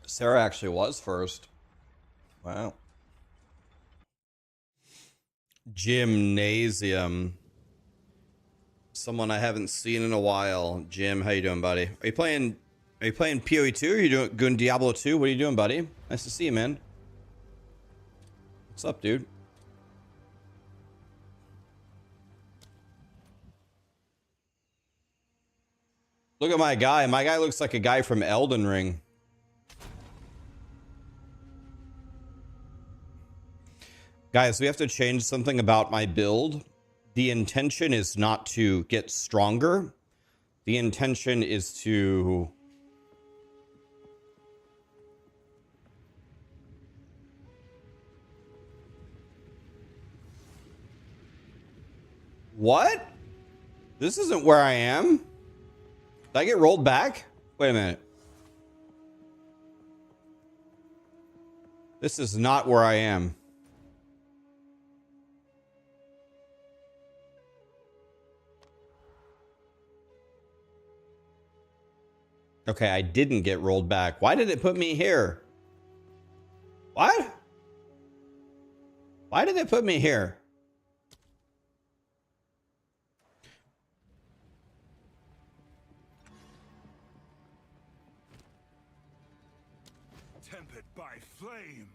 Sarah actually was first. Wow. Gymnasium. Someone I haven't seen in a while. Jim, how you doing, buddy? Are you playing POE2? Are you doing Diablo 2? What are you doing, buddy? Nice to see you, man. What's up, dude? Look at my guy. My guy looks like a guy from Elden Ring. Guys, we have to change something about my build. The intention is not to get stronger. The intention is to... What? This isn't where I am. Did I get rolled back? Wait a minute. This is not where I am. Okay, I didn't get rolled back. Why did it put me here? What? Why did it put me here? Tempered by flame.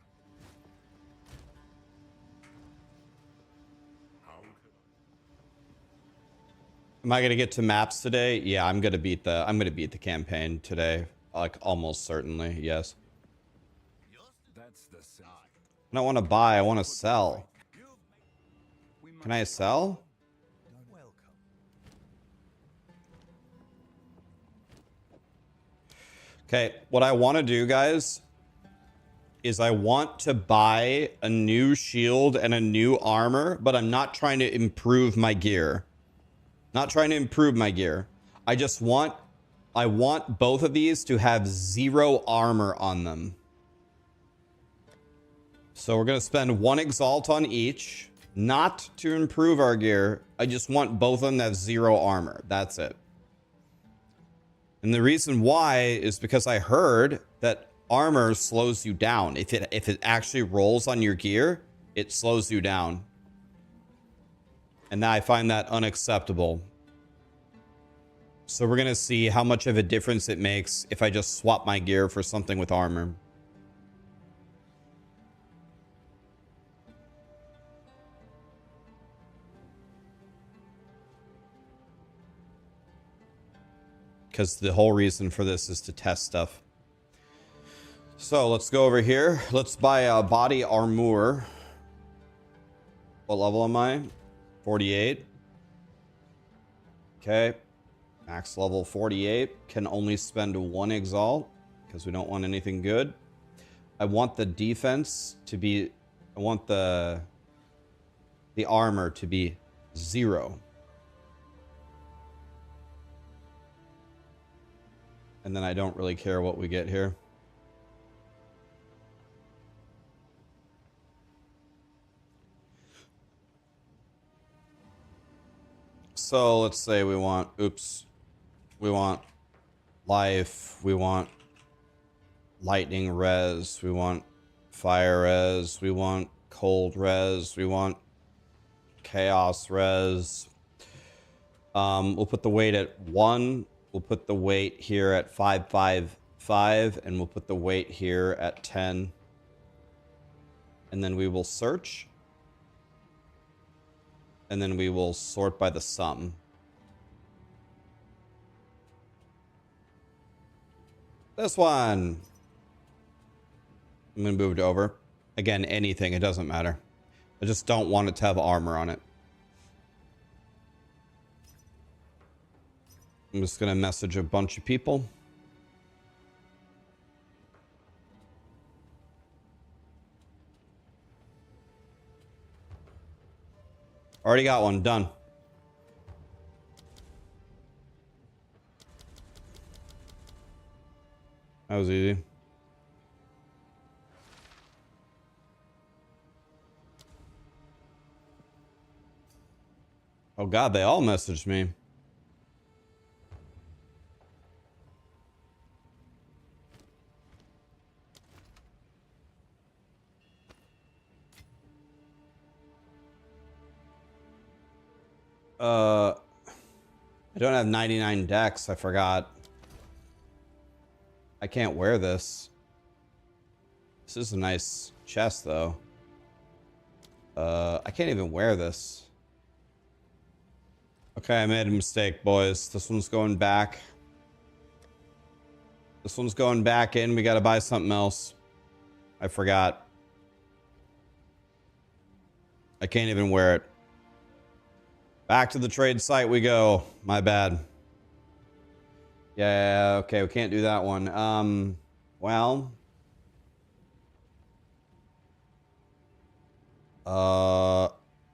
Am I gonna get to maps today? Yeah, I'm gonna beat the campaign today. Like almost certainly, yes. That's the side. I don't want to buy, I want to sell. Can I sell? Okay, what I want to do, guys, is I want to buy a new shield and a new armor, but I'm not trying to improve my gear. Not trying to improve my gear. I want both of these to have 0 armor on them. So we're going to spend 1 exalt on each, not to improve our gear. I just want both of them to have 0 armor. That's it. And the reason why is because I heard that armor slows you down. If it actually rolls on your gear, it slows you down. And I find that unacceptable. So we're going to see how much of a difference it makes if I just swap my gear for something with armor. Because the whole reason for this is to test stuff. So let's go over here. Let's buy a body armor. What level am I? 48. Okay. Max level 48. Can only spend 1 exalt because we don't want anything good. I want the defense to be... I want the armor to be 0. And then I don't really care what we get here. So let's say we want, we want life, we want lightning res, we want fire res, we want cold res, we want chaos res. We'll put the weight at 1. We'll put the weight here at 555, and we'll put the weight here at 10. And then we will search. And then we will sort by the sum. This one. I'm going to move it over. Again, anything, it doesn't matter. I just don't want it to have armor on it. I'm just going to message a bunch of people. Already got one. Done. That was easy. Oh God, they all messaged me. I don't have 99 dex. I forgot. I can't wear this. This is a nice chest, though. I can't even wear this. Okay, I made a mistake, boys. This one's going back. This one's going back in. We gotta buy something else. I forgot. I can't even wear it. Back to the trade site we go. My bad. Yeah, okay, we can't do that one. Well.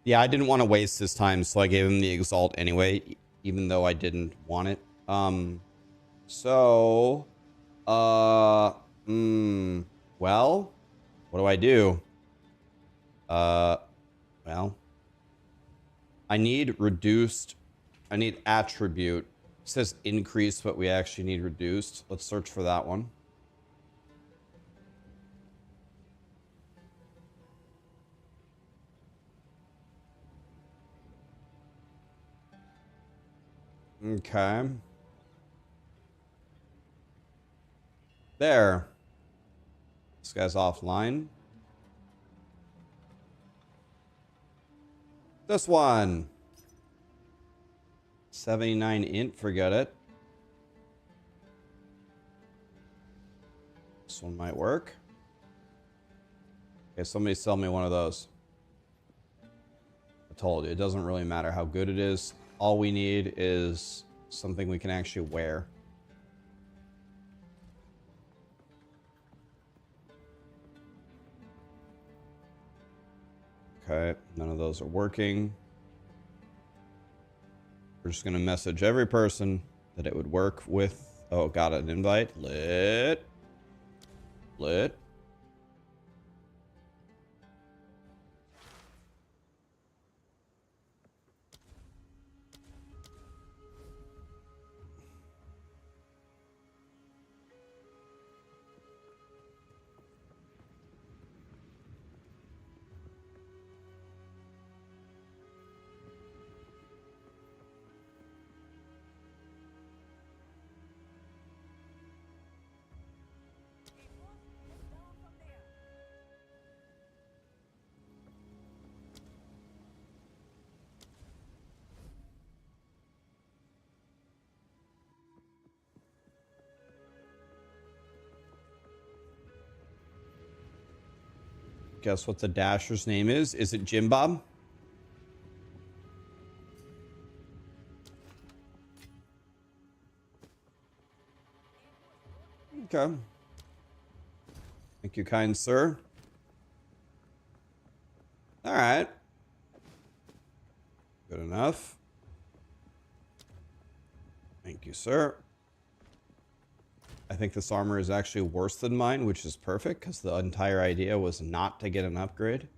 Yeah, I didn't want to waste his time, so I gave him the Exalt anyway, even though I didn't want it. Well, what do I do? Well, I need reduced. I need attribute. It says increase, but we actually need reduced. Let's search for that one. Okay. There. This guy's offline. This one. 79 int, forget it. This one might work. Okay, somebody sell me one of those. I told you, it doesn't really matter how good it is. All we need is something we can actually wear. Okay, none of those are working. We're just gonna message every person that it would work with. Oh, got an invite. Lit. Lit. Guess what the Dasher's name is? Is it Jim Bob? Okay. Thank you, kind sir. All right. Good enough. Thank you, sir. I think this armor is actually worse than mine, which is perfect because the entire idea was not to get an upgrade.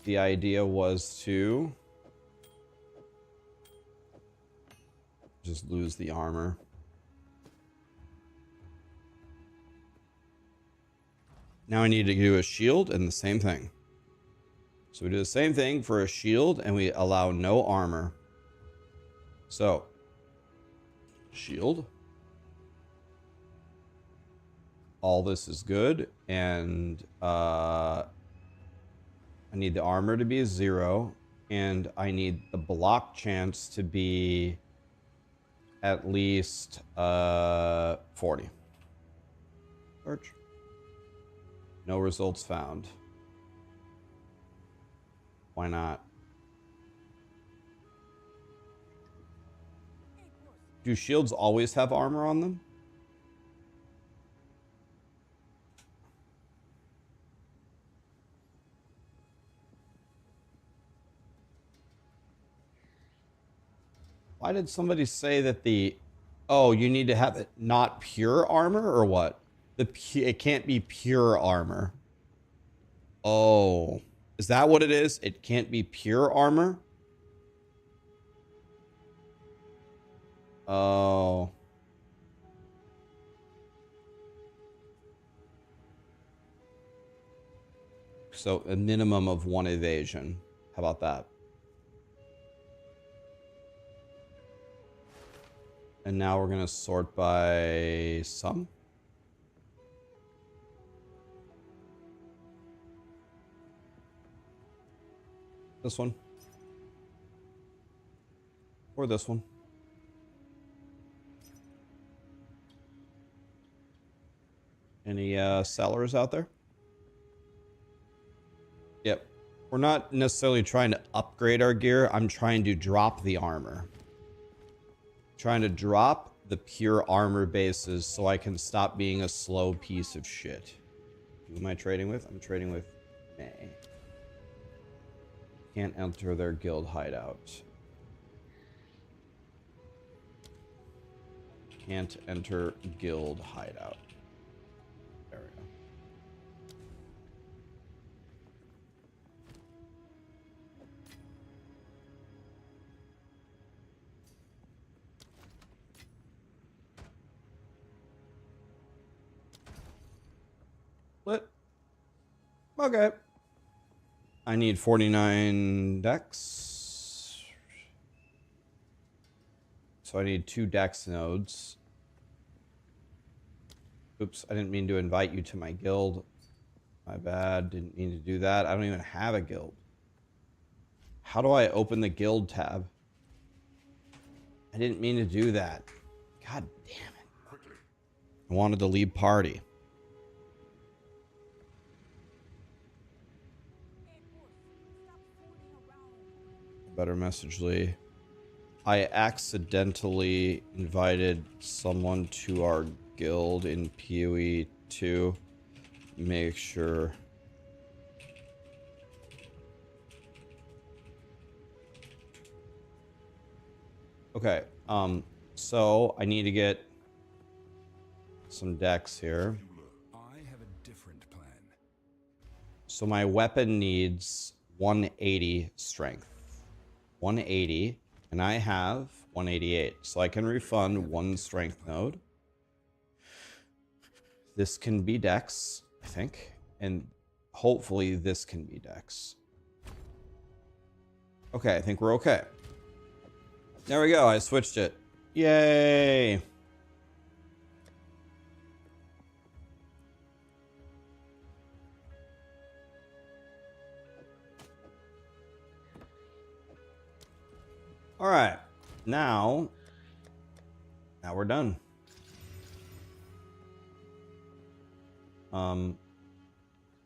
The idea was to just lose the armor. Now I need to do a shield and the same thing. So we do the same thing for a shield and we allow no armor. So, shield. All this is good. And I need the armor to be 0. And I need the block chance to be at least 40. Search. No results found. Why not? Do shields always have armor on them? Why did somebody say that the... Oh, you need to have it not pure armor or what? It can't be pure armor. Oh, is that what it is? It can't be pure armor? Oh. So a minimum of 1 evasion. How about that? And now we're gonna sort by sum. This one. Or this one. Any sellers out there? Yep. We're not necessarily trying to upgrade our gear. I'm trying to drop the armor. Trying to drop the pure armor bases so I can stop being a slow piece of shit. Who am I trading with? I'm trading with May. Can't enter their guild hideout. Can't enter guild hideout. There we go. Lit. Okay. I need 49 dex. So I need 2 dex nodes. Oops, I didn't mean to invite you to my guild. My bad, didn't mean to do that. I don't even have a guild. How do I open the guild tab? I didn't mean to do that. God damn it. I wanted to leave party. Better message Lee. I accidentally invited someone to our guild in POE2. Make sure. Okay, so I need to get some decks here. I have a different plan. So my weapon needs 180 strength. 180, and I have 188. So I can refund 1 strength node. This can be dex, I think, and hopefully this can be dex. Okay, I think we're okay. There we go, I switched it. Yay! All right, now we're done.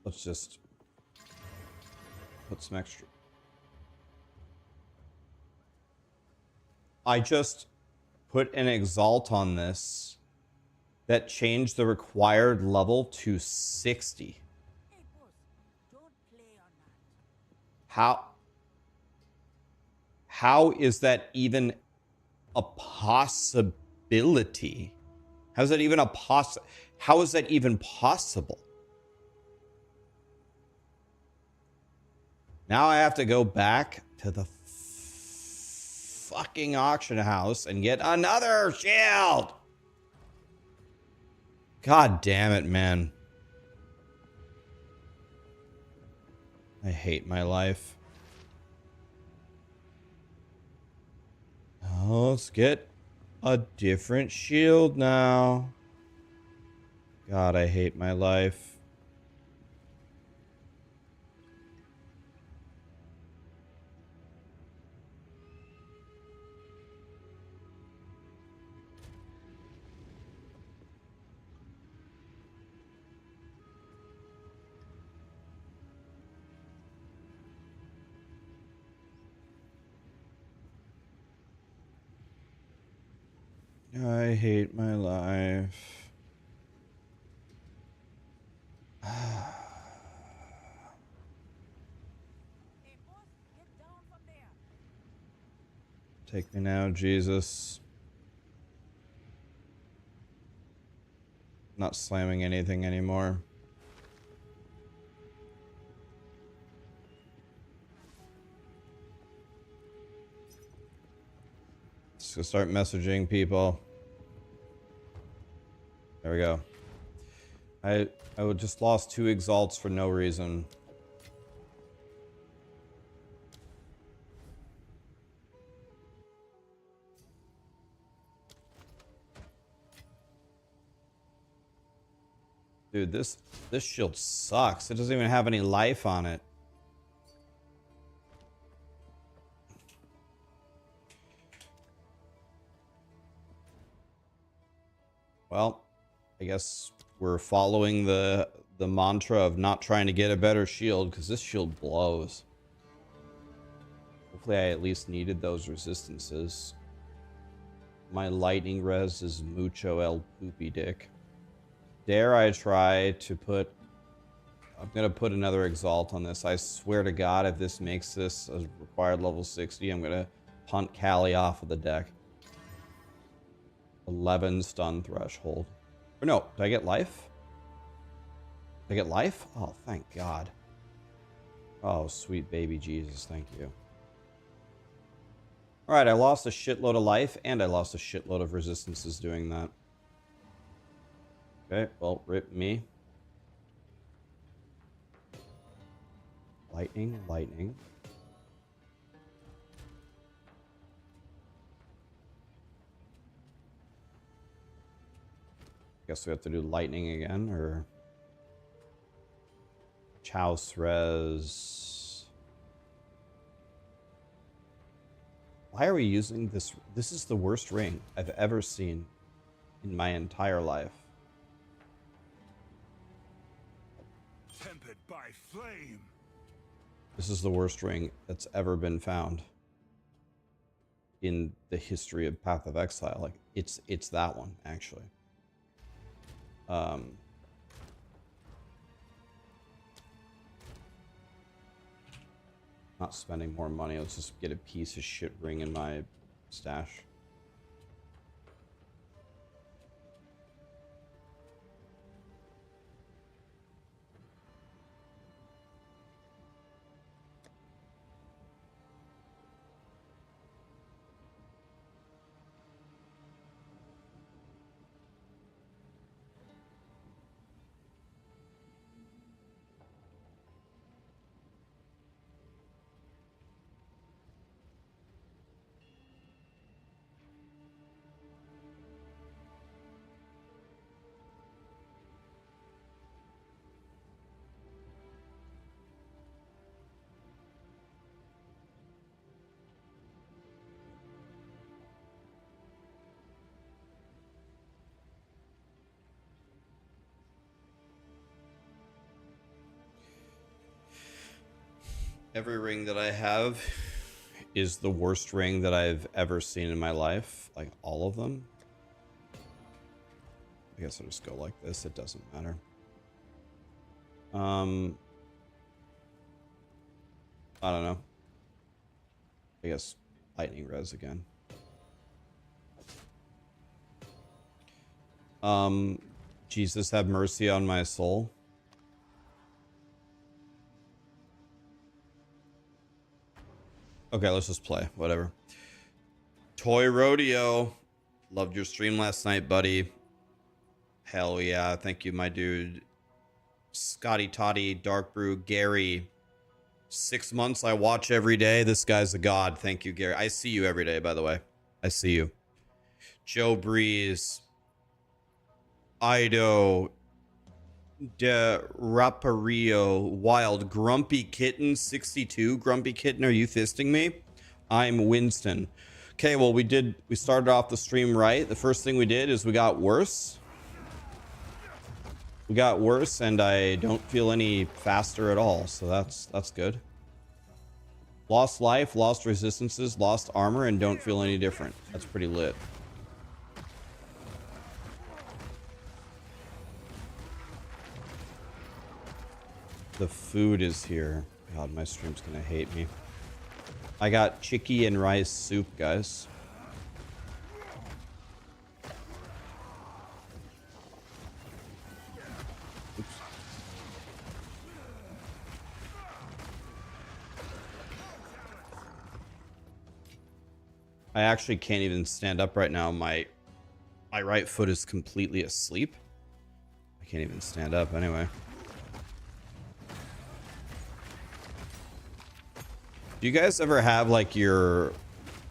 Let's just put some extra. I just put an Exalt on this that changed the required level to 60. How is that even a possibility? How is that even how is that even possible? Now I have to go back to the fucking auction house and get another shield. God damn it, man. I hate my life. Oh, let's get a different shield now. God, I hate my life. I hate my life. Take me now, Jesus. Not slamming anything anymore. Just gonna start messaging people. There we go. I just lost 2 exalts for no reason. Dude, this shield sucks. It doesn't even have any life on it. Well, I guess we're following the mantra of not trying to get a better shield, because this shield blows. Hopefully I at least needed those resistances. My lightning res is mucho el poopy dick. Dare I try to put... I'm going to put another Exalt on this. I swear to God, if this makes this a required level 60, I'm going to punt Callie off of the deck. 11 stun threshold. Or no, did I get life? Did I get life? Oh, thank God. Oh, sweet baby Jesus, thank you. Alright, I lost a shitload of life, and I lost a shitload of resistances doing that. Okay, well, rip me. Lightning, lightning. Guess we have to do lightning again, or... Chouse res... Why are we using this? This is the worst ring I've ever seen in my entire life. Tempered by flame. This is the worst ring that's ever been found in the history of Path of Exile. Like, it's that one, actually. Not spending more money. Let's just get a piece of shit ring in my stash. Every ring that I have is the worst ring that I've ever seen in my life. Like, all of them. I guess I'll just go like this. It doesn't matter. I don't know. I guess lightning res again. Jesus have mercy on my soul. Okay, let's just play. Whatever. Toy Rodeo. Loved your stream last night, buddy. Hell yeah. Thank you, my dude. Scotty Toddy, Dark Brew, Gary. 6 months I watch every day. This guy's a god. Thank you, Gary. I see you every day, by the way. I see you. Joe Breeze. Ido. De Rapario, Wild, Grumpy Kitten 62. Grumpy Kitten, are you fisting me? I'm Winston. Okay, well, we started off the stream right. The first thing we did is we got worse. We got worse, and I don't feel any faster at all, so that's good. Lost life, lost resistances, lost armor, and don't feel any different. That's pretty lit. The food is here. God, my stream's gonna hate me. I got chicky and rice soup, guys. Oops. I actually can't even stand up right now. My right foot is completely asleep. I can't even stand up anyway. Do you guys ever have like your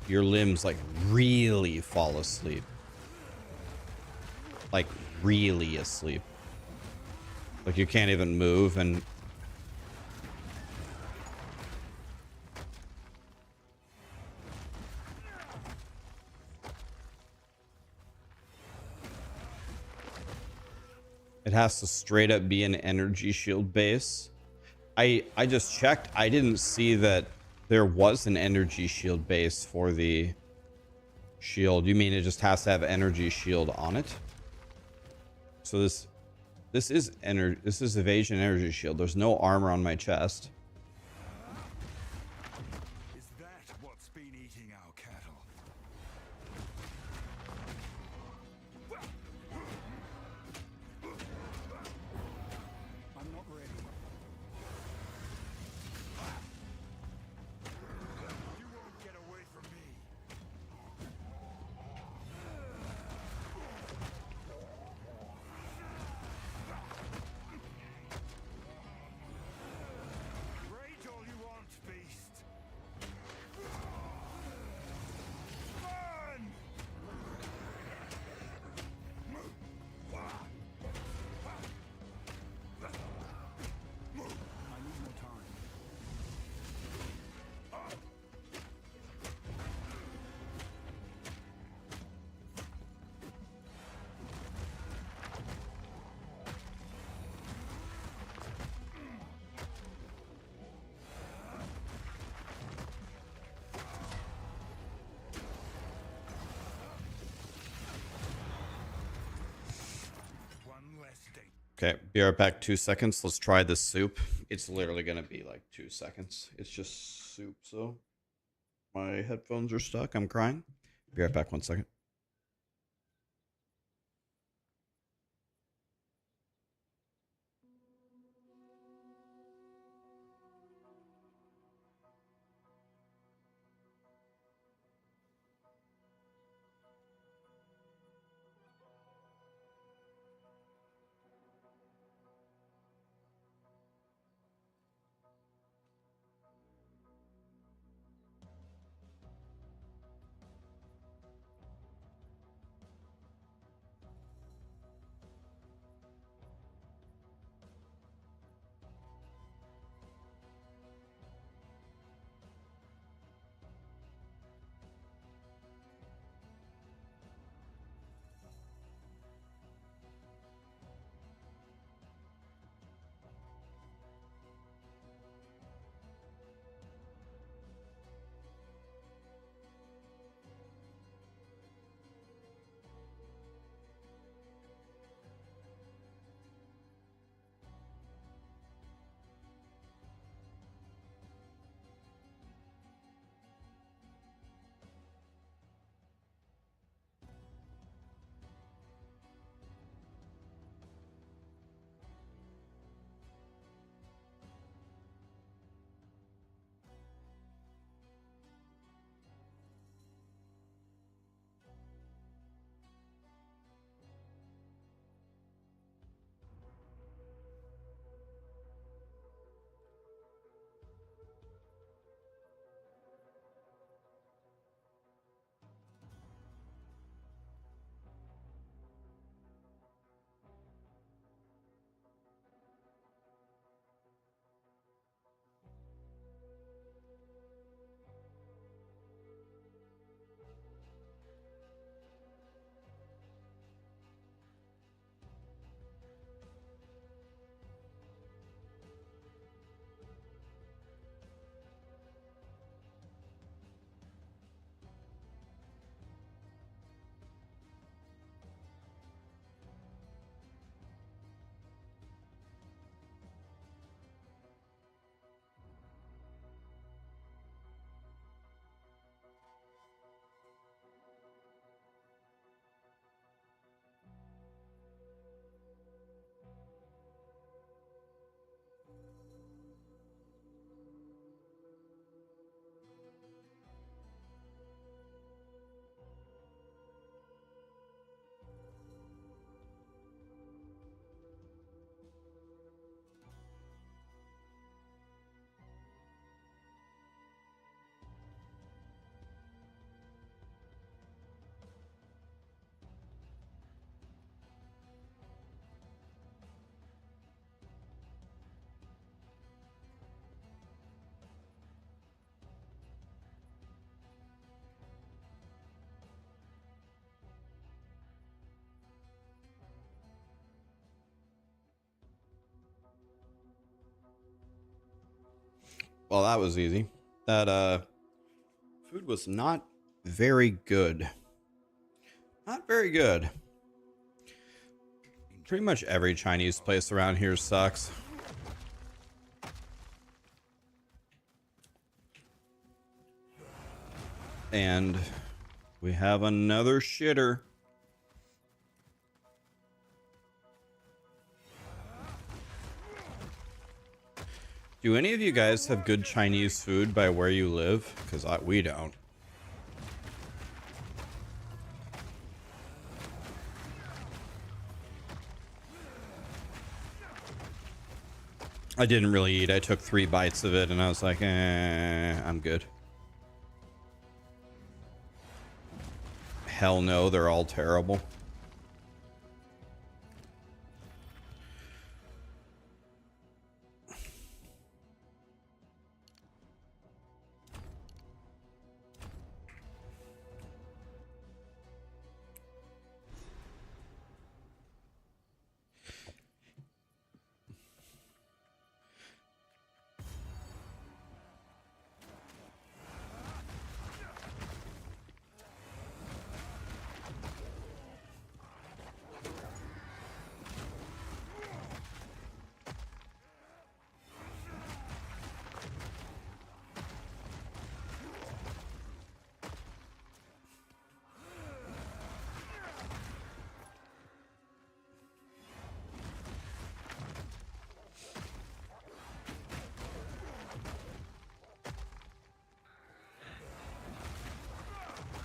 limbs like really fall asleep? Like really asleep? Like, you can't even move, and it has to straight up be an energy shield base. I just checked. I didn't see that there was an energy shield base for the shield. You mean it just has to have energy shield on it? So this is evasion energy shield. There's no armor on my chest. Is that what's been eating our cattle? I'm not ready. You won't get away from me. Rage all you want, beast. Run! I need more time. One less day. Okay, be right back. 2 seconds. Let's try this soup. It's literally gonna be like 2 seconds. It's just soup, so my headphones are stuck. I'm crying. Be right back. 1 second. Well, that was easy. That food was not very good. Not very good. Pretty much every Chinese place around here sucks. And we have another shitter. Do any of you guys have good Chinese food by where you live? Because we don't. I didn't really eat. I took 3 bites of it and I was like, I'm good. Hell no, they're all terrible.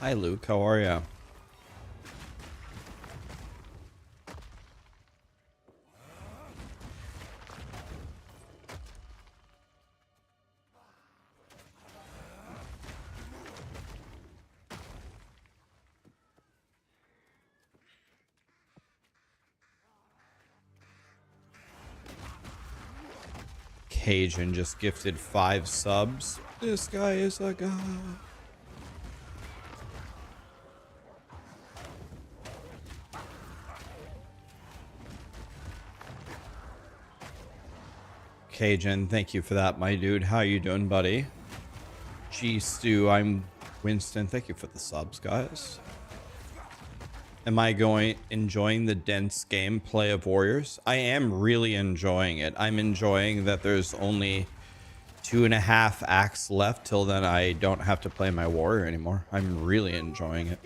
Hi, Luke. How are ya? Cajun just gifted 5 subs. This guy is a god. Cajun, thank you for that, my dude. How you doing, buddy? G Stu, I'm Winston. Thank you for the subs, guys. Am I enjoying the dense gameplay of Warriors? I am really enjoying it. I'm enjoying that there's only 2.5 acts left till then I don't have to play my Warrior anymore. I'm really enjoying it.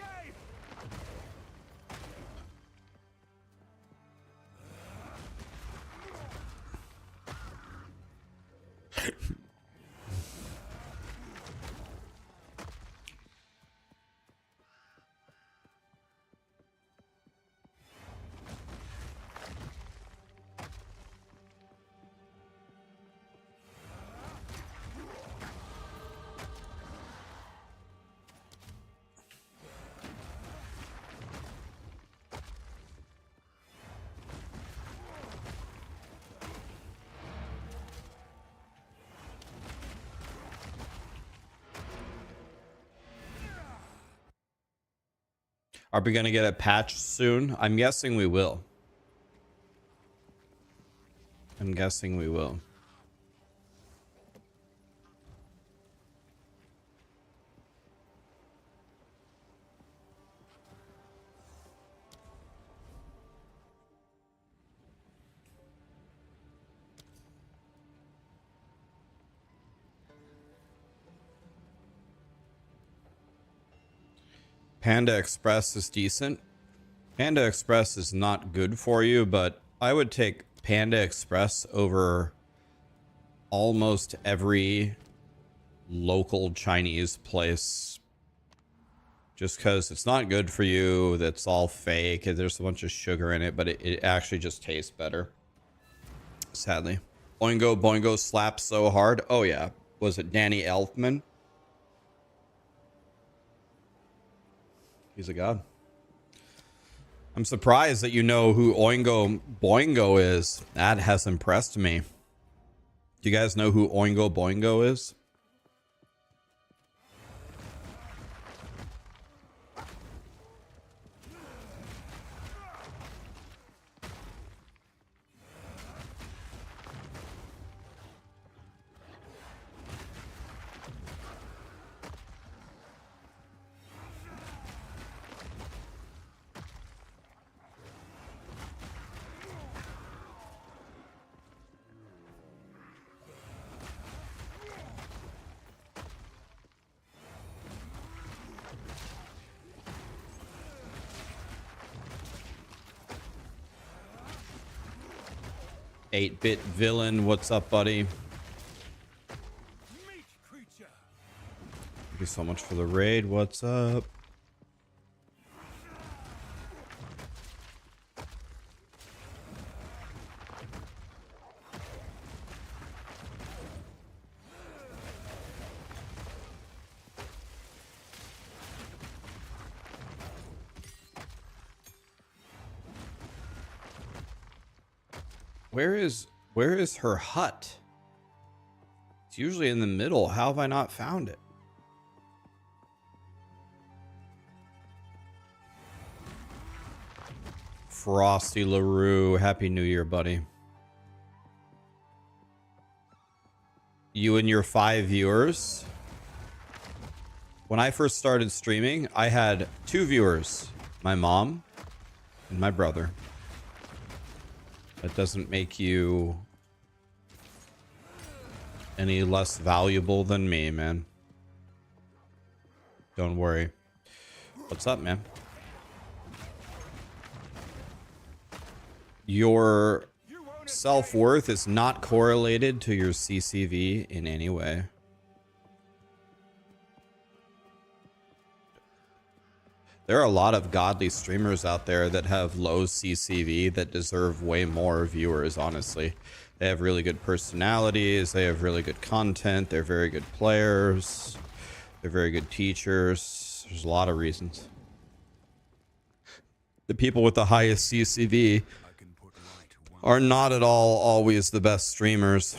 Are we going to get a patch soon? I'm guessing we will. I'm guessing we will. Panda Express is decent. Panda Express is not good for you, but I would take Panda Express over almost every local Chinese place. Just because it's not good for you. That's all fake. There's a bunch of sugar in it, but it actually just tastes better. Sadly. Boingo Boingo slaps so hard. Oh, yeah. Was it Danny Elfman? He's a god. I'm surprised that you know who Oingo Boingo is. That has impressed me. Do you guys know who Oingo Boingo is? 8-bit villain, what's up, buddy? Meat creature. Thank you so much for the raid. What's up? Where is her hut? It's usually in the middle. How have I not found it? Frosty LaRue, Happy New Year, buddy. You and your 5 viewers. When I first started streaming, I had 2 viewers, my mom and my brother. That doesn't make you any less valuable than me, man. Don't worry. What's up, man? Your self-worth is not correlated to your CCV in any way. There are a lot of godly streamers out there that have low CCV that deserve way more viewers, honestly. They have really good personalities, they have really good content, they're very good players, they're very good teachers. There's a lot of reasons. The people with the highest CCV are not at all always the best streamers.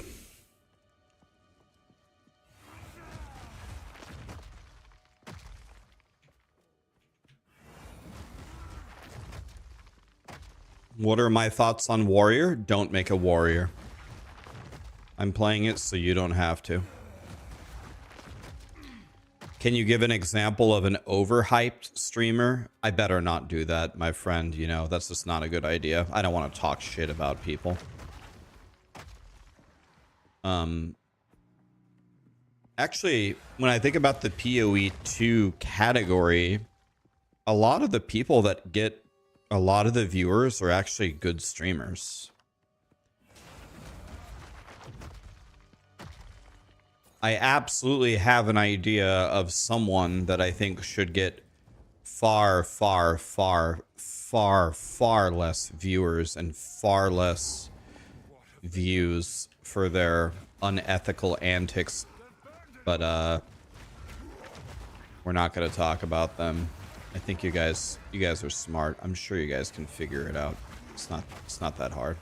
What are my thoughts on Warrior? Don't make a Warrior. I'm playing it so you don't have to. Can you give an example of an overhyped streamer? I better not do that, my friend. You know, that's just not a good idea. I don't want to talk shit about people. Actually, when I think about the POE2 category, a lot of the people that get a lot of the viewers are actually good streamers. I absolutely have an idea of someone that I think should get far, far, far, far, far less viewers and far less views for their unethical antics. But we're not going to talk about them. I think you guys are smart. I'm sure you guys can figure it out. It's not that hard.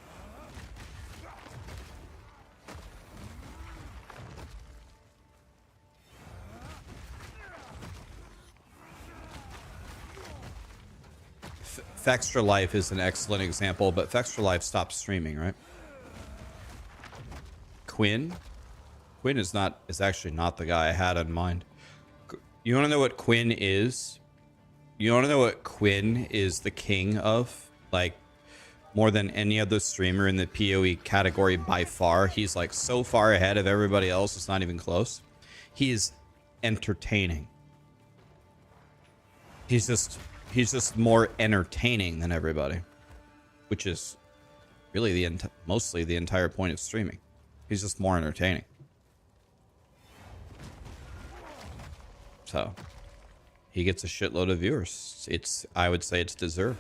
Fextra Life is an excellent example, but Fextra Life stopped streaming, right? Quinn is actually not the guy I had in mind. You want to know what Quinn is? You want to know what Quinn is the king of? Like, more than any other streamer in the PoE category by far. He's like so far ahead of everybody else, it's not even close. He's entertaining. He's just more entertaining than everybody, which is really mostly the entire point of streaming. He's just more entertaining. So he gets a shitload of viewers. I would say it's deserved.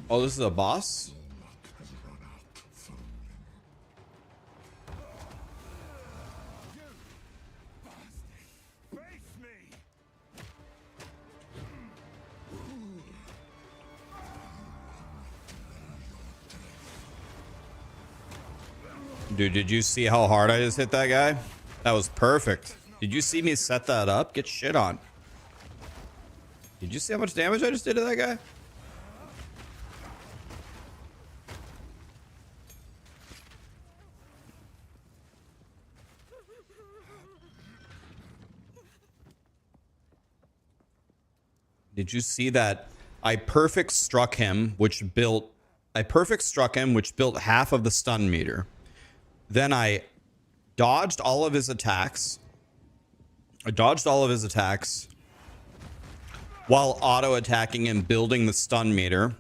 Oh, this is a boss? Dude, did you see how hard I just hit that guy? That was perfect. Did you see me set that up? Get shit on. Did you see how much damage I just did to that guy? Did you see that? I perfect struck him, which built half of the stun meter. Then I dodged all of his attacks. While auto attacking and building the stun meter.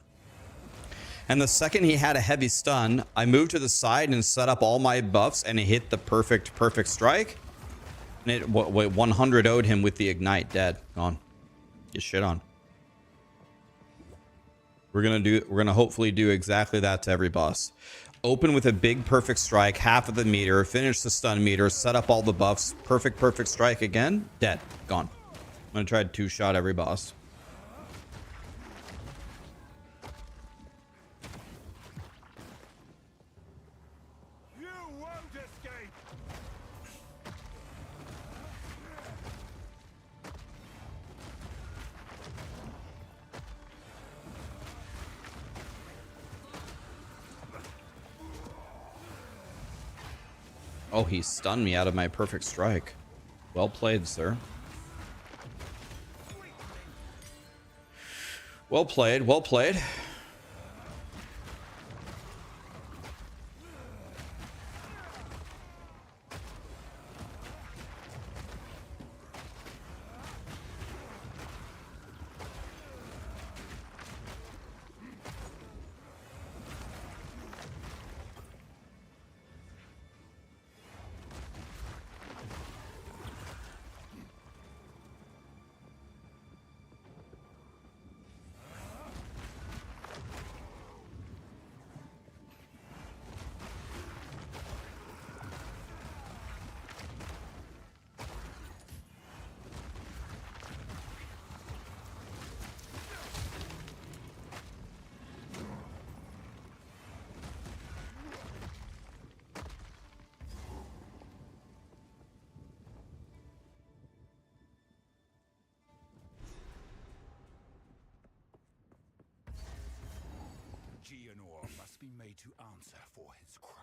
And the second he had a heavy stun, I moved to the side and set up all my buffs and it hit the perfect strike. And it 100 0'd him with the ignite. Dead. Gone. Get shit on. We're gonna hopefully do exactly that to every boss. Open with a big perfect strike, half of the meter, finish the stun meter, set up all the buffs, perfect strike again, dead, gone. I'm gonna try to two-shot every boss. You won't escape. Oh, he stunned me out of my perfect strike. Well played, sir. Well played, well played. Geonor must be made to answer for his crimes.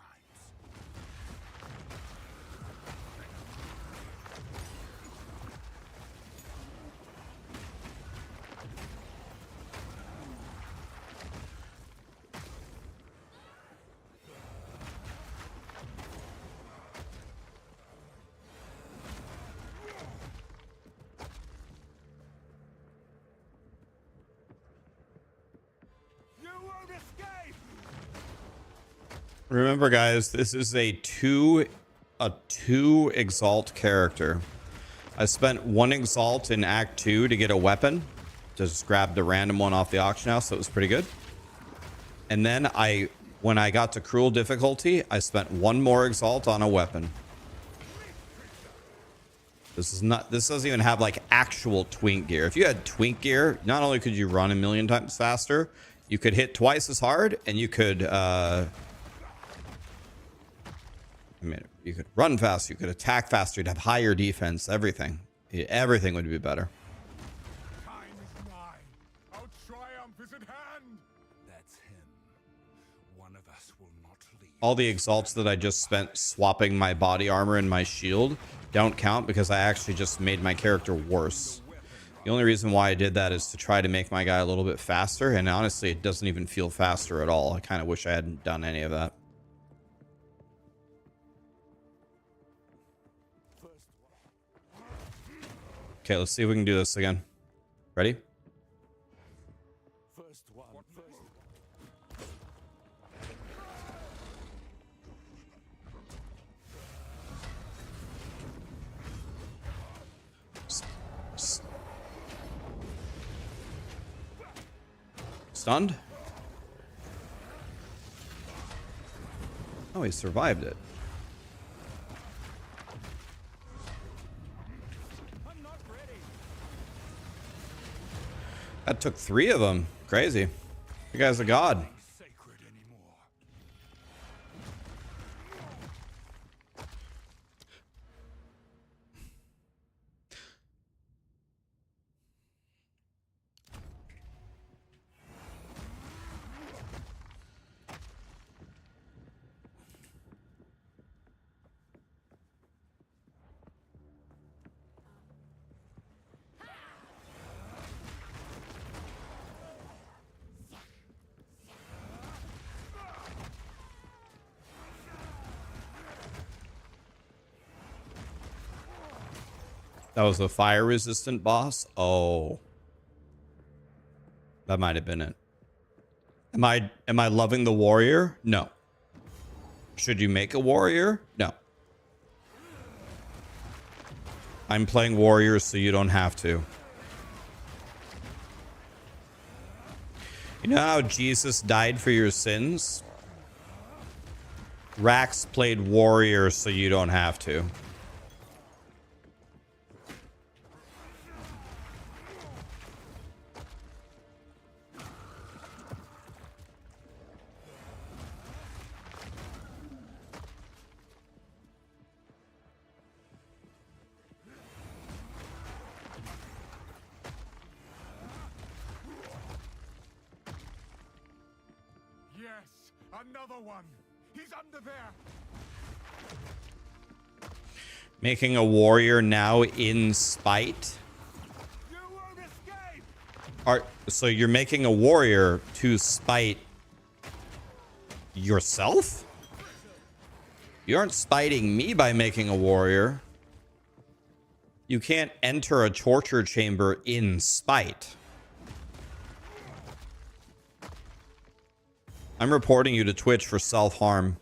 You won't escape! Remember, guys, this is a two exalt character. I spent 1 exalt in Act 2 to get a weapon. Just grabbed a random one off the auction house, so it was pretty good. And then when I got to cruel difficulty, I spent 1 more exalt on a weapon. This doesn't even have like actual twink gear. If you had twink gear, not only could you run 1,000,000 times faster, you could hit twice as hard, and you could you could run faster, you could attack faster, you'd have higher defense, everything would be better. Time is nigh. Our triumph is at hand. That's him. One of us will not leave. All the exalts that I just spent swapping my body armor and my shield don't count because I actually just made my character worse. The only reason why I did that is to try to make my guy a little bit faster, and honestly, it doesn't even feel faster at all. I kind of wish I hadn't done any of that. Okay, let's see if we can do this again. Ready? First one. Stunned? Oh, he survived it. I'm not ready. That took 3 of them. Crazy. You guy's a god. Sacred anymore. That was a fire resistant boss. Oh, that might have been it. Am I loving the warrior? No. Should you make a warrior? No. I'm playing warriors so you don't have to. You know how Jesus died for your sins? Rax played warrior so you don't have to. Yes, another one. He's under there. Making a warrior now in spite. You won't escape. So you're making a warrior to spite yourself? You aren't spiting me by making a warrior. You can't enter a torture chamber in spite. I'm reporting you to Twitch for self-harm.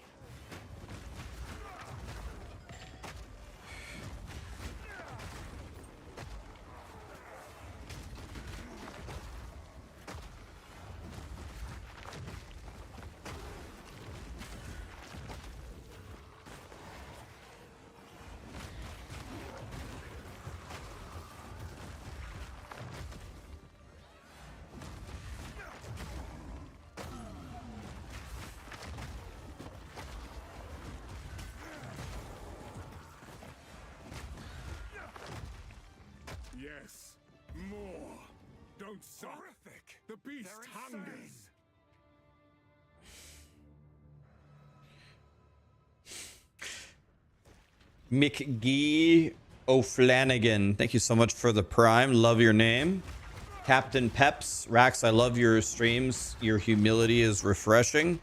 Yes, more. Don't stop. Horrific. The beast hungers. McGee O'Flanagan, thank you so much for the prime. Love your name. Captain Peps, Rax, I love your streams. Your humility is refreshing.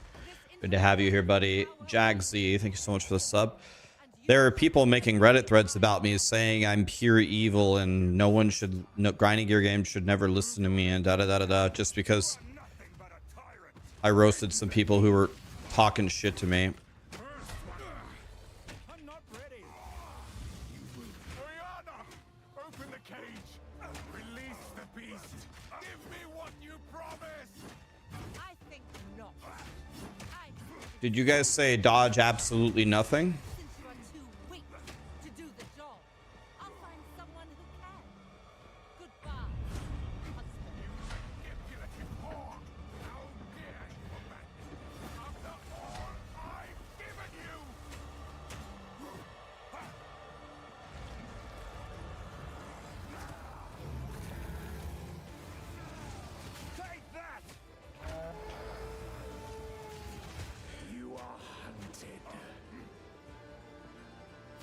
Good to have you here, buddy. Jagsy, thank you so much for the sub. There are people making Reddit threads about me saying I'm pure evil and no one should, grinding gear games should never listen to me and da-da-da-da-da, just because I roasted some people who were talking shit to me. I'm not ready. Oriana, open the cage. Release the beast. Give me what you promised. I think not. Did you guys say dodge absolutely nothing? Since you are too weak to do the job, I'll find someone who can. Goodbye, husband. Manipulative whore. How dare you abandon me after all I've given you? Take that! You are hunted.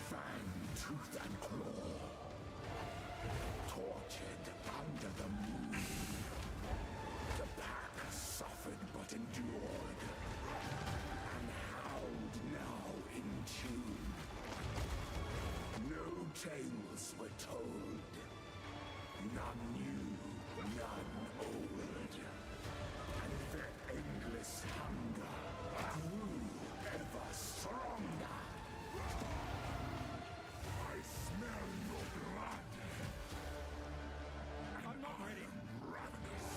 Fang, tooth, and claw. Tortured under the moon. The pack suffered but endured. And howled now in tune. No tales were told. None new, none old. And their endless hunger grew ever stronger. I smell your blood. I'm not ready. Ravenous.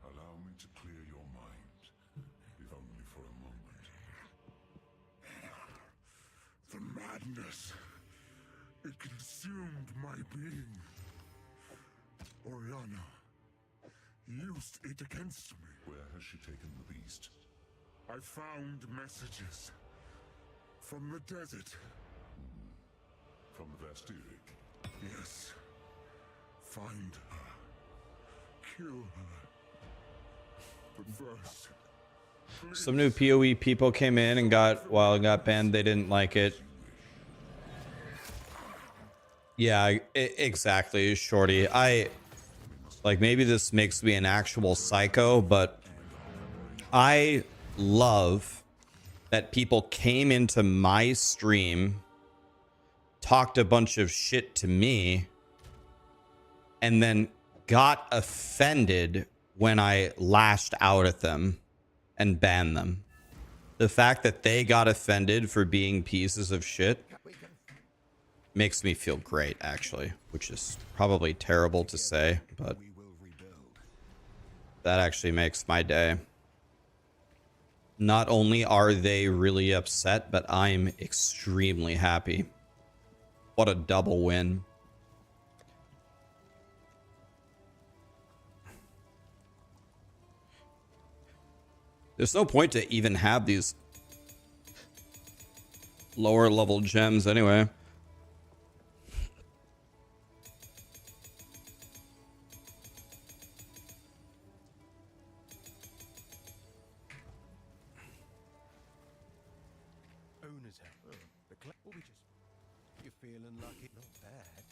Allow me to clear your mind, if only for a moment. The madness, it consumed my being. Oriana used it against me. Where has she taken the beast? I found messages from the desert. From the Vastiric? Yes. Find her. Kill her. But first, Some new POE people came in and got banned. They didn't like it. Yeah, exactly, Shorty. Like, maybe this makes me an actual psycho, but I love that people came into my stream, talked a bunch of shit to me, and then got offended when I lashed out at them and banned them. The fact that they got offended for being pieces of shit makes me feel great, actually, which is probably terrible to say, but that actually makes my day. Not only are they really upset, but I'm extremely happy. What a double win. There's no point to even have these lower level gems anyway. Owner's help. The club will be just. You're feeling lucky. Not bad.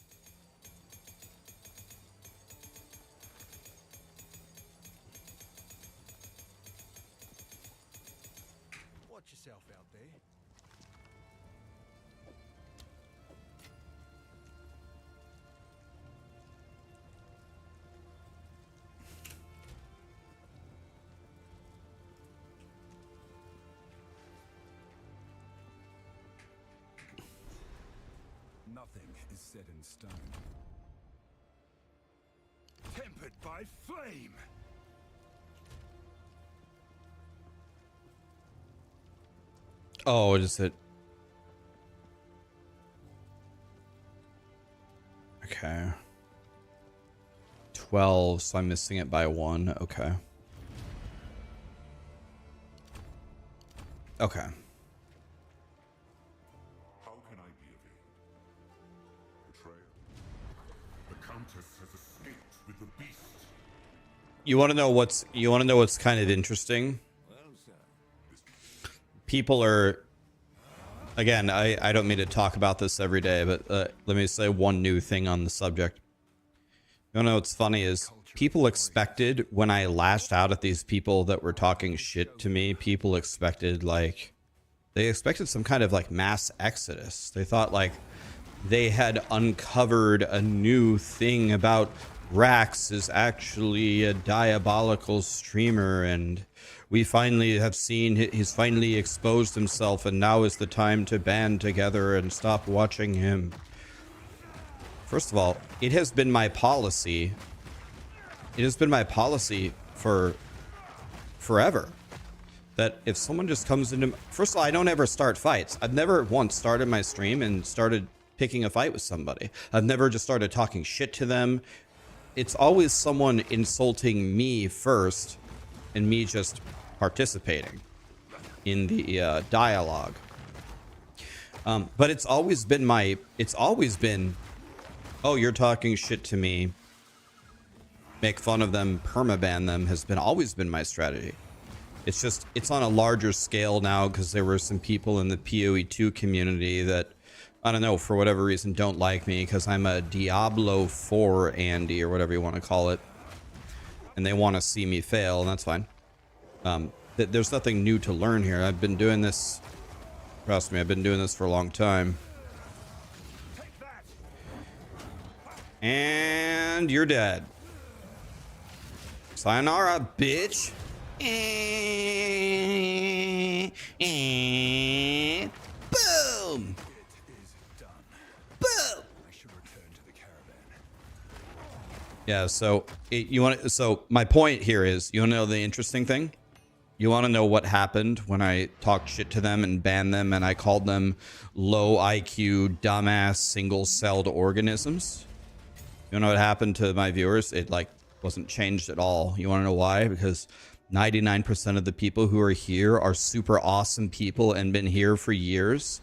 Watch yourself out there. Nothing is set in stone. Tempered by flame. Oh, what is it? Okay. 12, so I'm missing it by 1. Okay. Okay. How can I be of aid? Betrayal. The Countess has escaped with the beast. You want to know what's kind of interesting? People are, again, I don't mean to talk about this every day, but let me say one new thing on the subject. You know what's funny is people expected, when I lashed out at these people that were talking shit to me, people expected, like, they expected some kind of like mass exodus. They thought like they had uncovered a new thing about Rax is actually a diabolical streamer, and we finally have seen he's finally exposed himself, and now is the time to band together and stop watching him. First of all, it has been my policy. It has been my policy for forever that if someone just comes into... First of all, I don't ever start fights. I've never once started my stream and started picking a fight with somebody. I've never just started talking shit to them. It's always someone insulting me first and me just participating in the dialogue. But it's always been oh, you're talking shit to me, make fun of them, permaban them, has always been my strategy. It's just, it's on a larger scale now because there were some people in the POE2 community that, I don't know, for whatever reason, don't like me because I'm a Diablo 4 Andy or whatever you want to call it. And they want to see me fail, and that's fine. There's nothing new to learn here. I've been doing this, trust me, I've been doing this for a long time. And you're dead. Sayonara, bitch. Boom. Boom. Yeah, so my point here is, you want to know the interesting thing? You want to know what happened when I talked shit to them and banned them and I called them low IQ, dumbass, single-celled organisms? You know what happened to my viewers? It like wasn't changed at all. You want to know why? Because 99% of the people who are here are super awesome people and been here for years.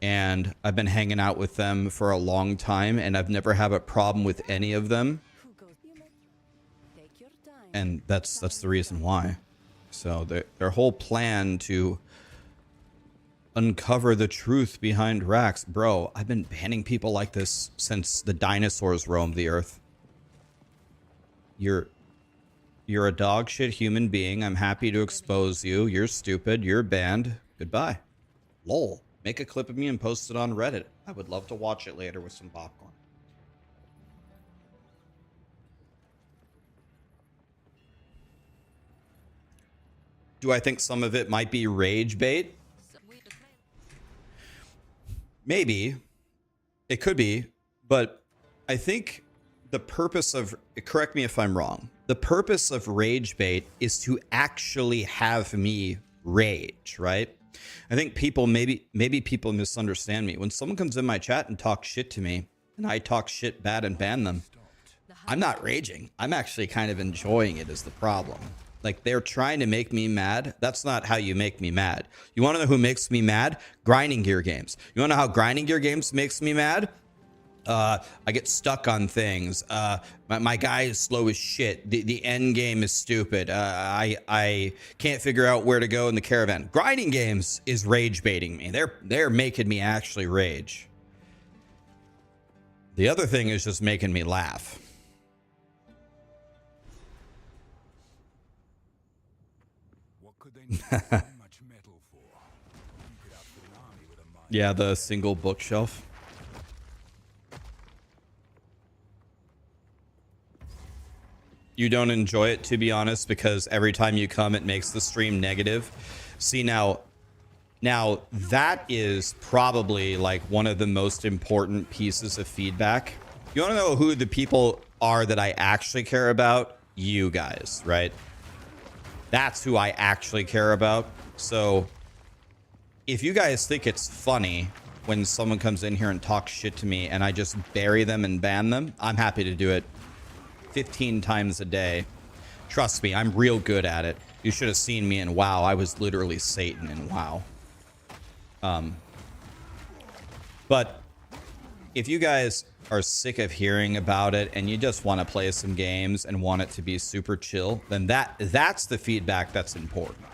And I've been hanging out with them for a long time, and I've never had a problem with any of them. And that's the reason why. So their whole plan to Uncover the truth behind Rax. Bro, I've been banning people like this since the dinosaurs roamed the earth. You're a dog shit human being. I'm happy to expose you. You're stupid. You're banned. Goodbye. Lol. Make a clip of me and post it on Reddit. I would love to watch it later with some popcorn. Do I think some of it might be rage bait? Maybe. It could be. But I think the purpose of, correct me if I'm wrong, the purpose of rage bait is to actually have me rage, right? I think people, maybe people misunderstand me. When someone comes in my chat and talks shit to me, and I talk shit bad and ban them, I'm not raging. I'm actually kind of enjoying it is the problem. Like, they're trying to make me mad. That's not how you make me mad. You want to know who makes me mad? Grinding gear games. You want to know how grinding gear games makes me mad? I get stuck on things. My guy is slow as shit. The end game is stupid. I can't figure out where to go in the caravan. Grinding games is rage baiting me. They're making me actually rage. The other thing is just making me laugh. Yeah, the single bookshelf. You don't enjoy it, to be honest, because every time you come, it makes the stream negative. See, now that is probably like one of the most important pieces of feedback. You want to know who the people are that I actually care about? You guys, right? That's who I actually care about. So if you guys think it's funny when someone comes in here and talks shit to me and I just bury them and ban them, I'm happy to do it 15 times a day. Trust me, I'm real good at it. You should have seen me in WoW. I was literally Satan in WoW. But if you guys are sick of hearing about it and you just want to play some games and want it to be super chill, then that's the feedback that's important.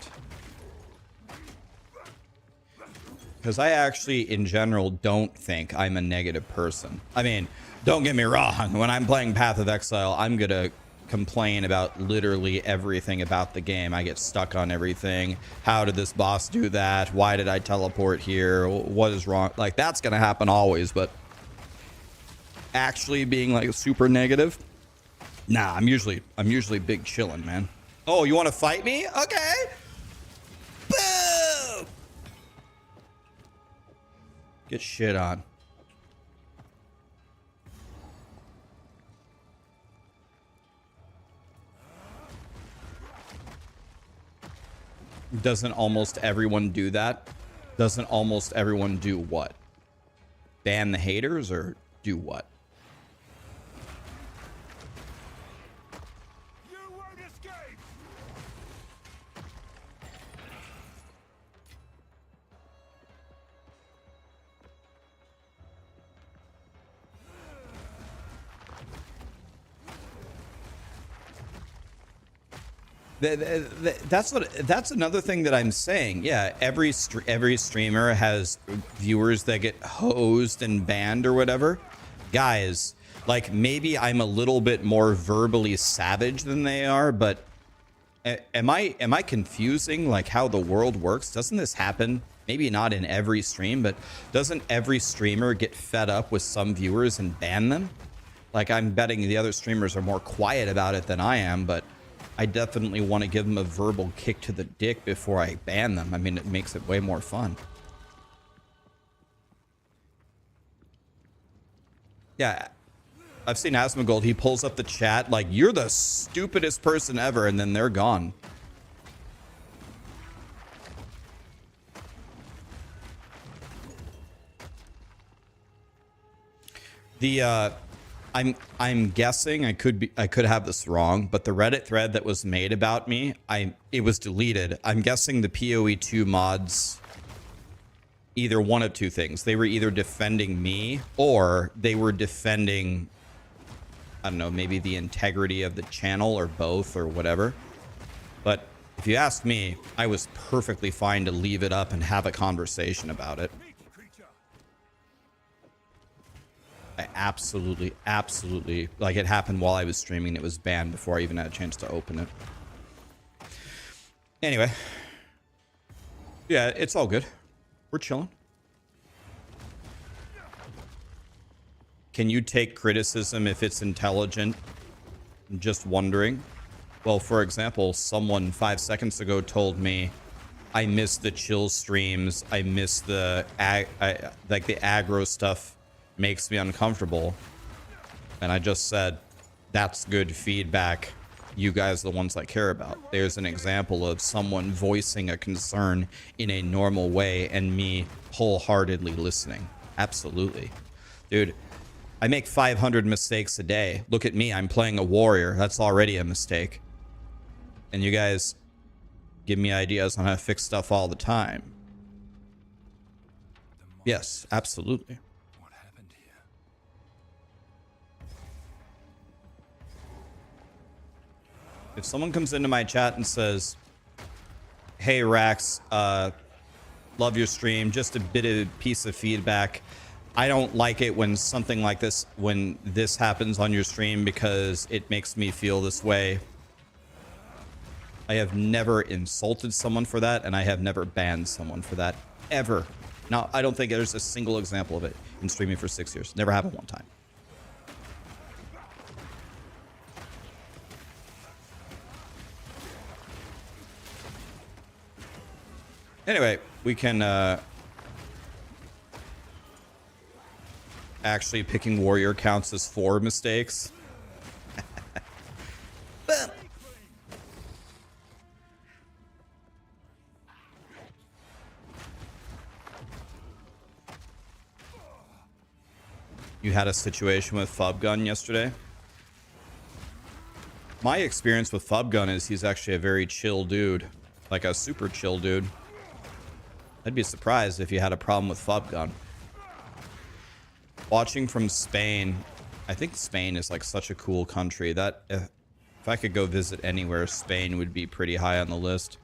Because I actually, in general, don't think I'm a negative person. I mean, don't get me wrong. When I'm playing Path of Exile, I'm going to complain about literally everything about the game. I get stuck on everything. How did this boss do that? Why did I teleport here? What is wrong? Like, that's going to happen always, but actually being like super negative, nah, I'm usually big chillin', man. Oh, you want to fight me? Okay. Boom! Get shit on. Doesn't almost everyone do that? Doesn't almost everyone do what? Ban the haters or do what? You won't escape. That's another thing that I'm saying. Yeah, every streamer has viewers that get hosed and banned or whatever. Guys, like, maybe I'm a little bit more verbally savage than they are, but am I confusing like how the world works? Doesn't this happen? Maybe not in every stream, but doesn't every streamer get fed up with some viewers and ban them? Like, I'm betting the other streamers are more quiet about it than I am, but I definitely want to give them a verbal kick to the dick before I ban them. I mean, it makes it way more fun. Yeah, I've seen Asmongold. He pulls up the chat like, you're the stupidest person ever, and then they're gone. The I'm guessing, I could have this wrong, but the Reddit thread that was made about me, it was deleted. I'm guessing the POE2 mods, either one of two things. They were either defending me or they were defending, I don't know, maybe the integrity of the channel or both or whatever. But If you ask me, I was perfectly fine to leave it up and have a conversation about it. I absolutely, like, it happened while I was streaming. It was banned before I even had a chance to open it. Anyway. Yeah, it's all good. We're chilling. Can you take criticism if it's intelligent? I'm just wondering. Well, for example, someone 5 seconds ago told me I miss the chill streams. I miss the like the aggro stuff makes me uncomfortable. And I just said, that's good feedback. You guys are the ones I care about. There's an example of someone voicing a concern in a normal way and me wholeheartedly listening. Absolutely. Dude, I make 500 mistakes a day. Look at me. I'm playing a warrior. That's already a mistake. And you guys give me ideas on how to fix stuff all the time. Yes, absolutely. What happened here? If someone comes into my chat and says, hey, Rax, love your stream, just a bit of piece of feedback. I don't like it when something like this, when this happens on your stream because it makes me feel this way. I have never insulted someone for that, and I have never banned someone for that, ever. Now, I don't think there's a single example of it in streaming for 6 years. Never happened one time. Anyway, we can actually picking warrior counts as 4 mistakes. You had a situation with Fubgun yesterday? My experience with Fubgun is he's actually a very chill dude. Like a super chill dude. I'd be surprised if you had a problem with Fubgun. Watching from Spain, I think Spain is like such a cool country that if I could go visit anywhere, Spain would be pretty high on the list.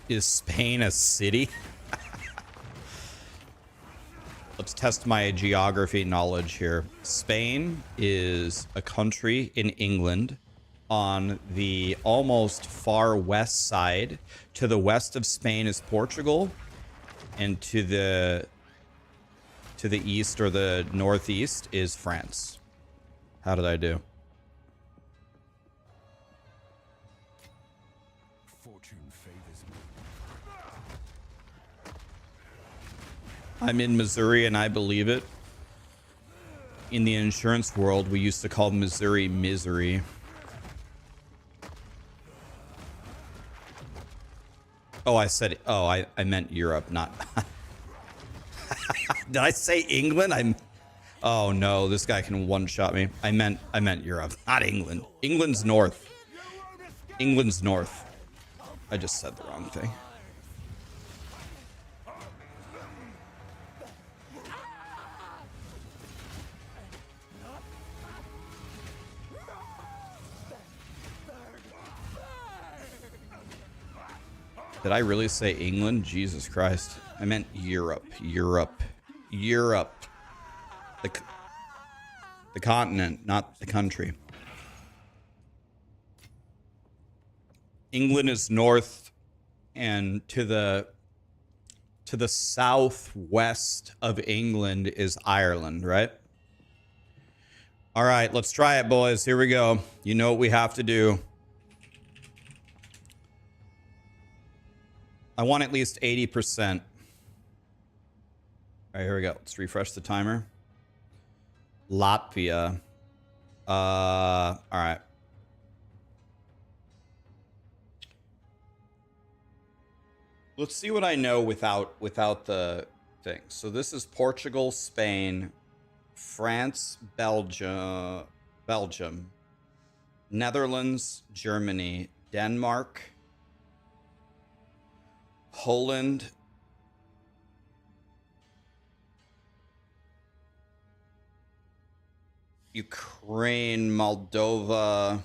Is Spain a city? Let's test my geography knowledge here. Spain is a country in England on the almost far west side. To the west of Spain is Portugal, and to the east or the northeast is France. How did I do? I'm in Missouri and I believe it. In the insurance world, we used to call Missouri misery. Oh, I said, oh, I meant Europe, not. Did I say England? Oh no, this guy can one-shot me. I meant Europe, not England. England's north. England's north. I just said the wrong thing. Did I really say England? Jesus Christ. I meant Europe. Europe. Europe. The continent, not the country. England is north, and to the southwest of England is Ireland, right? All right, let's try it, boys. Here we go. You know what we have to do. I want at least 80%. All right, here we go. Let's refresh the timer. Latvia. All right. Let's see what I know without the thing. So this is Portugal, Spain, France, Belgium, Netherlands, Germany, Denmark, Poland, Ukraine, Moldova.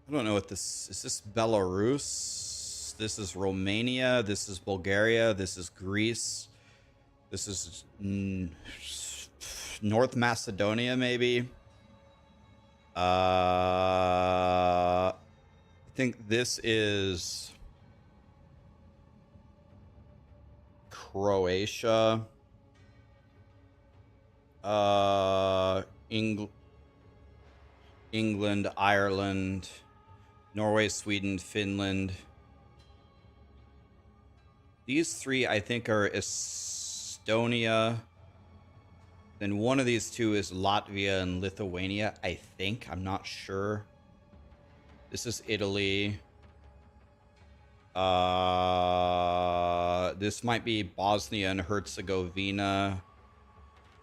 I don't know what this is. This Belarus? This is Romania. This is Bulgaria. This is Greece. This is North Macedonia, maybe. I think this is Croatia. England, Ireland, Norway, Sweden, Finland. These three, I think, are Estonia. Then one of these two is Latvia and Lithuania, I think. I'm not sure. This is Italy. This might be Bosnia and Herzegovina.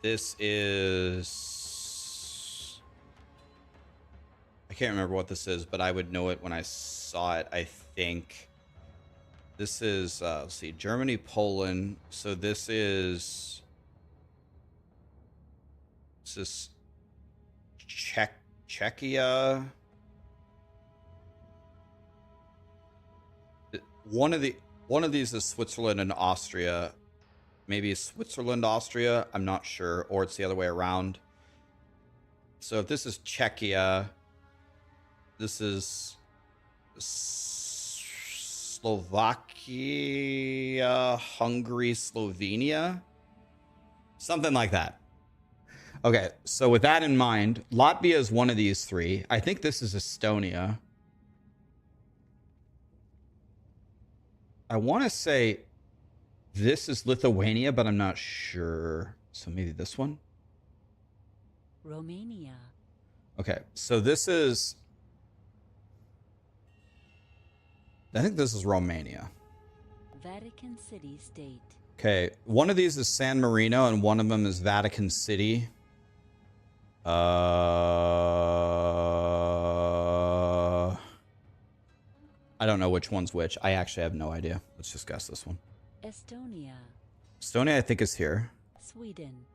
This is... I can't remember what this is, but I would know it when I saw it, I think. This is, let's see, Germany, Poland. So this is Czechia. One of these is Switzerland and Austria. Maybe Switzerland, Austria. I'm not sure, or it's the other way around. So if this is Czechia, this is Slovakia, Hungary, Slovenia, something like that. Okay, so with that in mind, Latvia is one of these three. I think this is Estonia. I want to say this is Lithuania, but I'm not sure. So maybe this one? Romania. Okay, so this is... I think this is Romania. Vatican City State. Okay, one of these is San Marino, and one of them is Vatican City. I don't know which one's which. I actually have no idea. Let's just guess this one. Estonia. Estonia, I think, is here. Sweden.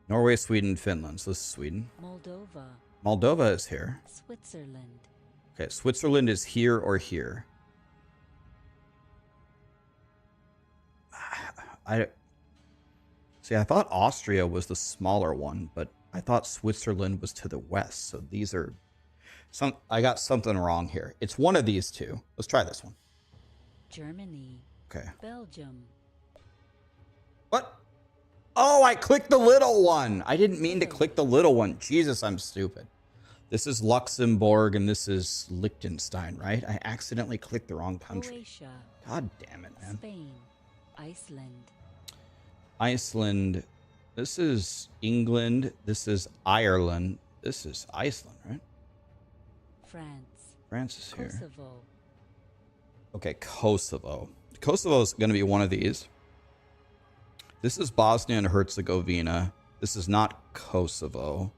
Norway, Sweden, Finland. So this is Sweden. Moldova. Moldova is here. Switzerland. Okay, Switzerland is here or here. I thought Austria was the smaller one, but I thought Switzerland was to the west. So these are I got something wrong here. It's one of these two. Let's try this one. Germany. Okay. Belgium. What? Oh, I clicked the little one. I didn't mean to click the little one. Jesus, I'm stupid. This is Luxembourg and this is Liechtenstein, right? I accidentally clicked the wrong country. Croatia. God damn it, man. Spain. Iceland. Iceland. This is England. This is Ireland. This is Iceland, right? France. France is here. Kosovo. Okay, Kosovo. Kosovo is going to be one of these. This is Bosnia and Herzegovina. This is not Kosovo.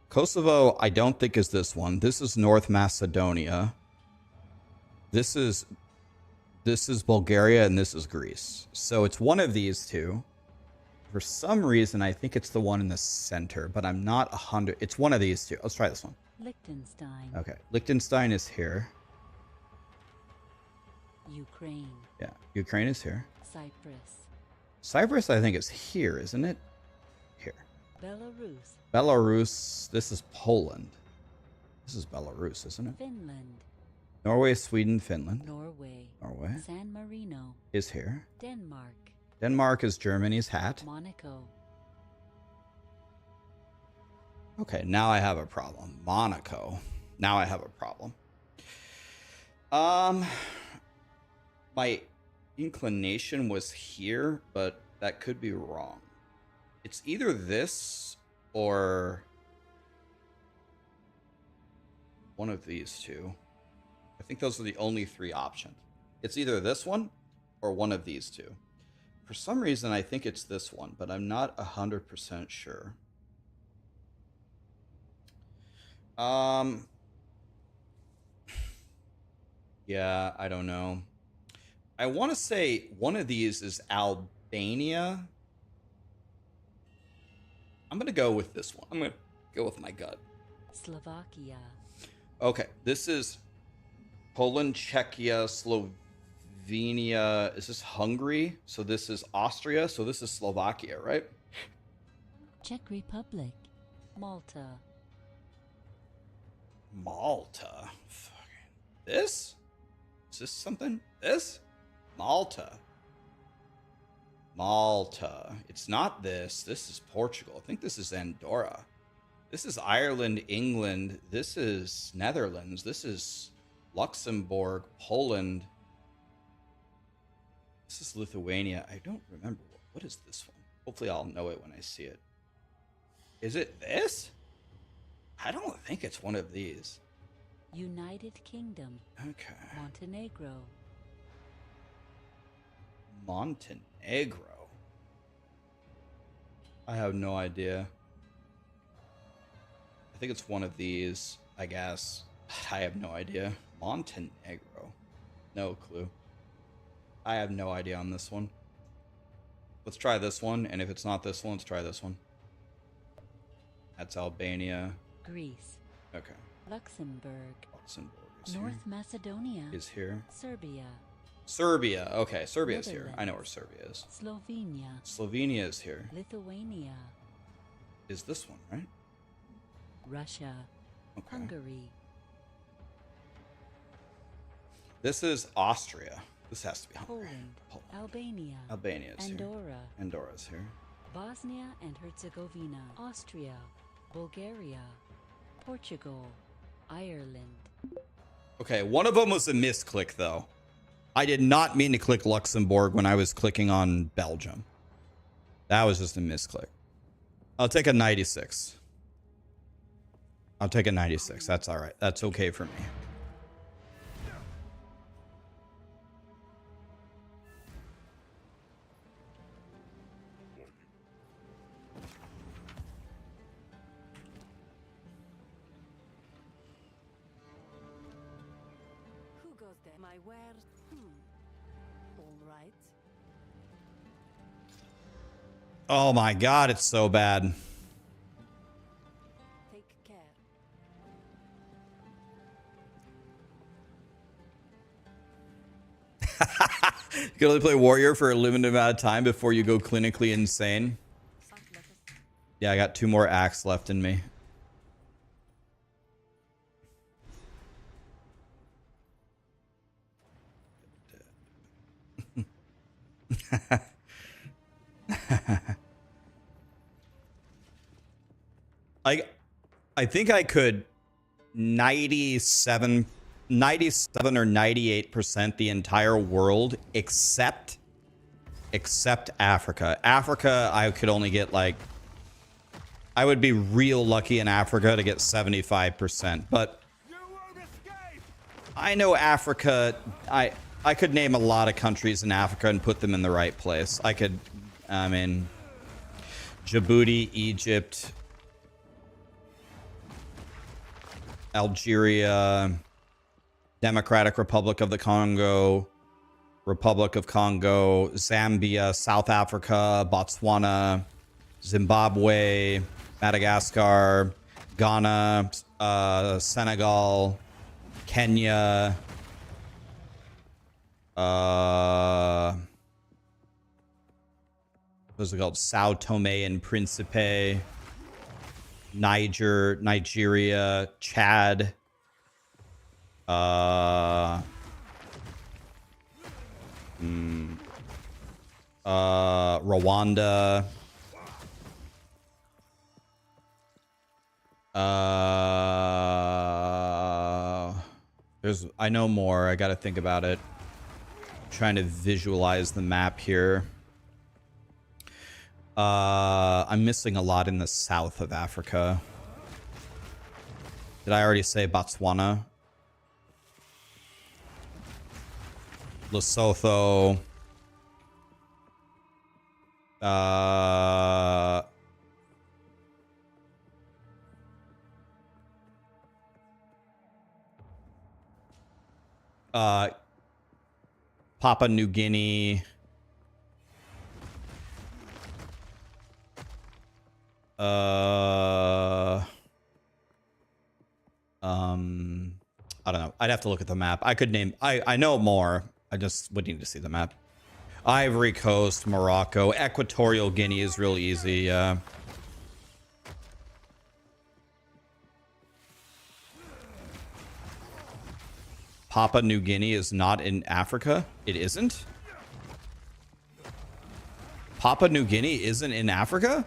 Kosovo, I don't think is this one. This is North Macedonia. This is Bulgaria, and this is Greece. So it's one of these two. For some reason, I think it's the one in the center, but I'm not 100. It's one of these two. Let's try this one. Liechtenstein. Okay, Liechtenstein is here. Ukraine. Yeah, Ukraine is here. Cyprus. Cyprus, I think, is here, isn't it? Here. Belarus. Belarus. This is Poland. This is Belarus, isn't it? Finland. Norway, Sweden, Finland. Norway. Norway San Marino. is here. Denmark. Denmark is Germany's hat. Monaco. Okay, now I have a problem. Monaco. Now I have a problem. My inclination was here, but that could be wrong. It's either this or one of these two. I think those are the only three options. It's either this one or one of these two. For some reason, I think it's this one, but I'm not 100% sure. Yeah, I don't know. I want to say one of these is Albania. I'm going to go with this one. I'm going to go with my gut. Slovakia. Okay, this is Poland, Czechia, Slovenia. Is this Hungary? So this is Austria. So this is Slovakia, right? Czech Republic. Malta. Malta. Fucking this? Is this something? This? Malta. Malta. It's not this. This is Portugal. I think this is Andorra. This is Ireland, England. This is Netherlands. This is Luxembourg, Poland. This is Lithuania. I don't remember. What is this one? Hopefully I'll know it when I see it. Is it this? I don't think it's one of these. United Kingdom. Okay. Montenegro. Montenegro. I have no idea. I think it's one of these, I guess. I have no idea. Montenegro. No clue. I have no idea on this one. Let's try this one, and if it's not this one, let's try this one. That's Albania. Greece. Okay. Luxembourg. Luxembourg is North here. Macedonia. Is here. Serbia. Serbia. Okay, Serbia is here. I know where Netherlands. Serbia is. Slovenia. Slovenia is here. Lithuania. Is this one, right? Russia. Okay. Hungary. This is Austria. This has to be Hungary. Poland. Albania. Albania is here. Andorra. Andorra's here. Bosnia and Herzegovina. Austria. Bulgaria. Portugal. Ireland. Okay, one of them was a misclick, though. I did not mean to click Luxembourg when I was clicking on Belgium. That was just a misclick. I'll take a 96. I'll take a 96. That's all right. That's okay for me. Who goes there? My wares. All right. Oh my god, it's so bad. Take care. You can only play Warrior for a limited amount of time before you go clinically insane. Yeah, I got 2 more acts left in me. I think I could 97 or 98% the entire world except Africa. Africa, I could only get like, I would be real lucky in Africa to get 75%, but I know Africa, I could name a lot of countries in Africa and put them in the right place. I mean, Djibouti, Egypt, Algeria, Democratic Republic of the Congo, Republic of Congo, Zambia, South Africa, Botswana, Zimbabwe, Madagascar, Ghana, Senegal, Kenya, what's it called? Sao Tome and Principe, Nigeria, Chad, Rwanda, I know more. I got to think about it. I'm trying to visualize the map here. I'm missing a lot in the south of Africa. Did I already say Botswana? Lesotho. Uh, Papua New Guinea. I don't know. I'd have to look at the map. I could name. I know more. I just would need to see the map. Ivory Coast, Morocco, Equatorial Guinea is real easy. Papua New Guinea is not in Africa. It isn't. Papua New Guinea isn't in Africa.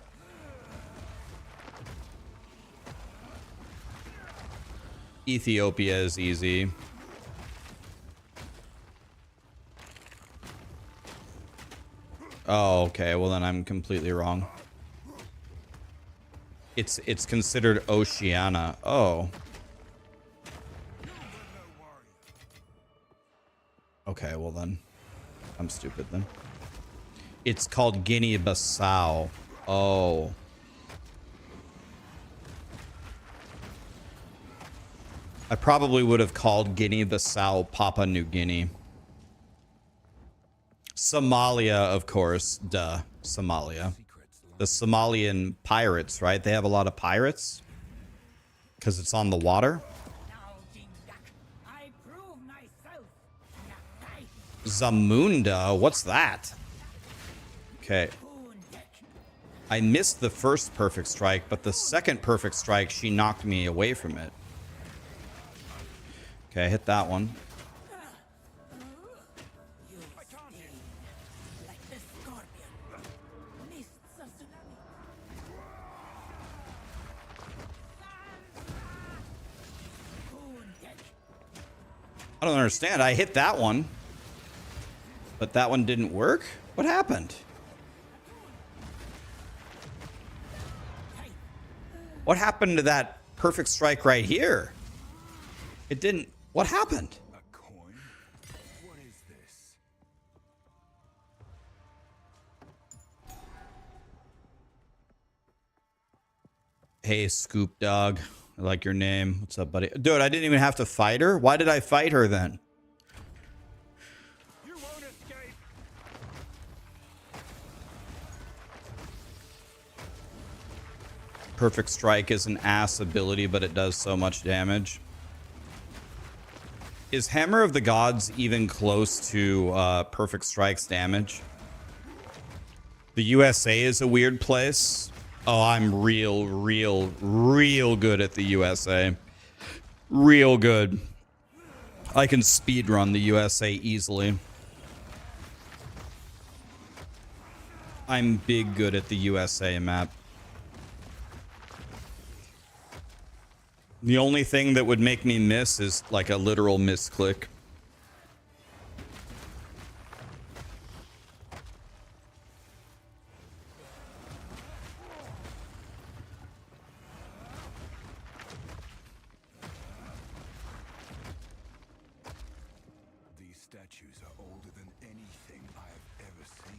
Ethiopia is easy. Oh, okay. Well, then I'm completely wrong. It's considered Oceania. Oh. Okay, well then. I'm stupid then. It's called Guinea-Bissau. Oh. I probably would have called Guinea-Bissau Papua New Guinea. Somalia, of course. Duh. Somalia. The Somalian pirates, right? They have a lot of pirates. Because it's on the water. Zamunda? What's that? Okay. I missed the first perfect strike, but the second perfect strike, she knocked me away from it. Okay, I hit that one. I don't understand. I hit that one, but that one didn't work. What happened? What happened to that perfect strike right here? It didn't. What happened? A coin? What is this? Hey, Scoop Dog. I like your name. What's up, buddy? Dude, I didn't even have to fight her. Why did I fight her then? You won't escape. Perfect Strike is an ass ability, but it does so much damage. Is Hammer of the Gods even close to Perfect Strike's damage? The USA is a weird place. Oh, I'm real good at the USA. Real good. I can speedrun the USA easily. I'm big good at the USA map. The only thing that would make me miss is like a literal misclick. These statues are older than anything I've ever seen.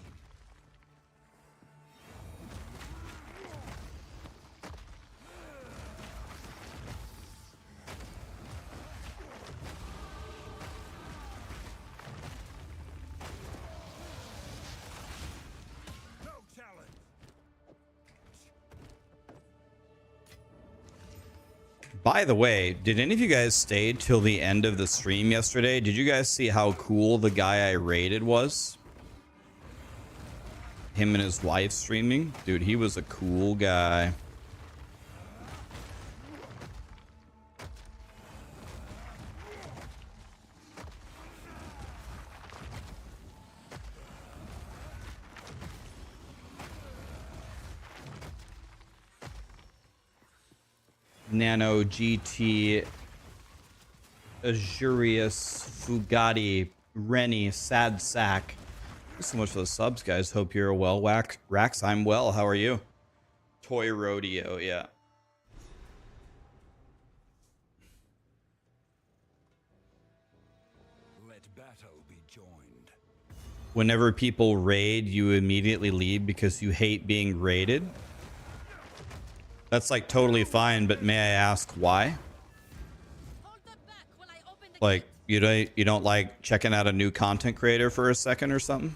No challenge. By the way, did any of you guys stay till the end of the stream yesterday? Did you guys see how cool the guy I raided was? Him and his wife streaming? Dude, he was a cool guy. Nano GT Azurius Fugatti Rennie Sad Sack. Thanks so much for the subs, guys. Hope you're well. Rax, I'm well. How are you? Toy Rodeo, yeah. Let battle be joined. whenever people raid, you immediately leave because you hate being raided. That's like totally fine, but may I ask why? Hold them back while I open the Like you don't like checking out a new content creator for a second or something?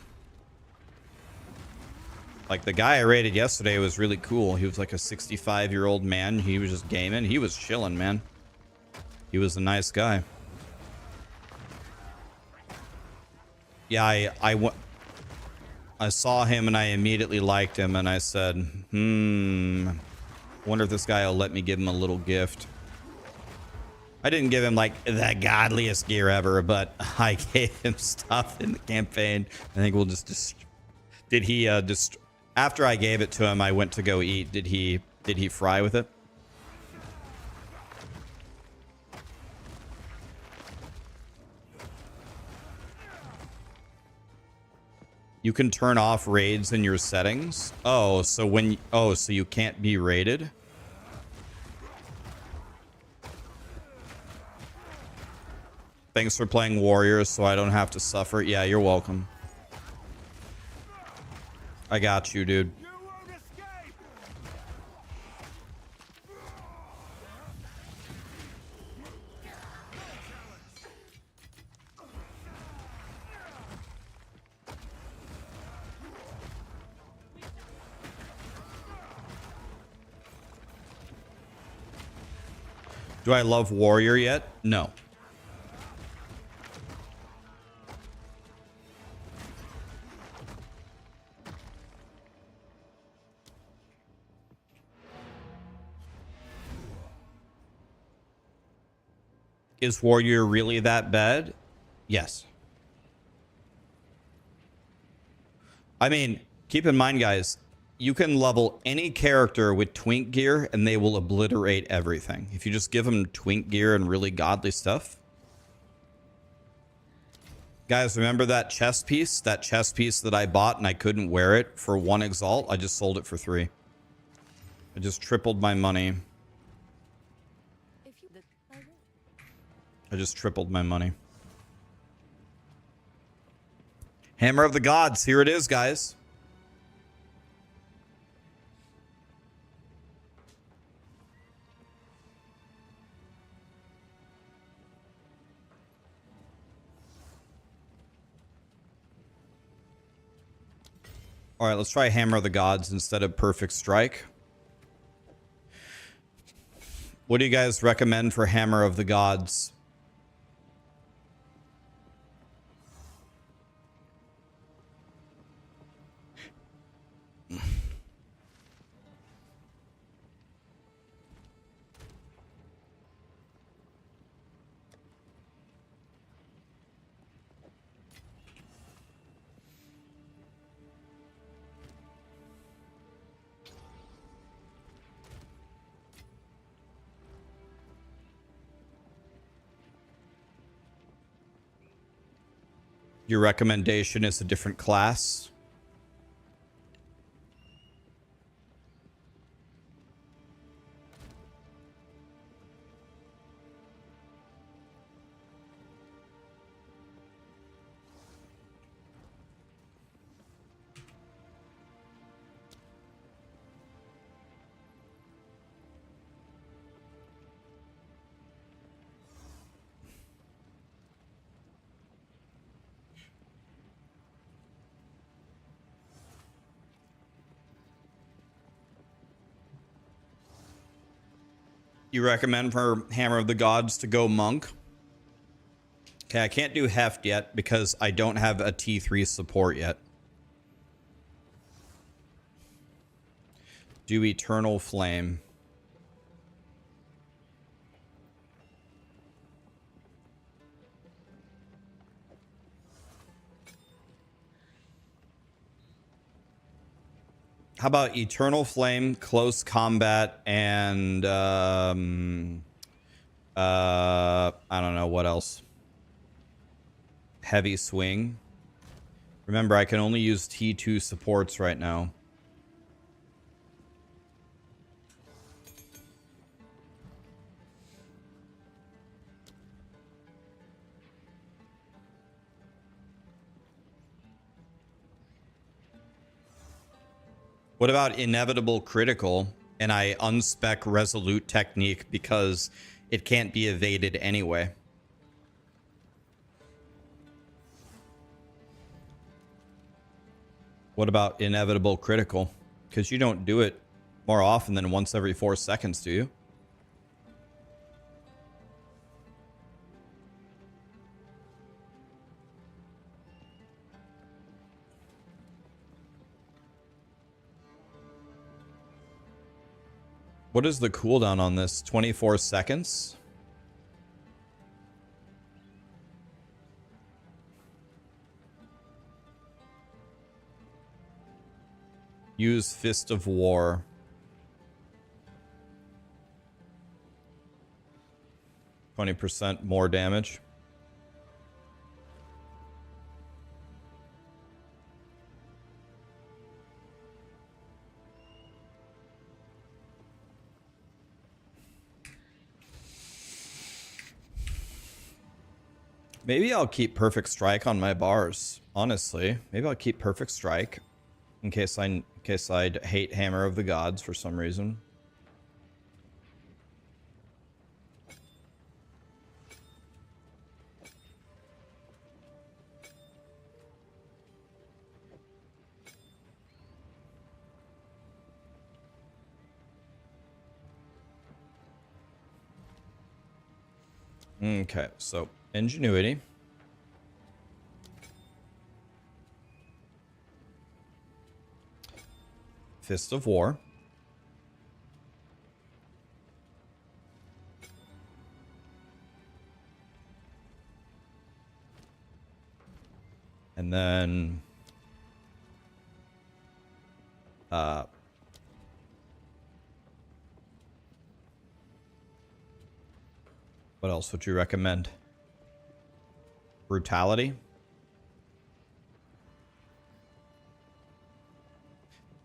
Like the guy I raided yesterday was really cool. He was like a 65-year-old man. He was just gaming. He was chilling, man. He was a nice guy. Yeah, I saw him and I immediately liked him and I said, wonder if this guy will let me give him a little gift. I didn't give him like the godliest gear ever, but I gave him stuff in the campaign. I think we'll just did he just after I gave it to him, I went to go eat. Did he fry with it? You can turn off raids in your settings. Oh, so so you can't be raided? Thanks for playing Warriors so I don't have to suffer. Yeah, you're welcome. I got you, dude. You won't escape! Do I love Warrior yet? No. Is Warrior really that bad? Yes. I mean, keep in mind, guys, you can level any character with twink gear and they will obliterate everything. If you just give them twink gear and really godly stuff. Guys, remember that chest piece? That chest piece that I bought and I couldn't wear it for 1 exalt? I just sold it for 3. I just tripled my money. if you I will. I just tripled my money. Hammer of the Gods. Here it is, guys. All right, let's try Hammer of the Gods instead of Perfect Strike. What do you guys recommend for Hammer of the Gods? Your recommendation is a different class? You recommend for Hammer of the Gods to go Monk? Okay, I can't do Heft yet because I don't have a T3 support yet. Do Eternal Flame. How about Eternal Flame, Close Combat, and I don't know what else. Heavy Swing. Remember, I can only use T2 supports right now. What about inevitable critical and I unspec resolute technique because it can't be evaded anyway? What about inevitable critical? Because you don't do it more often than once every 4 seconds, do you? What is the cooldown on this? 24 seconds? Use Fist of War. %20 more damage. Maybe I'll keep Perfect Strike on my bars. Honestly, maybe I'll keep Perfect Strike in case I'd hate Hammer of the Gods for some reason. Okay, so Ingenuity. Fist of War. And then what else would you recommend? Brutality.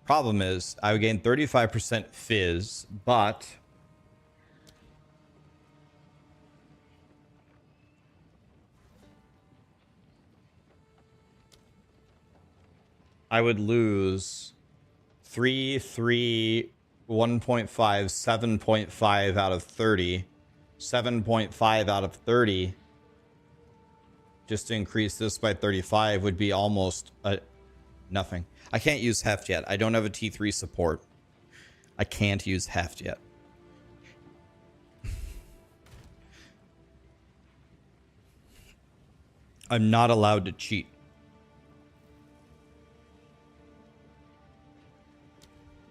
Problem is, I would gain 35% fizz, but I would lose 3, 3, 1.5, 7.5 out of 30, 7.5 out of 30. Just to increase this by 35 would be almost nothing. I can't use Heft yet. I don't have a T3 support. I can't use Heft yet. I'm not allowed to cheat.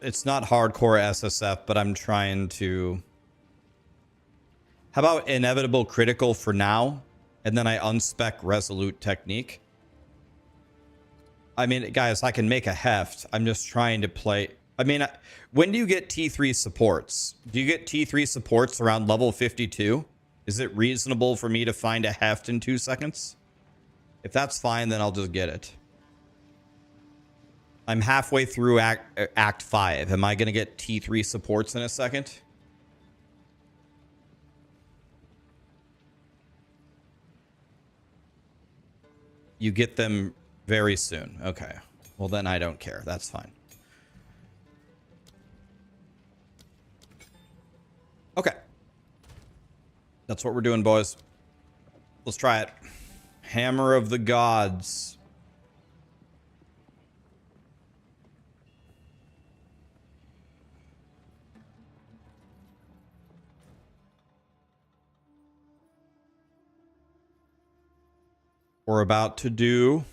It's not hardcore SSF, but I'm trying to... How about inevitable critical for now? And then I unspec resolute technique. I mean, guys, I can make a Heft. I'm just trying to play... I mean, when do you get T3 supports? Do you get T3 supports around level 52? Is it reasonable for me to find a Heft in 2 seconds? If that's fine, then I'll just get it. I'm halfway through Act 5. Am I going to get T3 supports in a second? You get them very soon. Okay. Well, then I don't care. That's fine. Okay. That's what we're doing, boys. Let's try it. Hammer of the Gods. We're about to do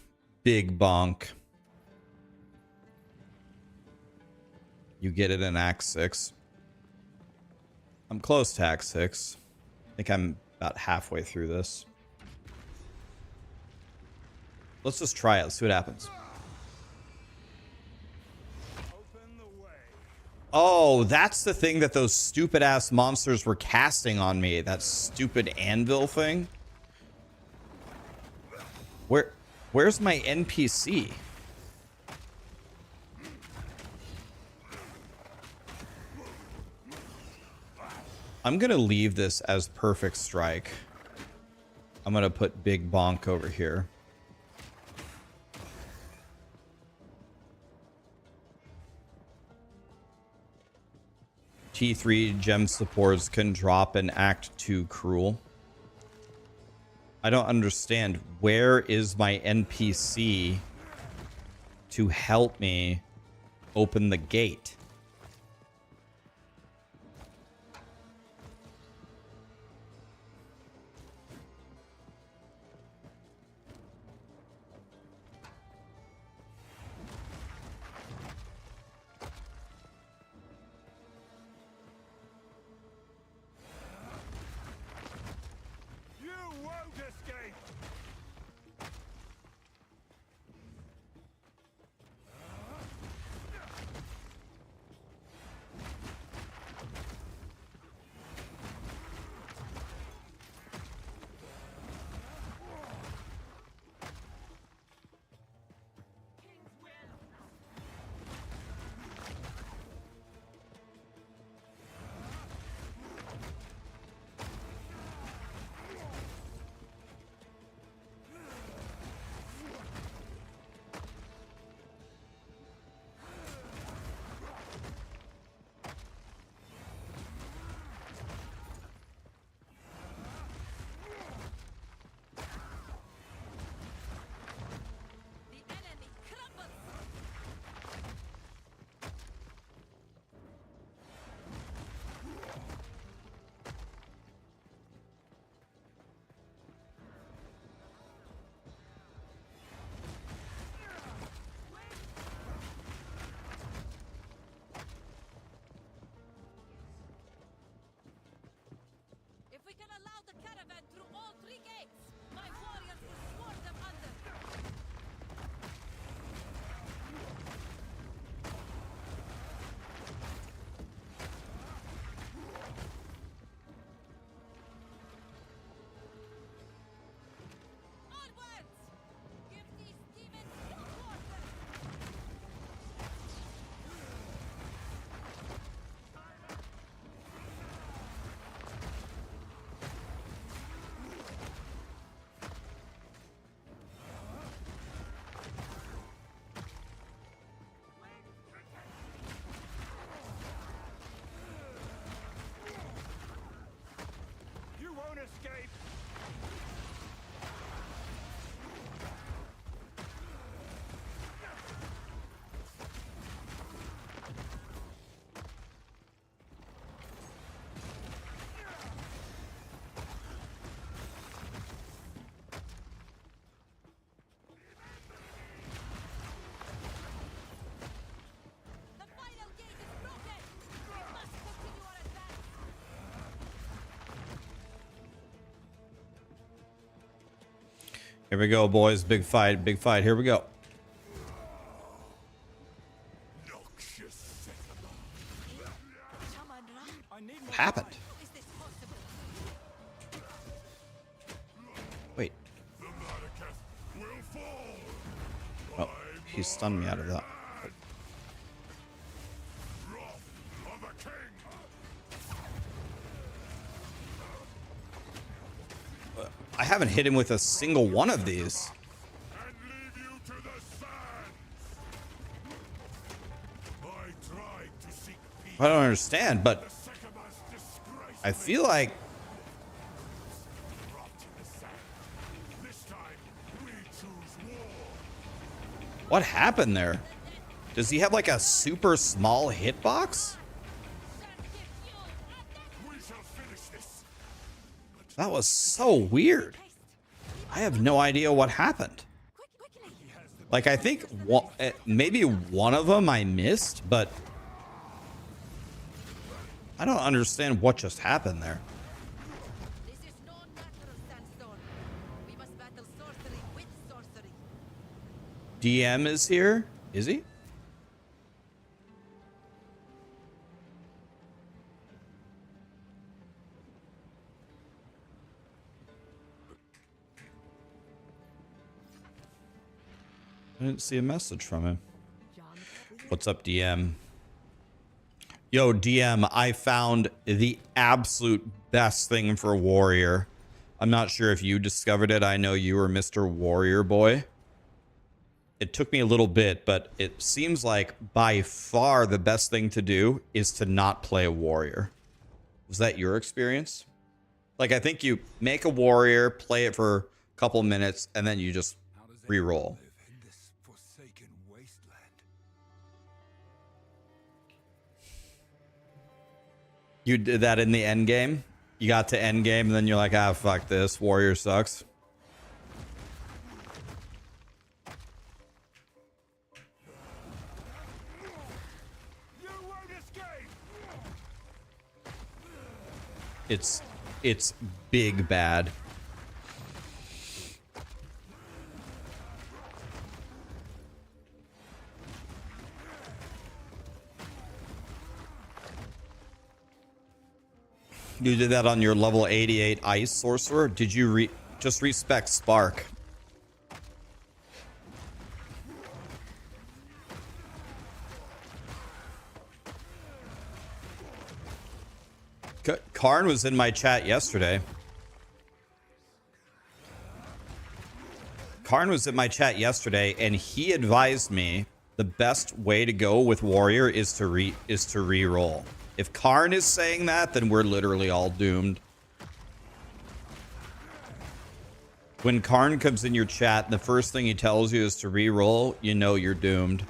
Big Bonk. You get it in Act 6. I'm close to Act 6. I think I'm about halfway through this. Let's just try it. See what happens. Oh, that's the thing that those stupid ass monsters were casting on me. That stupid anvil thing. Where's my NPC? I'm gonna leave this as Perfect Strike. I'm gonna put Big Bonk over here. T3 gem supports can drop in Act 2 Cruel. I don't understand. Where is my NPC to help me open the gate? You won't escape! The enemy crumbles. If we can allow the caravan through all 3 gates, my warriors will swarm them under. Onwards! Give these demons no quarter! You won't escape! The final gate is broken! We must continue our advance! Here we go, boys. Big fight. Big fight. Here we go. Noxious Shaman Ra, What happened? how is this possible? Wait. The Maracas will fall! Oh, he stunned me out of that. Wrath of a king! I haven't hit him with a single one of these. And leave you to the sands! I tried to seek peace. I don't understand, but Sycamores disgrace I feel like brought to the sand. This time, we choose war. what happened there? Does he have like a super small hitbox? We shall finish this. That was so weird. I have no idea what happened. Quickly! Like, I think maybe one of them I missed, but I don't understand what just happened there. This is no natural sandstorm. We must battle sorcery with sorcery. DM is here. Is he? I didn't see a message from him. What's up, DM? Yo, DM, I found the absolute best thing for Warrior. I'm not sure if you discovered it. I know you were Mr. Warrior Boy. it took me a little bit, but it seems like by far the best thing to do is to not play a warrior. Was that your experience? Like, I think you make a warrior, play it for a couple minutes, and then you just re-roll. In this forsaken wasteland. You did that in the end game? You got to end game, and then you're like, ah, fuck this. Warrior sucks. You won't escape. It's big bad. You did that on your level 88 ice sorcerer? Did you just respec spark? Karn was in my chat yesterday. Karn was in my chat yesterday, and he advised me the best way to go with warrior is to re-roll. If Karn is saying that, then we're literally all doomed. When Karn comes in your chat, the first thing he tells you is to re-roll, you know you're doomed.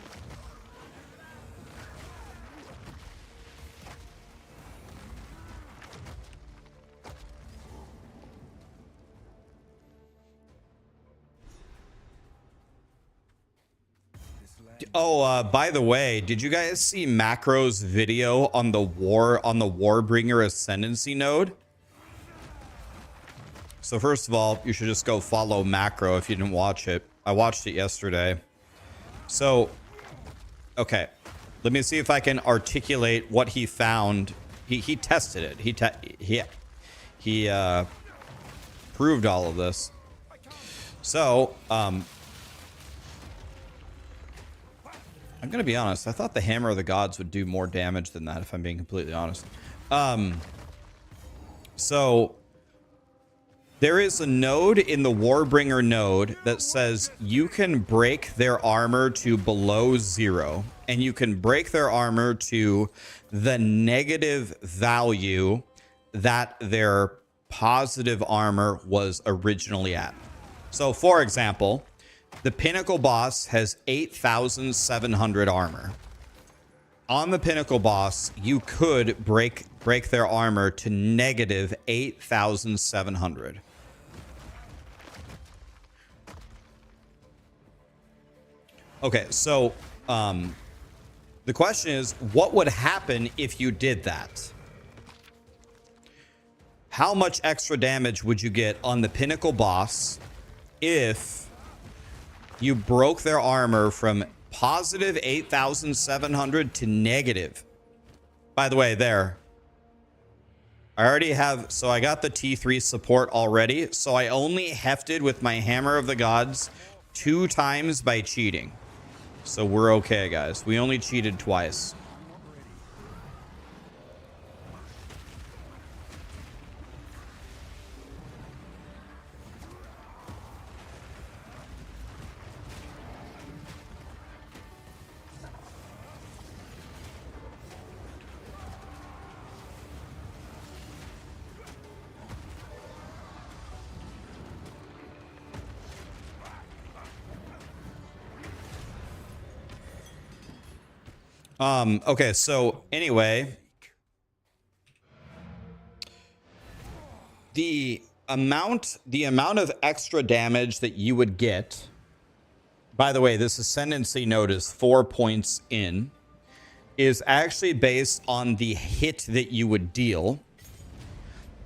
Oh, by the way, did you guys see Macro's video on the Warbringer Ascendancy node? So first of all, you should just go follow Macro if you didn't watch it. I watched it yesterday. So, okay, let me see if I can articulate what he found. He tested it. He proved all of this. So, I'm going to be honest. I thought the Hammer of the Gods would do more damage than that, if I'm being completely honest. So there is a node in the Warbringer node that says you can break their armor to below 0, and you can break their armor to the negative value that their positive armor was originally at. So, for example, the Pinnacle boss has 8,700 armor. On the Pinnacle boss, you could break their armor to negative 8,700. Okay, so the question is, what would happen if you did that? How much extra damage would you get on the Pinnacle boss if you broke their armor from positive 8,700 to negative? By the way, there. I already have, so I got the T3 support already, so I only hefted with my Hammer of the Gods 2 times by cheating. So we're okay, guys. We only cheated twice. Okay, so anyway, the amount of extra damage that you would get, by the way, this Ascendancy node is 4 points in, is actually based on the hit that you would deal,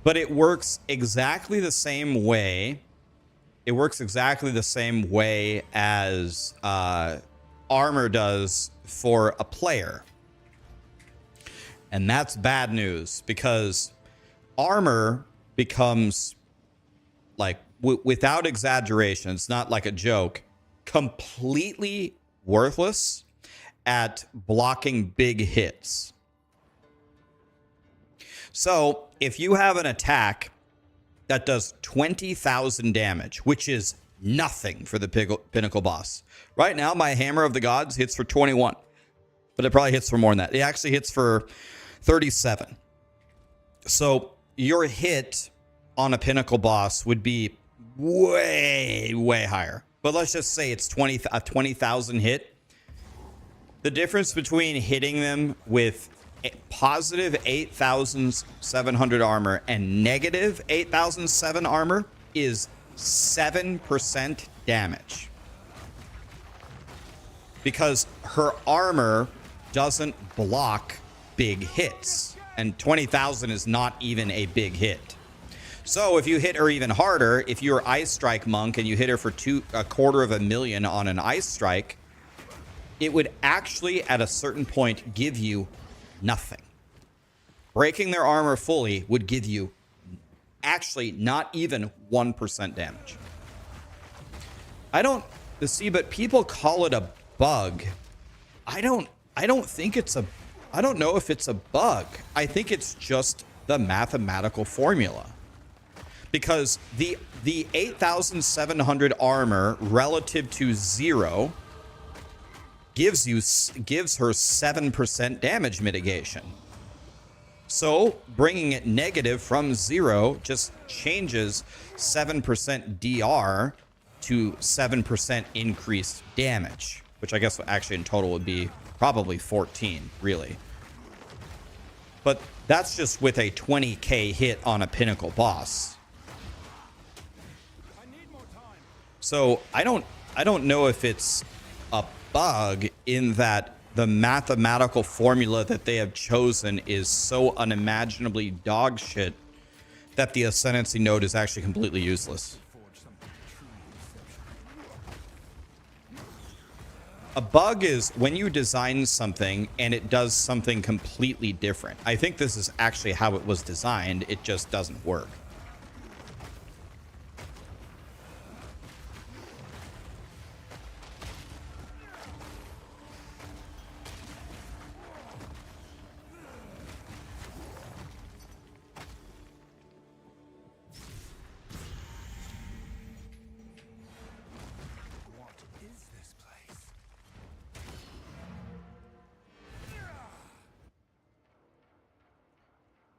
but it works exactly the same way. It works exactly the same way as armor does for a player. And that's bad news, because armor becomes, like, without exaggeration, it's not like a joke, completely worthless at blocking big hits. So if you have an attack that does 20,000 damage, which is nothing for the pinnacle boss. Right now, my Hammer of the Gods hits for 21, but it probably hits for more than that. It actually hits for 37. So your hit on a pinnacle boss would be way, way higher. But let's just say it's a 20,000 hit. The difference between hitting them with positive 8,700 armor and negative 8,007 armor is 7% damage. Because her armor doesn't block big hits. And 20,000 is not even a big hit. So if you hit her even harder, if you're Ice Strike Monk and you hit her for 250,000 on an Ice Strike, it would actually at a certain point give you nothing. Breaking their armor fully would give you actually not even 1% damage. I don't see, but people call it a bug. I don't think it's a, I don't know if it's a bug. I think it's just the mathematical formula. Because the 8,700 armor relative to 0 gives her 7% damage mitigation. So bringing it negative from 0 just changes 7% DR to 7% increased damage, which I guess actually in total would be probably 14, really. But that's just with a 20k hit on a pinnacle boss. So I don't know if it's a bug in that the mathematical formula that they have chosen is so unimaginably dog shit that the Ascendancy node is actually completely useless. A bug is when you design something and it does something completely different. I think this is actually how it was designed. It just doesn't work.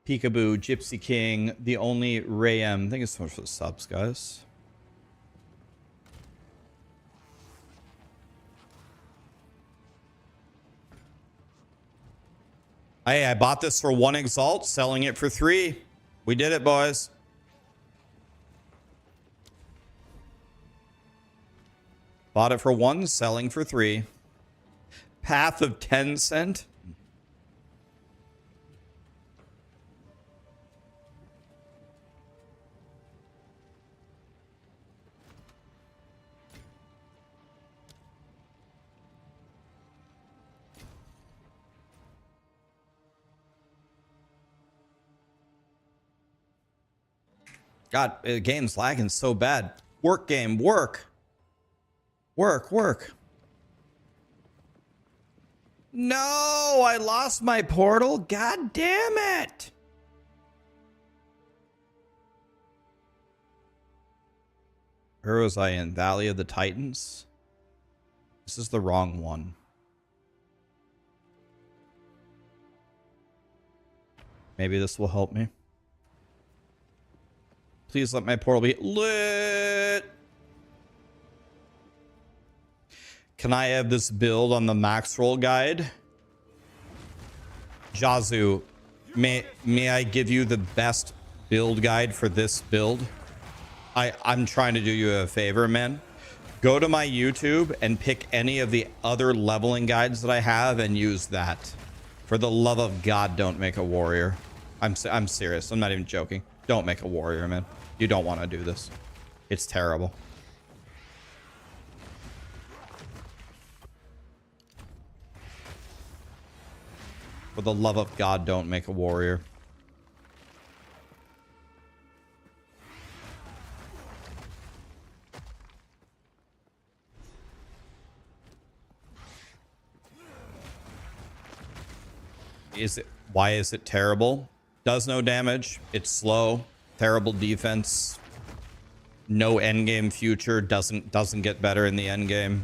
Peekaboo, Gypsy King, the only Rayem. Thank you so much for the subs, guys. Hey, I bought this for 1 Exalt, selling it for 3. We did it, boys. Bought it for 1, selling for 3. Path of 10 cent. God, the game's lagging so bad. Work game, work. Work. No, I lost my portal. God damn it. Where was I in? Valley of the Titans? This is the wrong one. Maybe this will help me. Please let my portal be lit. Can I have this build on the max roll guide? Jazu, may I give you the best build guide for this build? I'm trying to do you a favor, man. Go to my YouTube and pick any of the other leveling guides that I have and use that. For the love of God, don't make a warrior. I'm serious. I'm not even joking. Don't make a warrior, man. You don't want to do this. It's terrible. For the love of God, don't make a warrior. Why is it terrible? Does no damage. It's slow. Terrible defense. no endgame future, doesn't get better in the endgame.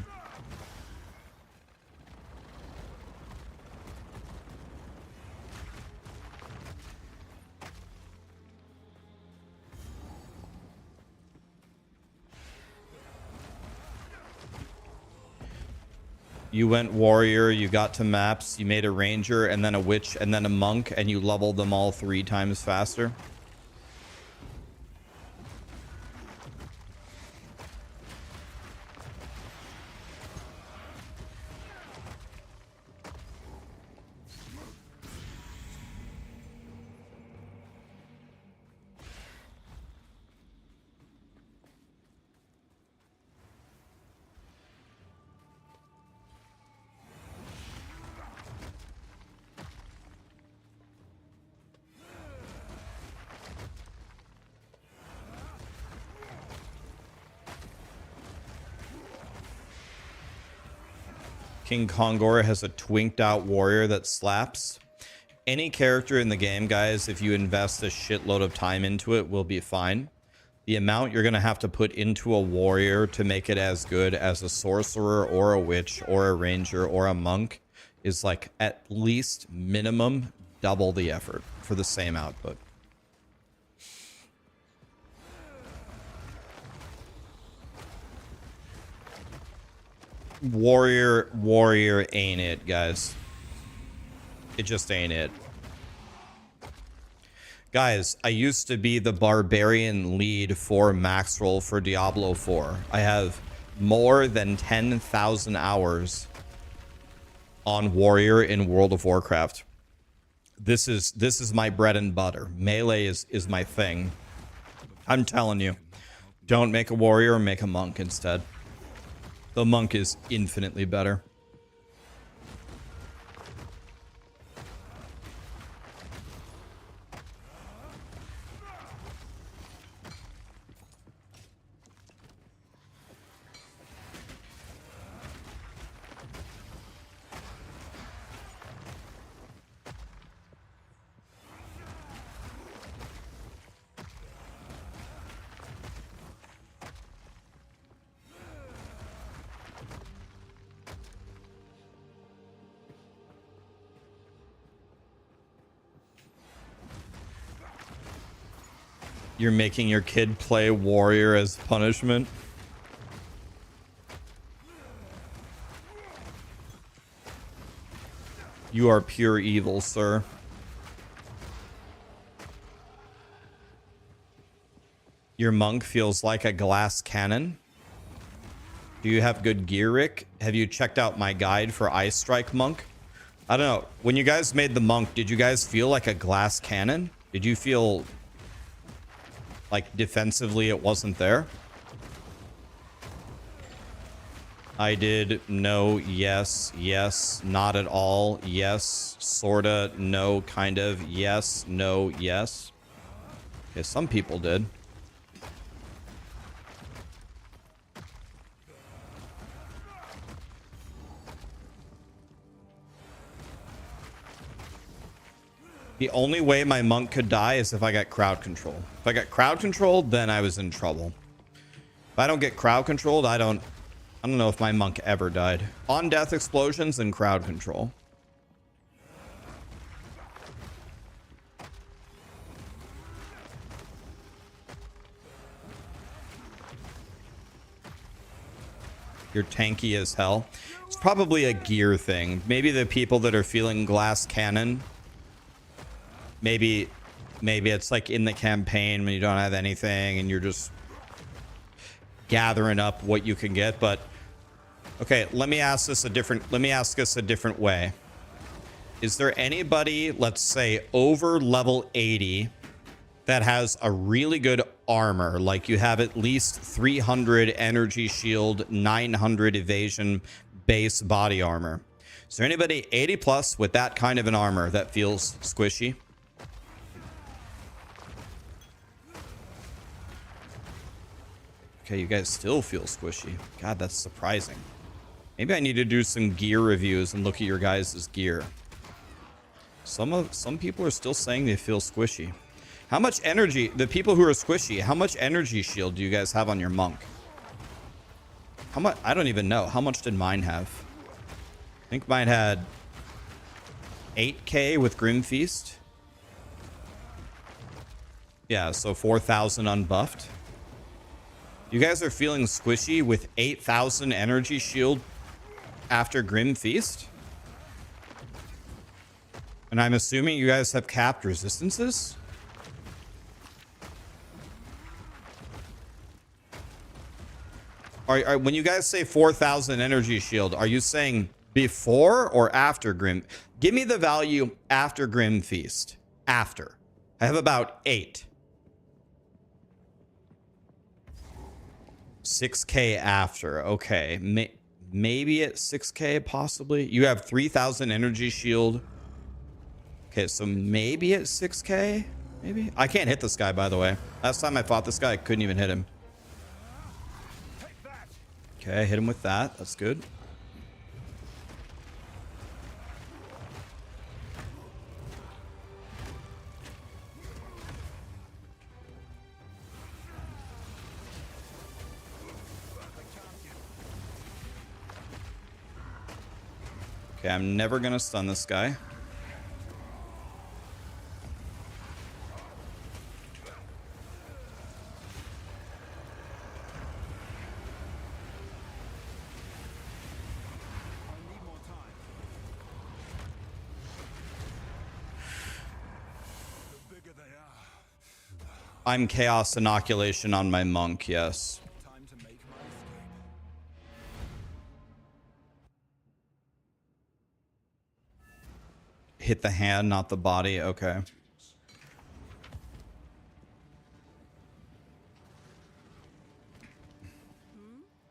You went warrior, you got to maps, you made a ranger, and then a witch, and then a monk, and you leveled them all 3 times faster. King Kongor has a twinked out warrior that slaps. Any character in the game, guys, if you invest a shitload of time into it, will be fine. The amount you're going to have to put into a warrior to make it as good as a sorcerer or a witch or a ranger or a monk is like at least minimum double the effort for the same output. Warrior ain't it, guys. It just ain't it. Guys, I used to be the barbarian lead for max roll for Diablo 4. I have more than 10,000 hours on warrior in World of Warcraft. This is my bread and butter. Melee is my thing. I'm telling you, don't make a warrior, make a monk instead. The monk is infinitely better. You're making your kid play warrior as punishment? You are pure evil, sir. Your monk feels like a glass cannon. Do you have good gear, Rick? Have you checked out my guide for Ice Strike Monk? I don't know. When you guys made the monk, did you guys feel like a glass cannon? Did you feel like defensively it wasn't there? I did. No. Yes. Yes. Not at all. Yes. Sorta. No. Kind of. Yes. No. Yes. Okay, some people did. The only way my monk could die is if I got crowd control. If I got crowd controlled, then I was in trouble. If I don't get crowd controlled, I don't know if my monk ever died. On death explosions and crowd control. You're tanky as hell. It's probably a gear thing. Maybe the people that are feeling glass cannon, maybe it's like in the campaign when you don't have anything and you're just gathering up what you can get. But okay, let me ask us a different way. Is there anybody, let's say over level 80, that has a really good armor? Like you have at least 300 energy shield, 900 evasion base body armor. Is there anybody 80 plus with that kind of an armor that feels squishy? Okay, you guys still feel squishy. God, that's surprising. Maybe I need to do some gear reviews and look at your guys' gear. Some people are still saying they feel squishy. How much energy, the people who are squishy, how much energy shield do you guys have on your monk? How much? I don't even know. How much did mine have? I think mine had 8k with Grim Feast. Yeah, so 4,000 unbuffed. You guys are feeling squishy with 8,000 energy shield after Grim Feast? And I'm assuming you guys have capped resistances? When you guys say 4,000 energy shield, are you saying before or after Grim? Give me the value after Grim Feast. After. I have about 8. 6k after. Okay. Maybe at 6k, possibly. You have 3,000 energy shield. Okay, so maybe at 6k? Maybe? I can't hit this guy, by the way. Last time I fought this guy, I couldn't even hit him. Okay, hit him with that. That's good. Okay, I'm never gonna stun this guy. I'm chaos inoculation on my monk, yes. Time to make my escape. Hit the hand, not the body. Okay.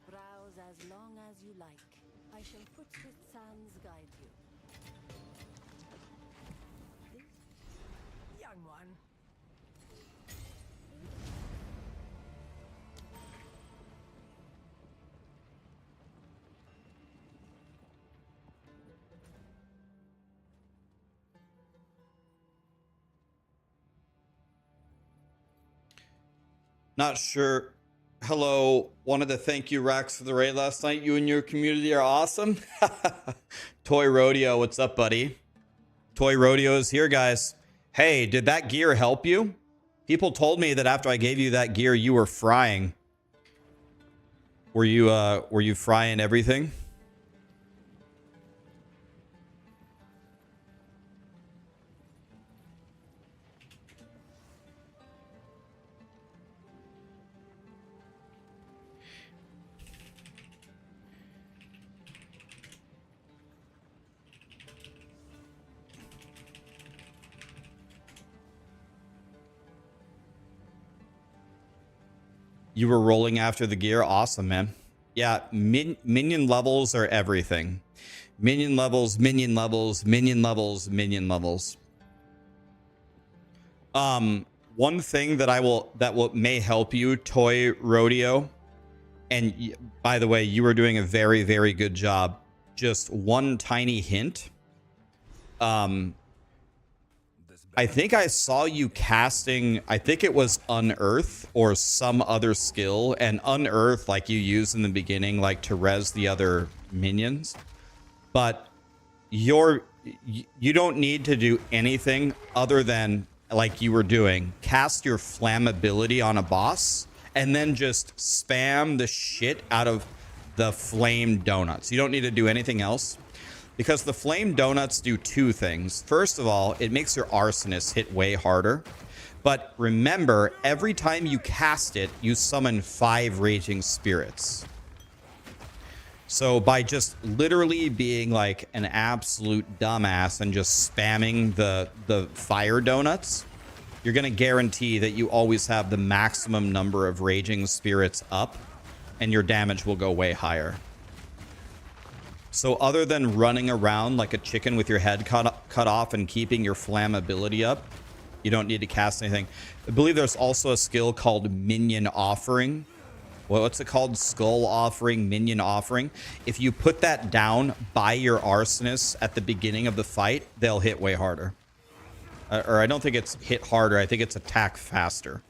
Browse as long as you like. I shall put with sands guide you. This young one. Not sure. Hello. Wanted to thank you, Rax, for the raid last night. You and your community are awesome. Toy Rodeo, what's up, buddy? Toy Rodeo is here, guys. Hey, did that gear help you? People told me that after I gave you that gear, you were frying. Were you frying everything? You were rolling after the gear. Awesome, man. Yeah, minion levels are everything. Minion levels, minion levels, minion levels, minion levels. One thing that may help you, Toy Rodeo, and by the way, you were doing a very, very good job. Just one tiny hint. I think I saw you casting, I think it was Unearth or some other skill, and Unearth, like you used in the beginning, like to res the other minions. But you don't need to do anything other than, like you were doing, cast your flammability on a boss and then just spam the shit out of the flame donuts. You don't need to do anything else. Because the flame donuts do two things. First of all, it makes your arsonist hit way harder. But remember, every time you cast it, you summon 5 raging spirits. So by just literally being like an absolute dumbass and just spamming the fire donuts, you're going to guarantee that you always have the maximum number of raging spirits up, and your damage will go way higher. So other than running around like a chicken with your head cut off and keeping your flammability up, you don't need to cast anything. I believe there's also a skill called Minion Offering. What's it called? Skull Offering, Minion Offering. If you put that down by your arsonists at the beginning of the fight, they'll hit way harder. Or I don't think it's hit harder. I think it's attack faster.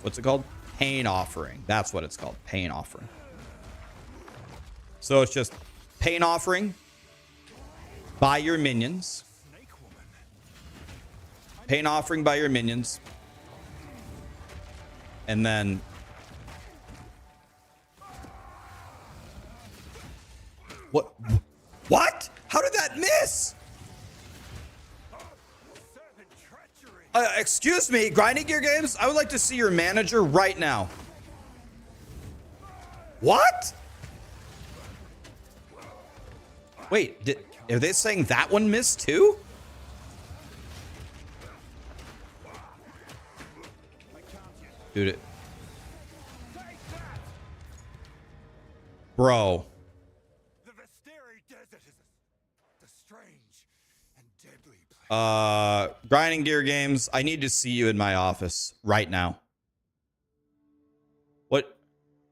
What's it called? Pain offering. That's what it's called. Pain offering. So it's just pain offering by your minions. Pain offering by your minions. And then what? What? How did that miss? Excuse me, Grinding Gear Games? I would like to see your manager right now. What? Wait, are they saying that one missed too? Dude, bro. The Visteri Desert is a strange and deadly place. Grinding Gear Games, I need to see you in my office right now. What?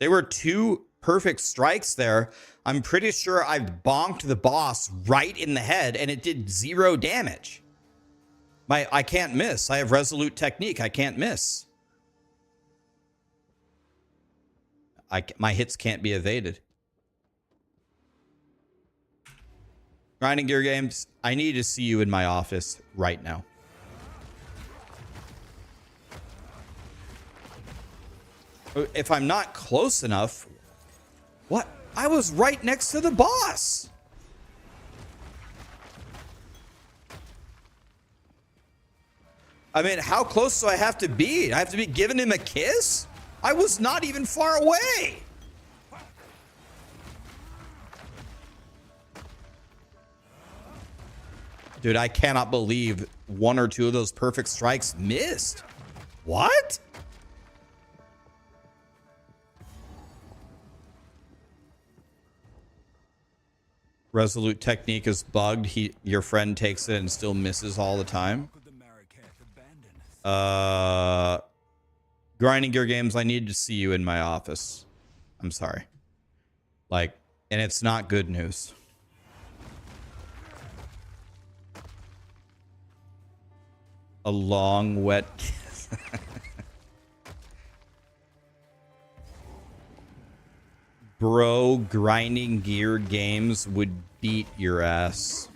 There were 2 perfect strikes there. I'm pretty sure I bonked the boss right in the head and it did 0 damage. I can't miss. I have resolute technique. I can't miss. My hits can't be evaded. Grinding Gear Games, I need to see you in my office right now. If I'm not close enough, what? I was right next to the boss. I mean, how close do I have to be? I have to be giving him a kiss? I was not even far away. Dude, I cannot believe 1 or 2 of those perfect strikes missed. What? Resolute technique is bugged. Your friend takes it and still misses all the time. Grinding Gear Games, I need to see you in my office. I'm sorry. Like, and it's not good news. A long, wet kiss. Bro, Grinding Gear Games would beat your ass.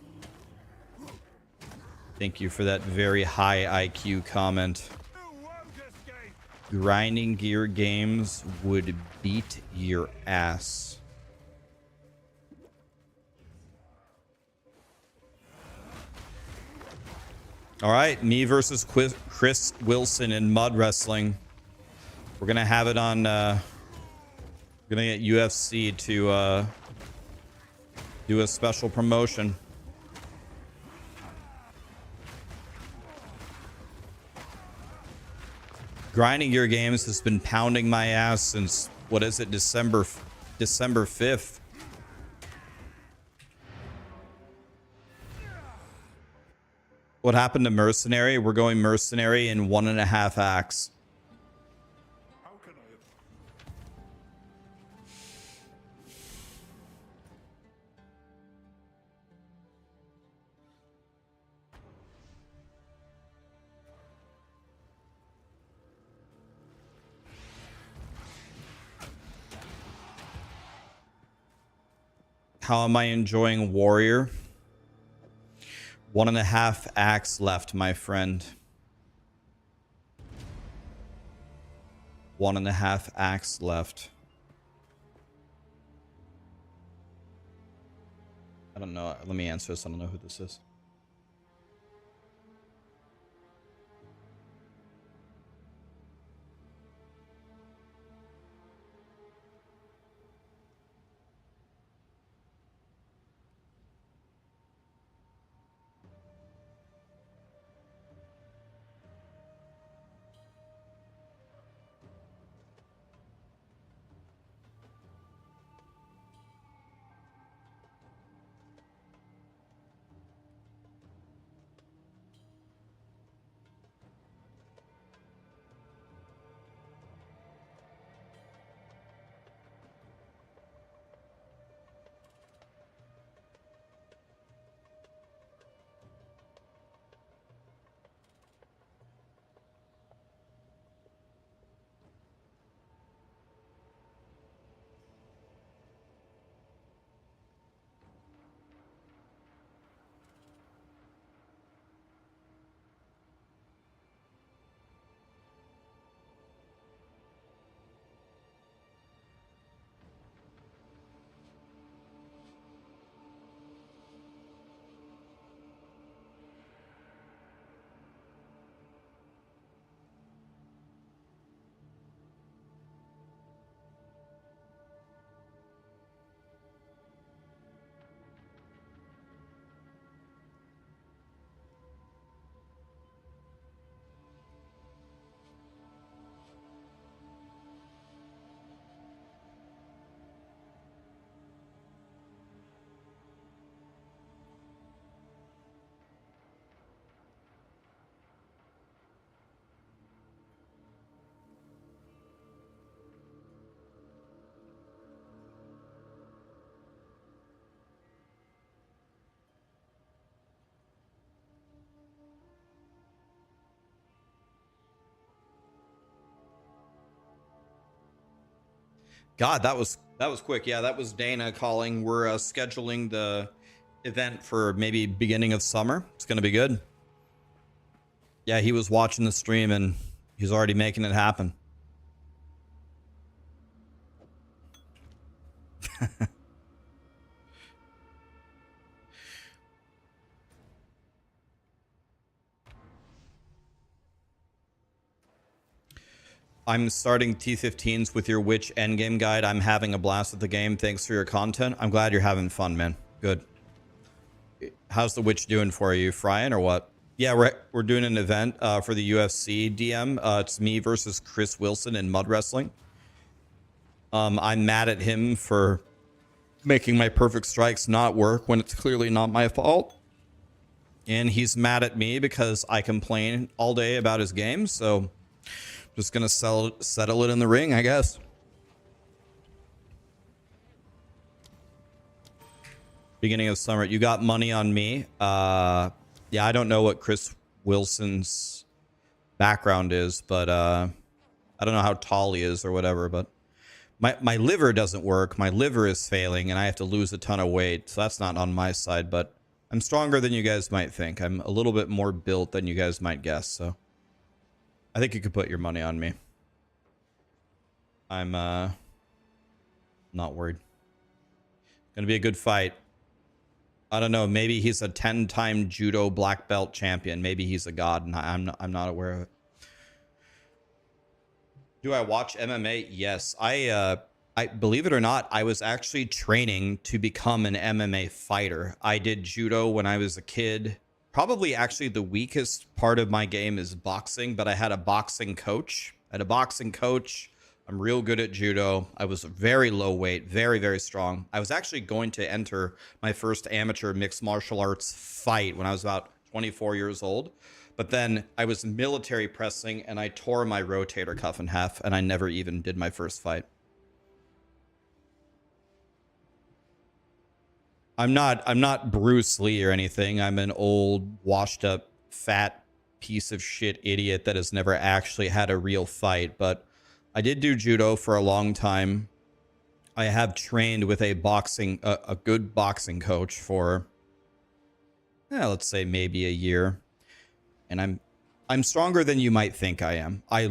Thank you for that very high IQ comment. Grinding Gear Games would beat your ass. All right, me versus Chris Wilson in mud wrestling. We're gonna have it on. We're gonna get UFC to do a special promotion. Grinding Gear Games has been pounding my ass since, what is it, December 5th. What happened to Mercenary? We're going Mercenary in 1.5 acts. How can I? How am I enjoying Warrior? 1.5 acts left, my friend. 1.5 acts left. I don't know. Let me answer this. I don't know who this is. God, that was quick. Yeah, that was Dana calling. We're scheduling the event for maybe beginning of summer. It's gonna be good. Yeah, he was watching the stream and he's already making it happen. I'm starting T15s with your Witch Endgame guide. I'm having a blast with the game. Thanks for your content. I'm glad you're having fun, man. Good. How's the Witch doing for you? Frying or what? Yeah, we're doing an event for the UFC DM. It's me versus Chris Wilson in mud wrestling. I'm mad at him for making my perfect strikes not work when it's clearly not my fault. And he's mad at me because I complain all day about his game. So just gonna settle it in the ring, I guess. Beginning of summer. You got money on me. Yeah, I don't know what Chris Wilson's background is, but I don't know how tall he is or whatever, but my liver doesn't work. My liver is failing and I have to lose a ton of weight. So that's not on my side, but I'm stronger than you guys might think. I'm a little bit more built than you guys might guess. So I think you could put your money on me. I'm not worried. Gonna be a good fight. I don't know. Maybe he's a 10-time judo black belt champion. Maybe he's a god, and I'm not aware of it. Do I watch MMA? Yes. I believe it or not, I was actually training to become an MMA fighter. I did judo when I was a kid. Probably actually the weakest part of my game is boxing, but I had a boxing coach. I'm real good at judo. I was very low weight, very, very strong. I was actually going to enter my first amateur mixed martial arts fight when I was about 24 years old. But then I was military pressing and I tore my rotator cuff in half and I never even did my first fight. I'm not Bruce Lee or anything. I'm an old, washed up, fat piece of shit idiot that has never actually had a real fight, but I did do judo for a long time. I have trained with a good boxing coach for, let's say maybe a year. And I'm stronger than you might think I am. I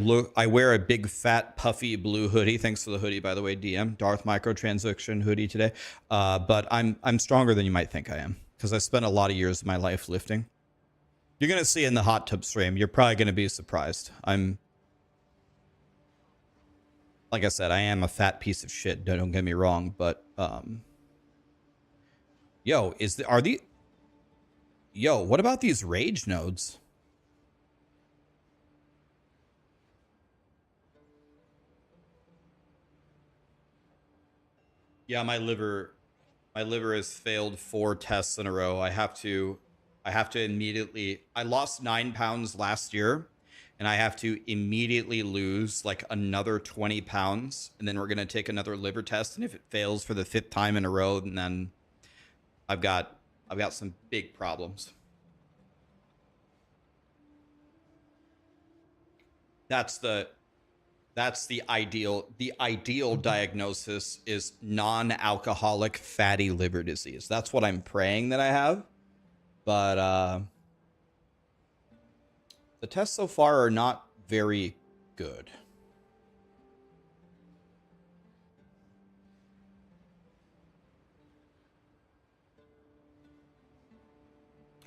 wear a big fat puffy blue hoodie. Thanks for the hoodie, by the way, DM. Darth microtransaction hoodie today. But I'm stronger than you might think I am because I spent a lot of years of my life lifting. You're gonna see in the hot tub stream. You're probably gonna be surprised. Like I said, I am a fat piece of shit. Don't get me wrong, but yo, what about these rage nodes? Yeah, my liver has failed 4 tests in a row. I have to immediately. I lost 9 pounds last year. And I have to immediately lose like another 20 pounds. And then we're going to take another liver test. And if it fails for the 5th time in a row, then I've got some big problems. That's the ideal. The ideal diagnosis is non-alcoholic fatty liver disease. That's what I'm praying that I have. But the tests so far are not very good.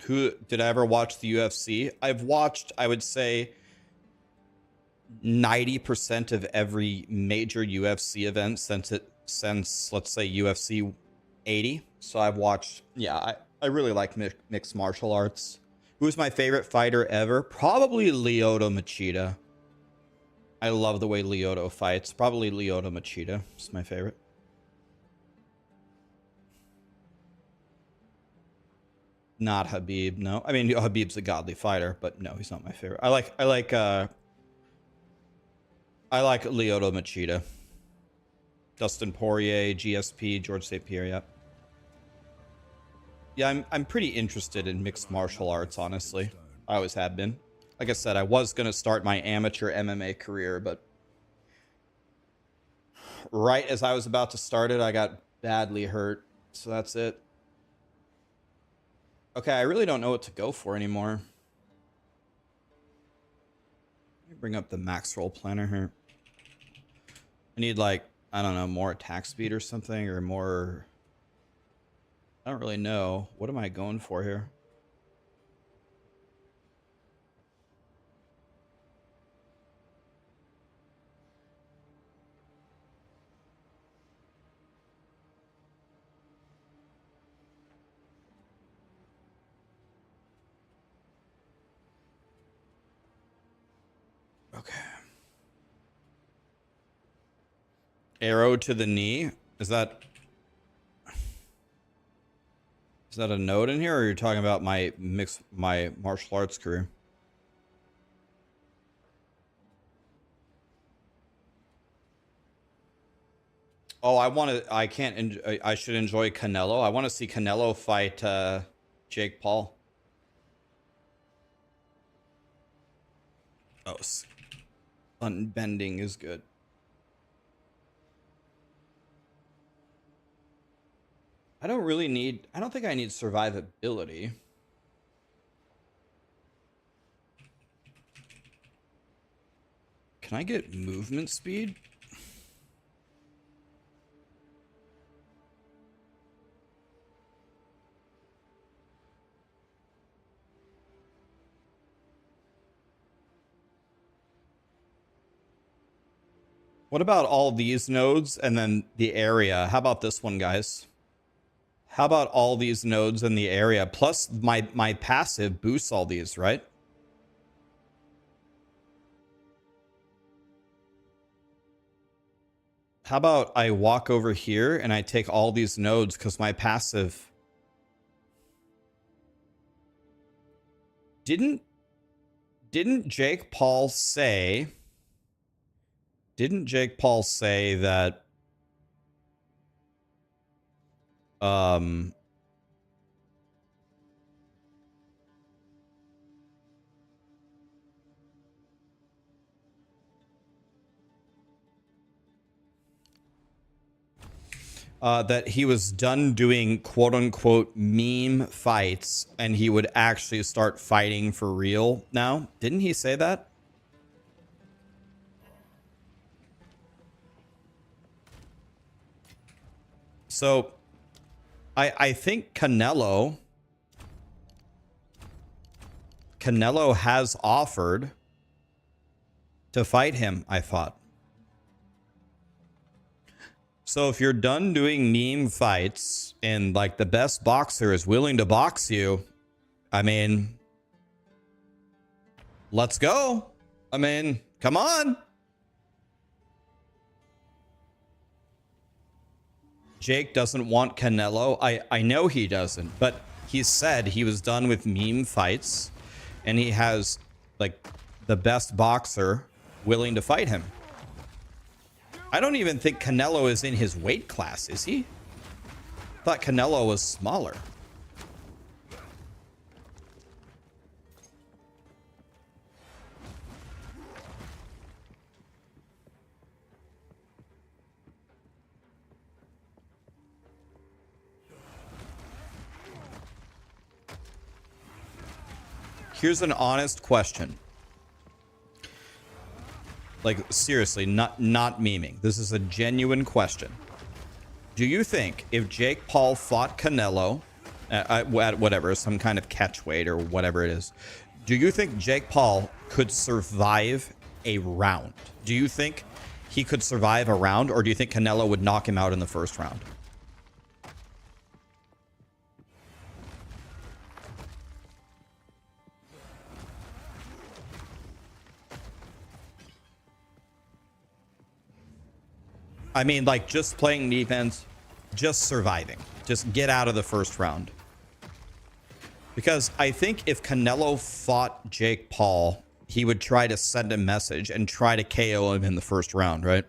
Who did I ever watch the UFC? I've watched, I would say, 90% of every major UFC event since let's say UFC 80. So I've watched, yeah, I really like mixed martial arts. Who's my favorite fighter ever? Probably Lyoto Machida. I love the way Lyoto fights. Probably Lyoto Machida is my favorite. Not Habib, no. I mean, Habib's a godly fighter, but no, he's not my favorite. I like Lyoto Machida. Dustin Poirier, GSP, George St. Pierre, yeah. Yeah, I'm pretty interested in mixed martial arts, honestly. I always have been. Like I said, I was going to start my amateur MMA career, but right as I was about to start it, I got badly hurt. So that's it. Okay, I really don't know what to go for anymore. Let me bring up the max roll planner here. I need, like, I don't know, more attack speed or something, or more... I don't really know. What am I going for here? Okay. Arrow to the knee? Is that a note in here, or you're talking about my martial arts career? Oh, I should enjoy Canelo. I want to see Canelo fight Jake Paul. Oh, unbending is good. I don't think I need survivability. Can I get movement speed? What about all these nodes and then the area? How about this one, guys? How about all these nodes in the area? Plus my passive boosts all these, right? How about I walk over here and I take all these nodes because my passive... Didn't Jake Paul say... Didn't Jake Paul say that... that he was done doing quote-unquote meme fights and he would actually start fighting for real now? Didn't he say that? So, I think Canelo has offered to fight him, I thought. So if you're done doing meme fights and like the best boxer is willing to box you, I mean, let's go. I mean, come on. Jake doesn't want Canelo. I know he doesn't, but he said he was done with meme fights and he has like the best boxer willing to fight him. I don't even think Canelo is in his weight class, is he? I thought Canelo was smaller. Here's an honest question. Like, seriously, not memeing. This is a genuine question. Do you think if Jake Paul fought Canelo at whatever, some kind of catch weight or whatever it is, do you think Jake Paul could survive a round? Do you think he could survive a round, or do you think Canelo would knock him out in the first round? I mean, like, just playing defense, just surviving. Just get out of the first round. Because I think if Canelo fought Jake Paul, he would try to send a message and try to KO him in the first round, right?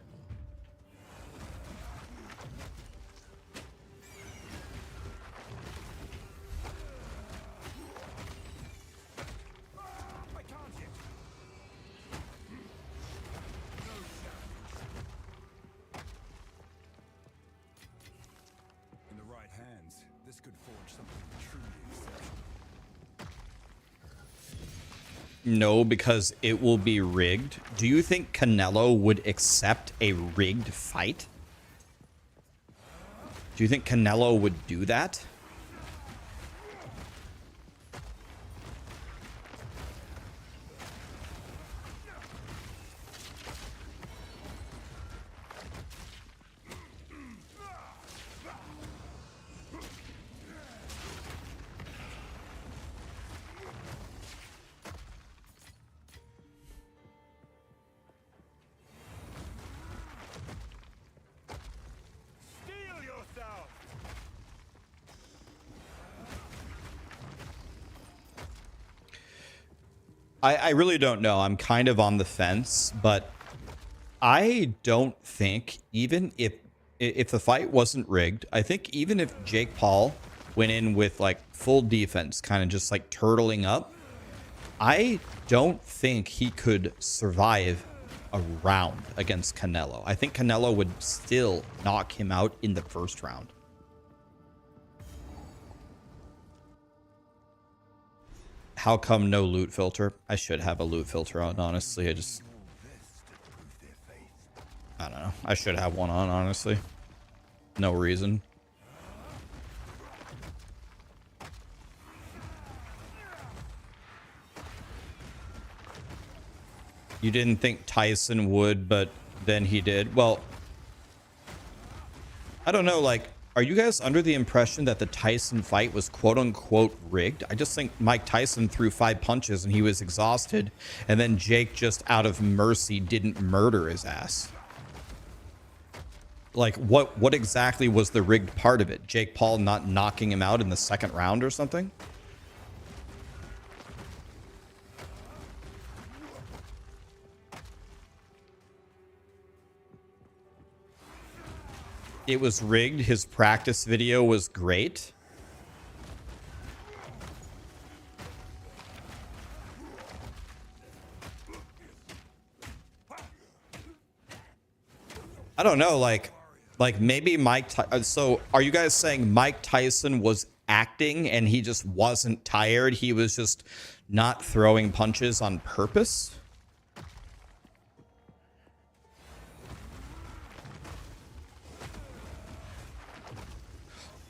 no, because it will be rigged. Do you think Canelo would accept a rigged fight? Do you think Canelo would do that? Steel yourself! I really don't know. I'm kind of on the fence, but I don't think even if the fight wasn't rigged, I think even if Jake Paul went in with like full defense, kind of just like turtling up, I don't think he could survive a round against Canelo. I think Canelo would still knock him out in the first round. How come no loot filter? I should have a loot filter on, honestly. I don't know. I should have one on, honestly. No reason. You didn't think Tyson would, but then he did. Well, I don't know, like, are you guys under the impression that the Tyson fight was quote-unquote rigged? I just think Mike Tyson threw 5 punches and he was exhausted, and then Jake just out of mercy didn't murder his ass. Like, what exactly was the rigged part of it? Jake Paul not knocking him out in the second round or something? It was rigged. His practice video was great. I don't know, like maybe so are you guys saying Mike Tyson was acting and he just wasn't tired? He was just not throwing punches on purpose?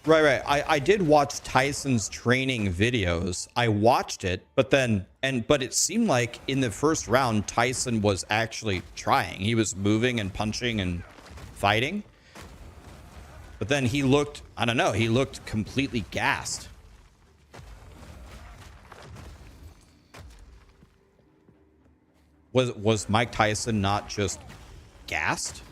Right. I did watch Tyson's training videos. I watched it, but it seemed like in the first round, Tyson was actually trying. He was moving and punching and fighting. But then he looked, I don't know, he looked completely gassed. Was Mike Tyson not just gassed?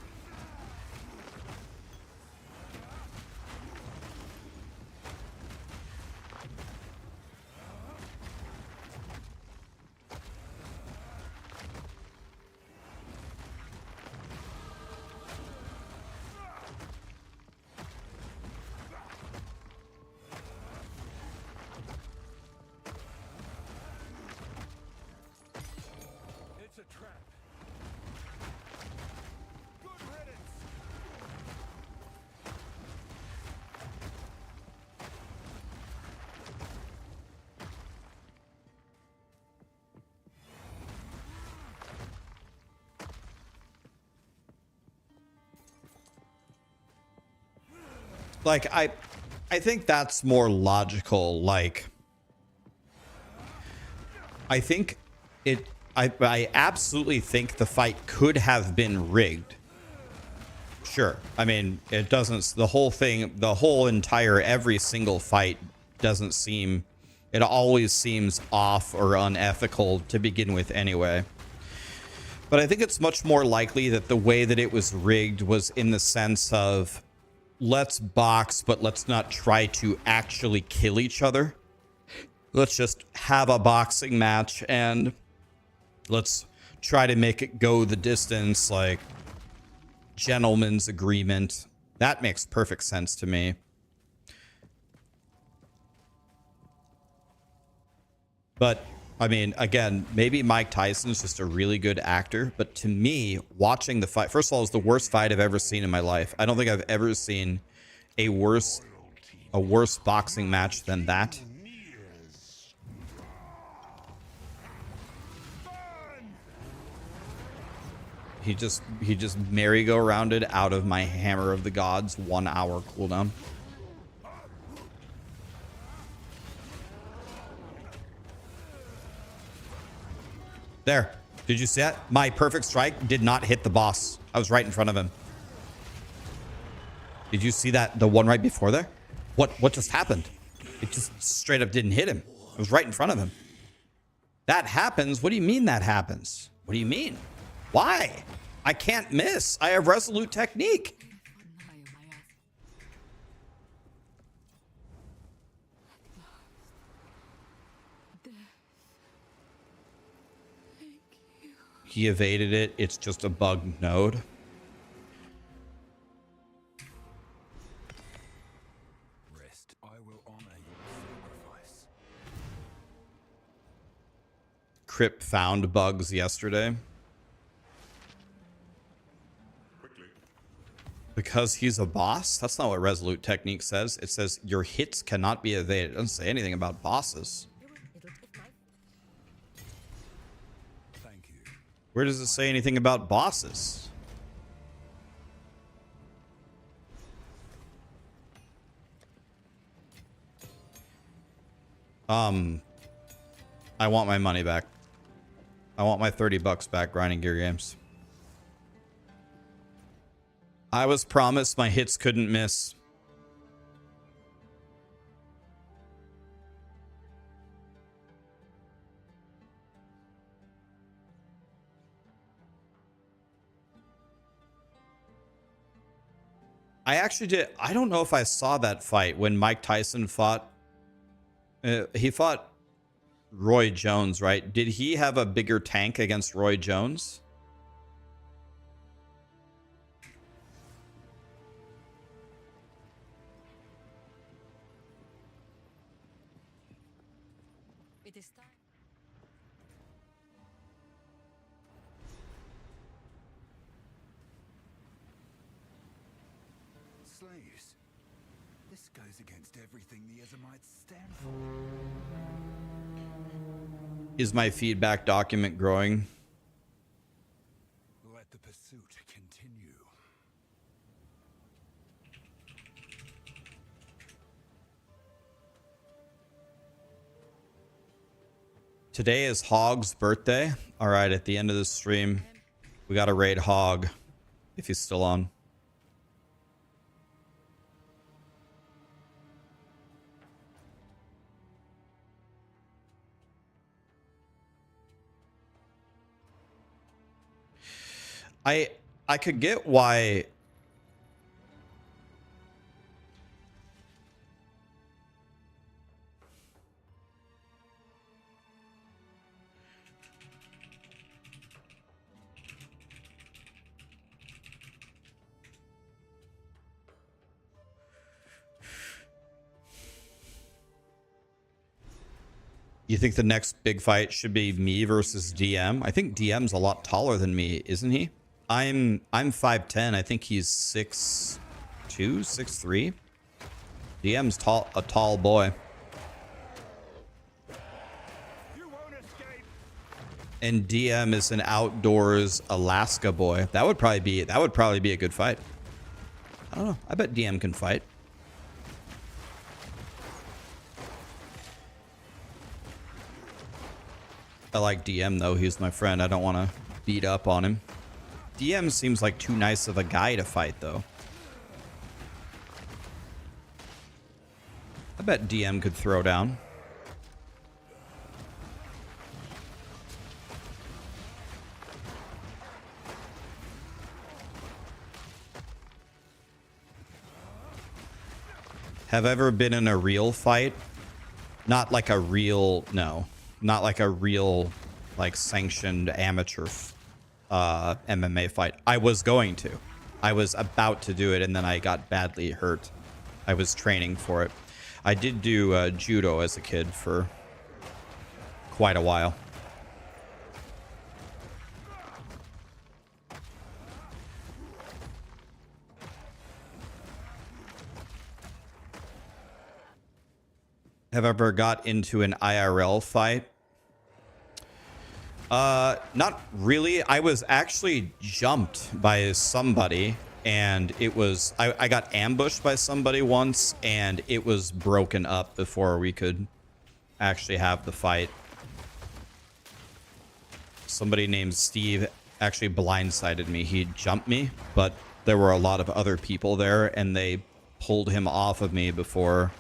It's a trap. Good riddance. Like, I think that's more logical. Like, I think I absolutely think the fight could have been rigged. Sure. I mean, it doesn't, the whole thing, the whole entire, every single fight doesn't seem, it always seems off or unethical to begin with anyway. But I think it's much more likely that the way that it was rigged was in the sense of, let's box, but let's not try to actually kill each other. Let's just have a boxing match and let's try to make it go the distance, like gentleman's agreement. That makes perfect sense to me. But I mean, again, maybe Mike Tyson's just a really good actor, but to me, watching the fight, first of all, it's the worst fight I've ever seen in my life. I don't think I've ever seen a worse boxing match than that. He just merry-go-rounded out of my Hammer of the Gods 1 hour cooldown. There. Did you see that? My perfect strike did not hit the boss. I was right in front of him. Did you see that? The one right before there? What just happened? It just straight up didn't hit him. I was right in front of him. That happens? What do you mean that happens? What do you mean? Why? I can't miss. I have resolute technique. He evaded it. It's just a bug node. Rest. I will honor your sacrifice. Crip found bugs yesterday. Because he's a boss? That's not what resolute technique says. It says your hits cannot be evaded. It doesn't say anything about bosses. Thank you. Where does it say anything about bosses? I want my money back. I want my 30 bucks back, Grinding Gear Games. I was promised my hits couldn't miss. I actually did. I don't know if I saw that fight when Mike Tyson fought. He fought Roy Jones, right? Did he have a bigger tank against Roy Jones? It is time. Slaves. This goes against everything the Ezamites stand for. Is my feedback document growing? Let the pursuit continue. Today is Hog's birthday. All right, at the end of the stream, we got to raid Hog if he's still on. I could get why you think the next big fight should be me versus DM. I think DM's a lot taller than me, isn't he? I'm 5'10". I think he's 6'2", 6'3". DM's a tall boy. You won't escape. And DM is an outdoors Alaska boy. That would probably be a good fight. I don't know. I bet DM can fight. I like DM though. He's my friend. I don't want to beat up on him. DM seems like too nice of a guy to fight though. I bet DM could throw down. Have ever been in a real fight? Not like a real, no. Not like a real, like sanctioned amateur MMA fight. I was going to. I was about to do it and then I got badly hurt. I was training for it. I did do judo as a kid for quite a while. Have ever got into an IRL fight? Not really. I was actually jumped by somebody, and it was I got ambushed by somebody once, and it was broken up before we could actually have the fight. Somebody named Steve actually blindsided me. He jumped me, but there were a lot of other people there, and they pulled him off of me before.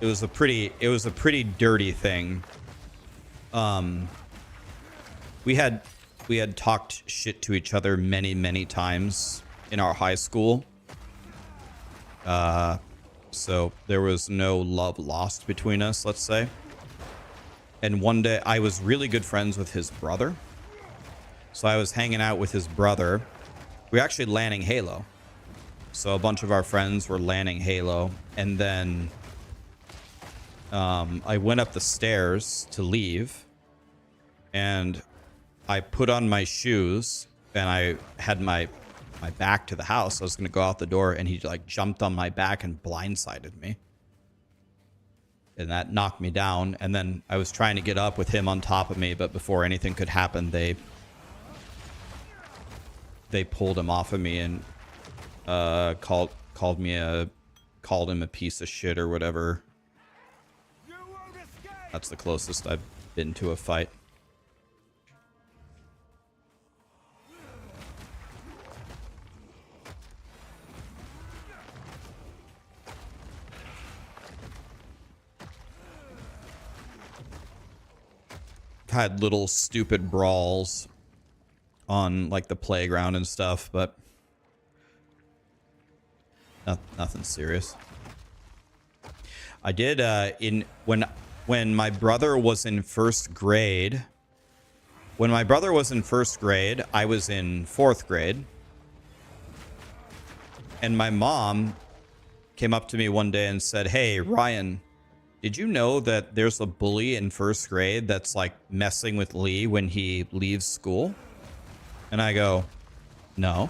It was a pretty dirty thing. We had talked shit to each other many times in our high school. So there was no love lost between us, let's say. And one day I was really good friends with his brother. So I was hanging out with his brother. We were actually landing Halo. So a bunch of our friends were landing Halo. And then I went up the stairs to leave. And I put on my shoes. And I had my back to the house. I was going to go out the door. And he like jumped on my back and blindsided me. And that knocked me down. And then I was trying to get up with him on top of me. But before anything could happen, they pulled him off of me and called him a piece of shit or whatever. That's the closest I've been to a fight. Had little stupid brawls on like the playground and stuff, but nothing serious. I did when my brother was in first grade. When my brother was in first grade, I was in fourth grade. And my mom came up to me one day and said, "Hey, Ryan, did you know that there's a bully in first grade that's like messing with Lee when he leaves school?" And I go, "No.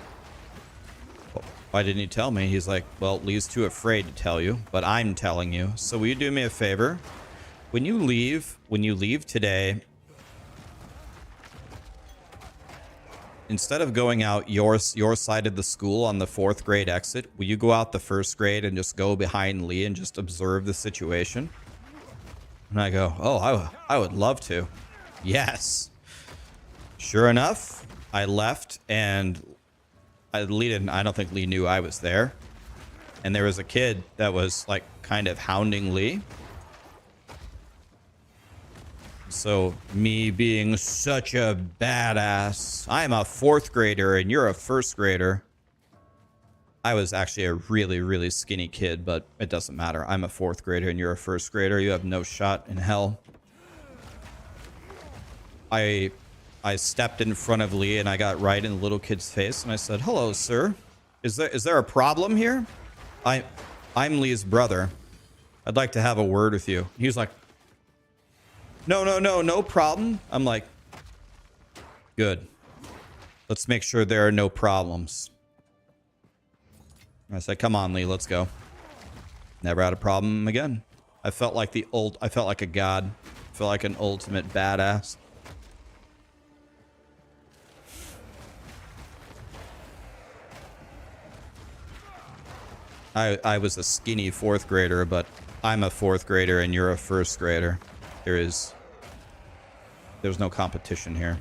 Why didn't you tell me?" He's like, "Well, Lee's too afraid to tell you, but I'm telling you. So will you do me a favor? When you leave today, instead of going out your side of the school on the fourth grade exit, will you go out the first grade and just go behind Lee and just observe the situation?" And I go, "Oh, I would love to." Yes. Sure enough, I left, and I don't think Lee knew I was there. And there was a kid that was like kind of hounding Lee. So me being such a badass, I'm a fourth grader and you're a first grader. I was actually a really skinny kid, but it doesn't matter. I'm a fourth grader and you're a first grader. You have no shot in hell. I stepped in front of Lee and I got right in the little kid's face and I said, "Hello, sir. Is there a problem here? I'm Lee's brother. I'd like to have a word with you." He was like, No problem." I'm like, "Good. Let's make sure there are no problems." I said, "Come on, Lee, let's go." Never had a problem again. I felt like a god. I felt like an ultimate badass. I was a skinny fourth grader, but I'm a fourth grader and you're a first grader. There's no competition here.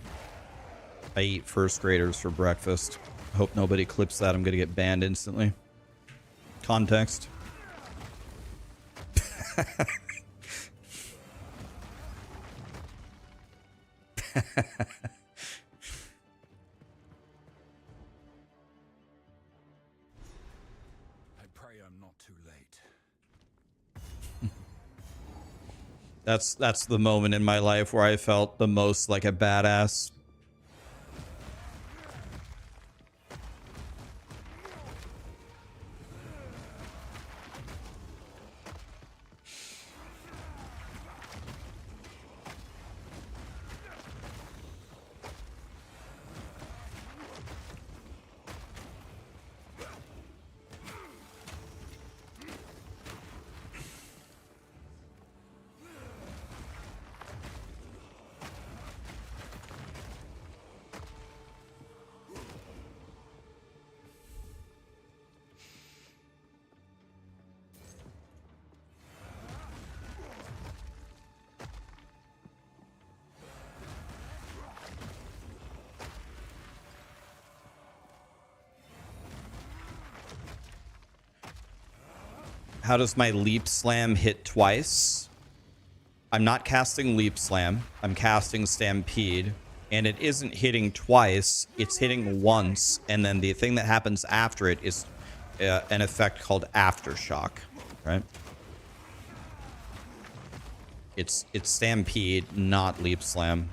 I eat first graders for breakfast. I hope nobody clips that. I'm gonna get banned instantly. Context. I pray I'm not too late. That's the moment in my life where I felt the most like a badass. How does my Leap Slam hit twice? I'm not casting Leap Slam. I'm casting Stampede. And it isn't hitting twice. It's hitting once. And then the thing that happens after it is an effect called Aftershock. Right? It's Stampede, not Leap Slam.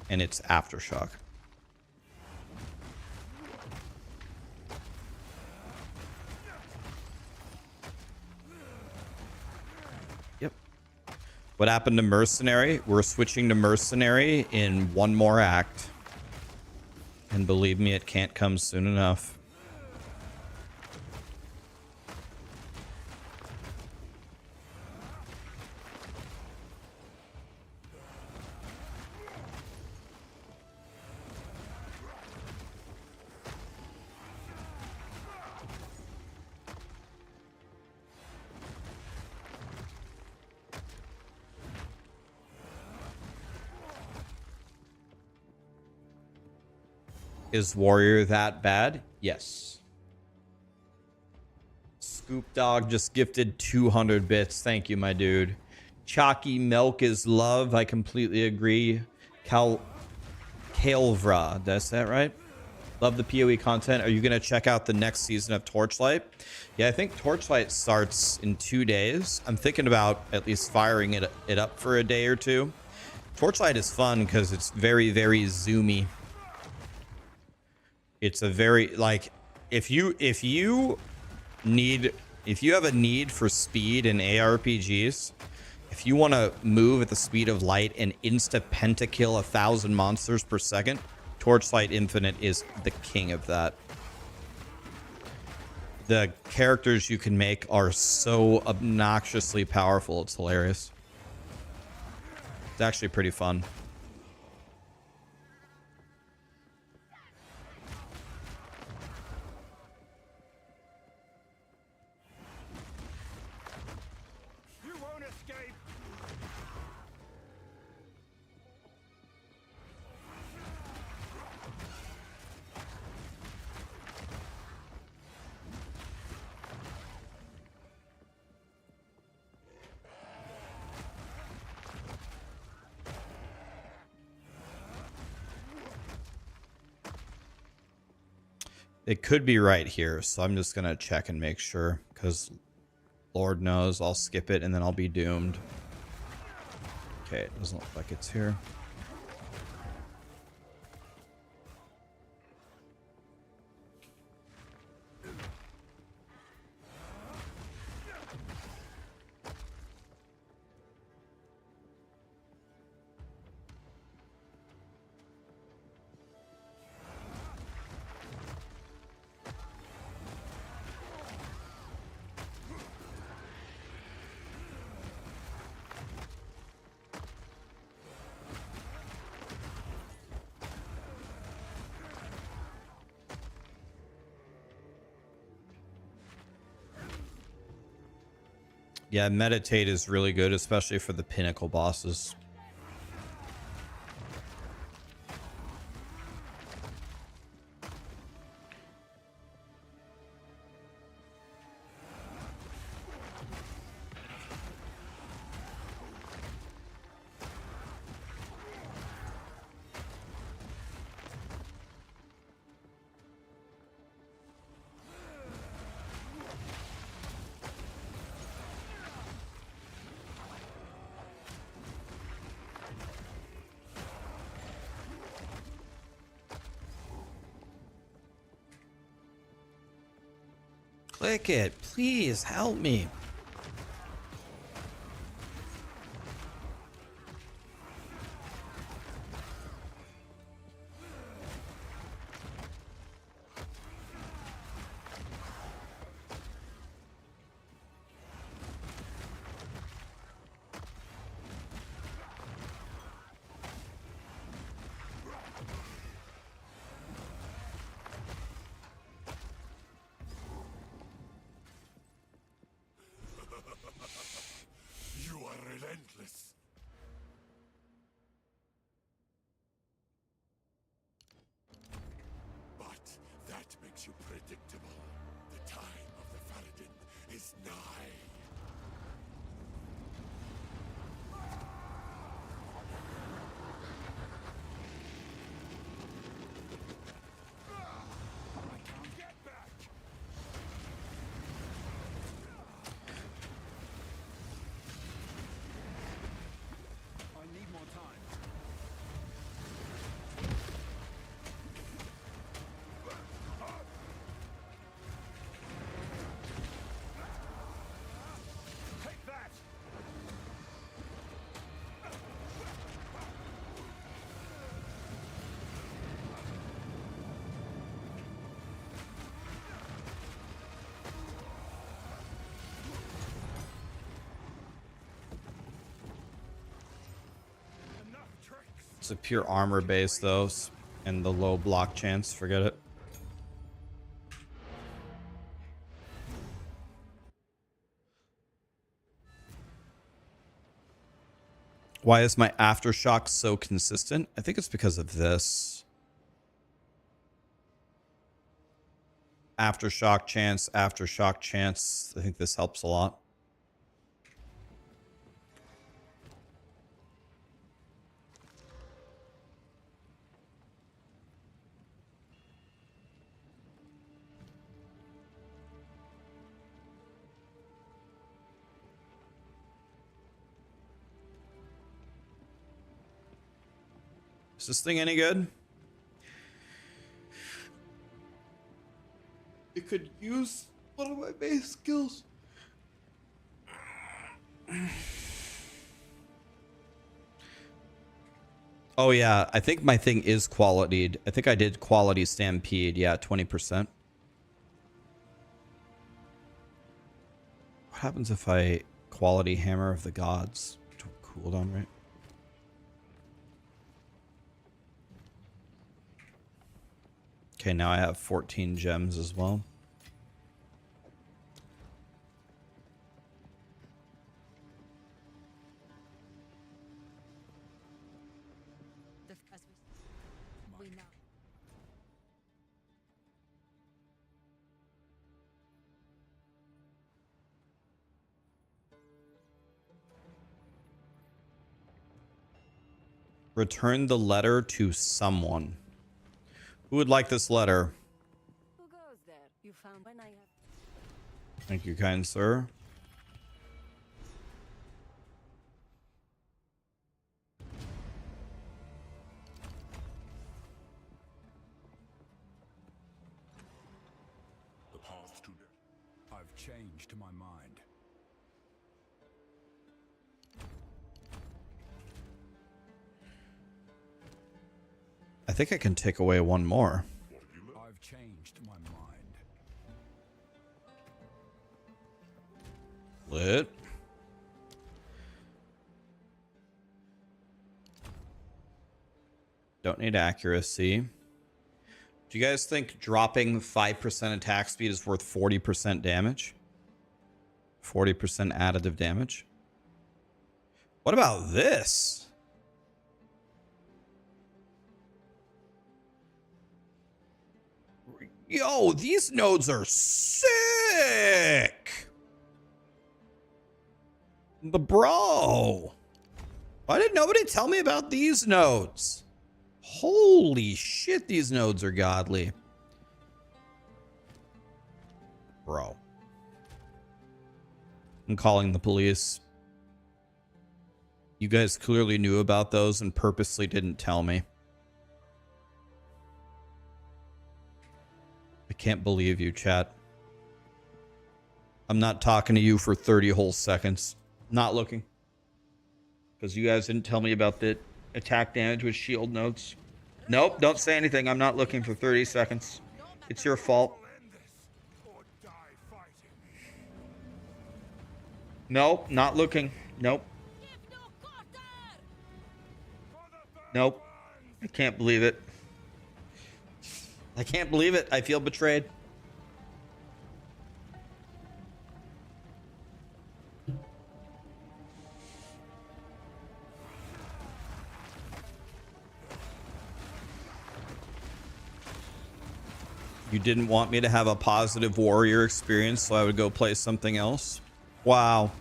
And it's Aftershock. Yep. What happened to Mercenary? We're switching to Mercenary in one more act. And believe me, it can't come soon enough. Is Warrior that bad? Yes. Scoop Dog just gifted 200 bits. Thank you, my dude. Chalky Milk is love. I completely agree. Kalevra. That's that right? Love the PoE content. Are you going to check out the next season of Torchlight? Yeah, I think Torchlight starts in 2 days. I'm thinking about at least firing it up for a day or two. Torchlight is fun because it's very, very zoomy. It's a very, like, if you have a need for speed in ARPGs, if you want to move at the speed of light and insta pentakill 1,000 monsters per second, Torchlight Infinite is the king of that. The characters you can make are so obnoxiously powerful. It's hilarious. It's actually pretty fun. It could be right here, so I'm just gonna check and make sure, because Lord knows I'll skip it and then I'll be doomed. Okay, it doesn't look like it's here. Yeah, Meditate is really good, especially for the pinnacle bosses. Click it. Please help me. It's a pure armor base though, and the low block chance. Forget it. Why is my aftershock so consistent? I think it's because of this. Aftershock chance, aftershock chance. I think this helps a lot. Is this thing any good? It could use one of my base skills. Oh yeah, I think my thing is qualityed. I think I did quality stampede. Yeah, 20%. What happens if I quality hammer of the gods? Cooldown, right? Okay, now I have 14 gems as well. We know. Return the letter to someone. Who would like this letter? Who goes there? You found when I have. Thank you, kind sir. The path to death. I've changed my mind. I think I can take away one more. I've changed my mind. Lit. Don't need accuracy. Do you guys think dropping 5% attack speed is worth 40% damage? 40% additive damage? What about this? Yo, these nodes are sick. The bro. Why did nobody tell me about these nodes? Holy shit, these nodes are godly. Bro. I'm calling the police. You guys clearly knew about those and purposely didn't tell me. I can't believe you, chat. I'm not talking to you for 30 whole seconds. Not looking. Because you guys didn't tell me about the attack damage with shield nodes. Nope, don't say anything. I'm not looking for 30 seconds. It's your fault. Nope, not looking. Nope. Nope. I can't believe it. I can't believe it. I feel betrayed. You didn't want me to have a positive warrior experience, so I would go play something else? Wow.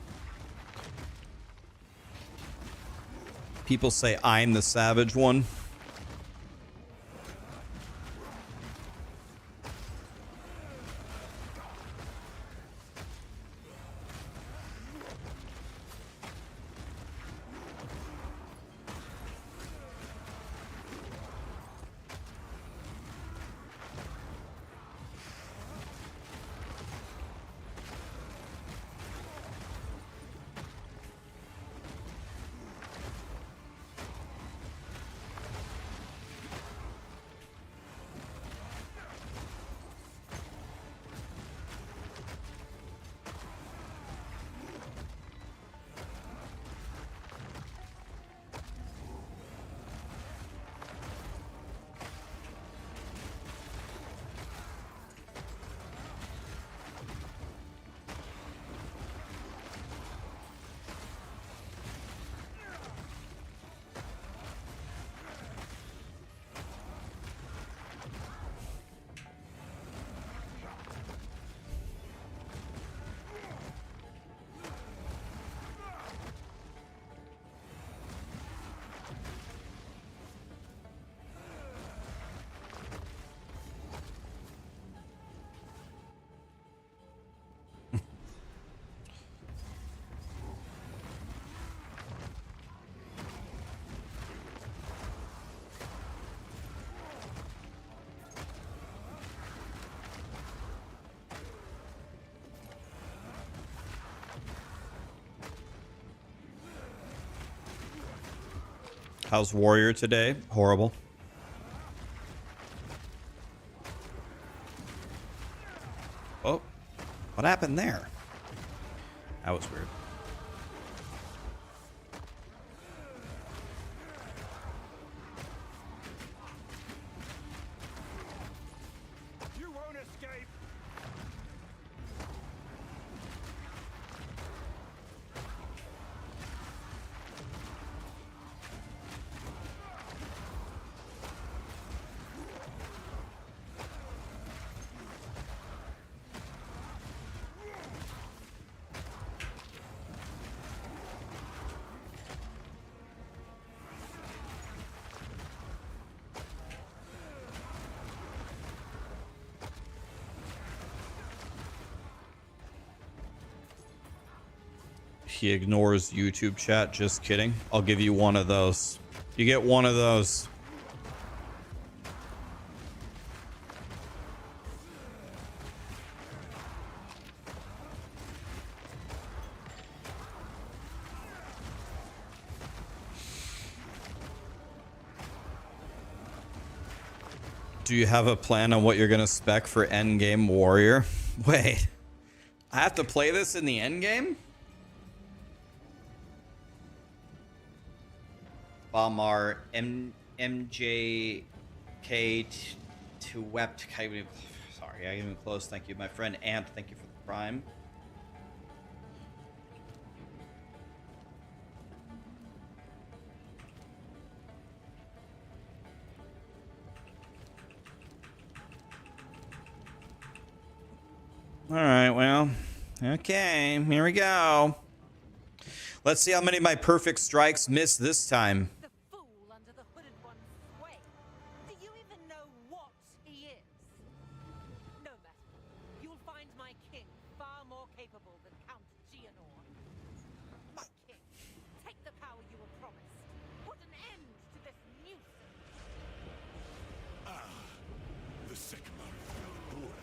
People say I'm the savage one. How's Warrior today? Horrible. Oh, what happened there? That was weird. You won't escape. He ignores YouTube chat. Just kidding. I'll give you one of those. You get one of those. Do you have a plan on what you're gonna spec for Endgame Warrior? Wait, I have to play this in the Endgame? Balmar MJK to wept. Sorry, I even close. Thank you, my friend Ant. Thank you for the prime. All right, well, okay, here we go. Let's see how many of my perfect strikes miss this time. The fool under the hooded one's sway. Do you even know what he is? No matter. You'll find my king far more capable than Count Geonor. My king, take the power you were promised. Put an end to this nuisance. The Sycamore Feldura.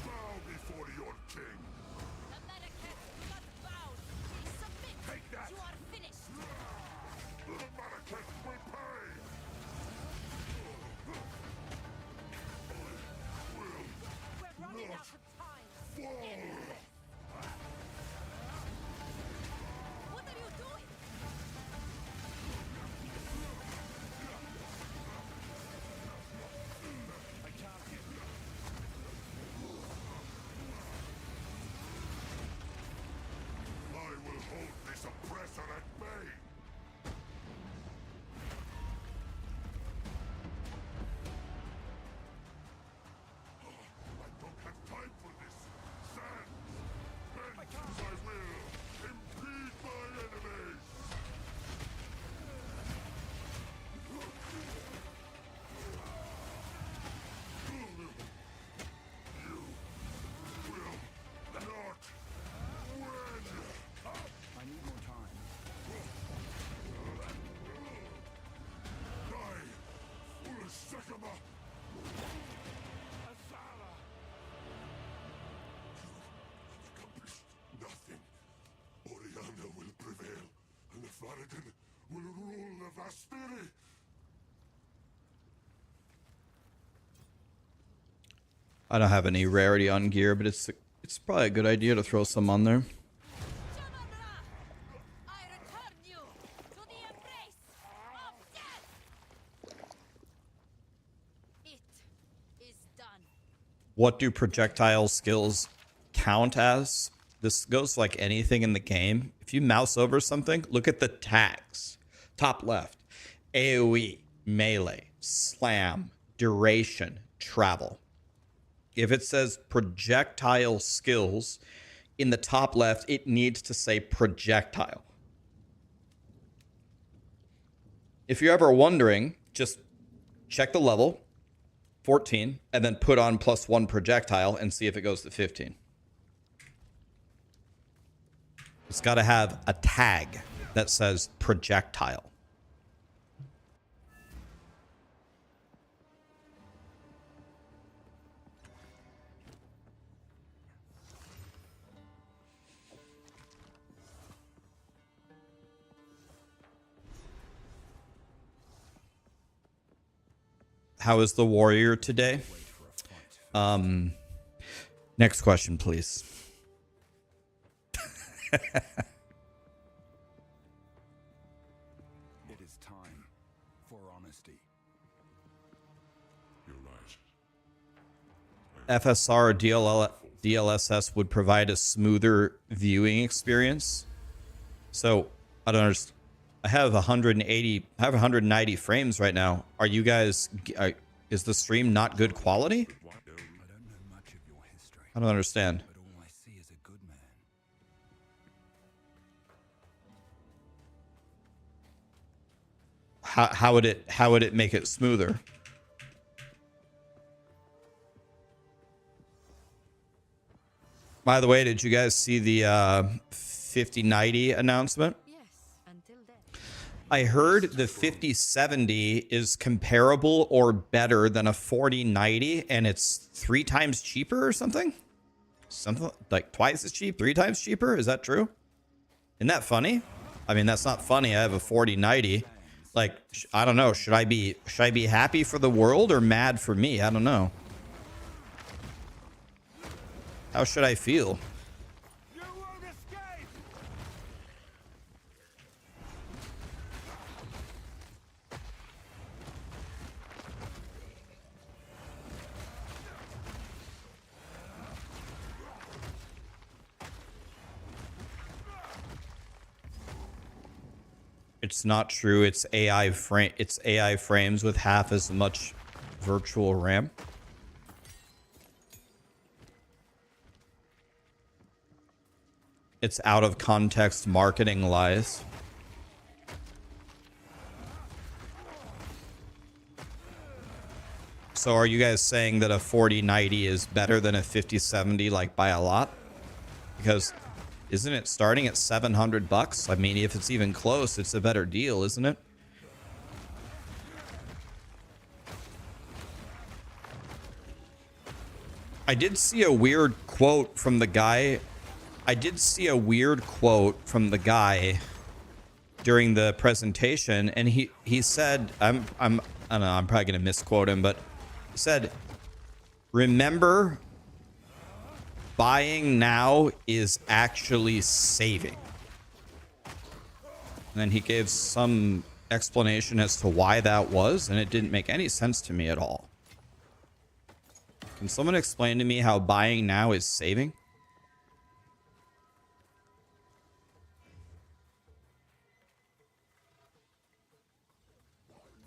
Bow before your king. The Medicus not bound. Submit. Take that. You are finished. The Marrakech will pay. We're running out of time. End this. What are you doing? I can't get you. I will hold this oppressor at bay. I don't have time for this. Sand. Bend to my will. Impede my enemies. You will not win. I need more time. Die, foolish Sycamore. Asala. Accomplished nothing. Oriana will prevail, and the Faradin will rule the Vastiri. I don't have any rarity on gear, but it's probably a good idea to throw some on there. I return you to the embrace of death. It is done. What do projectile skills count as? This goes like anything in the game. If you mouse over something, look at the tags. Top left, AoE, melee, slam, duration, travel. If it says projectile skills in the top left, it needs to say projectile. If you're ever wondering, just check the level, 14, and then put on +1 projectile and see if it goes to 15. It's got to have a tag that says projectile. How is the warrior today? Next question, please. It is time for honesty. You're right. FSR or DLSS would provide a smoother viewing experience. So I don't understand. I have 190 frames right now. Are you guys? Is the stream not good quality? I don't know much of your history, I don't understand. but all I see is a good man. How would it make it smoother? By the way, did you guys see the 5090 announcement? Yes, until then. I heard the 5070 is comparable or better than a 4090, and it's 3 times cheaper or something? Something like twice as cheap, 3 times cheaper? Is that true? Isn't that funny? I mean, that's not funny. I have a 4090. Like, I don't know. Should I be happy for the world or mad for me? I don't know. How should I feel? You won't escape! It's not true. It's AI frames with half as much virtual RAM. It's out of context marketing lies. So are you guys saying that a 4090 is better than a 5070 like by a lot? Because isn't it starting at $700? I mean, if it's even close, it's a better deal, isn't it? I did see a weird quote from the guy. During the presentation, and he said, I don't know, I'm probably gonna misquote him, but he said, "Remember, buying now is actually saving." And then he gave some explanation as to why that was, and it didn't make any sense to me at all. Can someone explain to me how buying now is saving?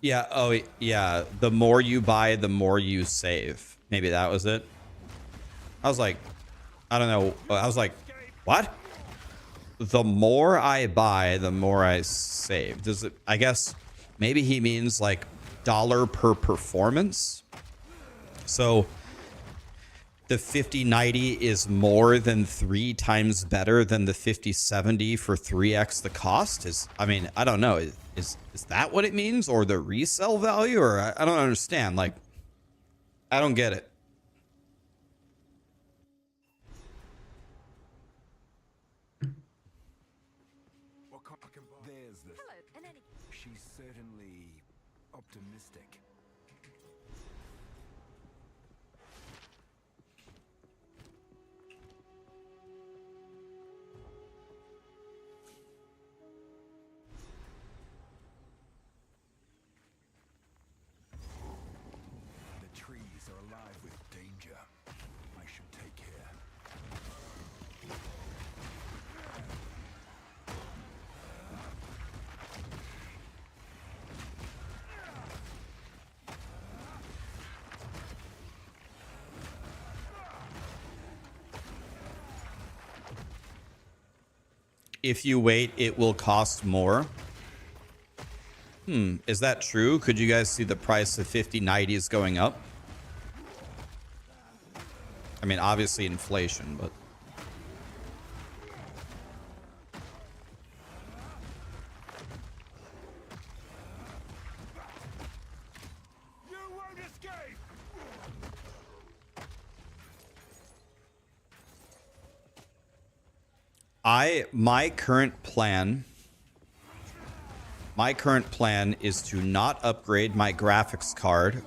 Yeah, oh, yeah. The more you buy, the more you save. Maybe that was it. I was like, I don't know. I was like, what? The more I buy, the more I save. Does it, I guess maybe he means like dollar per performance. So the 5090 is more than 3 times better than the 5070 for 3x the cost. I mean, I don't know. Is that what it means, or the resale value, or I don't understand. Like, I don't get it. There's the... Hello, and any... She's certainly optimistic. The trees are alive with danger. I should take care. If you wait, it will cost more. Is that true? Could you guys see the price of 5090s going up? I mean, obviously inflation, but... You won't escape! My current plan is to not upgrade my graphics card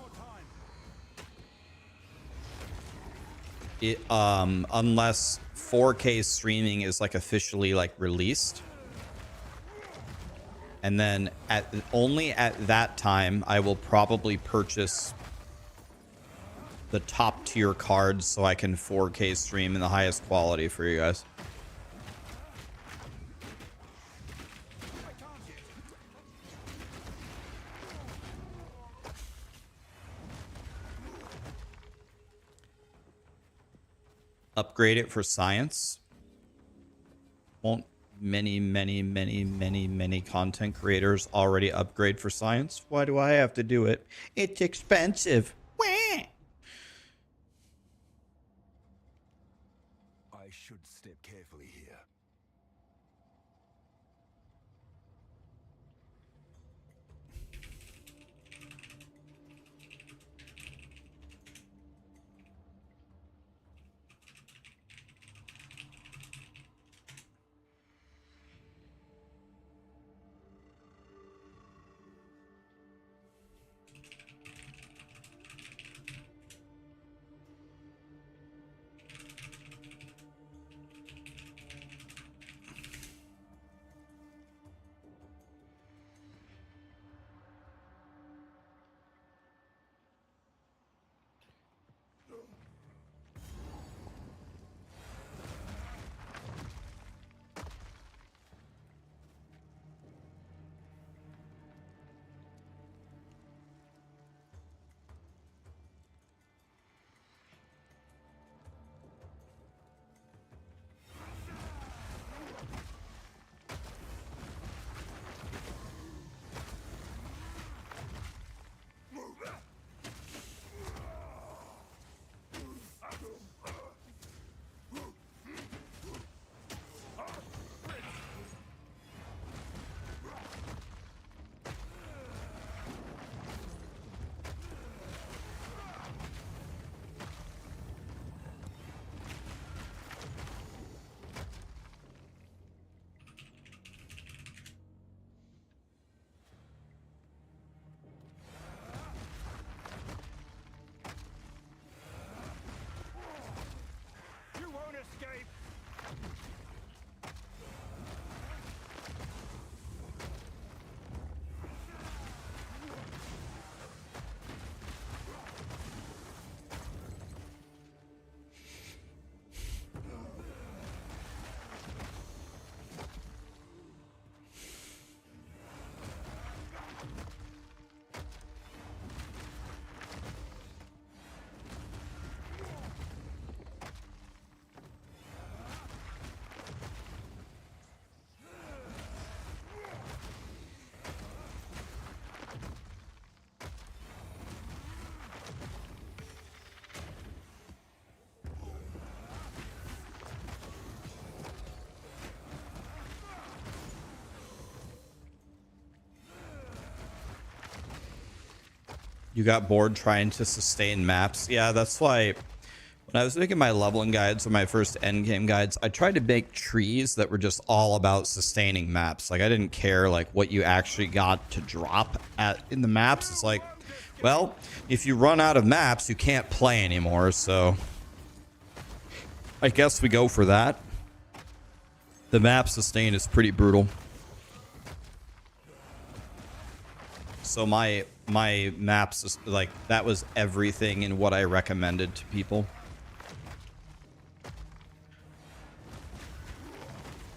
unless 4K streaming is like officially like released. And then only at that time, I will probably purchase the top tier cards so I can 4K stream in the highest quality for you guys. Upgrade it for science. Won't many content creators already upgrade for science? Why do I have to do it? It's expensive. Wah. I should step carefully here. You got bored trying to sustain maps. Yeah, that's why when I was making my leveling guides or my first endgame guides, I tried to make trees that were just all about sustaining maps. Like I didn't care like what you actually got to drop in the maps. It's like, well, if you run out of maps, you can't play anymore. So I guess we go for that. The map sustain is pretty brutal. So my maps, like that was everything in what I recommended to people.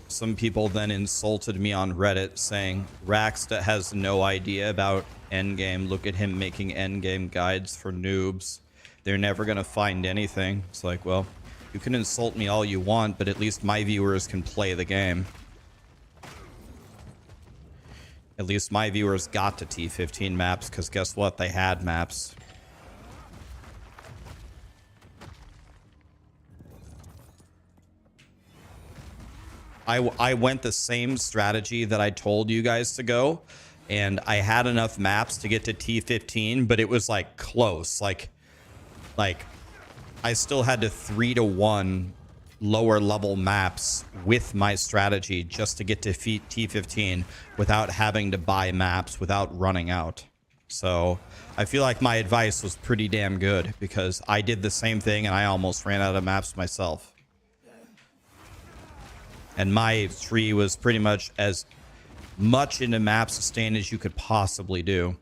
Some people then insulted me on Reddit saying Raxxanterax has no idea about endgame. Look at him making endgame guides for noobs. They're never gonna find anything. It's like, well, you can insult me all you want, but at least my viewers can play the game. At least my viewers got to T15 maps, because guess what? They had maps. I went the same strategy that I told you guys to go, and I had enough maps to get to T15, but it was like close. Like I still had to 3-to-1 lower level maps with my strategy just to get to T15 without having to buy maps, without running out. So I feel like my advice was pretty damn good because I did the same thing and I almost ran out of maps myself. And my tree was pretty much as much into map sustain as you could possibly do.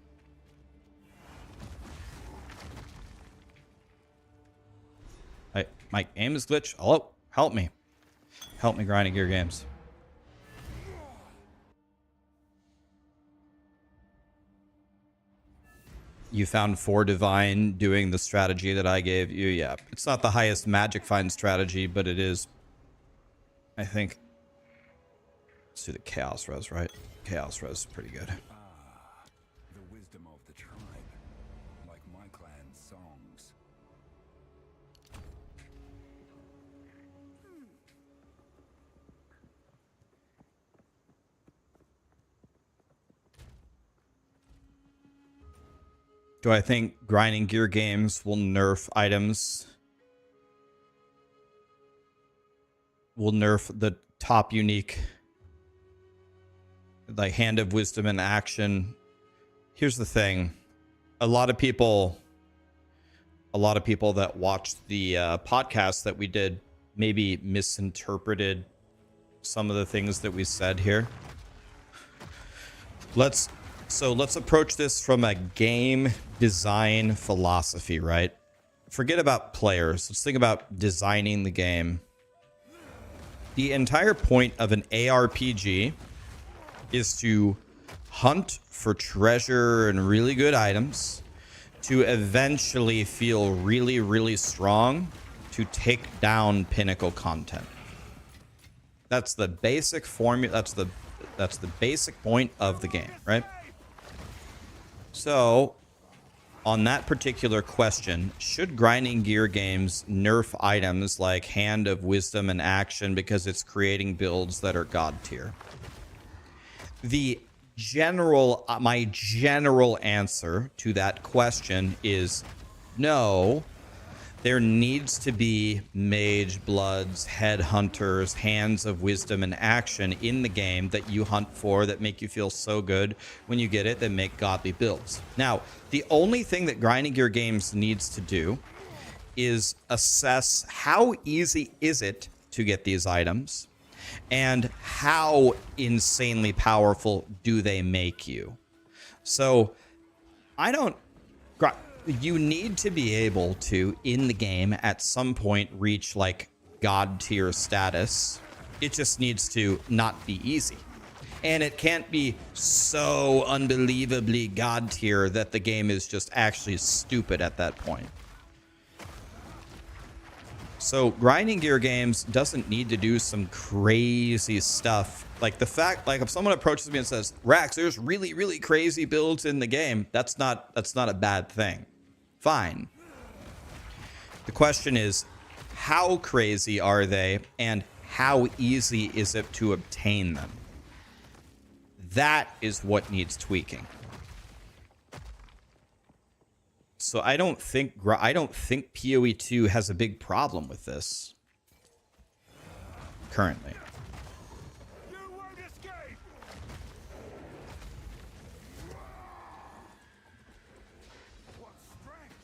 My game is glitched. Hello, help me. Help me, Grinding Gear Games. You found 4 Divine doing the strategy that I gave you. Yeah, it's not the highest magic find strategy, but it is, I think. Let's do the Chaos Res, right? Chaos Res is pretty good. The wisdom of the tribe, like my clan's songs. Do I think Grinding Gear Games will nerf items? Will nerf the top unique, like Hand of Wisdom and Action. Here's the thing. A lot of people that watched the podcast that we did maybe misinterpreted some of the things that we said here. Let's approach this from a game design philosophy, right? Forget about players. Let's think about designing the game. The entire point of an ARPG is to hunt for treasure and really good items to eventually feel really, really strong to take down pinnacle content. That's the basic formula. That's the basic point of the game, right? So, on that particular question, should Grinding Gear Games nerf items like Hand of Wisdom and Action because it's creating builds that are god tier? My general answer to that question is no. There needs to be Mage Bloods, Headhunters, Hands of Wisdom and Action in the game that you hunt for that make you feel so good when you get it that make godly builds. Now, the only thing that Grinding Gear Games needs to do is assess how easy is it to get these items and how insanely powerful do they make you. So, you need to be able to, in the game, at some point reach like god tier status. It just needs to not be easy. And it can't be so unbelievably god tier that the game is just actually stupid at that point. So Grinding Gear Games doesn't need to do some crazy stuff. Like the fact, like if someone approaches me and says, Rax, there's really, really crazy builds in the game, that's not a bad thing. Fine. The question is, how crazy are they and how easy is it to obtain them? That is what needs tweaking. So I don't think POE2 has a big problem with this currently. You won't escape! What strength!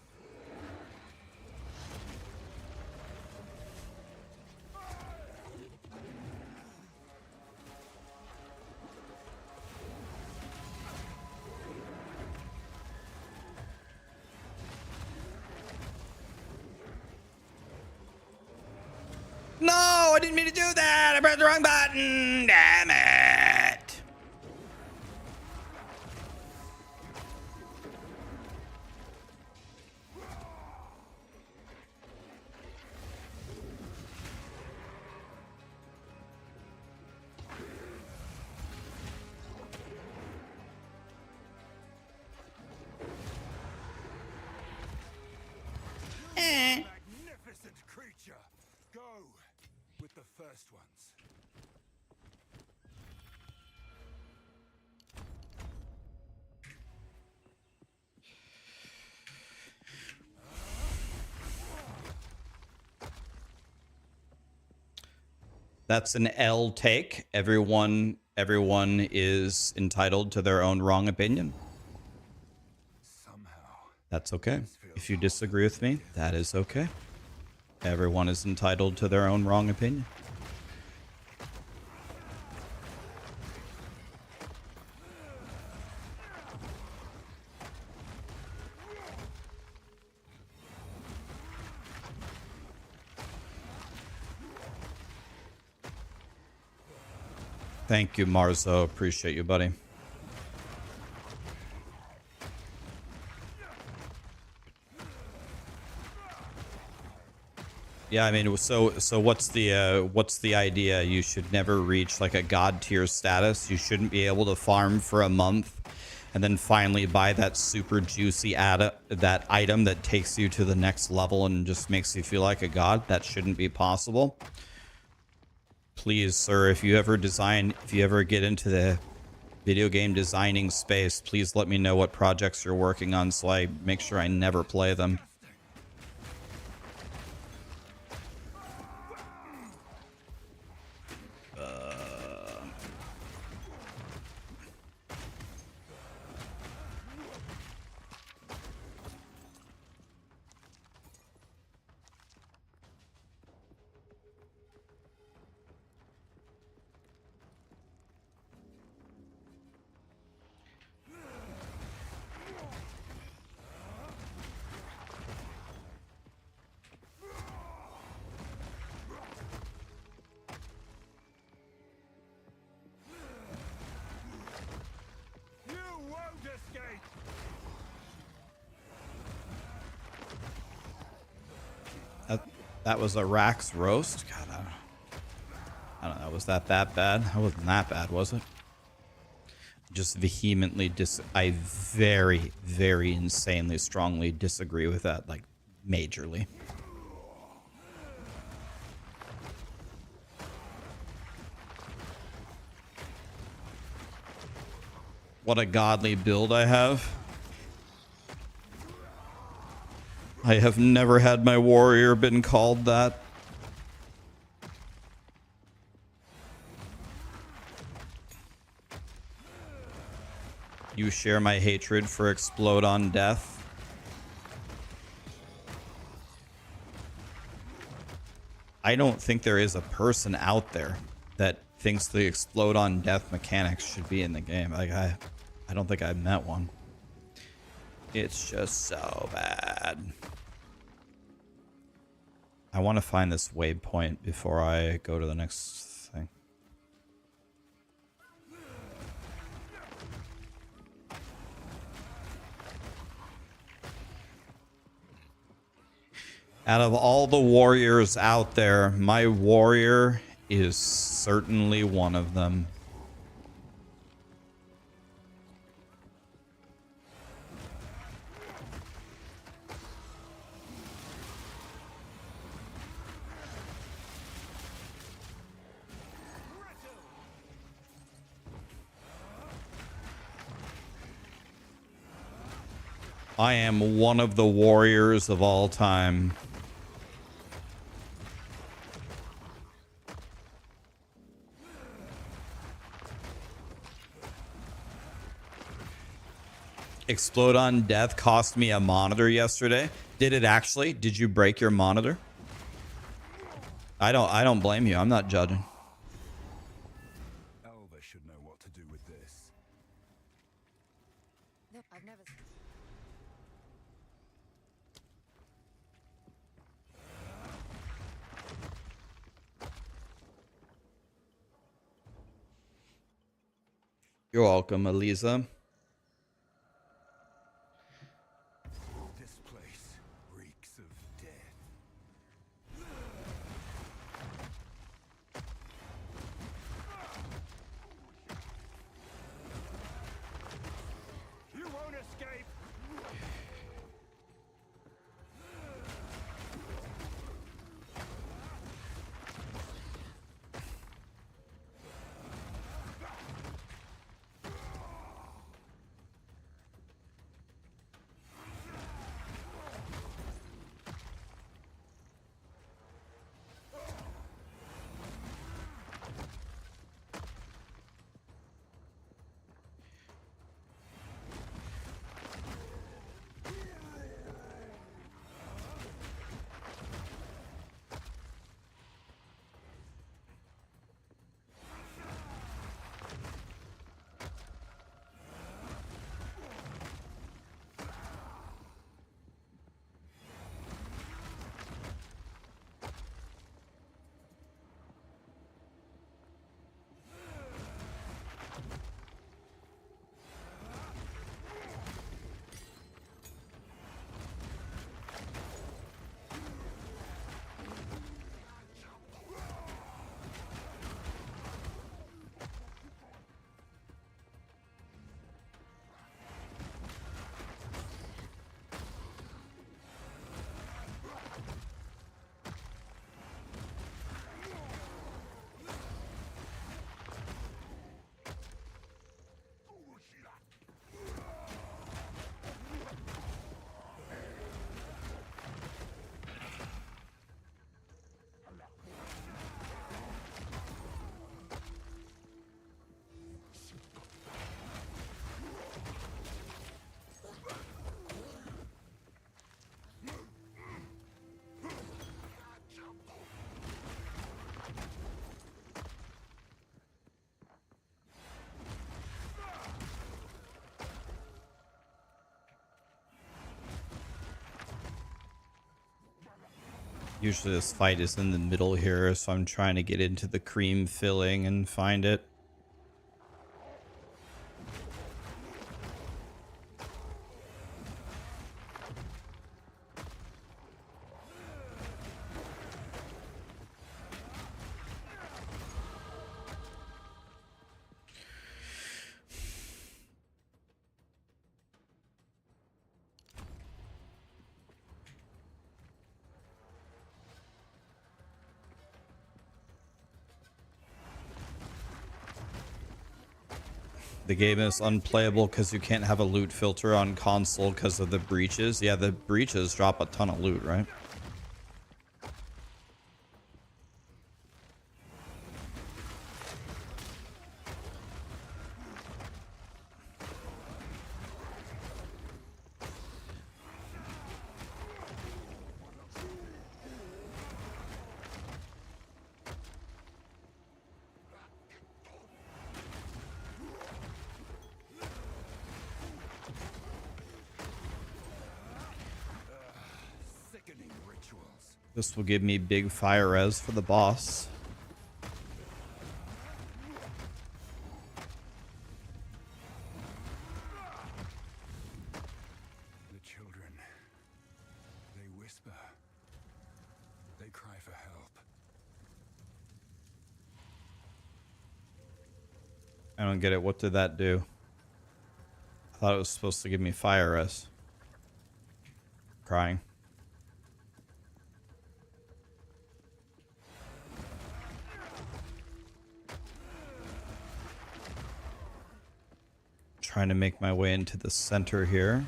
No, I didn't mean to do that. I pressed the wrong button. Damn it. Magnificent creature! Go with the first ones. That's an L take. Everyone is entitled to their own wrong opinion. That's okay. If you disagree with me, that is okay. Everyone is entitled to their own wrong opinion. Thank you, Marzo. Appreciate you, buddy. Yeah, I mean, so what's the idea? You should never reach like a god tier status. You shouldn't be able to farm for a month and then finally buy that super juicy that item that takes you to the next level and just makes you feel like a god. That shouldn't be possible. Please, sir, if you ever get into the video game designing space, please let me know what projects you're working on so I make sure I never play them. That was a Rax roast? God, I don't know. Was that bad? That wasn't that bad, was it? Just vehemently I very, very insanely strongly disagree with that, like, majorly. What a godly build I have. I have never had my warrior been called that. You share my hatred for Explode on Death. I don't think there is a person out there that thinks the Explode on Death mechanics should be in the game. Like I don't think I've met one. It's just so bad. I want to find this waypoint before I go to the next thing. Out of all the warriors out there, my warrior is certainly one of them. I am one of the warriors of all time. Explode on Death cost me a monitor yesterday. Did it actually? Did you break your monitor? I don't blame you. I'm not judging. Elva should know what to do with this. Look, I've never. You're welcome, Eliza. This place reeks of death. You won't escape. Usually this fight is in the middle here, so I'm trying to get into the cream filling and find it. The game is unplayable because you can't have a loot filter on console because of the breaches. Yeah, the breaches drop a ton of loot, right? Sickening rituals. This will give me big fire res for the boss. The children. They whisper. They cry for help. I don't get it. What did that do? I thought it was supposed to give me fire res. Crying. Trying to make my way into the center here.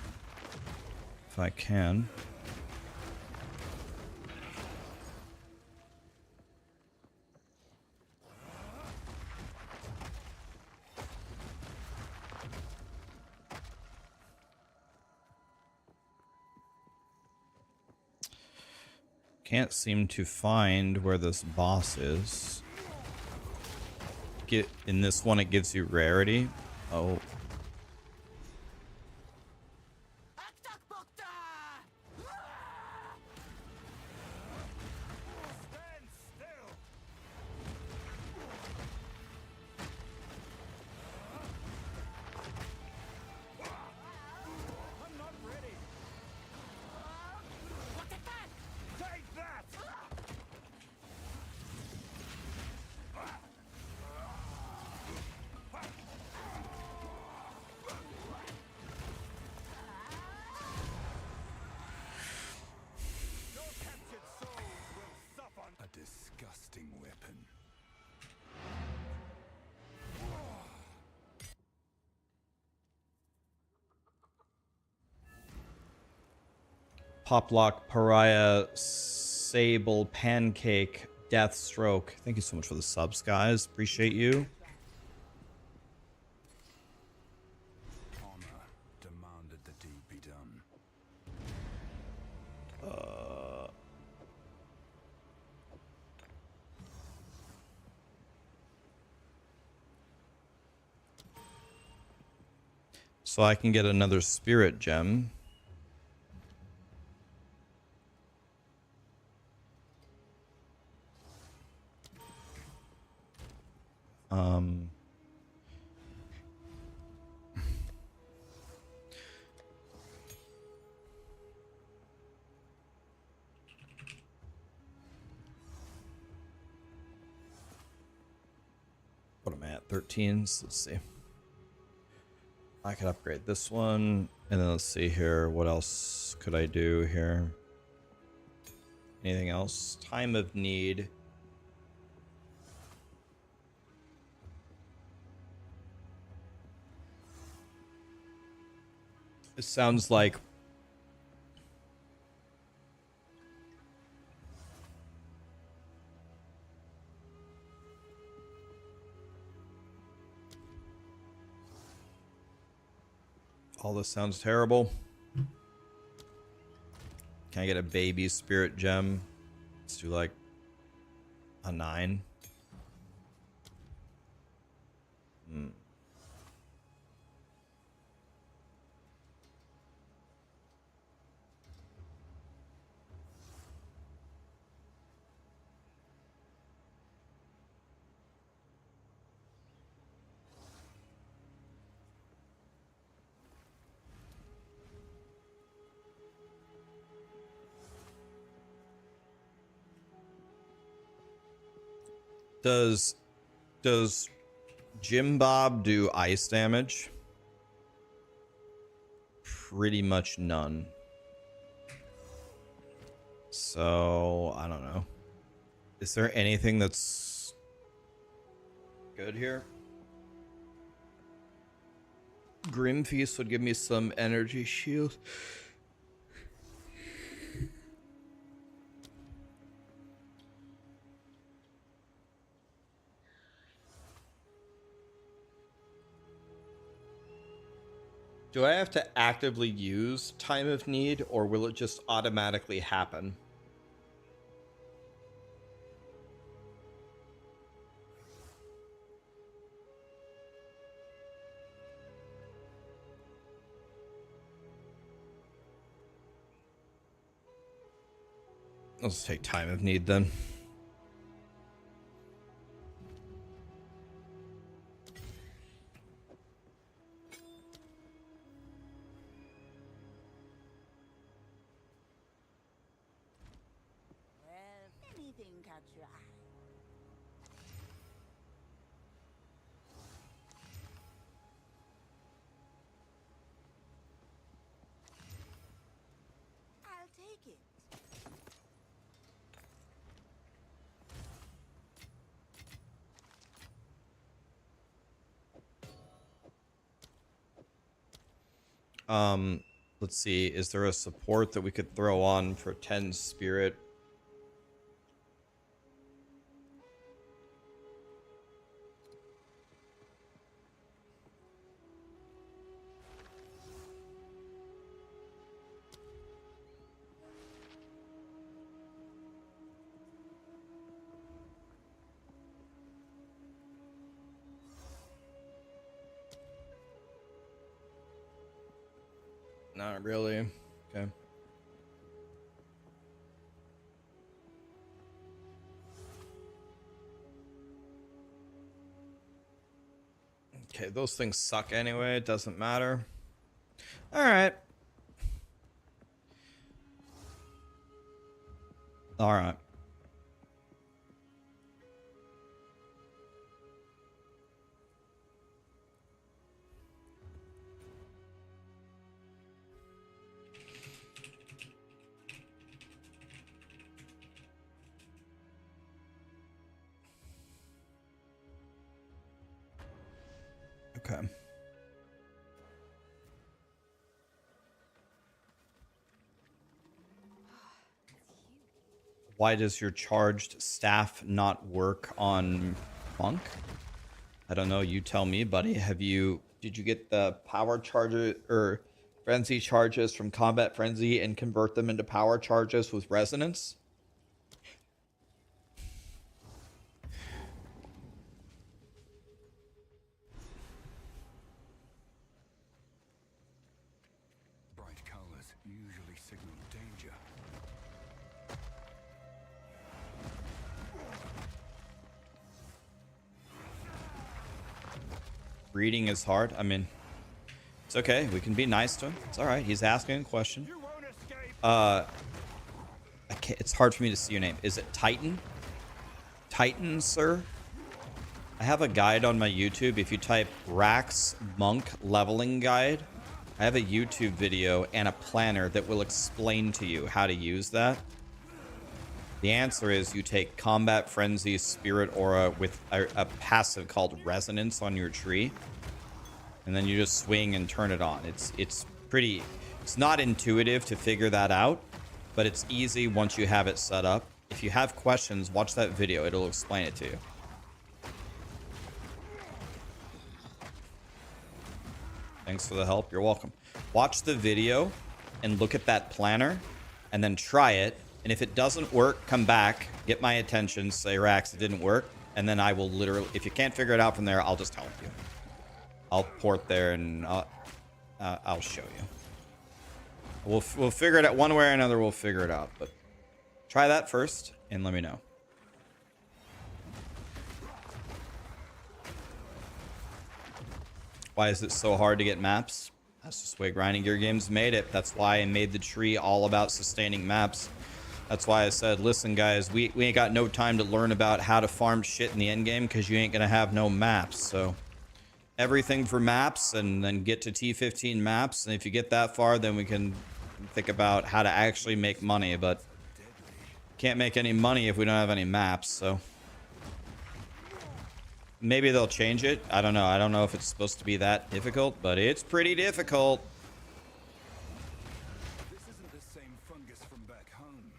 If I can. Can't seem to find where this boss is. In this one, it gives you rarity. Oh. Stand still. I'm not ready. Take that. Your captured souls will suffer. A disgusting weapon. Poplock, Pariah, Sable, Pancake, Deathstroke. Thank you so much for the subs, guys. Appreciate you. Honor demanded the deed be done. So I can get another spirit gem. What am I at? 13s? Let's see. I could upgrade this one. And then let's see here. What else could I do here? Anything else? Time of need. It sounds like all this sounds terrible. Can I get a baby spirit gem? Let's do like a 9. Does Jim Bob do ice damage? Pretty much none. So, I don't know. Is there anything that's good here? Grim Feast would give me some energy shield. Do I have to actively use Time of Need, or will it just automatically happen? Let's take Time of Need then. Well, anything catch your eye. I'll take it. Let's see. Is there a support that we could throw on for 10 spirit? Not really. Okay. Okay, those things suck anyway. It doesn't matter. All right. All right. Okay. Why does your charged staff not work on Monk? I don't know. You tell me, buddy. Did you get the power charger or frenzy charges from Combat Frenzy and convert them into power charges with resonance? Bright colors usually signal danger. Reading is hard. I mean, it's okay. We can be nice to him. It's all right. He's asking a question. You won't escape. I can't, it's hard for me to see your name. Is it Titan? Titan, sir? I have a guide on my YouTube. If you type Rax Monk Leveling Guide, I have a YouTube video and a planner that will explain to you how to use that. The answer is you take Combat Frenzy Spirit Aura with a passive called Resonance on your tree, and then you just swing and turn it on. It's not intuitive to figure that out, but it's easy once you have it set up. If you have questions, watch that video. It'll explain it to you. Thanks for the help. You're welcome. Watch the video and look at that planner and then try it. And if it doesn't work, come back, get my attention, say, Rax, it didn't work. And then I will literally, if you can't figure it out from there, I'll just help you. I'll port there and I'll show you. We'll figure it out one way or another. We'll figure it out. But try that first and let me know. Why is it so hard to get maps? That's just the way Grinding Gear Games made it. That's why I made the tree all about sustaining maps. That's why I said, listen, guys, we ain't got no time to learn about how to farm shit in the endgame because you ain't going to have no maps. So everything for maps and then get to T15 maps. And if you get that far, then we can think about how to actually make money. But can't make any money if we don't have any maps. So maybe they'll change it. I don't know. I don't know if it's supposed to be that difficult, but it's pretty difficult. This isn't the same fungus from back home,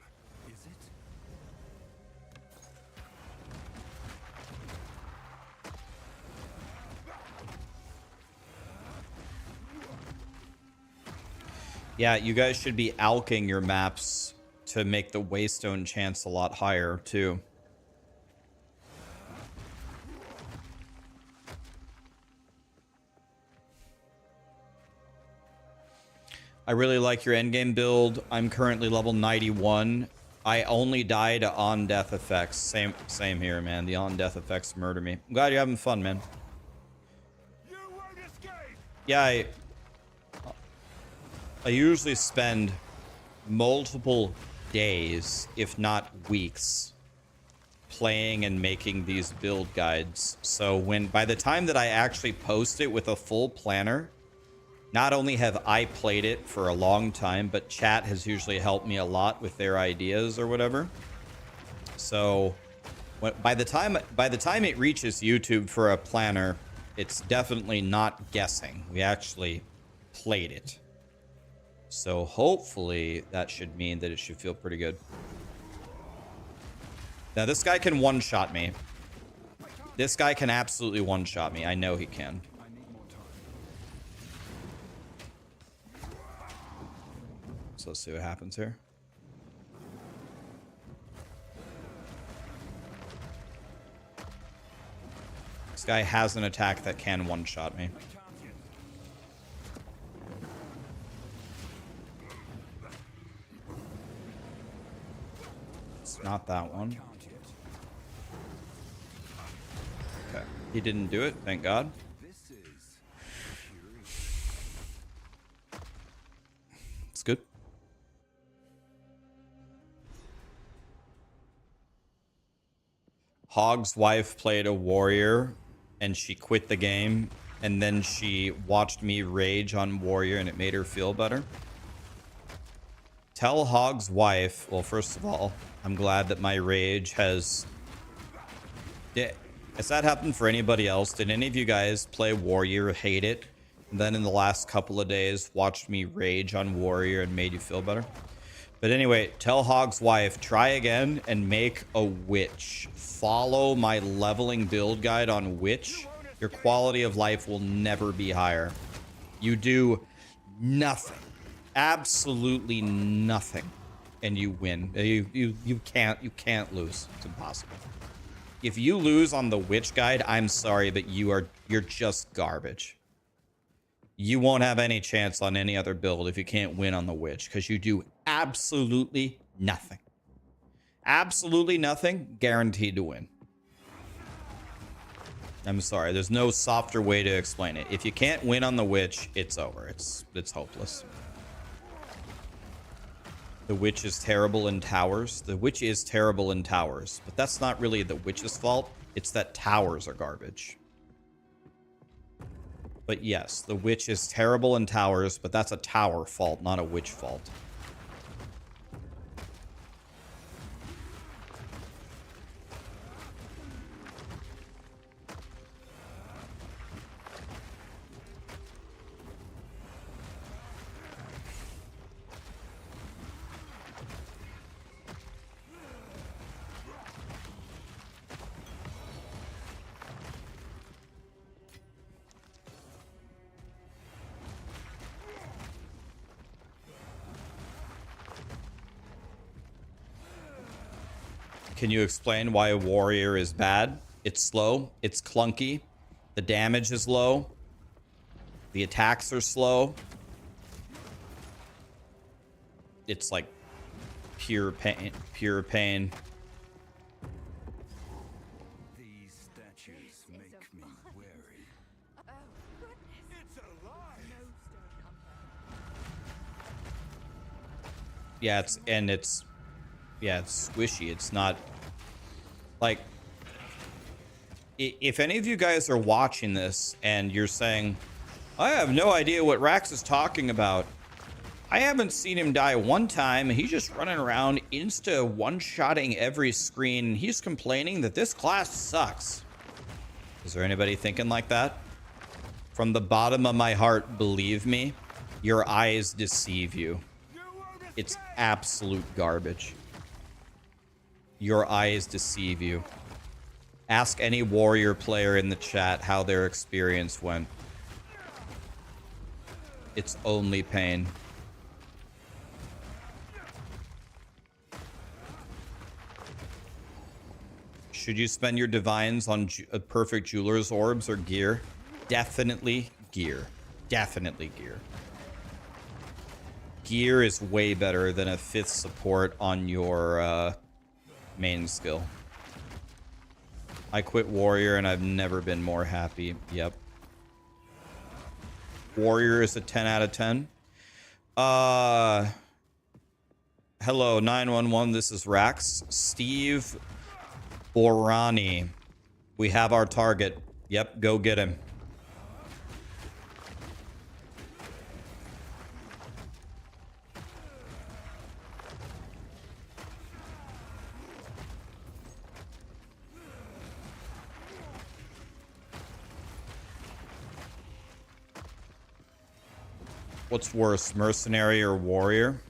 is it? Yeah, you guys should be alking your maps to make the waystone chance a lot higher, too. I really like your endgame build. I'm currently level 91. I only died to on-death effects. Same here, man. The on-death effects murder me. I'm glad you're having fun, man. You won't escape! Yeah, I usually spend multiple days, if not weeks, playing and making these build guides. So by the time that I actually post it with a full planner, not only have I played it for a long time, but chat has usually helped me a lot with their ideas or whatever. So by the time it reaches YouTube for a planner, it's definitely not guessing. We actually played it. So hopefully that should mean that it should feel pretty good. Now this guy can one-shot me. This guy can absolutely one-shot me. I know he can. I need more time. So let's see what happens here. This guy has an attack that can one-shot me. It's not that one. Okay. He didn't do it, thank God. This is It's good. Hog's wife played a warrior and she quit the game, and then she watched me rage on warrior and it made her feel better. Tell Hog's wife, well, first of all, I'm glad that my rage has that happened for anybody else? Did any of you guys play warrior, hate it, and then in the last couple of days watched me rage on warrior and made you feel better? But anyway, tell Hog's wife, try again and make a witch. Follow my leveling build guide on witch. Your quality of life will never be higher. You do nothing, absolutely nothing, and you win. You can't lose. It's impossible. If you lose on the witch guide, I'm sorry, but you're just garbage. You won't have any chance on any other build if you can't win on the witch, because you do absolutely nothing. Absolutely nothing, guaranteed to win. I'm sorry, there's no softer way to explain it. If you can't win on the witch, it's over. It's hopeless. The witch is terrible in towers. The witch is terrible in towers, but that's not really the witch's fault. It's that towers are garbage. But yes, the witch is terrible in towers, but that's a tower fault, not a witch fault. Can you explain why a warrior is bad? It's slow. It's clunky. The damage is low. The attacks are slow. It's like pure pain. Pure pain. these statues make me wary. Oh, goodness. It's alive! No stone comfort. Yeah, it's Yeah, it's squishy. It's not like, if any of you guys are watching this and you're saying, I have no idea what Rax is talking about. I haven't seen him die one time. He's just running around insta one-shotting every screen. He's complaining that this class sucks. Is there anybody thinking like that? From the bottom of my heart, believe me, your eyes deceive you. It's absolute garbage. Your eyes deceive you. Ask any warrior player in the chat how their experience went. It's only pain. Should you spend your divines on perfect jeweler's orbs or gear? Definitely gear. Definitely gear. Gear is way better than a 5th support on your main skill. I quit warrior and I've never been more happy. Yep. Warrior is a 10 out of 10. Hello, 911. This is Rax. Steve Borani. We have our target. Yep, go get him. What's worse, mercenary or warrior?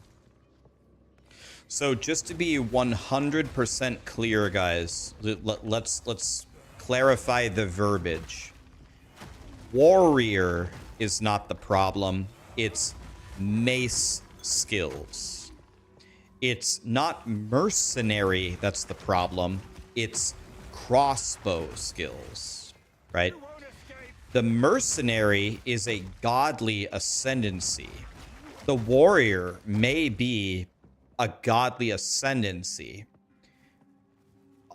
So just to be 100% clear, guys, let's clarify the verbiage. Warrior is not the problem. It's mace skills. It's not mercenary that's the problem. It's crossbow skills, right? The mercenary is a godly ascendancy. The warrior may be a godly ascendancy.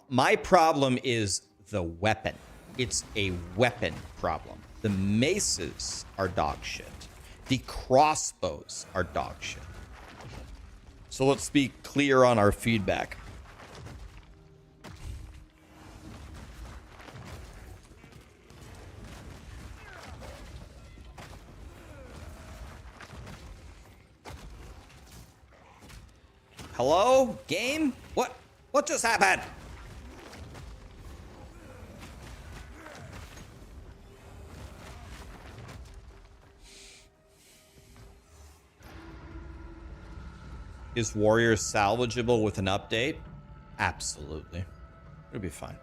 My problem is the weapon. It's a weapon problem. The maces are dog shit. The crossbows are dog shit. So let's be clear on our feedback. Hello? Game? What just happened? Is Warrior salvageable with an update? Absolutely. It'll be fine.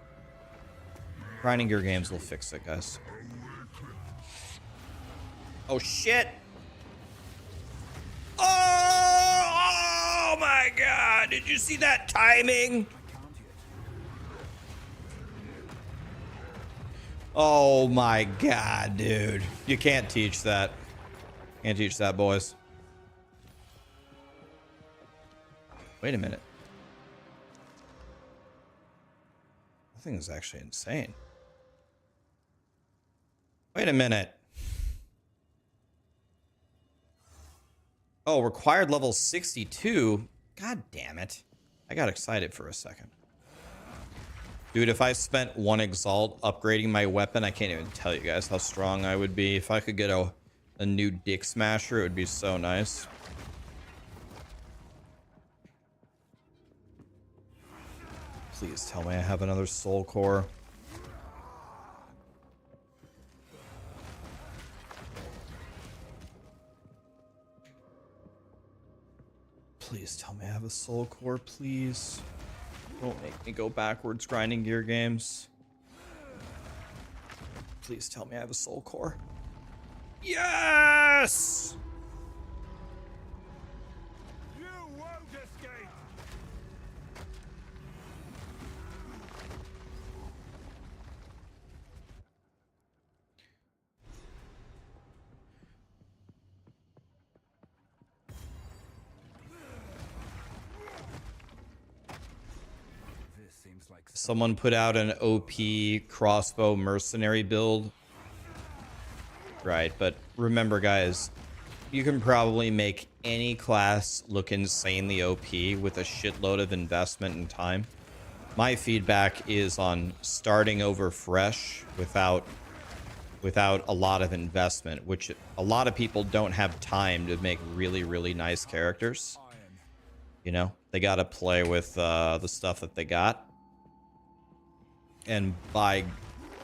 Grinding Gear Games will fix it, guys. Oh, shit! Oh my god! Did you see that timing? Oh my god, dude. You can't teach that. Can't teach that, boys. Wait a minute. That thing is actually insane. Wait a minute. Oh, required level 62. God damn it. I got excited for a second. Dude, if I spent 1 Exalt upgrading my weapon, I can't even tell you guys how strong I would be. If I could get a new Dick Smasher, it would be so nice. Please tell me I have another Soul Core. Please tell me I have a Soul Core, please. Don't make me go backwards grinding Gear Games. Please tell me I have a Soul Core. Yes! You won't escape! Someone put out an OP crossbow mercenary build. Right, but remember, guys, You can probably make any class look insanely OP with a shitload of investment and time. My feedback is on starting over fresh without a lot of investment, which a lot of people don't have time to make really, really nice characters. You know, they got to play with the stuff that they got. And by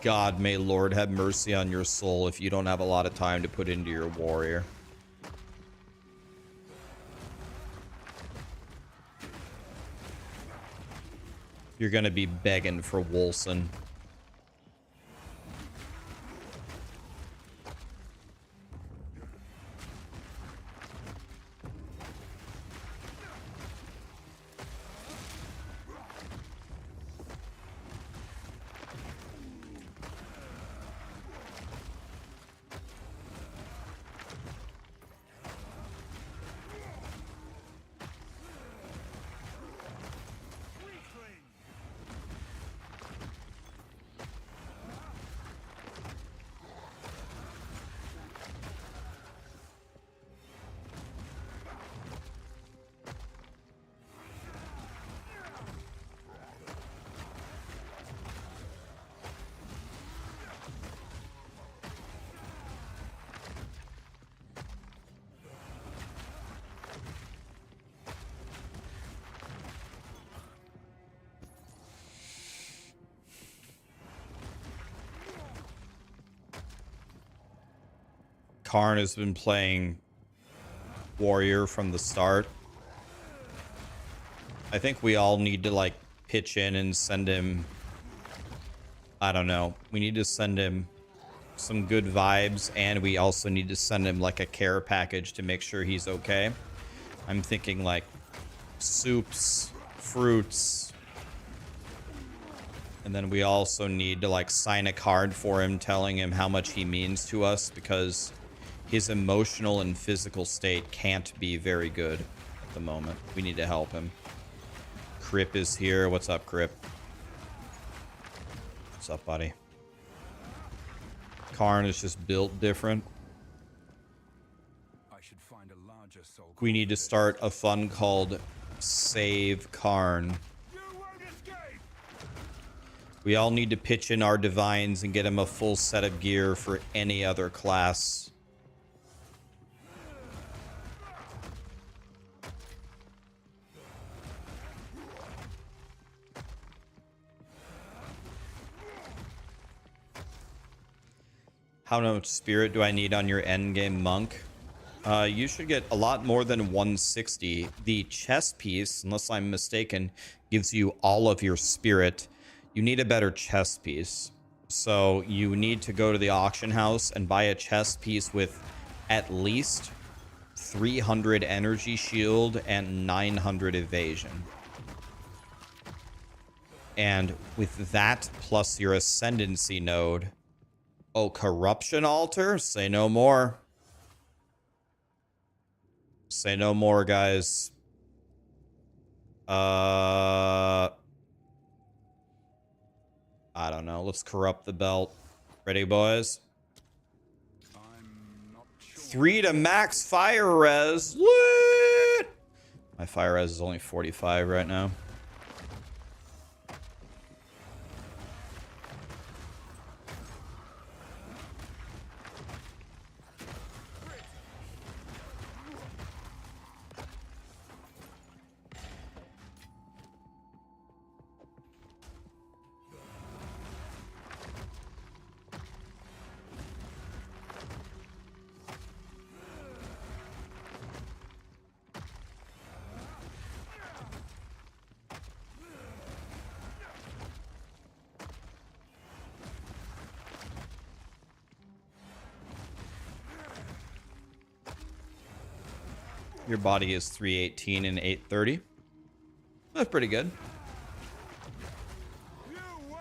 God, may Lord have mercy on your soul if you don't have a lot of time to put into your warrior. You're going to be begging for Wolson. Karn has been playing warrior from the start. I think we all need to like pitch in and send him, I don't know, we need to send him some good vibes, and we also need to send him like a care package to make sure he's okay. I'm thinking like soups, fruits, and then we also need to like sign a card for him telling him how much he means to us, because his emotional and physical state can't be very good at the moment. We need to help him. Crip is here. What's up, Crip? What's up, buddy? Karn is just built different. I should find a larger soul. We need to start a fund called Save Karn. You won't escape! We all need to pitch in our divines and get him a full set of gear for any other class. How much spirit do I need on your endgame monk? You should get a lot more than 160. The chess piece, unless I'm mistaken, gives you all of your spirit. You need a better chess piece. So you need to go to the auction house and buy a chess piece with at least 300 energy shield and 900 evasion. And with that plus your ascendancy node... Oh, corruption altar? Say no more. Say no more, guys. I don't know. Let's corrupt the belt. Ready, boys? I'm not sure. 3 to max fire res. Lit! My fire res is only 45 right now. Your body is 318 and 830. That's pretty good.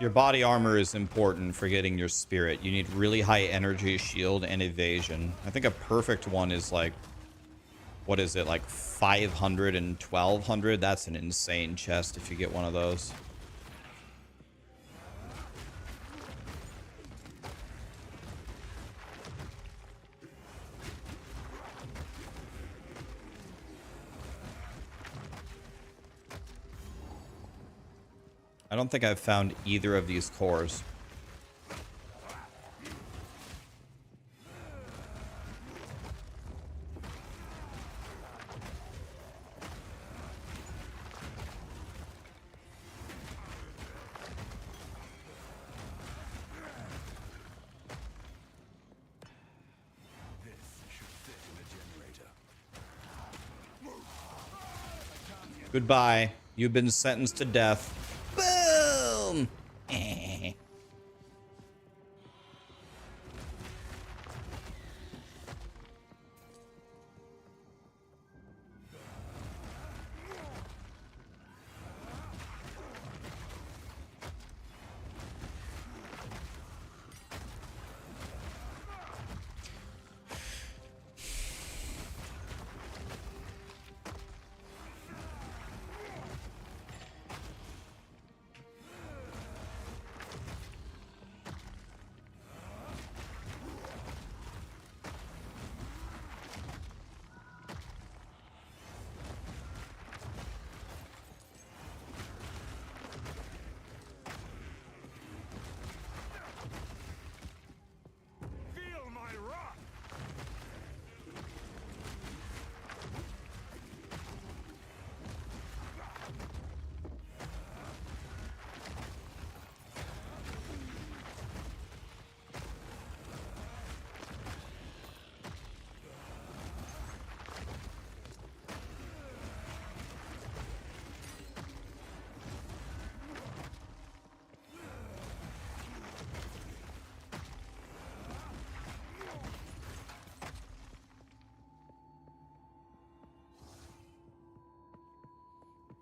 Your body armor is important for getting your spirit. You need really high energy, shield, and evasion. I think a perfect one is like, what is it, like 500 and 1200? That's an insane chest if you get one of those. I don't think I've found either of these cores. Goodbye. You've been sentenced to death. Boom! Feel my wrath!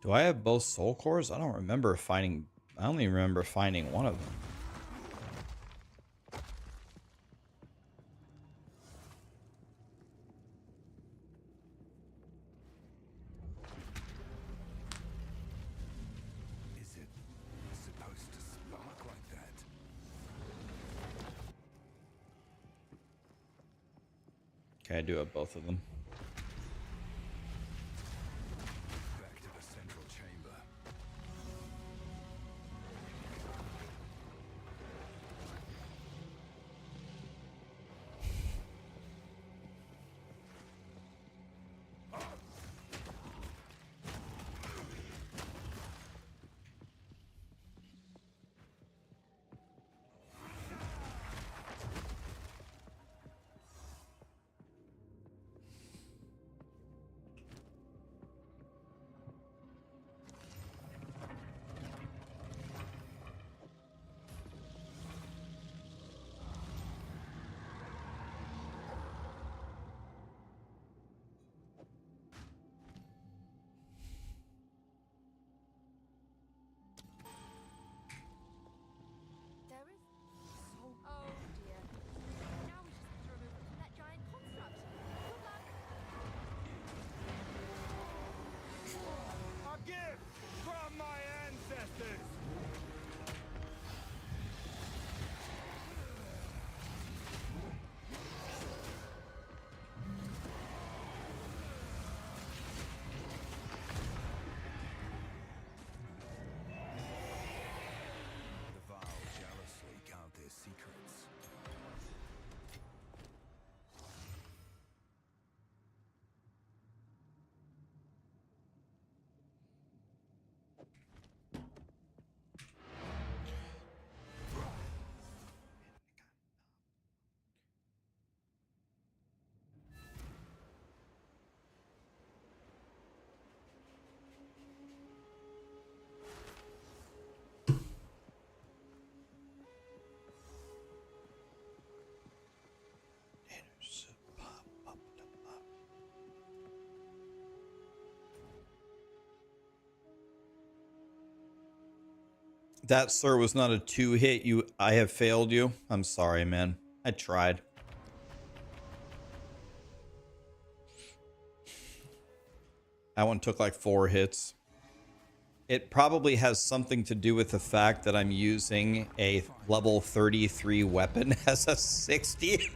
Do I have both soul cores? I don't remember finding... I only remember finding one of them. Is it supposed to spark like that? Okay, I do have both of them. Back to the central chamber. There is so. Oh dear. Now we just have to remove it from that giant construct. Good luck. A gift from my ancestors! The Val jealously count their secrets. That, sir, was not a 2-hit. I have failed you. I'm sorry, man. I tried. That one took like 4 hits. It probably has something to do with the fact that I'm using a level 33 weapon as a 60.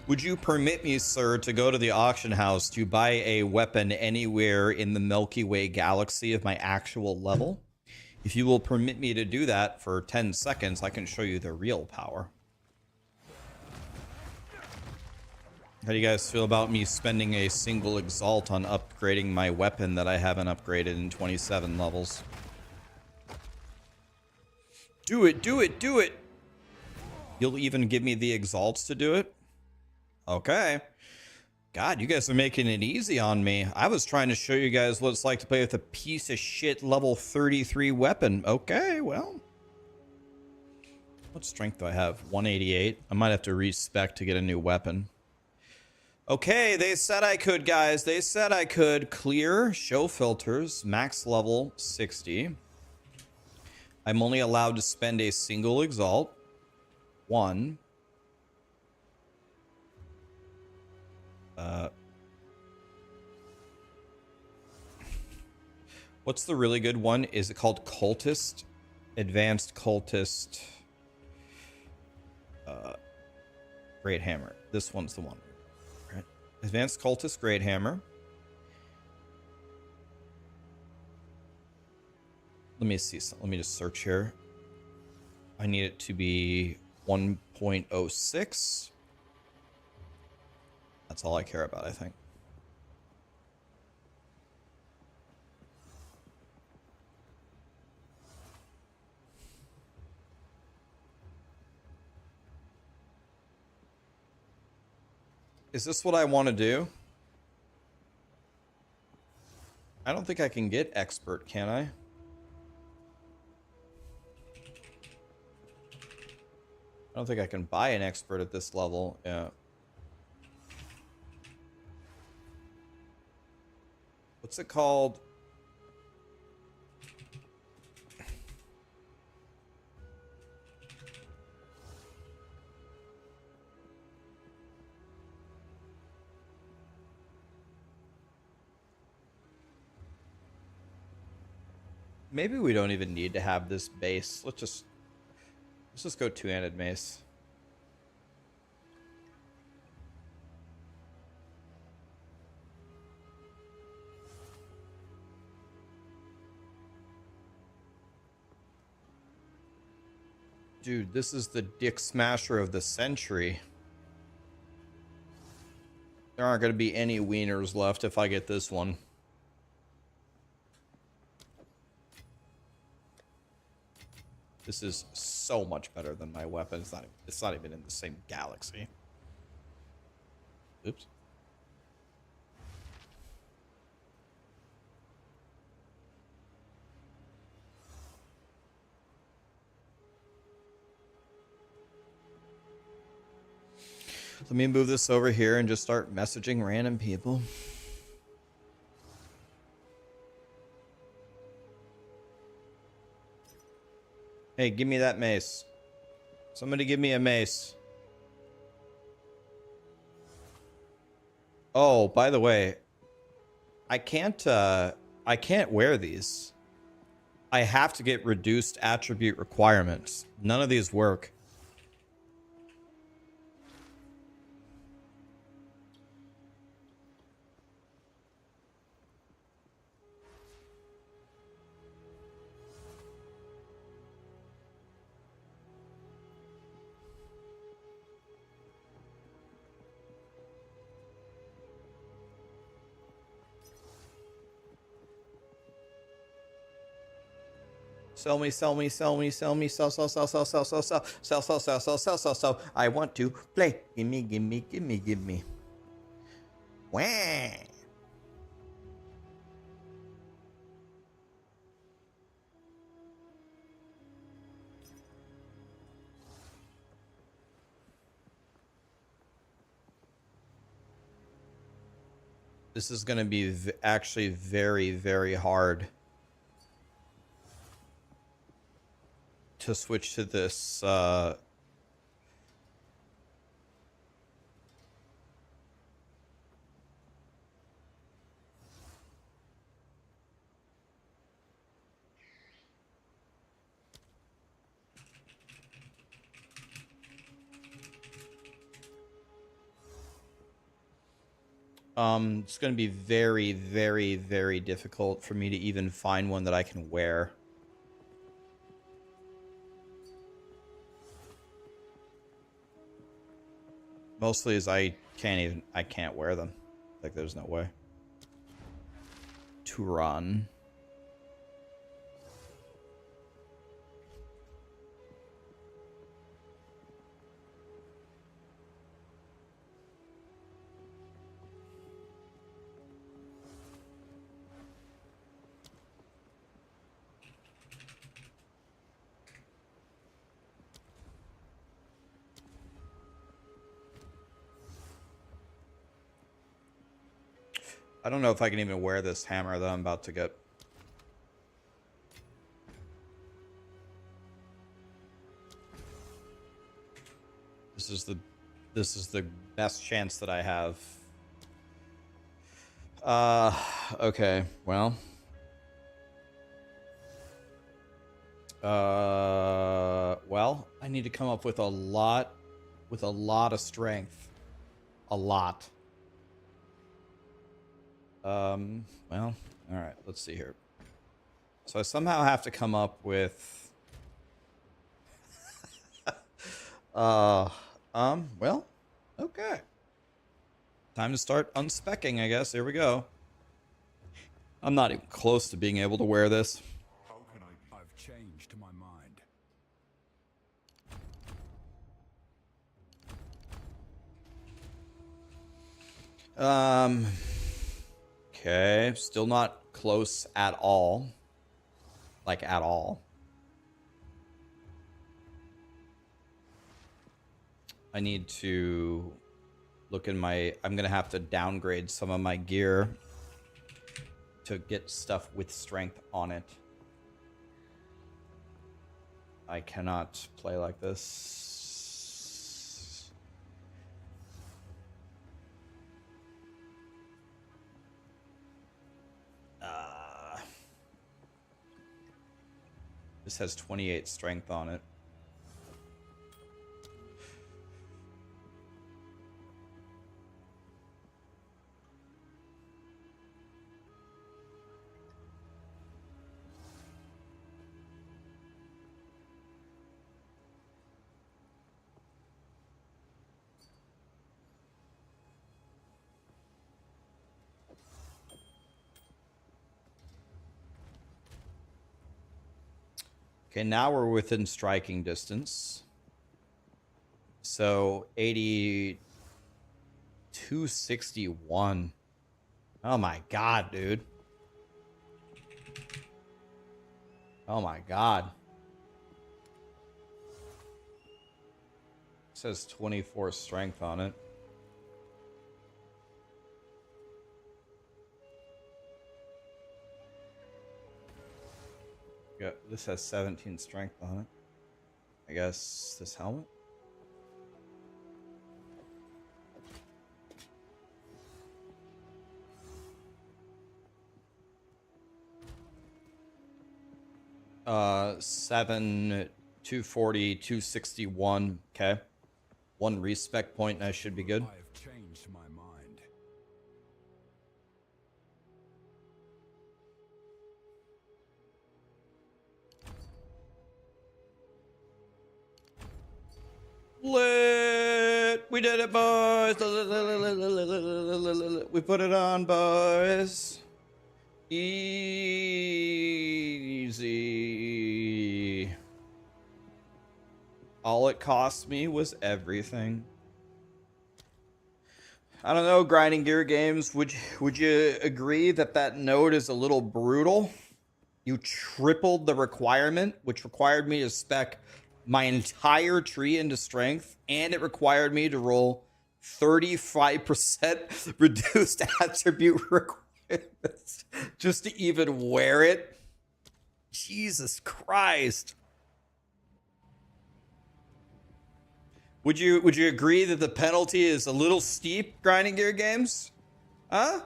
Would you permit me, sir, to go to the auction house to buy a weapon anywhere in the Milky Way galaxy of my actual level? If you will permit me to do that for 10 seconds, I can show you the real power. How do you guys feel about me spending a single exalt on upgrading my weapon that I haven't upgraded in 27 levels? Do it, do it, do it! You'll even give me the exalts to do it? Okay. God, you guys are making it easy on me. I was trying to show you guys what it's like to play with a piece of shit level 33 weapon. Okay, well. What strength do I have? 188. I might have to respec to get a new weapon. Okay, they said I could, guys. They said I could. Clear, show filters, max level 60. I'm only allowed to spend a single exalt. 1. What's the really good one? Is it called Cultist? Advanced Cultist. Great Hammer. This one's the one. Right. Advanced Cultist Great Hammer. Let me see. Let me just search here. I need it to be 1.06. That's all I care about, I think. Is this what I want to do? I don't think I can get expert, can I? I don't think I can buy an expert at this level. Yeah. What's it called? Maybe we don't even need to have this base. Let's just go two-handed mace. Dude, this is the dick smasher of the century. There aren't going to be any wieners left if I get this one. This is so much better than my weapon. It's not even in the same galaxy. Oops. Let me move this over here and just start messaging random people. Hey, give me that mace. Somebody give me a mace. Oh, by the way, I can't wear these. I have to get reduced attribute requirements. None of these work. Sell me, sell me, sell me, sell me, sell, sell, sell, sell, sell, sell, sell, sell, sell, sell, sell, sell, sell, sell. I want to play. Give me, give me, give me, give me. Wah. This is going to be actually very, very hard to switch to this it's going to be very, very, very difficult for me to even find one that I can wear. Mostly is I can't wear them. Like there's no way to run. I don't know if I can even wear this hammer that I'm about to get. This is the best chance that I have. Okay, well. Well, I need to come up with a lot of strength. A lot. Well, all right, let's see here. So I somehow have to come up with well, okay. Time to start unspecking, I guess. Here we go. I'm not even close to being able to wear this. How can I? I've changed my mind. Okay, still not close at all. Like, at all. I need to look in my... I'm gonna have to downgrade some of my gear to get stuff with strength on it. I cannot play like this. This has 28 strength on it. Okay, now we're within striking distance. So 261. Oh my god, dude. Oh my god. It says 24 strength on it. Yeah, this has 17 strength on it. I guess this helmet? Seven, 240, 261. Okay. One respec point and I should be good. I've changed my mind. Lit! We did it, boys! We put it on, boys. Easy. All it cost me was everything. I don't know, grinding gear games. Would you agree that that node is a little brutal? You tripled the requirement, which required me to spec my entire tree into strength, and it required me to roll 35% reduced attribute requirements just to even wear it. Jesus Christ. Would you agree that the penalty is a little steep, grinding gear games? Huh?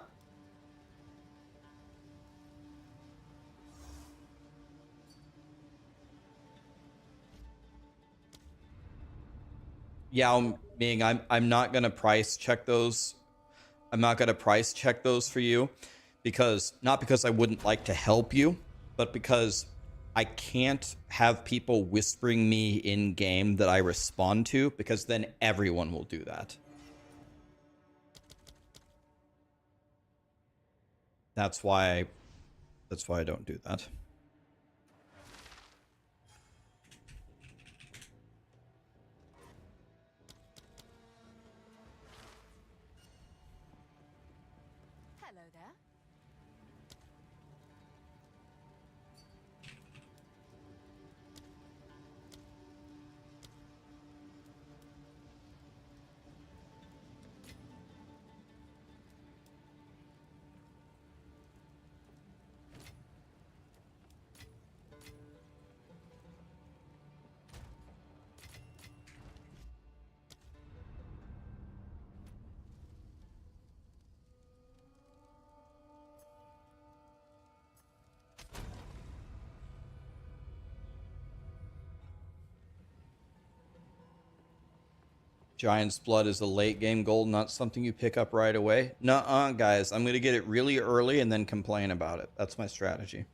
Yeah, Ming, I'm not gonna price check those. I'm not gonna price check those for you because not because I wouldn't like to help you, but because I can't have people whispering me in game that I respond to, because then everyone will do that. That's why I don't do that. Hello there. Giant's Blood is a late game goal, not something you pick up right away. Nuh-uh, guys. I'm going to get it really early and then complain about it. That's my strategy.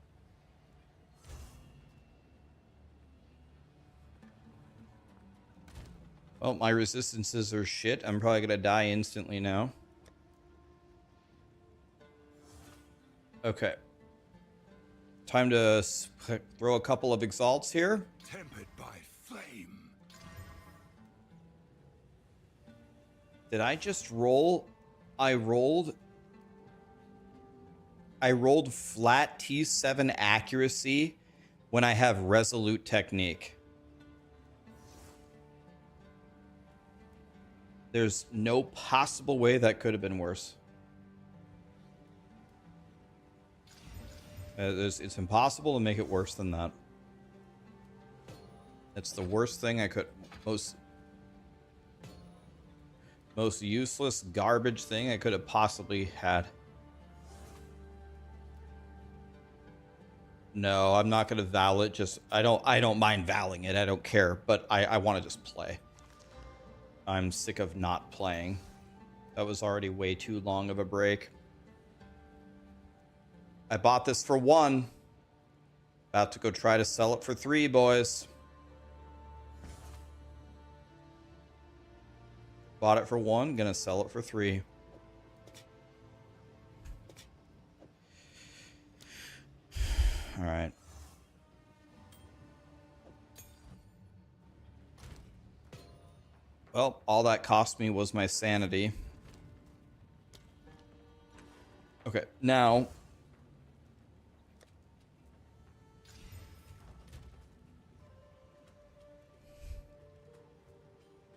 Well, my resistances are shit. I'm probably going to die instantly now. Okay. Time to throw a couple of exalts here. Tempered by flame. Did I just roll? I rolled flat T7 accuracy when I have resolute technique. There's no possible way that could have been worse. It's impossible to make it worse than that. It's the worst thing I could... Most useless garbage thing I could have possibly had. No, I'm not going to val it. Just I don't mind valing it. I don't care, but I want to just play. I'm sick of not playing. That was already way too long of a break. I bought this for 1. About to go try to sell it for 3, boys. Bought it for 1, gonna sell it for 3. All right. Well, all that cost me was my sanity. Okay, now...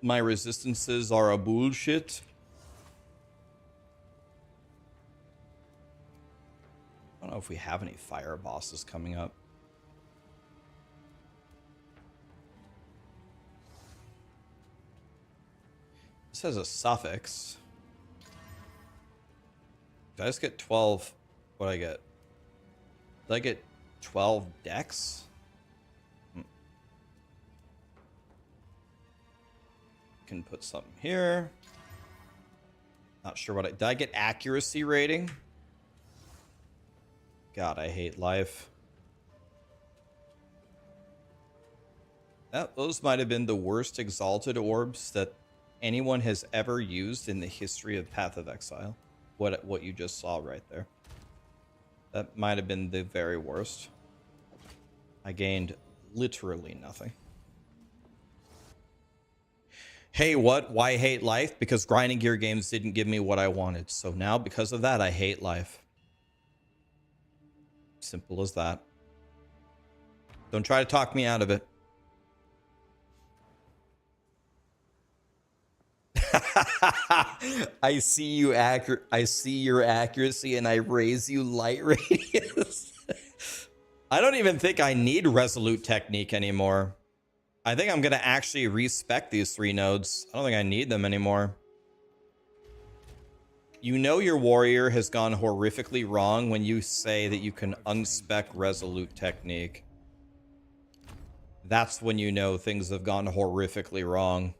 my resistances are a bullshit. I don't know if we have any fire bosses coming up. This has a suffix. Did I just get 12? What'd I get? Did I get 12 decks? Can put something here. Not sure what did I get accuracy rating? God, I hate life. Those might have been the worst exalted orbs that anyone has ever used in the history of Path of Exile. What you just saw right there. That might have been the very worst. I gained literally nothing. Hey, what? Why hate life? Because grinding gear games didn't give me what I wanted. So now, because of that, I hate life. Simple as that. Don't try to talk me out of it. I see you I see your accuracy and I raise you light radius. I don't even think I need resolute technique anymore. I think I'm going to actually respec these 3 nodes. I don't think I need them anymore. You know your warrior has gone horrifically wrong when you say that you can unspec resolute technique. That's when you know things have gone horrifically wrong.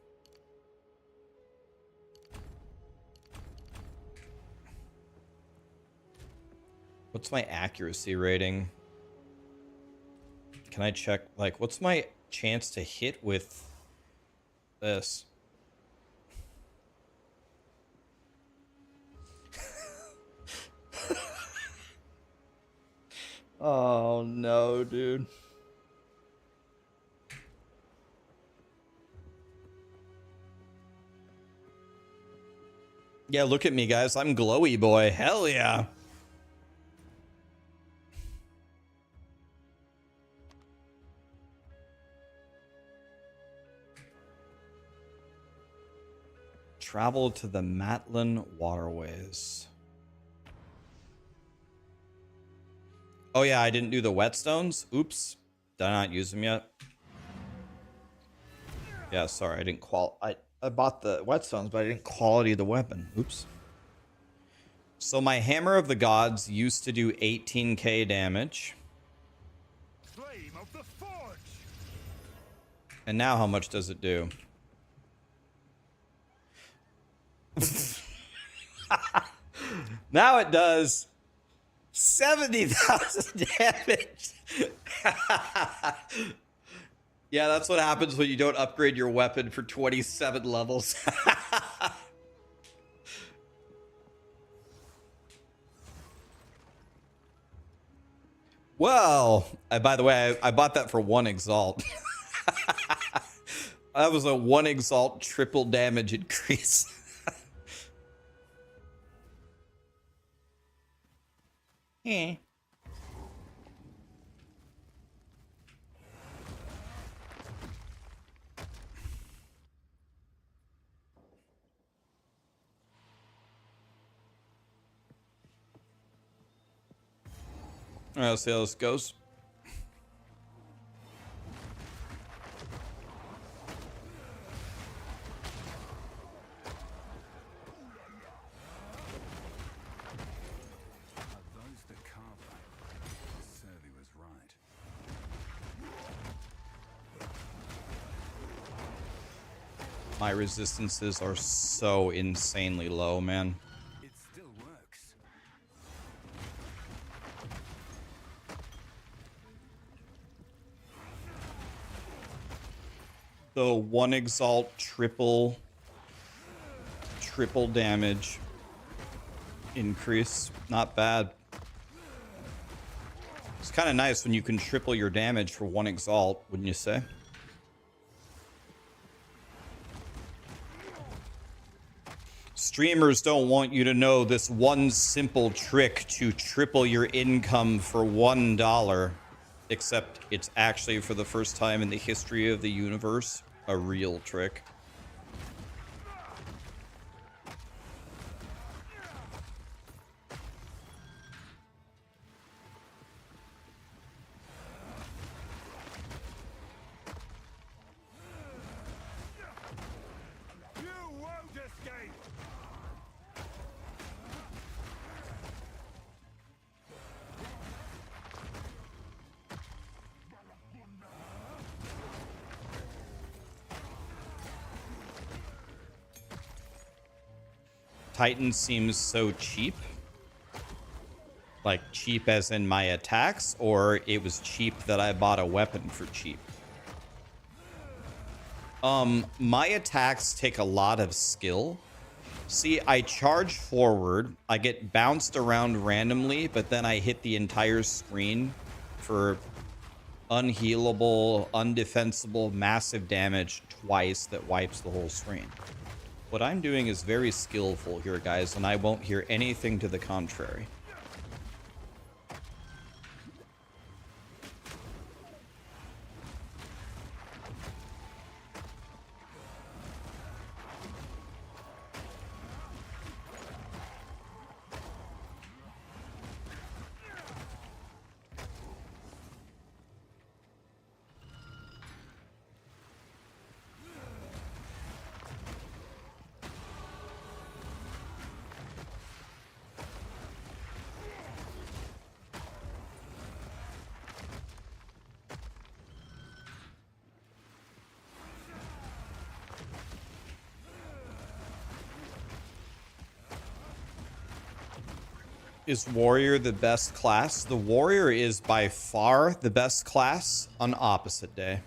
What's my accuracy rating? Can I check? Like, what's my chance to hit with this? Oh no, dude. Yeah, look at me, guys. I'm glowy boy. Hell yeah. Travel to the Matlin waterways. Oh yeah, I didn't do the whetstones. Oops. Did I not use them yet? Yeah, sorry, I didn't I bought the whetstones, but I didn't quality the weapon. Oops. So my Hammer of the Gods used to do 18k damage. Flame of the Forge! And now how much does it do? Now it does 70,000 damage. Yeah, that's what happens when you don't upgrade your weapon for 27 levels. Well, by the way, I bought that for 1 exalt. That was a 1 exalt triple damage increase. Eh. All right, let's see how this goes. Those the carver. Survey was right. My resistances are so insanely low, man. It still works. So 1 exalt triple damage increase. Not bad. It's kind of nice when you can triple your damage for 1 exalt, wouldn't you say? Streamers don't want you to know this one simple trick to triple your income for $1. Except it's actually, for the first time in the history of the universe, a real trick. You won't escape! Titan seems so cheap. Like cheap as in my attacks, or it was cheap that I bought a weapon for cheap. My attacks take a lot of skill. See, I charge forward, I get bounced around randomly, but then I hit the entire screen for unhealable, undefensible, massive damage twice that wipes the whole screen. What I'm doing is very skillful here, guys, and I won't hear anything to the contrary. Is warrior the best class? The warrior is by far the best class on opposite day.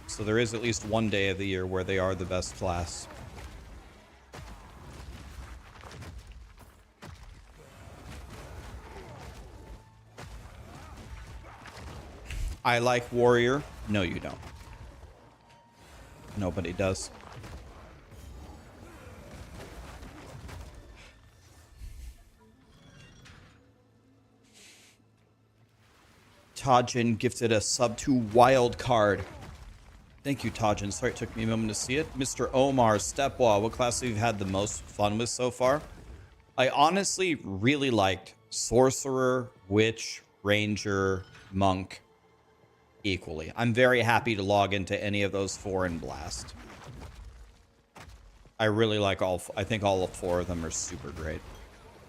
So there is at least one day of the year where they are the best class. I like warrior. No, you don't. Nobody does. Tajin gifted a sub to wild card. Thank you, Tajin. Sorry it took me a moment to see it. Mr. Omar Stepwa, what class have you had the most fun with so far? I honestly really liked Sorcerer, Witch, Ranger, Monk equally. I'm very happy to log into any of those four and blast. I really like all. I think all four of them are super great.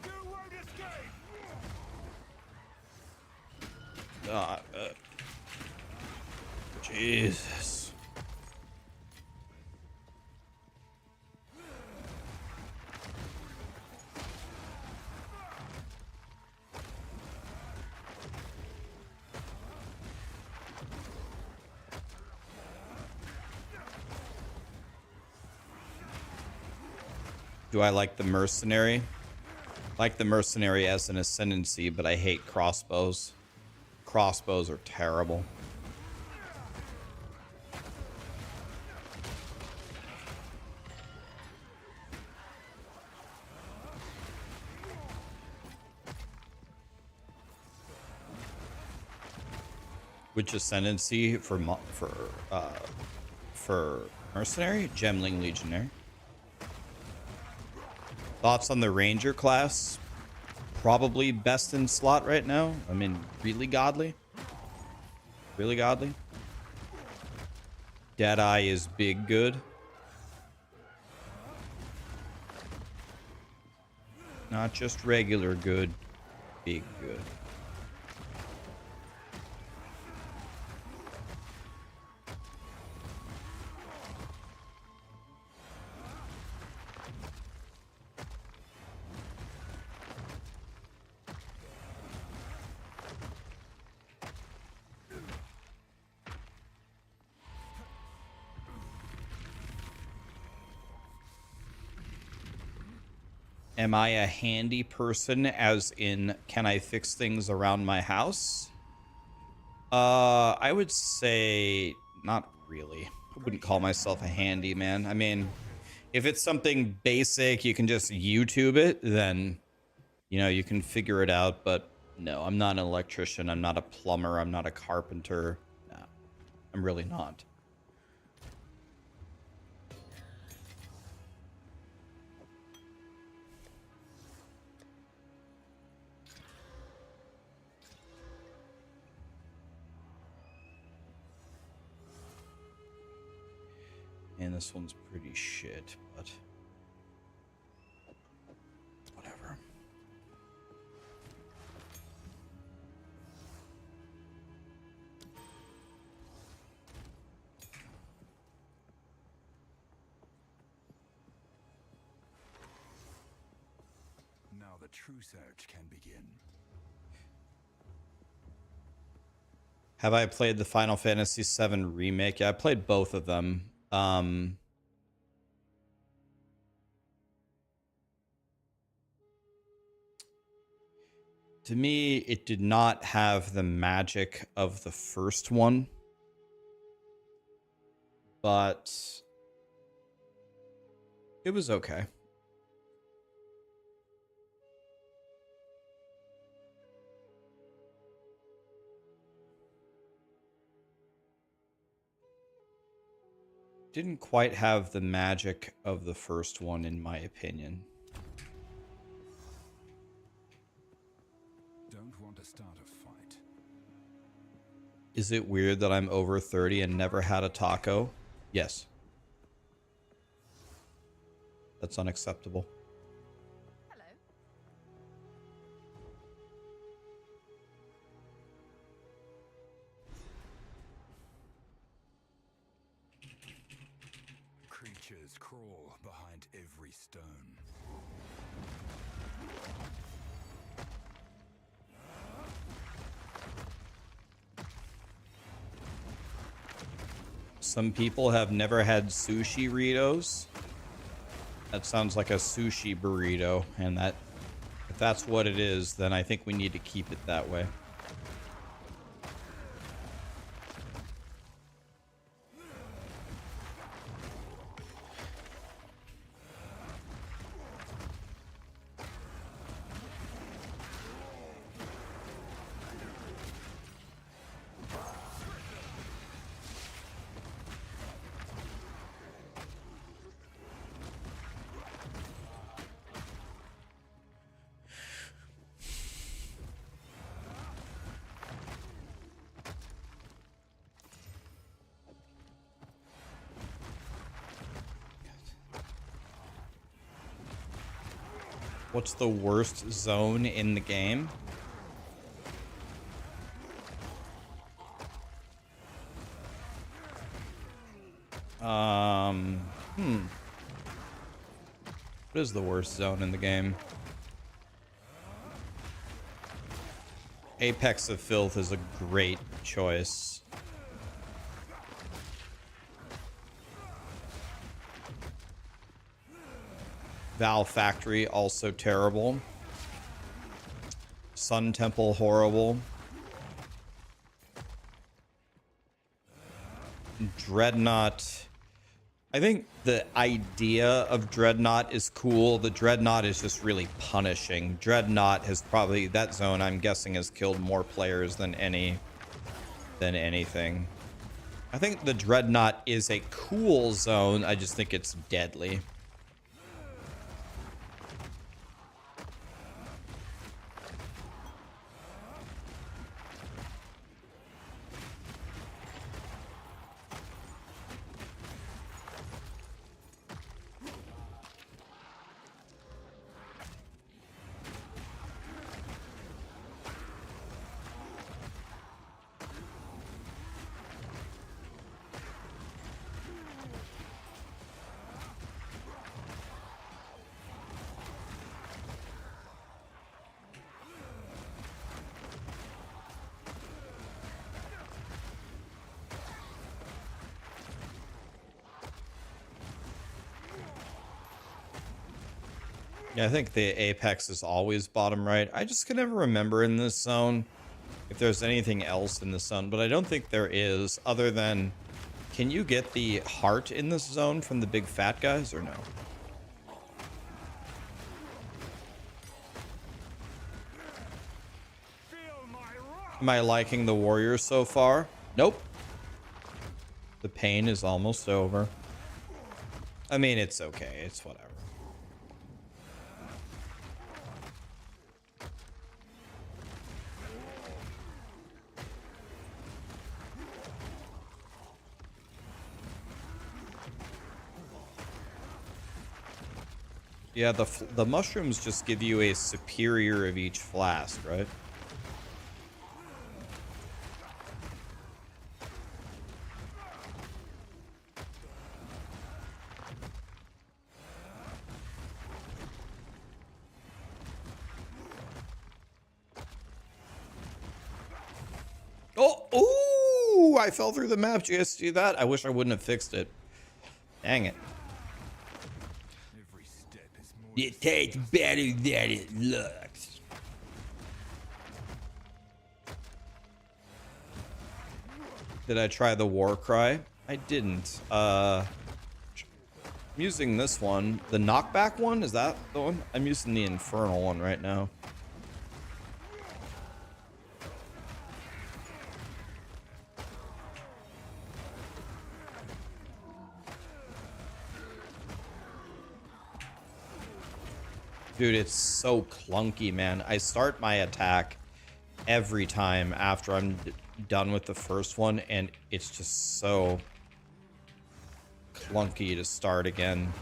You won't escape! Jesus. Do I like the mercenary? Like the mercenary as an ascendancy, but I hate crossbows. Crossbows are terrible. Which ascendancy for mercenary? Gemling legionary. Thoughts on the ranger class? Probably best in slot right now. I mean, really godly. Really godly. Deadeye is big good. Not just regular good, big good. Am I a handy person, as in, can I fix things around my house? I would say not really. I wouldn't call myself a handyman. I mean, if it's something basic, you can just YouTube it, then, you know, you can figure it out. But no, I'm not an electrician. I'm not a plumber. I'm not a carpenter. No, I'm really not. And this one's pretty shit, but whatever. Now the true search can begin. Have I played the Final Fantasy VII Remake? Yeah, I played both of them. To me, it did not have the magic of the first one, but it was okay. Didn't quite have the magic of the first one, in my opinion. Don't want to start a fight. Is it weird that I'm over 30 and never had a taco? Yes. That's unacceptable. Hello. Creatures crawl behind every stone. Some people have never had sushi burritos. That sounds like a sushi burrito, and that, if that's what it is, then I think we need to keep it that way. What's the worst zone in the game? What is the worst zone in the game? Apex of Filth is a great choice. Val Factory, also terrible. Sun Temple, horrible. Dreadnought. I think the idea of Dreadnought is cool. The Dreadnought is just really punishing. Dreadnought has probably, that zone I'm guessing has killed more players than anything. I think the Dreadnought is a cool zone. I just think it's deadly. Yeah, I think the Apex is always bottom right. I just can never remember in this zone if there's anything else in the zone, but I don't think there is, other than, can you get the heart in this zone from the big fat guys or no? Am I liking the warriors so far? Nope. The pain is almost over. I mean, it's okay. It's whatever. Yeah, the mushrooms just give you a superior of each flask, right? Oh, ooh, I fell through the map. Did you guys see that? I wish I wouldn't have fixed it. Dang it. Every step is more It tastes better than it looks. Did I try the war cry? I didn't. I'm using this one. The knockback one? Is that the one? I'm using the infernal one right now. Dude, it's so clunky, man. I start my attack every time after I'm done with the first one, and it's just so clunky to start again.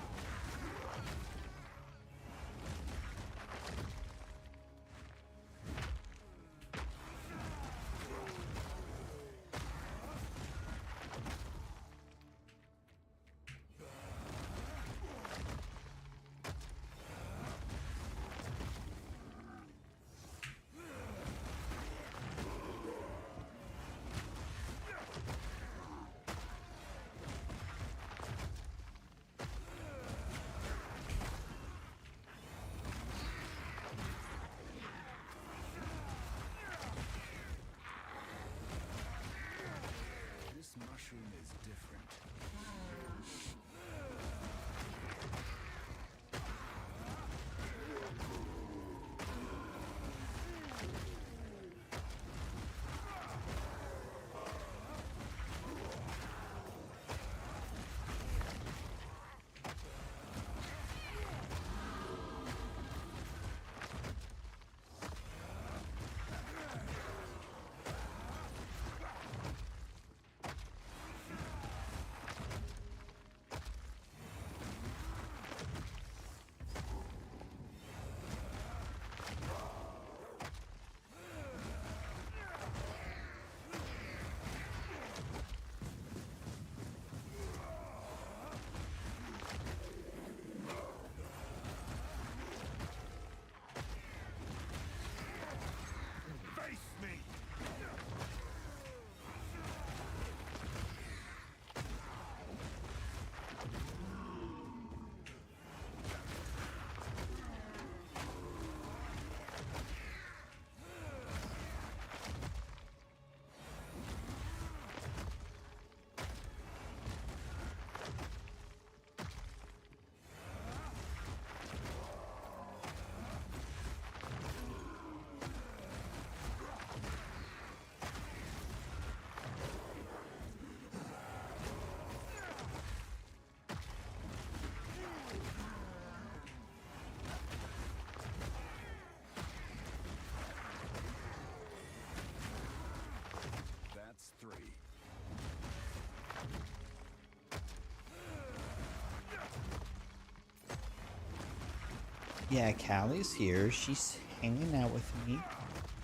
Yeah, Callie's here. She's hanging out with me.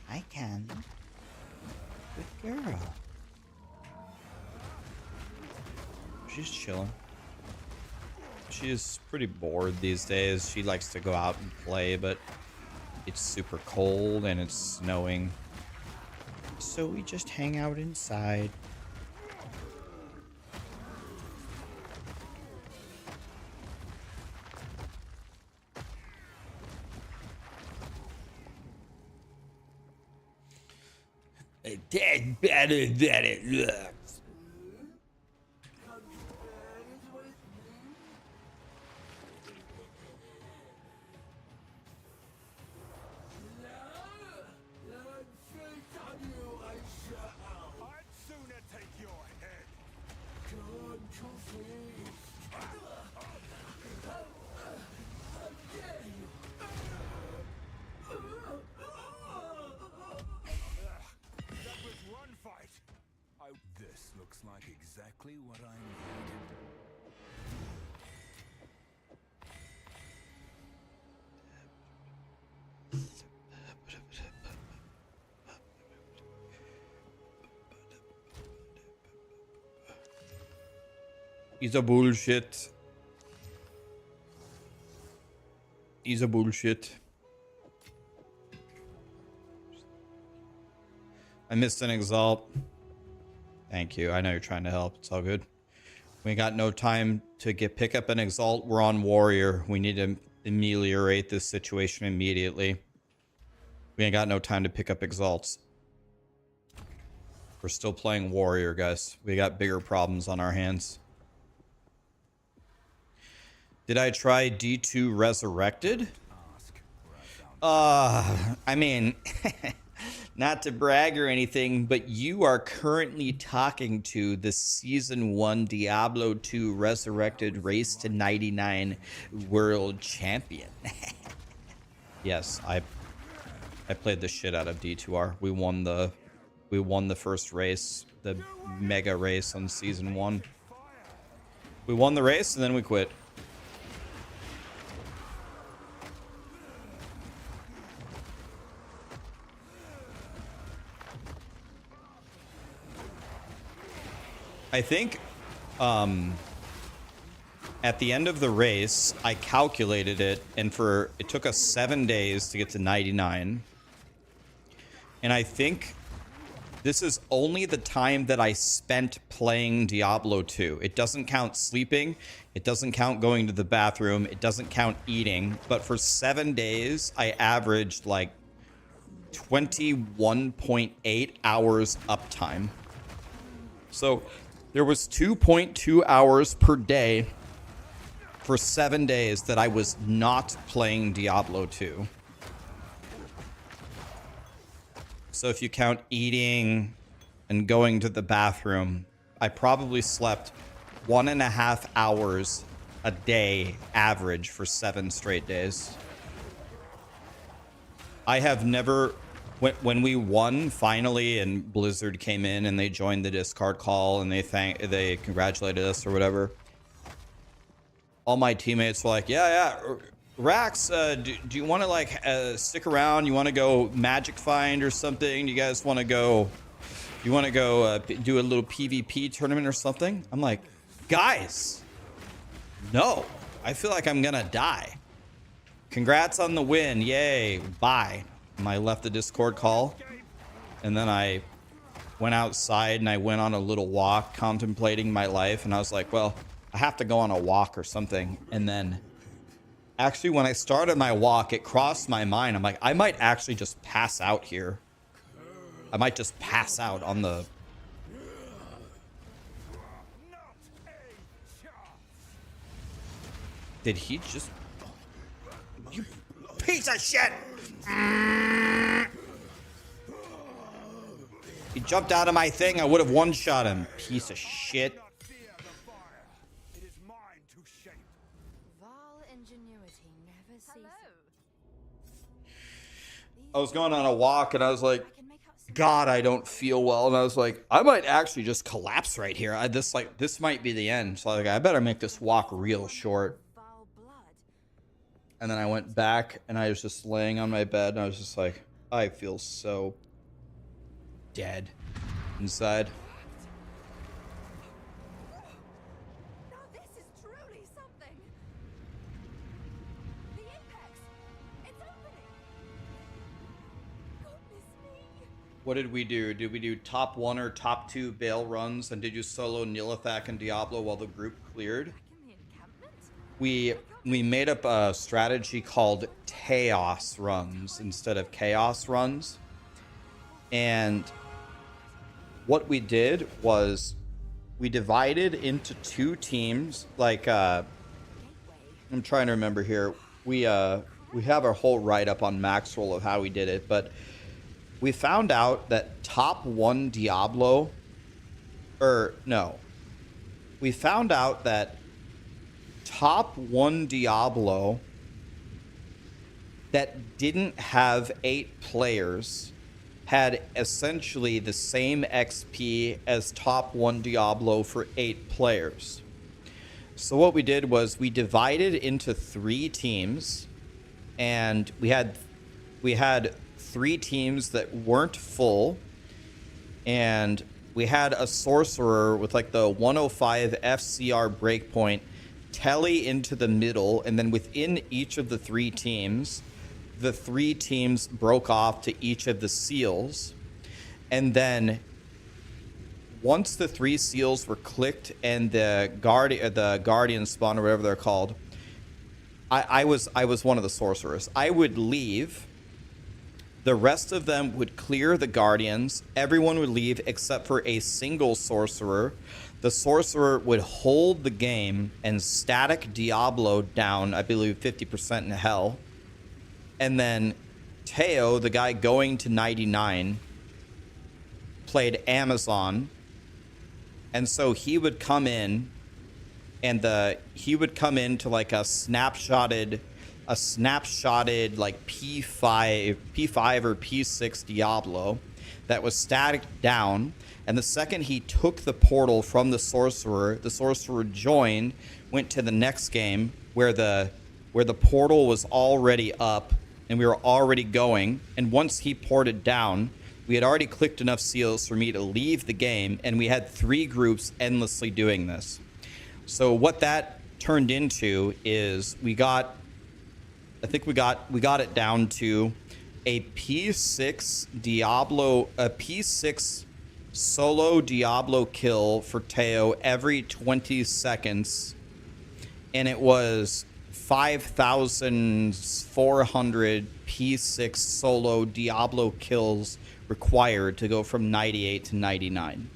Hi, Callie. Good girl. She's chilling. She's pretty bored these days. She likes to go out and play, but it's super cold and it's snowing. So we just hang out inside. It's better than it looks. I'd sooner take your head. That was one fight. This looks like exactly what I need. He's a bullshit. He's a bullshit. I missed an exalt. Thank you. I know you're trying to help. It's all good. We got no time to pick up an exalt. We're on warrior. We need to ameliorate this situation immediately. We ain't got no time to pick up exalts. We're still playing warrior, guys. We got bigger problems on our hands. Did I try D2 Resurrected? I mean, not to brag or anything, but you are currently talking to the Season 1 Diablo 2 Resurrected Race to 99 World Champion. Yes, I played the shit out of D2R. We won the first race, the mega race on Season 1. We won the race and then we quit. I think at the end of the race, I calculated it, and it took us 7 days to get to 99. And I think this is only the time that I spent playing Diablo 2. It doesn't count sleeping. It doesn't count going to the bathroom. It doesn't count eating. But for 7 days, I averaged like 21.8 hours uptime. So there was 2.2 hours per day for 7 days that I was not playing Diablo 2. So if you count eating and going to the bathroom, I probably slept 1.5 hours a day average for 7 straight days. I have never... When we won finally and Blizzard came in and they joined the Discord call and they congratulated us or whatever, all my teammates were like, yeah, Rax, do you want to like stick around? You want to go magic find or something? You guys want to go? You want to go do a little PvP tournament or something? I'm like, guys, no, I feel like I'm gonna die. Congrats on the win, yay, bye. And I left the Discord call, and then I went outside and I went on a little walk contemplating my life, and I was like, well, I have to go on a walk or something. And then actually when I started my walk, it crossed my mind. I'm like, I might actually just pass out here. I might just pass out on the... Did he just... You piece of shit! He jumped out of my thing. I would have one-shot him. Piece of shit. I was going on a walk and I was like, God, I don't feel well. And I was like, I might actually just collapse right here. This might be the end. So I better make this walk real short. And then I went back and I was just laying on my bed and I was just like, I feel so dead inside. Now this is truly something. The apex. It's opening. Goodness me. What did we do? Did we do top 1 or top 2 Bale runs? And did you solo Nilithak and Diablo while the group cleared? Back in the encampment? We made up a strategy called Chaos runs instead of Chaos runs. And what we did was we divided into 2 teams. Like, I'm trying to remember here. We have our whole write-up on Maxwell of how we did it, but we found out that top 1 Diablo, we found out that top 1 Diablo that didn't have 8 players had essentially the same XP as top 1 Diablo for 8 players. So what we did was we divided into 3 teams, and we had 3 teams that weren't full, and we had a sorcerer with like the 105 FCR breakpoint telly into the middle, and then within each of the 3 teams, the 3 teams broke off to each of the seals. And then once the 3 seals were clicked and the guardian spawn or whatever they're called, I was one of the sorcerers. I would leave. The rest of them would clear the guardians. Everyone would leave except for a single sorcerer. The sorcerer would hold the game and static Diablo down, I believe 50% in hell. And then Teo, the guy going to 99, played Amazon. And so he would come in, and he would come into like a snapshotted like P5 or P6 Diablo that was static down. And the second he took the portal from the sorcerer joined, went to the next game where the portal was already up and we were already going. And once he ported down, we had already clicked enough seals for me to leave the game, and we had 3 groups endlessly doing this. So what that turned into is we got it down to a P6 Diablo, a P6 solo Diablo kill for Teo every 20 seconds, and it was 5,400 P6 solo Diablo kills required to go from 98 to 99.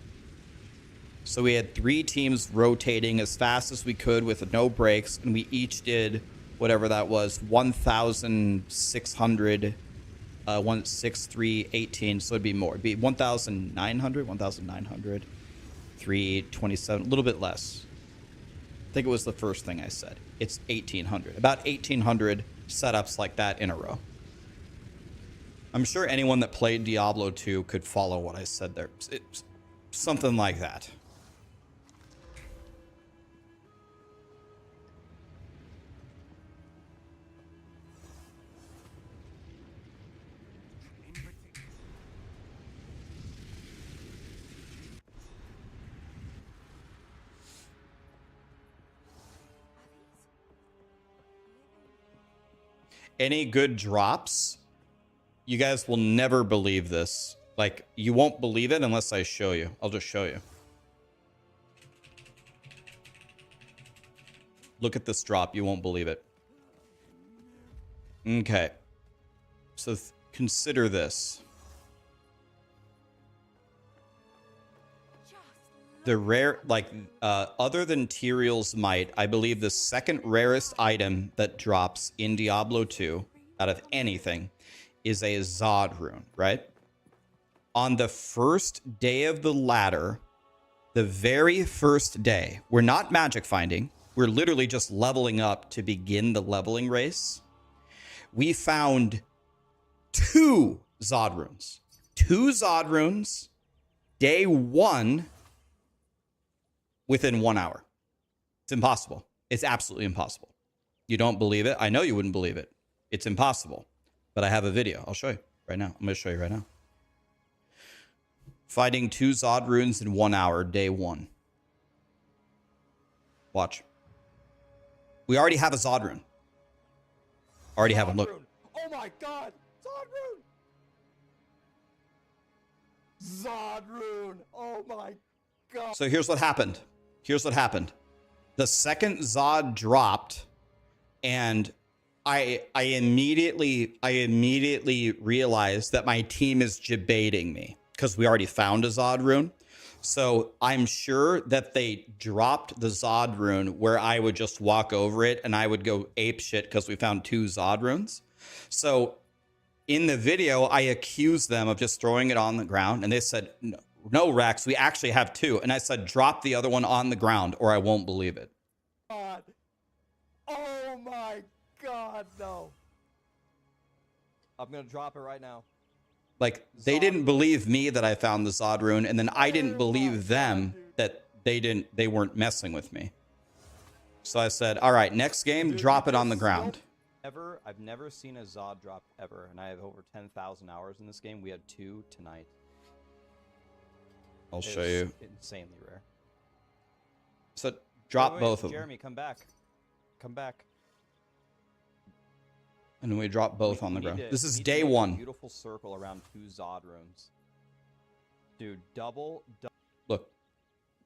So we had 3 teams rotating as fast as we could with no breaks, and we each did whatever that was, 1,600, 16318, so it'd be more. It'd be 1,900, 327, a little bit less. I think it was the first thing I said. It's 1,800. About 1,800 setups like that in a row. I'm sure anyone that played Diablo 2 could follow what I said there. It's something like that. Any good drops? You guys will never believe this. Like, you won't believe it unless I show you. I'll just show you. Look at this drop. You won't believe it. Okay. So consider this. The rare, like, other than Tyrael's Might, I believe the second rarest item that drops in Diablo 2 out of anything is a Zod rune, right? On the first day of the ladder, the very first day, we're not magic finding. We're literally just leveling up to begin the leveling race. We found 2 Zod runes. 2 Zod runes, day 1, within 1 hour. It's impossible. It's absolutely impossible. You don't believe it? I know you wouldn't believe it. It's impossible. But I have a video. I'll show you right now. I'm going to show you right now. Fighting 2 Zod runes in 1 hour, day 1. Watch. We already have a Zod rune. Already have one. Look. Oh my god! Zod rune! Zod rune! Oh my god! So here's what happened. Here's what happened. The second Zod dropped, and I immediately realized that my team is debating me because we already found a Zod rune. So I'm sure that they dropped the Zod rune where I would just walk over it and I would go ape shit because we found 2 Zod runes. So in the video, I accused them of just throwing it on the ground, and they said, no, Rax, we actually have 2. And I said, drop the other one on the ground or I won't believe it. God. Oh my god, no. I'm gonna drop it right now. Like, they didn't believe me that I found the Zod rune, and then I didn't believe them that they weren't messing with me. So I said, all right, next game, drop it on the ground. I've never seen a Zod drop ever, and I have over 10,000 hours in this game. We had 2 tonight. I'll show you. Insanely rare. So drop Wait, both of them. Jeremy, come back. Come back. And we drop both on the ground. This is day 1. Beautiful circle around 2 Zod runes. Dude, double. Look.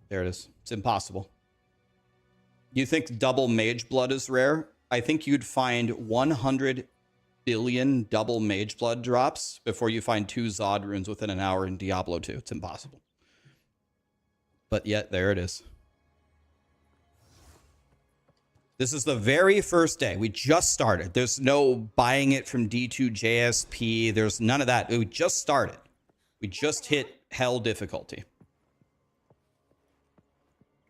There it is. It's impossible. You think double mage blood is rare? I think you'd find 100 billion double mage blood drops before you find 2 Zod runes within an hour in Diablo 2. It's impossible. But yet, there it is. This is the very first day. We just started. There's no buying it from D2 JSP. There's none of that. We just started. We just hit hell difficulty.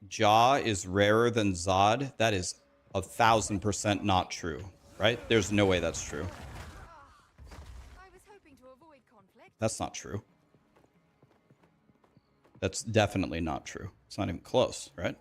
Jaw is rarer than Zod. That is 1,000% not true, right? There's no way that's true. I was hoping to avoid conflict. That's not true. That's definitely not true. It's not even close, right?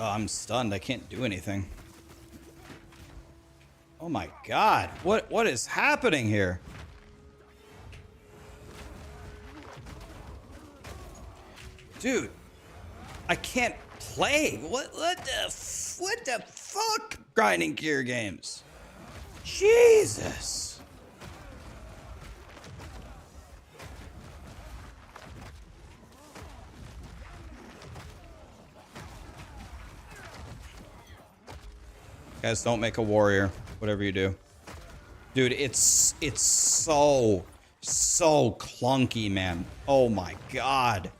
Oh, I'm stunned. I can't do anything. Oh my god. What is happening here? Dude, I can't play. What the fuck? Grinding gear games. Jesus. Guys, don't make a warrior. Whatever you do. Dude, it's so clunky, man. Oh my god.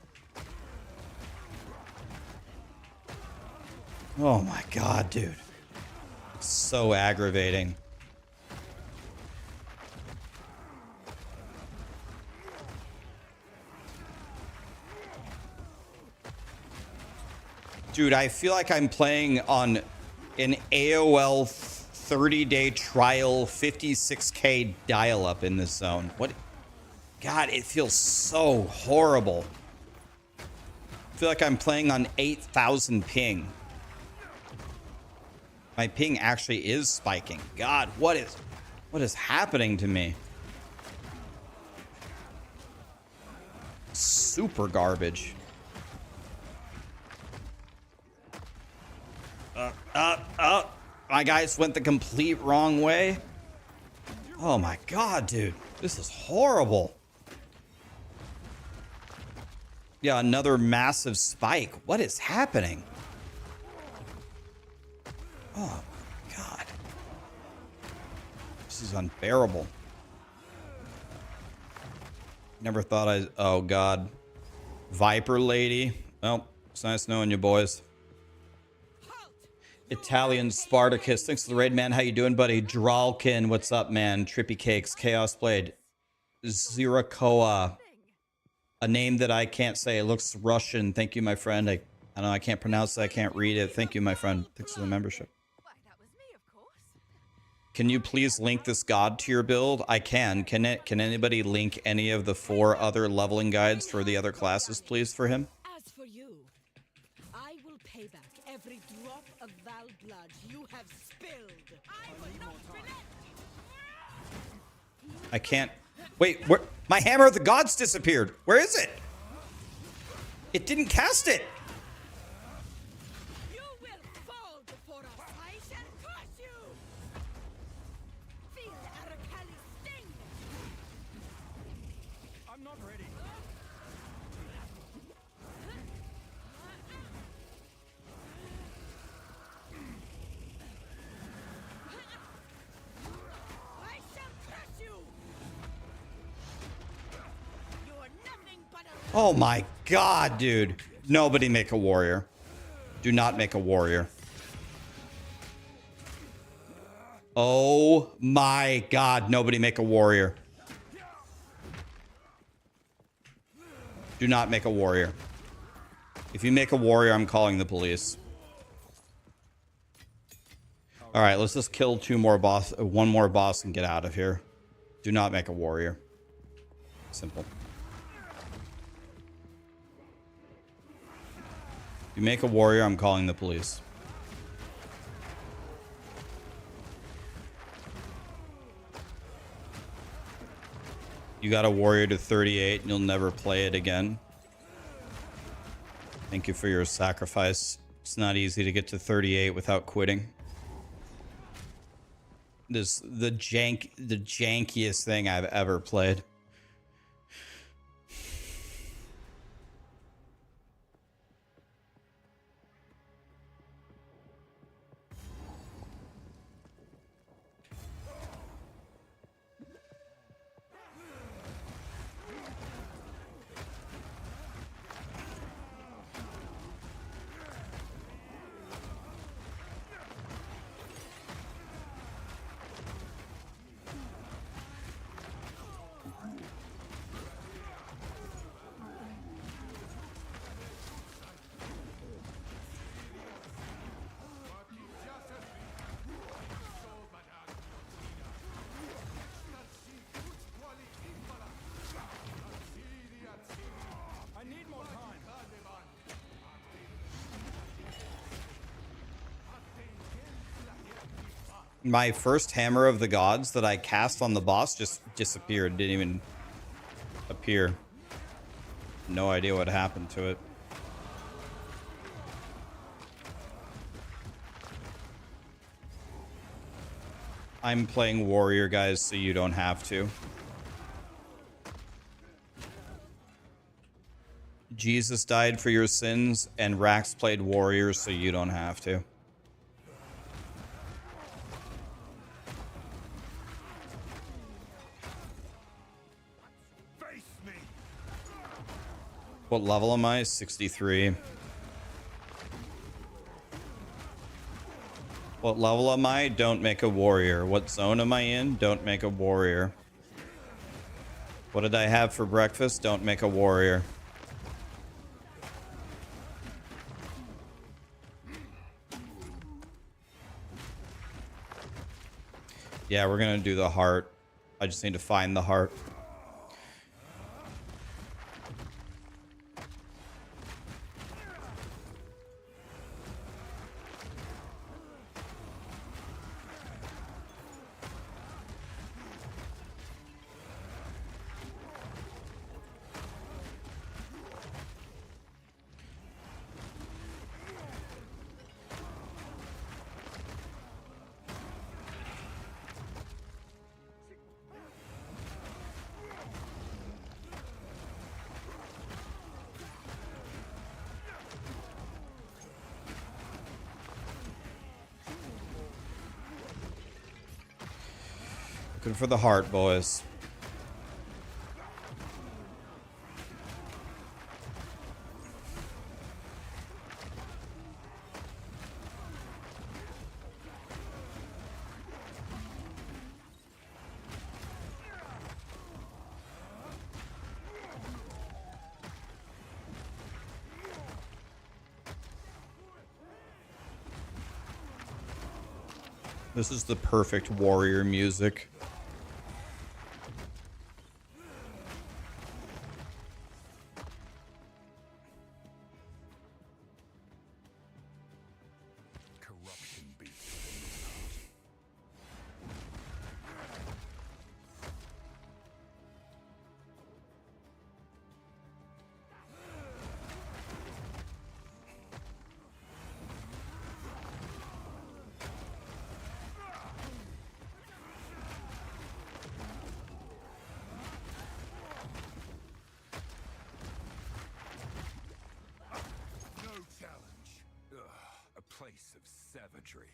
Oh my god, dude. It's so aggravating. Dude, I feel like I'm playing on an AOL 30-day trial 56K dial-up in this zone. What? God, it feels so horrible. I feel like I'm playing on 8,000 ping. My ping actually is spiking. God, what is happening to me? Super garbage. My guys went the complete wrong way. Oh my god, dude. This is horrible. Yeah, another massive spike. What is happening? Oh my god. This is unbearable. Never thought oh god. Viper lady. Well, it's nice knowing you boys. Italian Spartacus. Thanks for the raid, man. How you doing, buddy? Dralkin, what's up, man? Trippy Cakes, Chaos Blade, Zirakoa, A name that I can't say. It looks Russian. Thank you, my friend. I know I can't pronounce it. I can't read it. Thank you, my friend. Thanks for the membership. Why, that was me, of course. Can you please link this god to your build? I can. Can anybody link any of the 4 other leveling guides for the other classes, please, for him? As for you, I will pay back every drop of Val blood you have spilled. I will not relent. I can't. Wait, where? My hammer of the gods disappeared. Where is it? It didn't cast it. You will fall before us. I shall crush you. Feel Arakali's sting. I'm not ready. I shall crush you. You are nothing but a Oh my god, dude. Nobody make a warrior. Do not make a warrior. Oh my god, nobody make a warrior. Do not make a warrior. If you make a warrior, I'm calling the police. All right, let's just kill one more boss and get out of here. Do not make a warrior. Simple. If you make a warrior, I'm calling the police. You got a warrior to 38 and you'll never play it again. Thank you for your sacrifice. It's not easy to get to 38 without quitting. This the jankiest thing I've ever played. I need more time. My first hammer of the gods that I cast on the boss just disappeared. Didn't even appear. No idea what happened to it. I'm playing warrior, guys, so you don't have to. Jesus died for your sins, and Rax played warrior, so you don't have to. Face me. What level am I? 63. What level am I? Don't make a warrior. What zone am I in? Don't make a warrior. What did I have for breakfast? Don't make a warrior. Yeah, we're gonna do the heart. I just need to find the heart. Looking for the heart, boys. This is the perfect warrior music. Corruption beats. No challenge. Ugh, a place of savagery.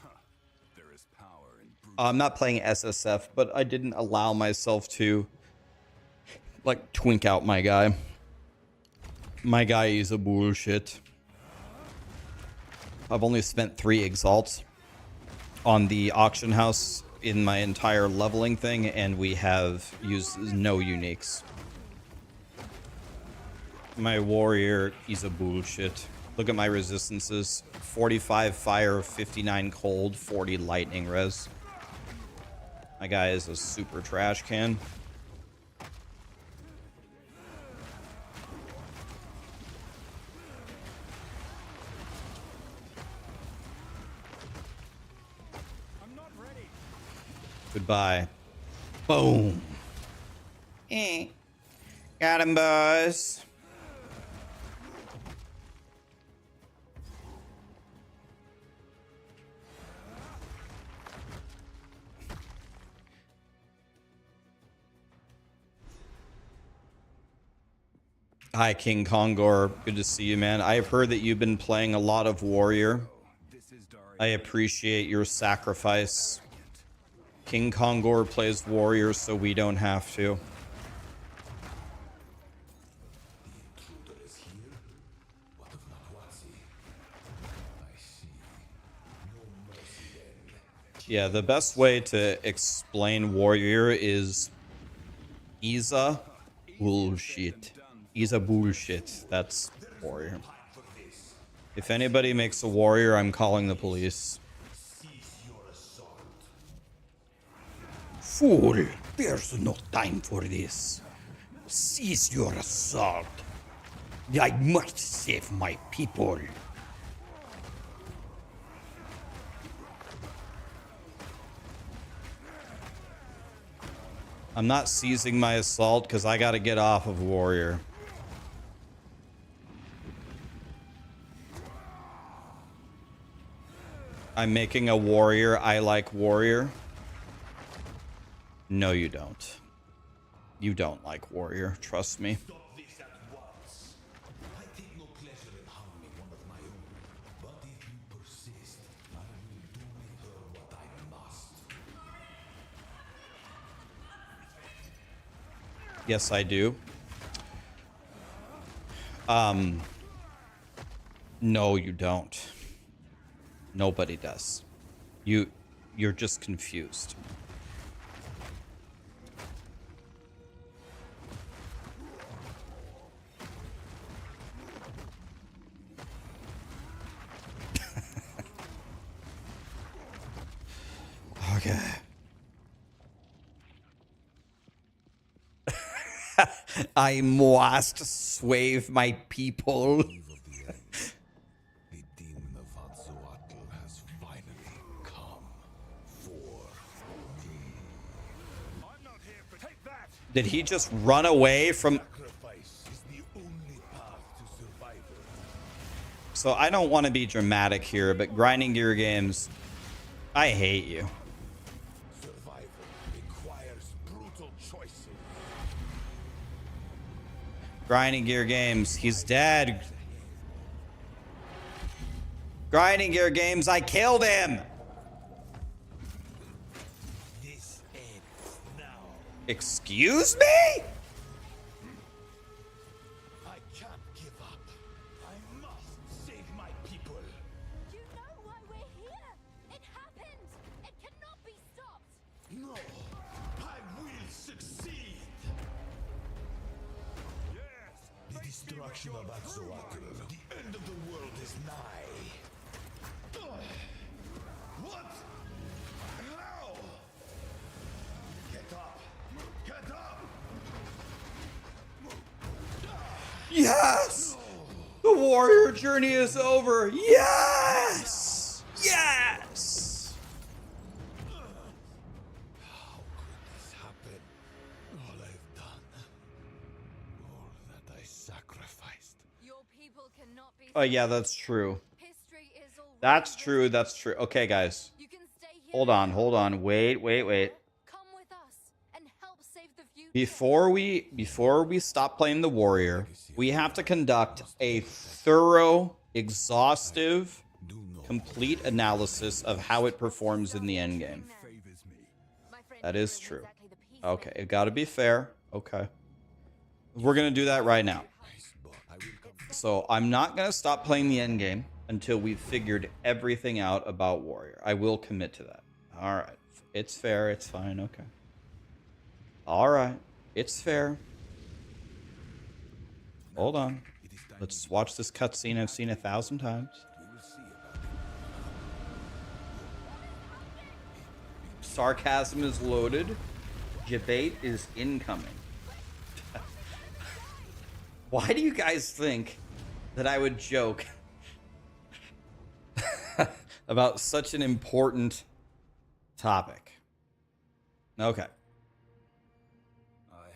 Huh. There is power in brute. I'm not playing SSF, but I didn't allow myself to, like, twink out my guy. My guy is a bullshit. I've only spent 3 exalts on the auction house in my entire leveling thing, and we have used no uniques. My warrior is a bullshit. Look at my resistances. 45 fire, 59 cold, 40 lightning res. My guy is a super trash can. I'm not ready. Goodbye. Boom. Got him, boys. Hi, King Kongor. Good to see you, man. I've heard that you've been playing a lot of Warrior. This is Dari. I appreciate your sacrifice. King Kongor plays Warrior, so we don't have to. Yeah, the best way to explain Warrior is Isa bullshit. Isa bullshit. That's Warrior. If anybody makes a Warrior, I'm calling the police. Fool! There's no time for this. Cease your assault. I must save my people. I'm not seizing my assault because I gotta get off of Warrior. I'm making a Warrior. I like Warrior. No, you don't. You don't like Warrior. Trust me. Stop this at once. I take no pleasure in harming one of my own. But if you persist, I will do with her what I must. Yes, I do. No, you don't. Nobody does. You're just confused. Okay. I must save my people. The demon of Hatzoatl has finally come for me. I'm not here for take that. Did he just run away from... Sacrifice is the only path to survival. So I don't want to be dramatic here, but Grinding Gear Games, I hate you. Survival requires brutal choices. Grinding Gear Games, he's dead. Grinding Gear Games, I killed him. This ends now. Excuse me? I can't give up. I must save my people. Do you know why we're here? It happened! It cannot be stopped! No, I will succeed. Yes. The destruction of Raxxanterax. The end of the world is nigh. What? How? Get up! Get up! Yes! The warrior journey is over. Yes! Yes! How could this happen? All I've done. All that I sacrificed. Your people cannot be. Oh, yeah, that's true. History is already That's true. written. That's true. Okay, guys. You can stay here. Hold on. Hold on. Wait. Come with us and help save the future. Before we stop playing the warrior, we have to conduct a thorough, exhaustive, complete analysis of how it performs in the endgame. Favors me. My friend That here is isn't true. exactly the peace Okay, it got to be fair. Okay. We're going to do that right now. So I'm not going to stop playing the endgame until we've figured everything out about warrior. I will commit to that. All right. It's fair. It's fine. Okay. All right. It's fair. Hold on. Let's watch this cutscene I've seen 1,000 times. We will see about it. Sarcasm is loaded. Debate is incoming. Why do you guys think that I would joke about such an important topic? Okay.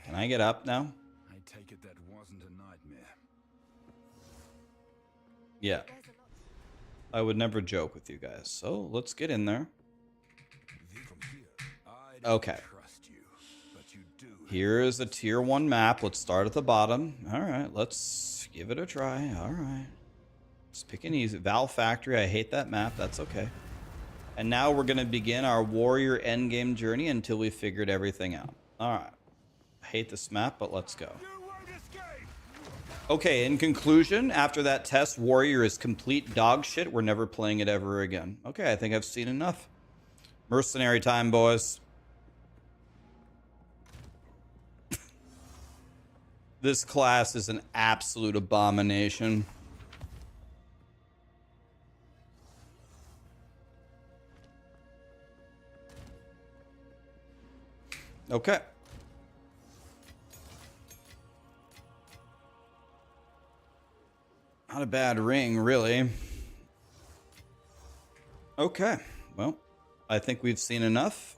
Can I get up now? I take it that wasn't a nightmare. Yeah. There's a lot. I would never joke with you guys. So let's get in there. From here, I don't Okay. trust you, but you do. Here is a tier 1 map. Let's start at the bottom. All right, let's give it a try. All right. Let's pick an easy. Val Factory. I hate that map. That's okay. And now we're going to begin our warrior endgame journey until we figured everything out. All right. I hate this map, but let's go. You won't escape. Okay, in conclusion, after that test, warrior is complete dog shit. We're never playing it ever again. Okay, I think I've seen enough. Mercenary time, boys. This class is an absolute abomination. Okay. Not a bad ring, really. Okay. Well, I think we've seen enough.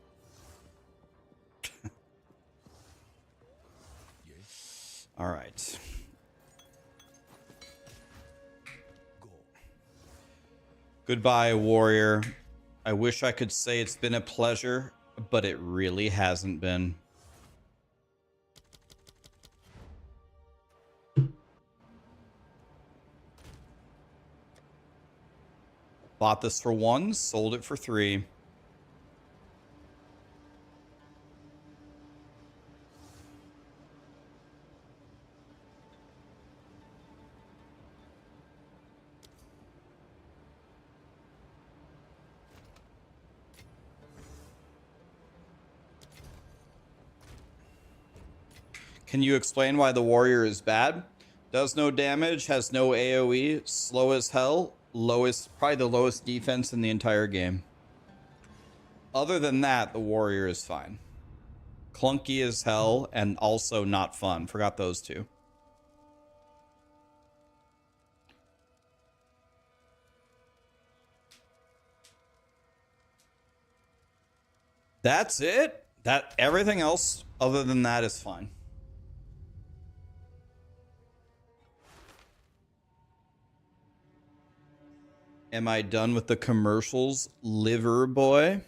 All right. Goodbye, warrior. I wish I could say it's been a pleasure, but it really hasn't been. Bought this for 1, sold it for 3. Can you explain why the warrior is bad? Does no damage, has no AoE, slow as hell, probably the lowest defense in the entire game. Other than that, the warrior is fine. Clunky as hell and also not fun. Forgot those two. That's it. Everything else other than that is fine. Am I done with the commercials, liver boy?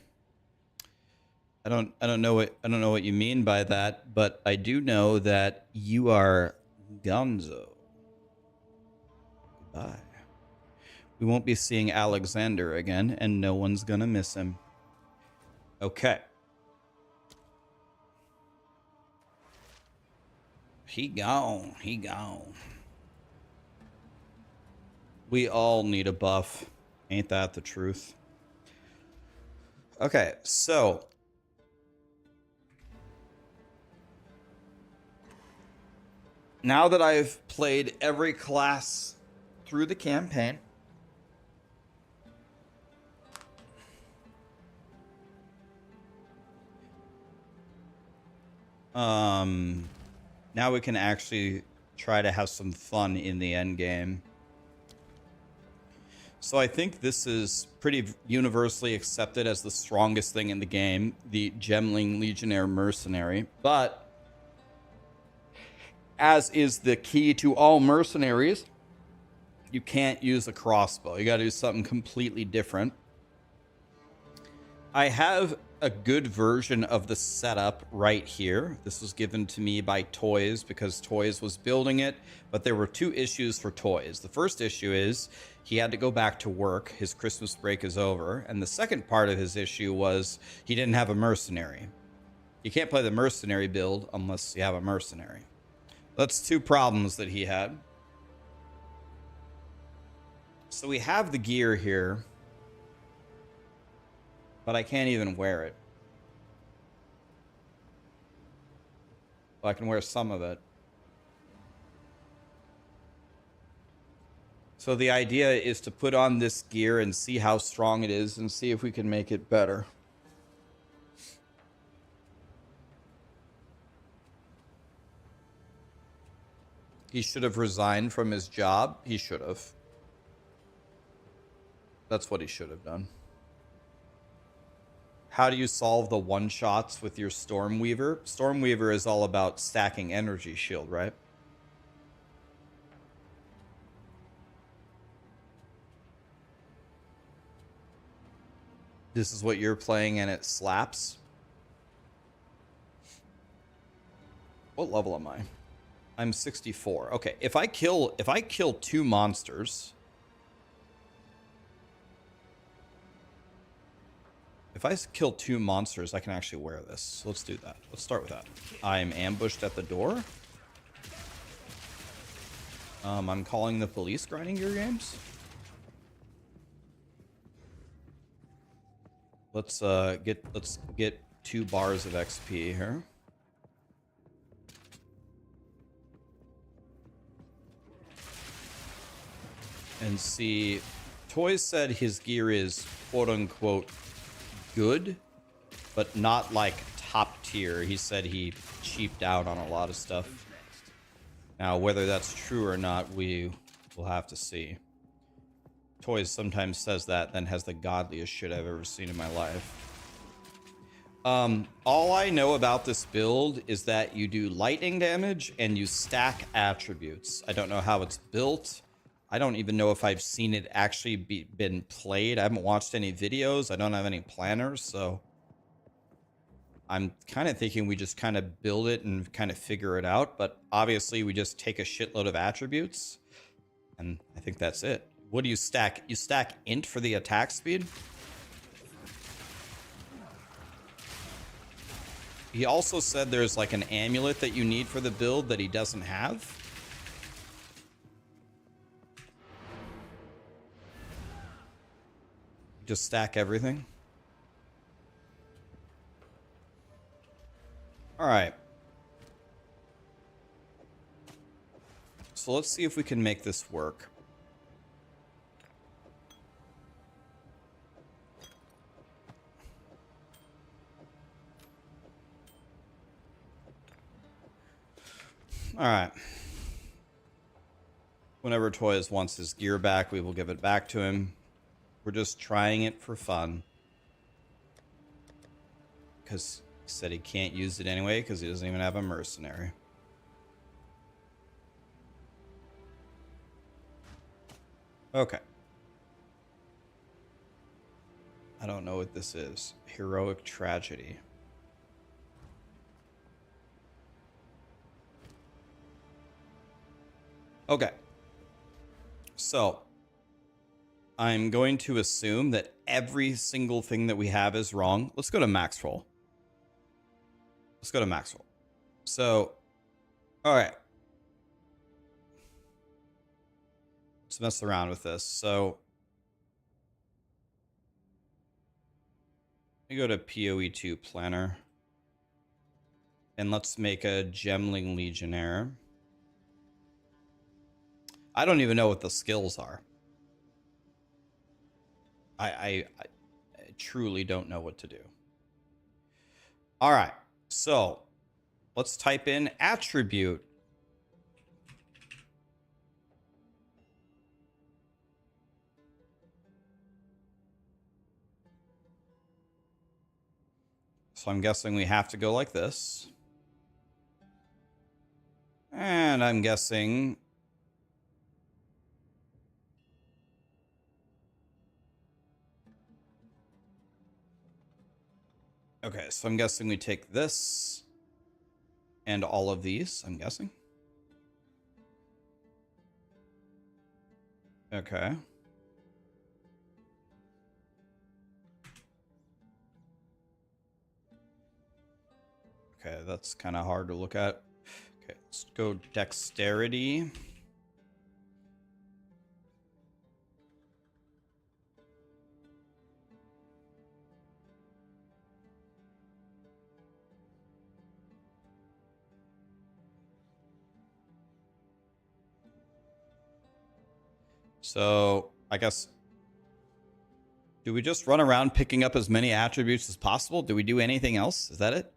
I don't know what you mean by that, but I do know that you are Gonzo. Goodbye. We won't be seeing Alexander again, and no one's gonna miss him. Okay. He gone. He gone. We all need a buff. Ain't that the truth? Okay, so Now that I've played every class through the campaign, now we can actually try to have some fun in the end game. So I think this is pretty universally accepted as the strongest thing in the game, the Gemling Legionnaire Mercenary. But as is the key to all mercenaries, you can't use a crossbow. You got to do something completely different. I have a good version of the setup right here. This was given to me by Toys because Toys was building it, but there were two issues for Toys. The first issue is he had to go back to work. His Christmas break is over. And the second part of his issue was he didn't have a mercenary. You can't play the mercenary build unless you have a mercenary. That's two problems that he had. So we have the gear here, but I can't even wear it. Well, I can wear some of it. So the idea is to put on this gear and see how strong it is and see if we can make it better. He should have resigned from his job. He should have. That's what he should have done. How do you solve the one-shots with your Stormweaver? Stormweaver is all about stacking energy shield, right? This is what you're playing and it slaps? What level am I? I'm 64. Okay, if I kill two monsters... If I kill two monsters, I can actually wear this. So let's do that. Let's start with that. I'm ambushed at the door. I'm calling the police, grinding gear games. Let's get 2 bars of XP here. And see, Toys said his gear is quote unquote good, but not like top tier. He said he cheaped out on a lot of stuff. Now, whether that's true or not, we will have to see. Toys sometimes says that, then has the godliest shit I've ever seen in my life. All I know about this build is that you do lightning damage and you stack attributes. I don't know how it's built. I don't even know if I've seen it actually been played. I haven't watched any videos. I don't have any planners, so I'm kind of thinking we just kind of build it and kind of figure it out. But obviously, we just take a shitload of attributes, and I think that's it. What do you stack? You stack int for the attack speed? He also said there's like an amulet that you need for the build that he doesn't have. Just stack everything. All right. So let's see if we can make this work. All right. Whenever Toys wants his gear back, we will give it back to him. We're just trying it for fun. Because he said he can't use it anyway because he doesn't even have a mercenary. Okay. I don't know what this is. Heroic Tragedy. Okay. So, I'm going to assume that every single thing that we have is wrong. Let's go to max roll. Let's go to max roll. So, all right. Let's mess around with this. So, let me go to POE2 Planner. And let's make a Gemling Legionnaire. I don't even know what the skills are. I truly don't know what to do. All right, so let's type in attribute. So I'm guessing we have to go like this. And I'm guessing... Okay, so I'm guessing we take this and all of these, I'm guessing. Okay. Okay, that's kind of hard to look at. Okay, let's go dexterity. So, I guess, do we just run around picking up as many attributes as possible? Do we do anything else? Is that it?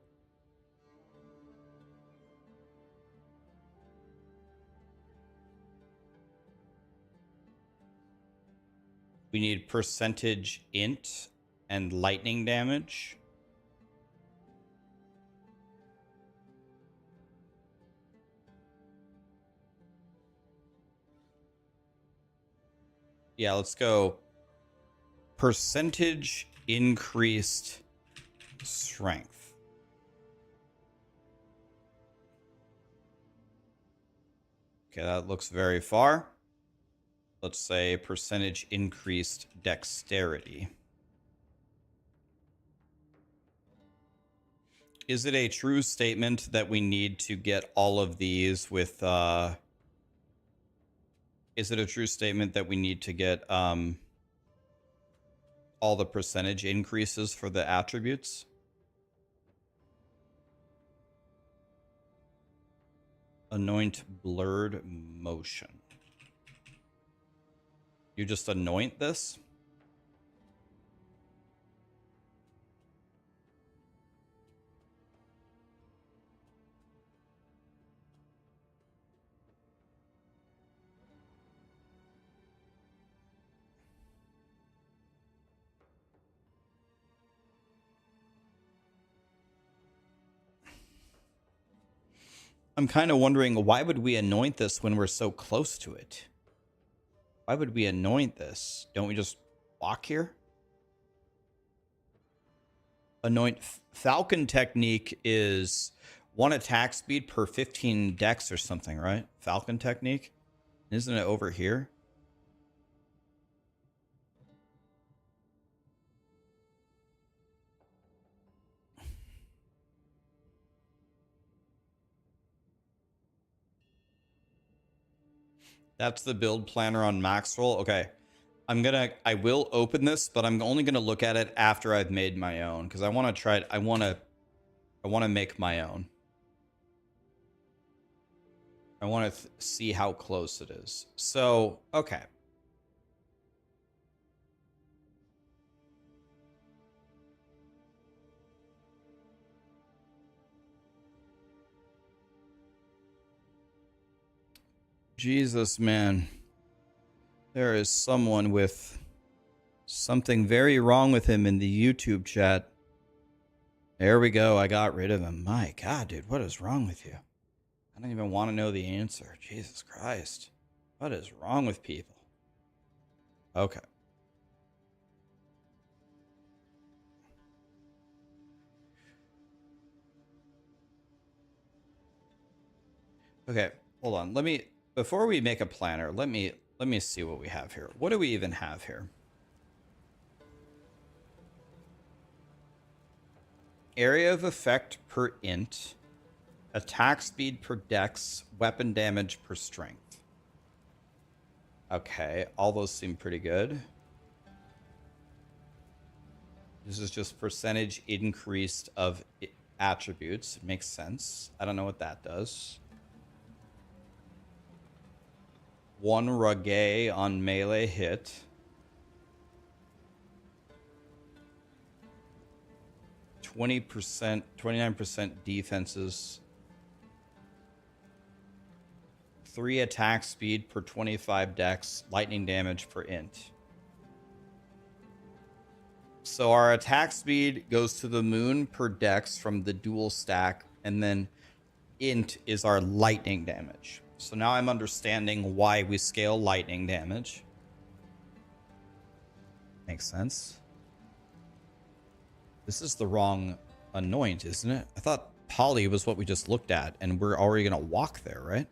We need percentage int and lightning damage. Yeah, let's go percentage increased strength. Okay, that looks very far. Let's say percentage increased dexterity. Is it a true statement that we need to get all of these with is it a true statement that we need to get all the percentage increases for the attributes? Anoint blurred motion. You just anoint this? I'm kind of wondering, why would we anoint this when we're so close to it? Why would we anoint this? Don't we just walk here? Anoint Falcon technique is 1 attack speed per 15 dex or something, right? Falcon technique? Isn't it over here? That's the build planner on Maxwell. Okay. I will open this, but I'm only gonna look at it after I've made my own, because I want to try it. I want to make my own. I want to see how close it is. So, okay. Jesus, man. There is someone with something very wrong with him in the YouTube chat. There we go. I got rid of him. My God, dude, what is wrong with you? I don't even want to know the answer. Jesus Christ. What is wrong with people? Okay. Okay, hold on. Before we make a planner, let me see what we have here. What do we even have here? Area of effect per int, attack speed per dex, weapon damage per strength. Okay, all those seem pretty good. This is just percentage increased of attributes. It makes sense. I don't know what that does. 1 Rage on melee hit. %, 29% defenses. 3 attack speed per 25 dex, lightning damage per int. So our attack speed goes to the moon per dex from the dual stack, and then int is our lightning damage. So now I'm understanding why we scale lightning damage. Makes sense. This is the wrong anoint, isn't it? I thought poly was what we just looked at, and we're already going to walk there, right?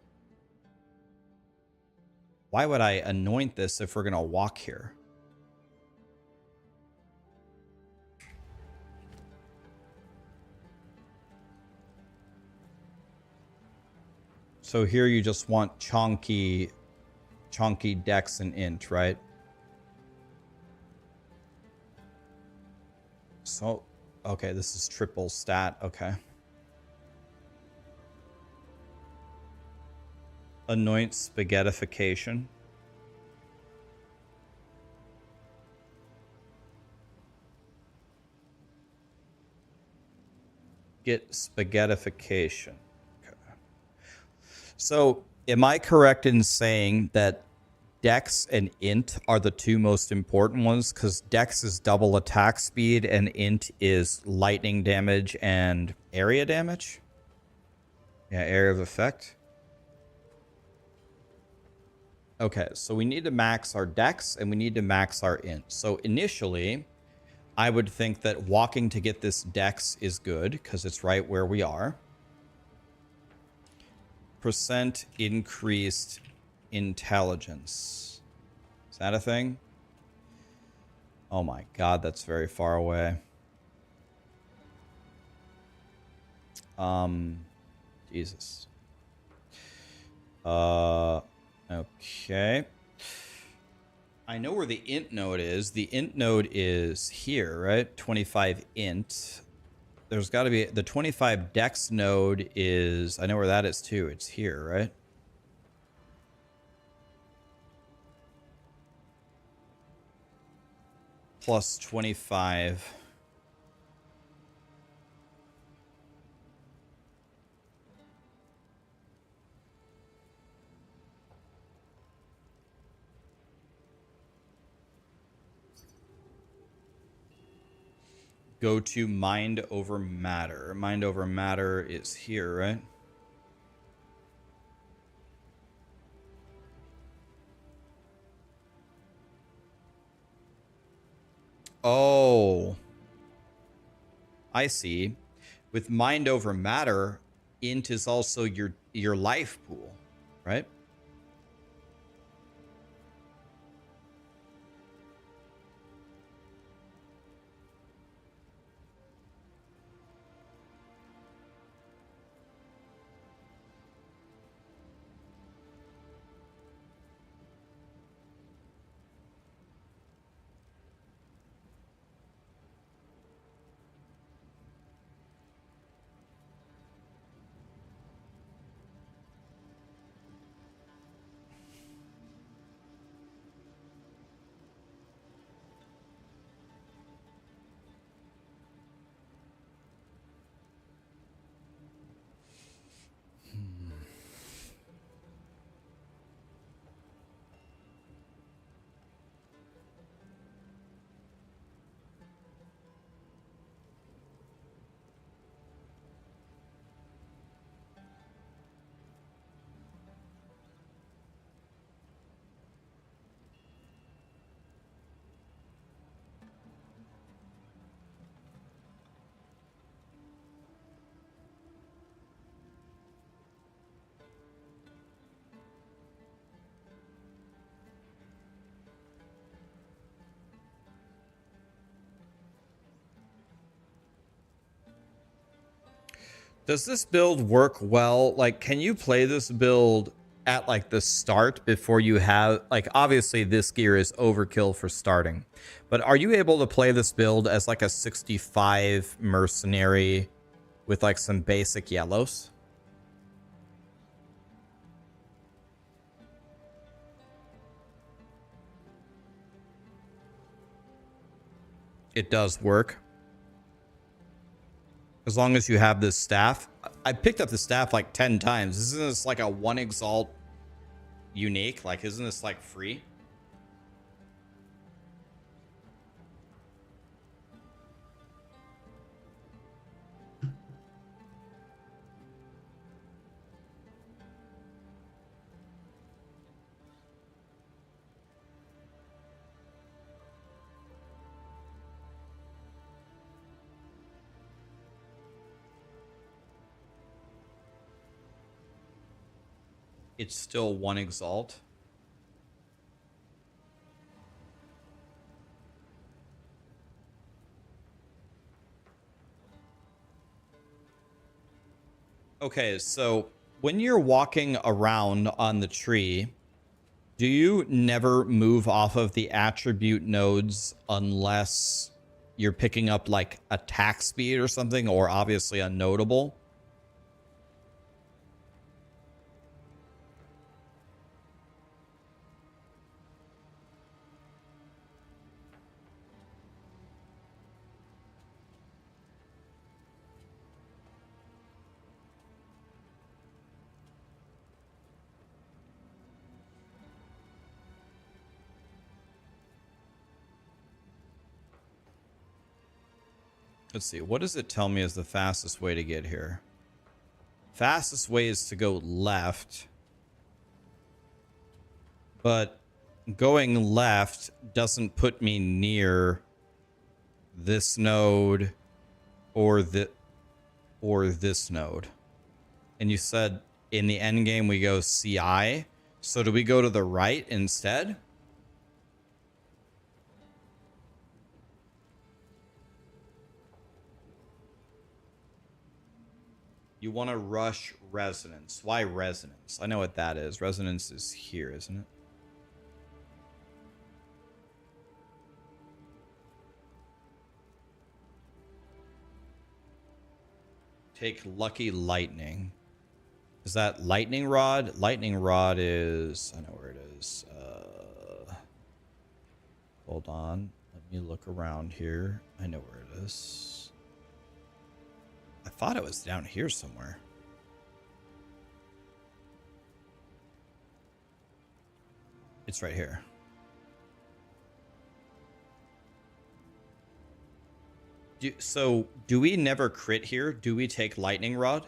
Why would I anoint this if we're going to walk here? So here you just want chonky dex and int, right? So, okay, this is triple stat. Okay. Anoint spaghettification. Get spaghettification. Okay. So, am I correct in saying that Dex and Int are the two most important ones? Because Dex is double attack speed and Int is lightning damage and area damage? Yeah, area of effect. Okay, so we need to max our Dex and we need to max our Int. So initially, I would think that walking to get this Dex is good because it's right where we are. % increased intelligence. Is that a thing? Oh my god, that's very far away. Jesus. Okay. I know where the int node is. The int node is here, right? 25 int. There's got to be the 25 dex node is, I know where that is too. It's here, right? Plus 25. Go to mind over matter. Mind over matter is here, right? Oh, I see. With mind over matter, int is also your life pool, right? Does this build work well? Like, can you play this build at like the start before you have, like, obviously this gear is overkill for starting, but are you able to play this build as like a 65 mercenary with like some basic yellows? it does work. As long as you have this staff. I picked up the staff like 10 times. Isn't this like a 1 exalt unique? Like, isn't this like free? It's still 1 exalt. Okay, so when you're walking around on the tree, do you never move off of the attribute nodes unless you're picking up like attack speed or something, or obviously a notable? Let's see. What does it tell me is the fastest way to get here? Fastest way is to go left. But going left doesn't put me near this node or this node. And you said in the end game we go CI. So do we go to the right instead? You want to rush resonance. Why resonance? I know what that is. Resonance is here, isn't it? Take lucky lightning. Is that lightning rod? Lightning rod is... I know where it is. Hold on. Let me look around here. I know where it is. I thought it was down here somewhere. It's right here. So, do we never crit here? Do we take lightning rod?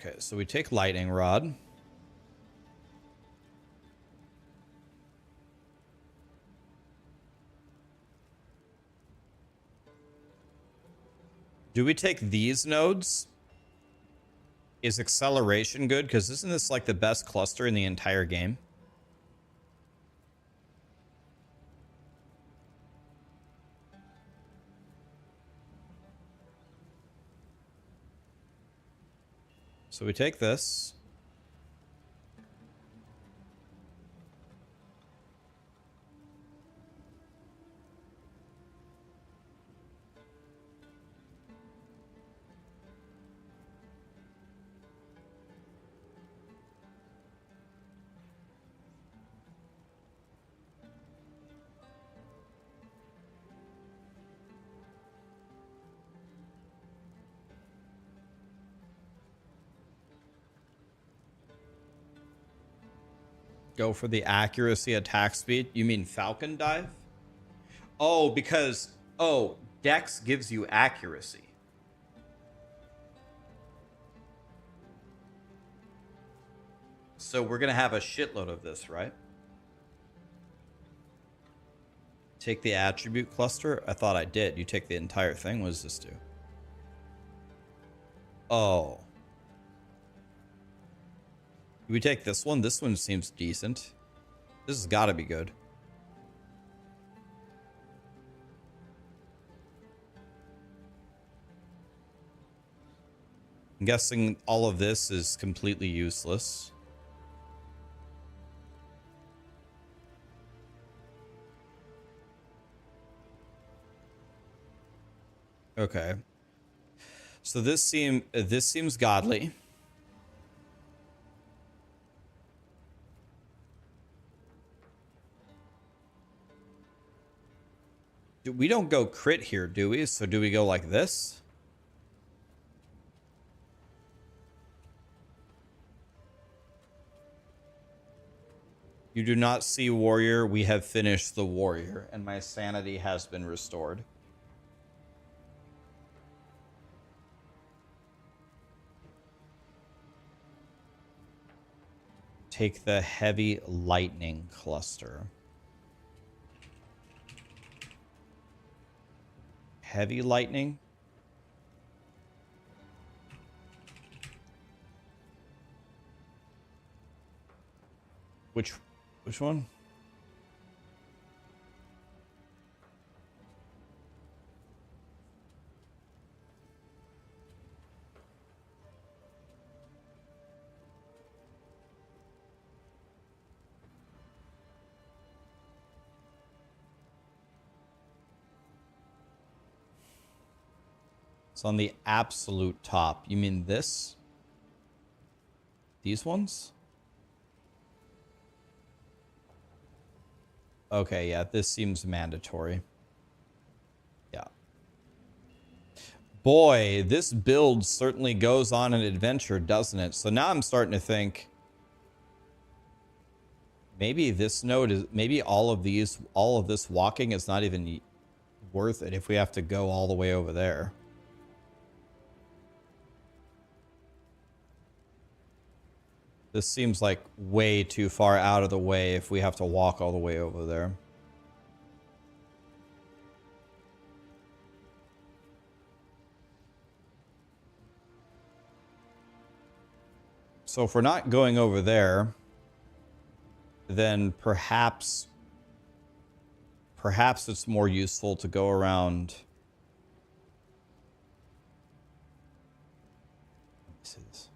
Okay, so we take lightning rod. Do we take these nodes? Is acceleration good? Because isn't this like the best cluster in the entire game? So we take this. Go for the accuracy attack speed. You mean Falcon Dive? Oh, because... Oh, Dex gives you accuracy. So we're going to have a shitload of this, right? Take the attribute cluster? I thought I did. You take the entire thing? What does this do? Oh. We take this one. This one seems decent. This has got to be good. I'm guessing all of this is completely useless. Okay. So this seems godly. We don't go crit here, do we? So do we go like this? You do not see warrior. We have finished the warrior, and my sanity has been restored. Take the heavy lightning cluster. Heavy lightning? Which one? It's on the absolute top. You mean this? These ones? Okay, yeah, this seems mandatory. Yeah. Boy, this build certainly goes on an adventure, doesn't it? So now I'm starting to think maybe this node is, maybe all of this walking is not even worth it if we have to go all the way over there. This seems like way too far out of the way if we have to walk all the way over there. So if we're not going over there, then perhaps it's more useful to go around. Let me see this.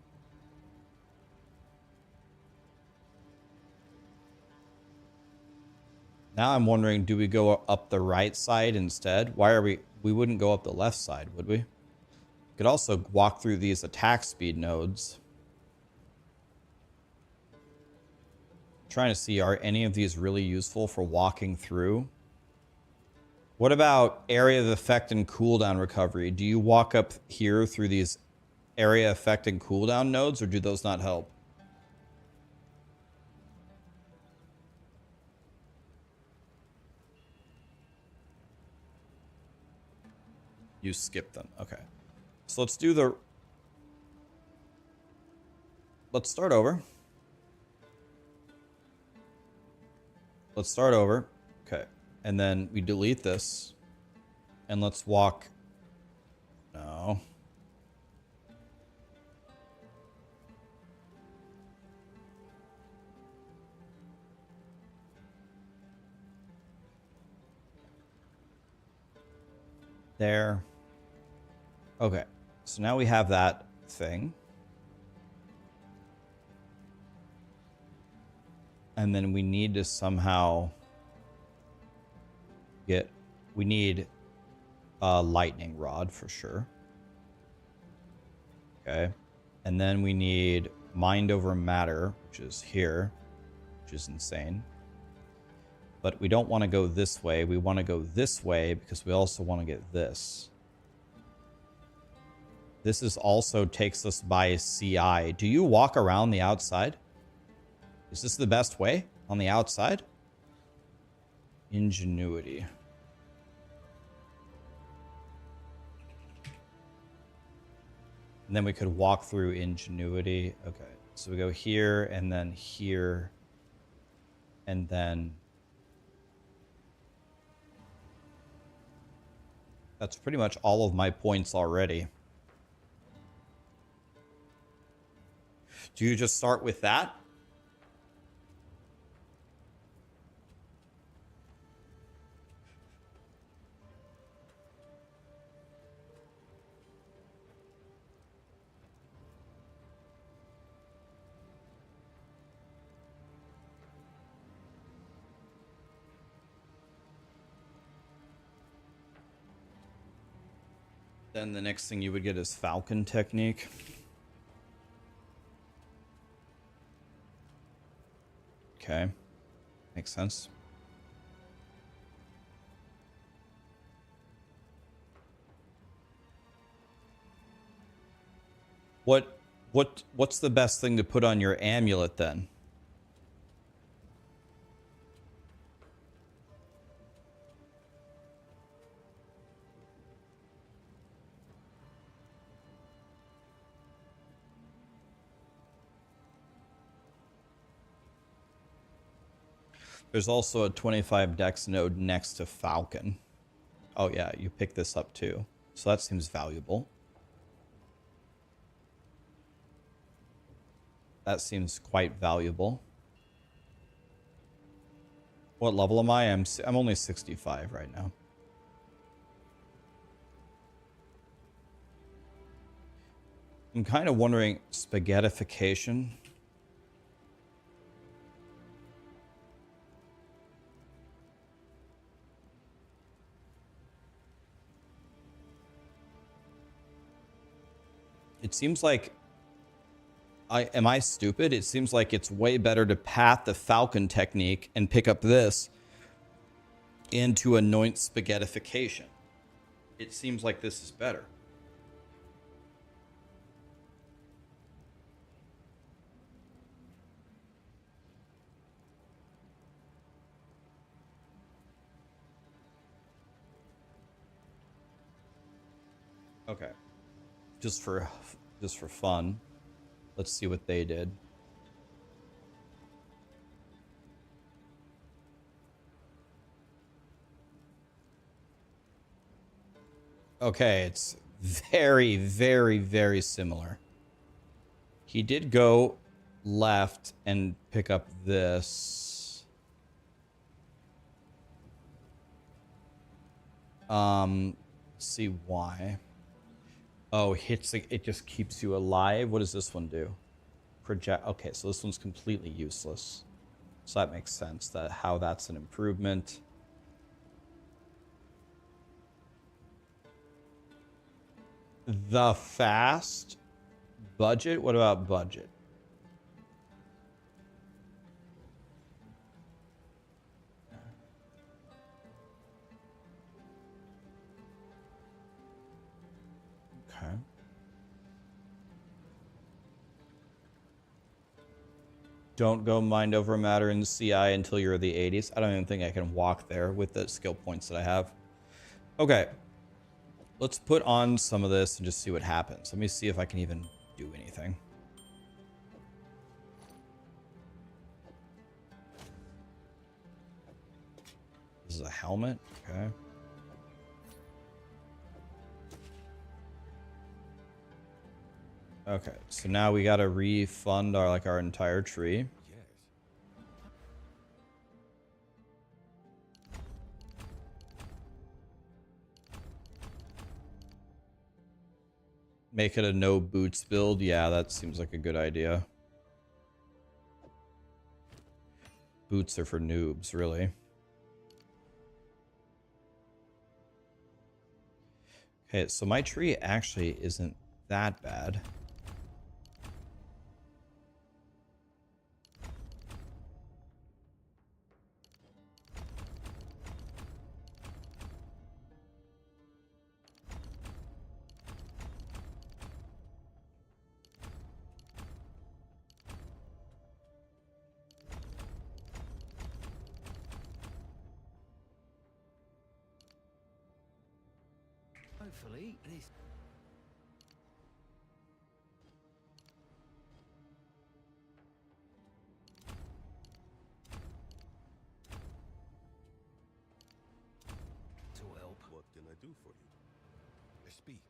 Now I'm wondering, do we go up the right side instead? Why are we wouldn't go up the left side, would we? Could also walk through these attack speed nodes. Trying to see, are any of these really useful for walking through? What about area of effect and cooldown recovery? Do you walk up here through these area effect and cooldown nodes, or do those not help? You skip them. Okay. So let's do the... Let's start over. Let's start over. Okay. And then we delete this. And let's walk... No. There. Okay. So now we have that thing. And then we need to somehow get... We need a lightning rod for sure. Okay. And then we need mind over matter, which is here, which is insane. But we don't want to go this way. We want to go this way because we also want to get this. This is also takes us by CI. Do you walk around the outside? Is this the best way on the outside? Ingenuity. And then we could walk through ingenuity. Okay. So we go here and then here. And then... That's pretty much all of my points already. Do you just start with that? Then the next thing you would get is Falcon Technique. Okay. Makes sense. What's the best thing to put on your amulet then? There's also a 25 dex node next to Falcon. Oh yeah, you pick this up too. So that seems valuable. That seems quite valuable. What level am I? I'm only 65 right now. I'm kind of wondering, spaghettification. It seems like am I stupid? It seems like it's way better to path the Falcon Technique and pick up this and to anoint spaghettification. It seems like this is better. Okay. Just for fun. Let's see what they did. Okay, it's very, very, very similar. He did go left and pick up this. See why. Oh, hits it just keeps you alive. What does this one do? Project. Okay, so this one's completely useless. So that makes sense that how that's an improvement. The fast budget. What about budget? Okay. Don't go mind over matter in CI until you're the 80s. I don't even think I can walk there with the skill points that I have. Okay. Let's put on some of this and just see what happens. Let me see if I can even do anything. This is a helmet. Okay. Okay, so now we gotta refund our entire tree. Yes. Make it a no boots build. Yeah, that seems like a good idea. Boots are for noobs, really. Okay, so my tree actually isn't that bad. Hopefully, this. To help. What can I do for you? Speak.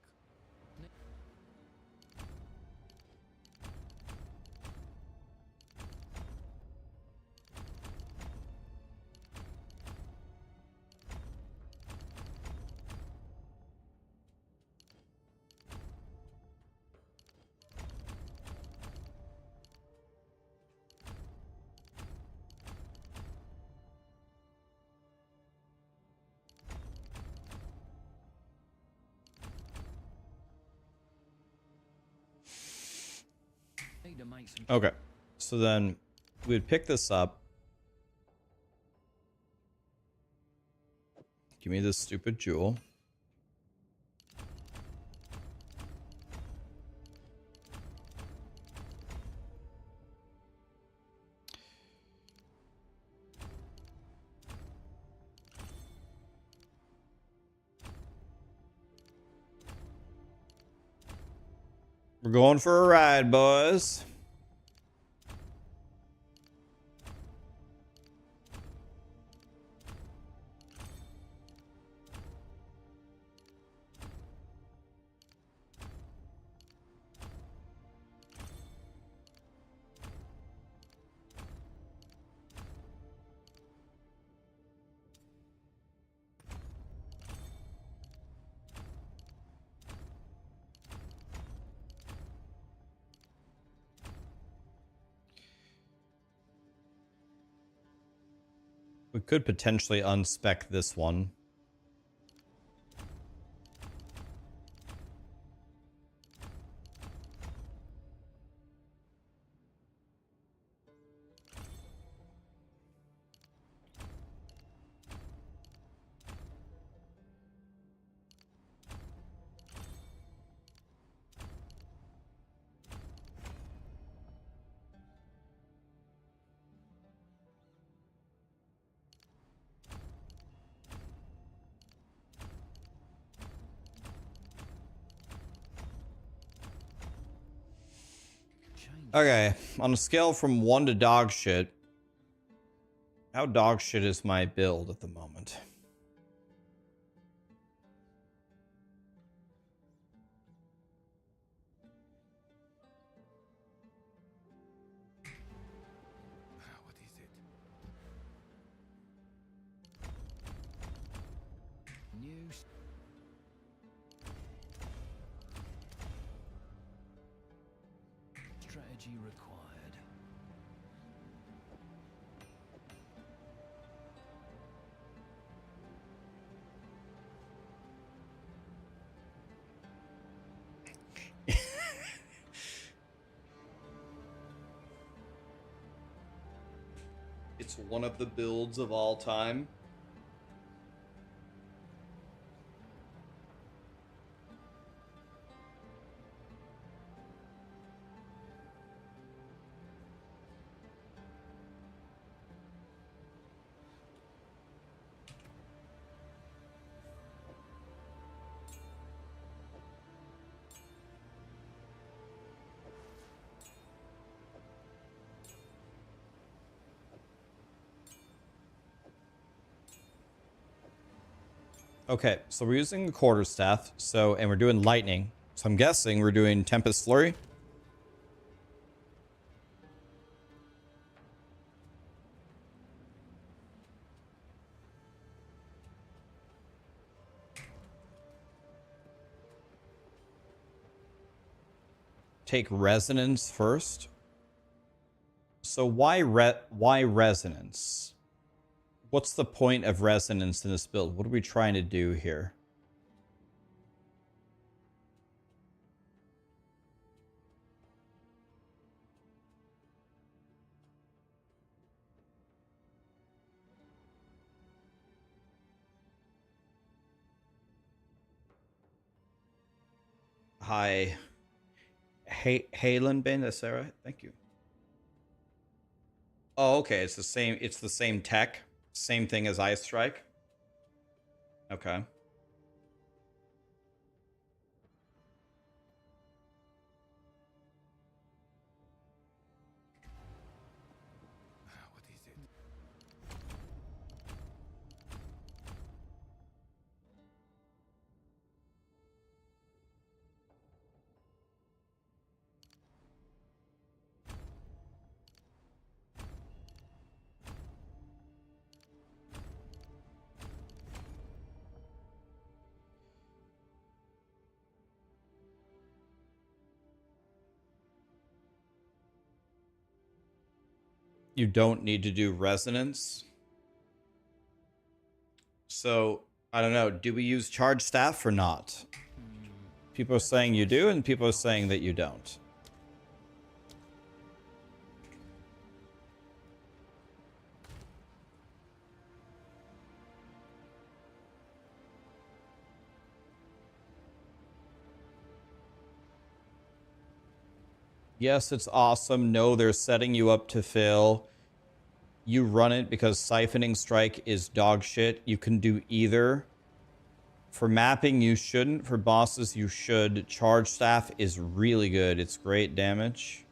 to make some. Okay. So then we would pick this up. Give me this stupid jewel. We're going for a ride, boys. We could potentially unspec this one. Okay, on a scale from 1 to dog shit, how dog shit is my build at the moment? What is it? New. Strategy required. It's one of the builds of all time. Okay, so we're using the quarterstaff, and we're doing lightning. So I'm guessing we're doing Tempest Flurry. Take resonance first. So why resonance? What's the point of resonance in this build? What are we trying to do here? Hi. Halen Bane, that's Sarah. Thank you. Oh, okay. It's the same tech. Same thing as Ice Strike. Okay. What is it? You don't need to do resonance. So, I don't know. Do we use charge staff or not? People are saying you do, and people are saying that you don't. Yes, it's awesome. No, they're setting you up to fail. You run it because Siphoning Strike is dog shit. You can do either. For mapping, you shouldn't. For bosses, you should. Charge Staff is really good. It's great damage.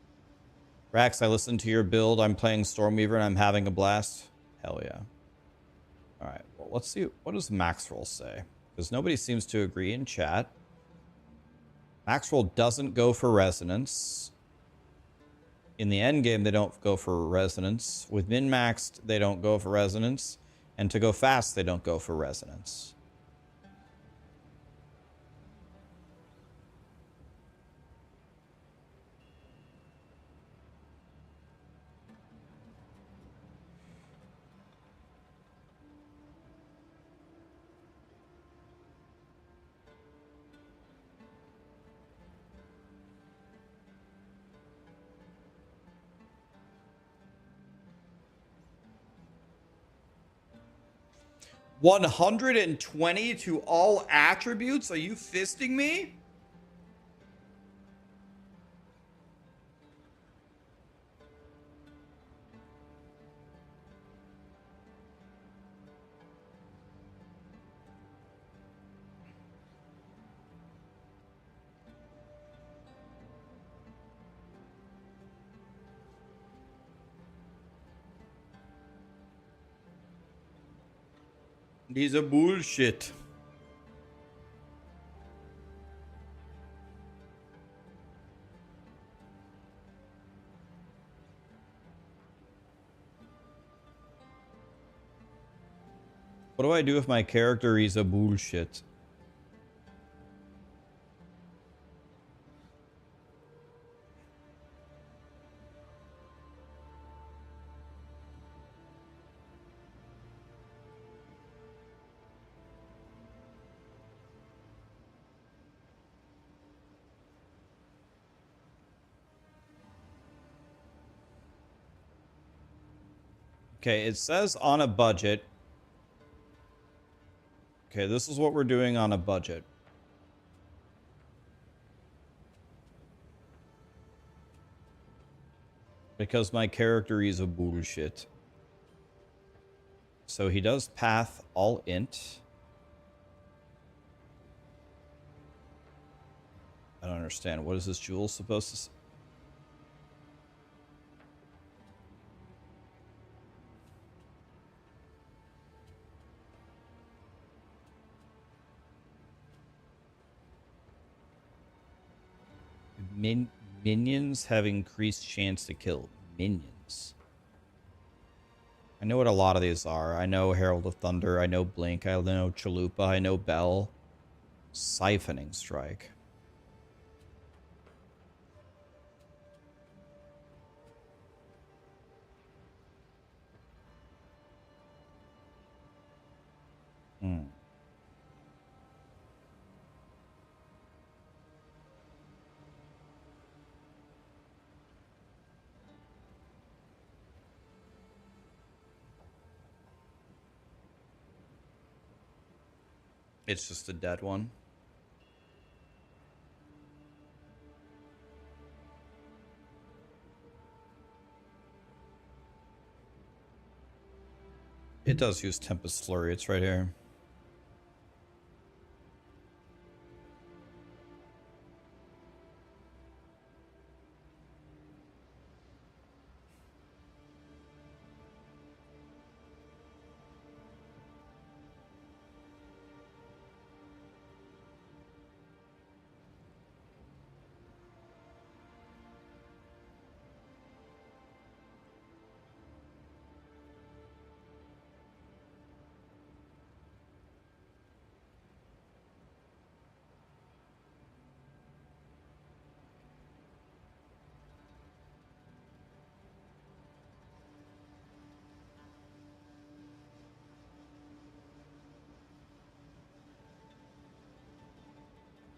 Rax, I listened to your build. I'm playing Stormweaver and I'm having a blast. Hell yeah. All right, well, let's see. What does Maxroll say? Because nobody seems to agree in chat. Maxroll doesn't go for resonance. In the end game, they don't go for resonance. With min-maxed, they don't go for resonance. And to go fast, they don't go for resonance. $120 to all attributes? Are you fisting me? These are bullshit. What do I do if my character is a bullshit? Okay, it says on a budget. Okay, this is what we're doing on a budget. Because my character is a bullshit. So he does path all int. I don't understand. What is this jewel supposed to say? Minions have increased chance to kill. Minions. I know what a lot of these are. I know Herald of Thunder. I know Blink. I know Chalupa. I know Bell. Siphoning Strike. It's just a dead one. It does use Tempest Flurry. It's right here.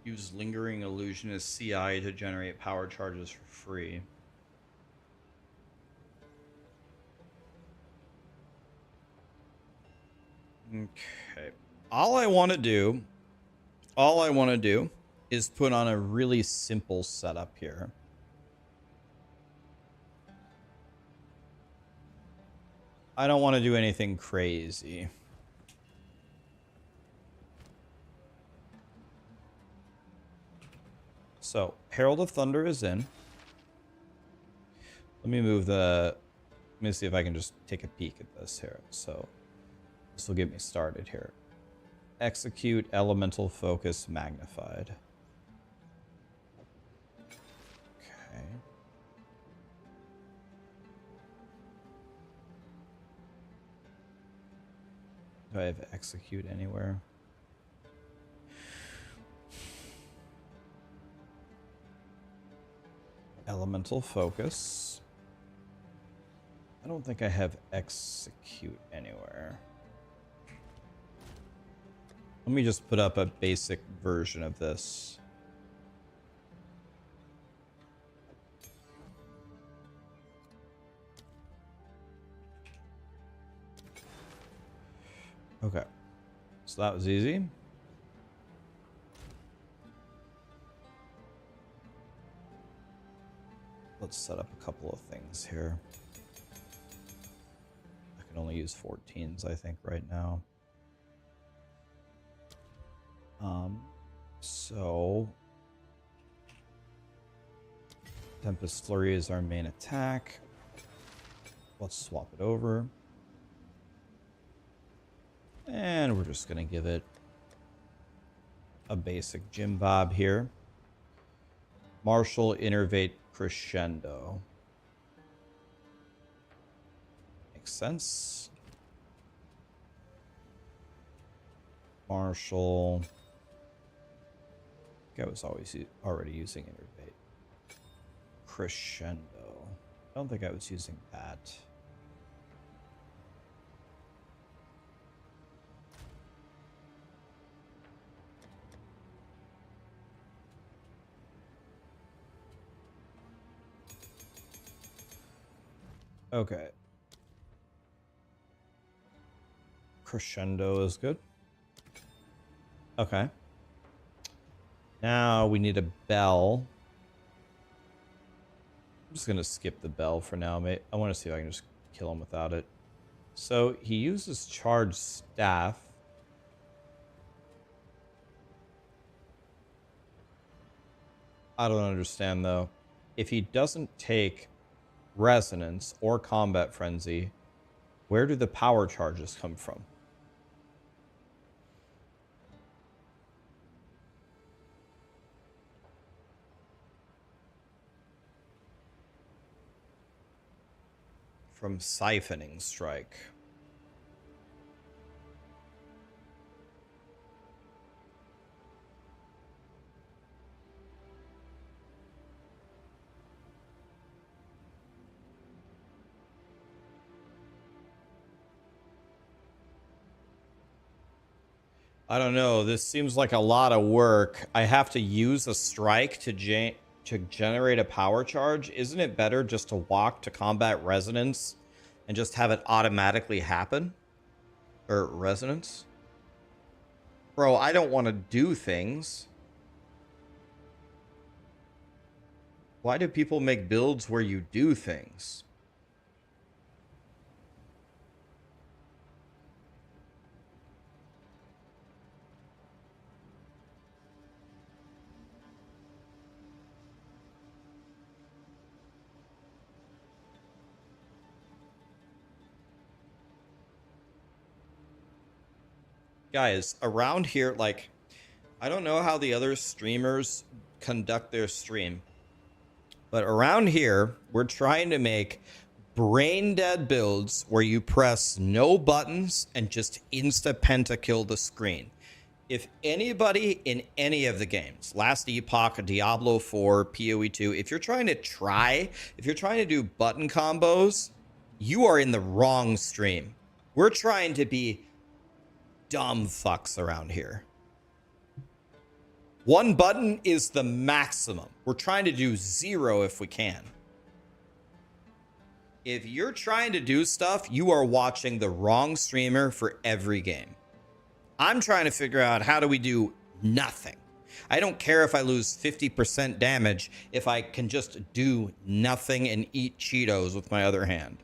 Use Lingering Illusion as CI to generate power charges for free. Okay. All I want to do is put on a really simple setup here. I don't want to do anything crazy. So, Herald of Thunder is in. Let me move the... Let me see if I can just take a peek at this here. So, this will get me started here. Execute Elemental Focus Magnified. Okay. Do I have execute anywhere? Elemental Focus. I don't think I have execute anywhere. Let me just put up a basic version of this. Okay. So that was easy. Let's set up a couple of things here. I can only use 14s, I think, right now. So Tempest Flurry is our main attack. Let's swap it over. And we're just gonna give it a basic Jim Bob here. Martial Innervate Crescendo. Makes sense. Martial. I was already using Innervate. Crescendo. I don't think I was using that. Okay. Crescendo is good. Okay. Now we need a bell. I'm just gonna skip the bell for now, mate. I want to see if I can just kill him without it. So he uses charged staff. I don't understand though. If he doesn't take Resonance or Combat Frenzy, where do the power charges come from? From Siphoning Strike. I don't know. This seems like a lot of work. I have to use a strike to generate a power charge. Isn't it better just to walk to Combat Resonance and just have it automatically happen? Or Resonance? Bro, I don't want to do things. Why do people make builds where you do things? Guys, around here, like, I don't know how the other streamers conduct their stream, but around here, we're trying to make brain dead builds where you press no buttons and just insta-pentakill the screen. If anybody in any of the games, Last Epoch, Diablo 4, POE2, if you're trying to do button combos, you are in the wrong stream. We're trying to be dumb fucks around here. One button is the maximum. We're trying to do 0 if we can. If you're trying to do stuff, you are watching the wrong streamer for every game. I'm trying to figure out how do we do nothing. I don't care if I lose 50% damage if I can just do nothing and eat Cheetos with my other hand.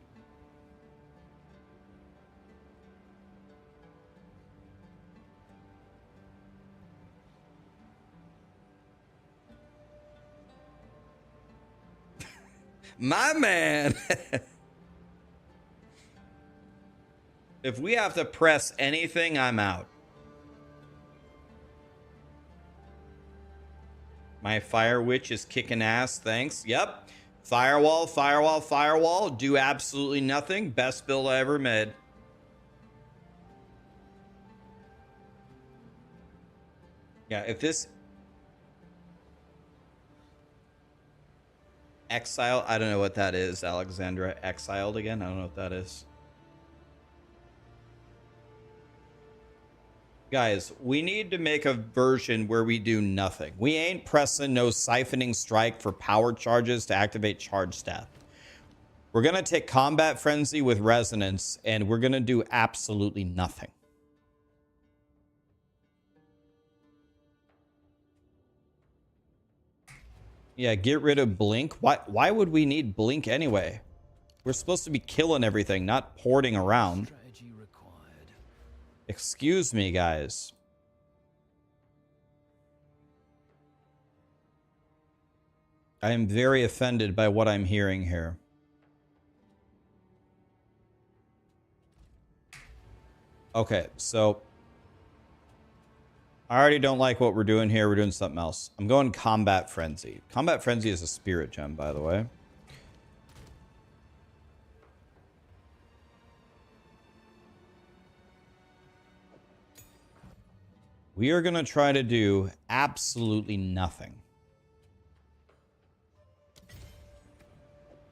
My man. If we have to press anything, I'm out. My Fire Witch is kicking ass, thanks. Yep. Firewall, firewall, firewall. Do absolutely nothing. Best build I ever made. Yeah, if this... Exile, I don't know what that is, Alexandra. Exiled again? I don't know what that is. Guys, we need to make a version where we do nothing. We ain't pressing no siphoning strike for power charges to activate charge staff. We're going to take Combat Frenzy with Resonance, and we're going to do absolutely nothing. Yeah, get rid of Blink. Why would we need Blink anyway? We're supposed to be killing everything, not porting around. Strategy required. Excuse me, guys. I am very offended by what I'm hearing here. Okay, so I already don't like what we're doing here. We're doing something else. I'm going Combat Frenzy. Combat Frenzy is a spirit gem, by the way. We are going to try to do absolutely nothing.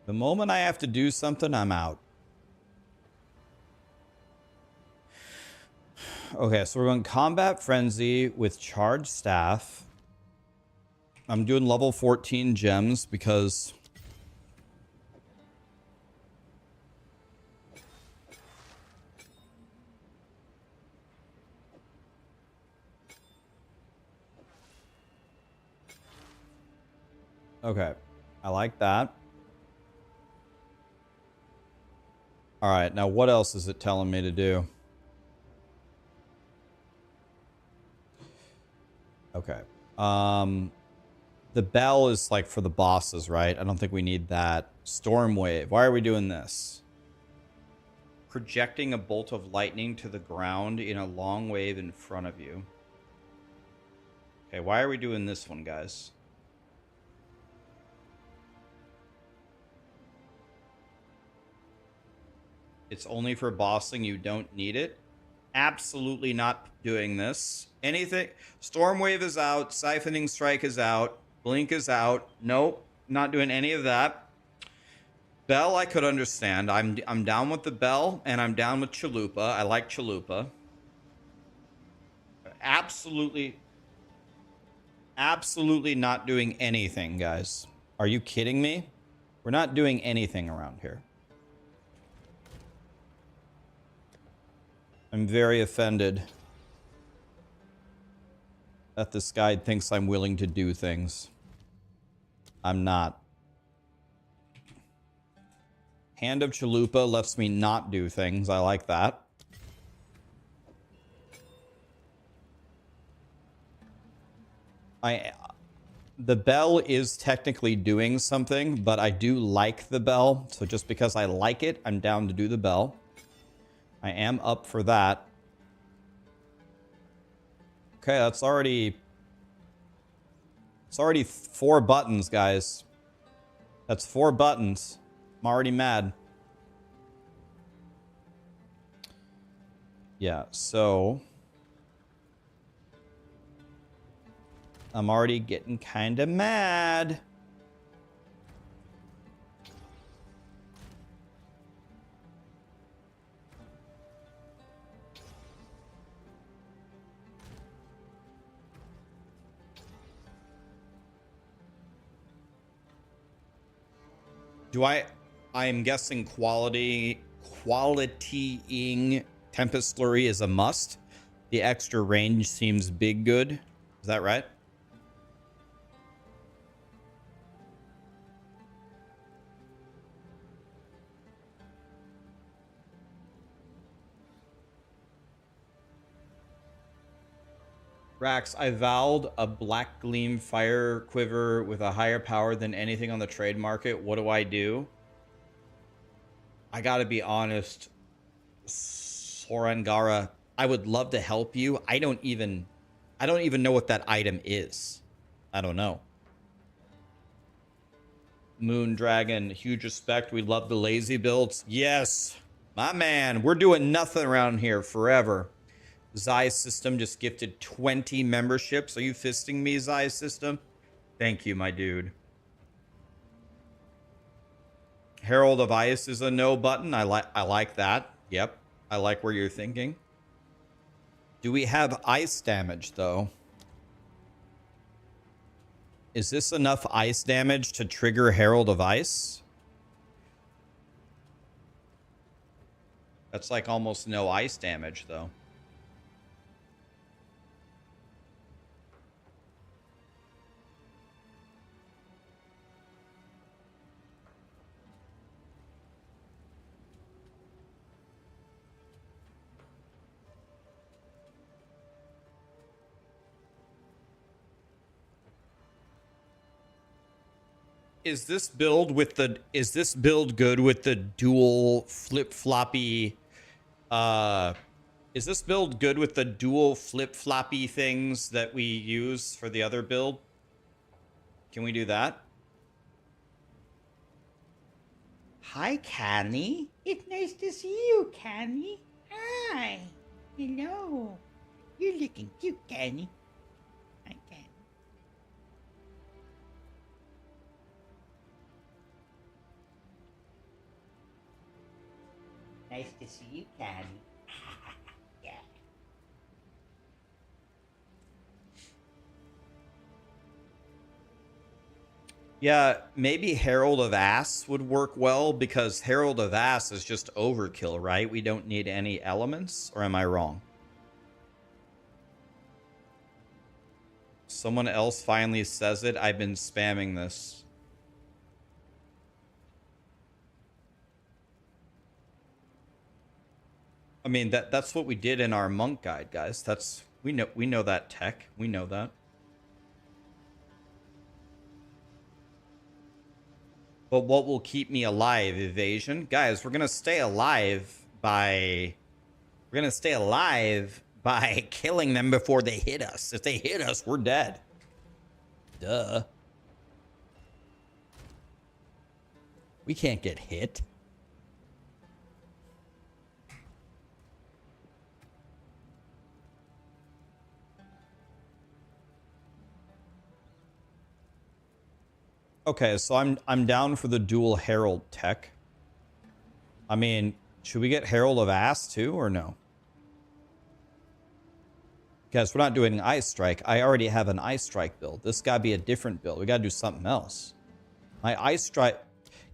The moment I have to do something, I'm out. Okay, so we're going Combat Frenzy with Charge Staff. I'm doing level 14 gems because... Okay, I like that. All right, now what else is it telling me to do? Okay. The bell is like for the bosses, right? I don't think we need that. Storm Wave. Why are we doing this? Projecting a bolt of lightning to the ground in a long wave in front of you. Okay, why are we doing this one, guys? It's only for bossing. You don't need it. Absolutely not doing this. Anything. Storm Wave is out. Siphoning Strike is out. Blink is out. Nope. Not doing any of that. Bell, I could understand. I'm down with the Bell, and I'm down with Chalupa. I like Chalupa. Absolutely not doing anything, guys. Are you kidding me? We're not doing anything around here. I'm very offended that this guy thinks I'm willing to do things. I'm not. Hand of Chalupa lets me not do things. I like that. The bell is technically doing something, but I do like the bell. So just because I like it, I'm down to do the bell. I am up for that. Okay, that's already... It's already 4 buttons, guys. That's 4 buttons. I'm already mad. Yeah, so... I'm already getting kind of mad. I'm guessing qualitying Tempest Flurry is a must. The extra range seems big good. Is that right? Rax, I vowed a black gleam fire quiver with a higher power than anything on the trade market. What do I do? I gotta be honest, Sorangara, I would love to help you. I don't even know what that item is. I don't know. Moon Dragon, huge respect. We love the lazy builds. Yes, my man. We're doing nothing around here forever. Zai System just gifted 20 memberships. Are you fisting me, Zai System? Thank you, my dude. Herald of Ice is a no button. I like that. Yep. I like where you're thinking. Do we have ice damage, though? Is this enough ice damage to trigger Herald of Ice? That's like almost no ice damage, though. Is this build good with the dual flip-floppy is this build good with the dual flip-floppy things that we use for the other build? Can we do that? Hi, Canny. It's nice to see you, Canny. Hi. Hello. You're looking cute, Canny. Hi, Canny. Nice to see you, Canny. Yeah. Yeah, maybe Herald of Ass would work well because Herald of Ass is just overkill, right? We don't need any elements, or am I wrong? Someone else finally says it. I've been spamming this. I mean, that's what we did in our monk guide, guys. We know that tech. We know that. But what will keep me alive? Evasion? Guys, we're going to stay alive by killing them before they hit us. If they hit us, we're dead. Duh. We can't get hit. Okay, so I'm down for the dual Herald tech. I mean, should we get Herald of Ass too, or no? Guys, we're not doing Ice Strike. I already have an Ice Strike build. This gotta be a different build. We gotta do something else. My Ice Strike...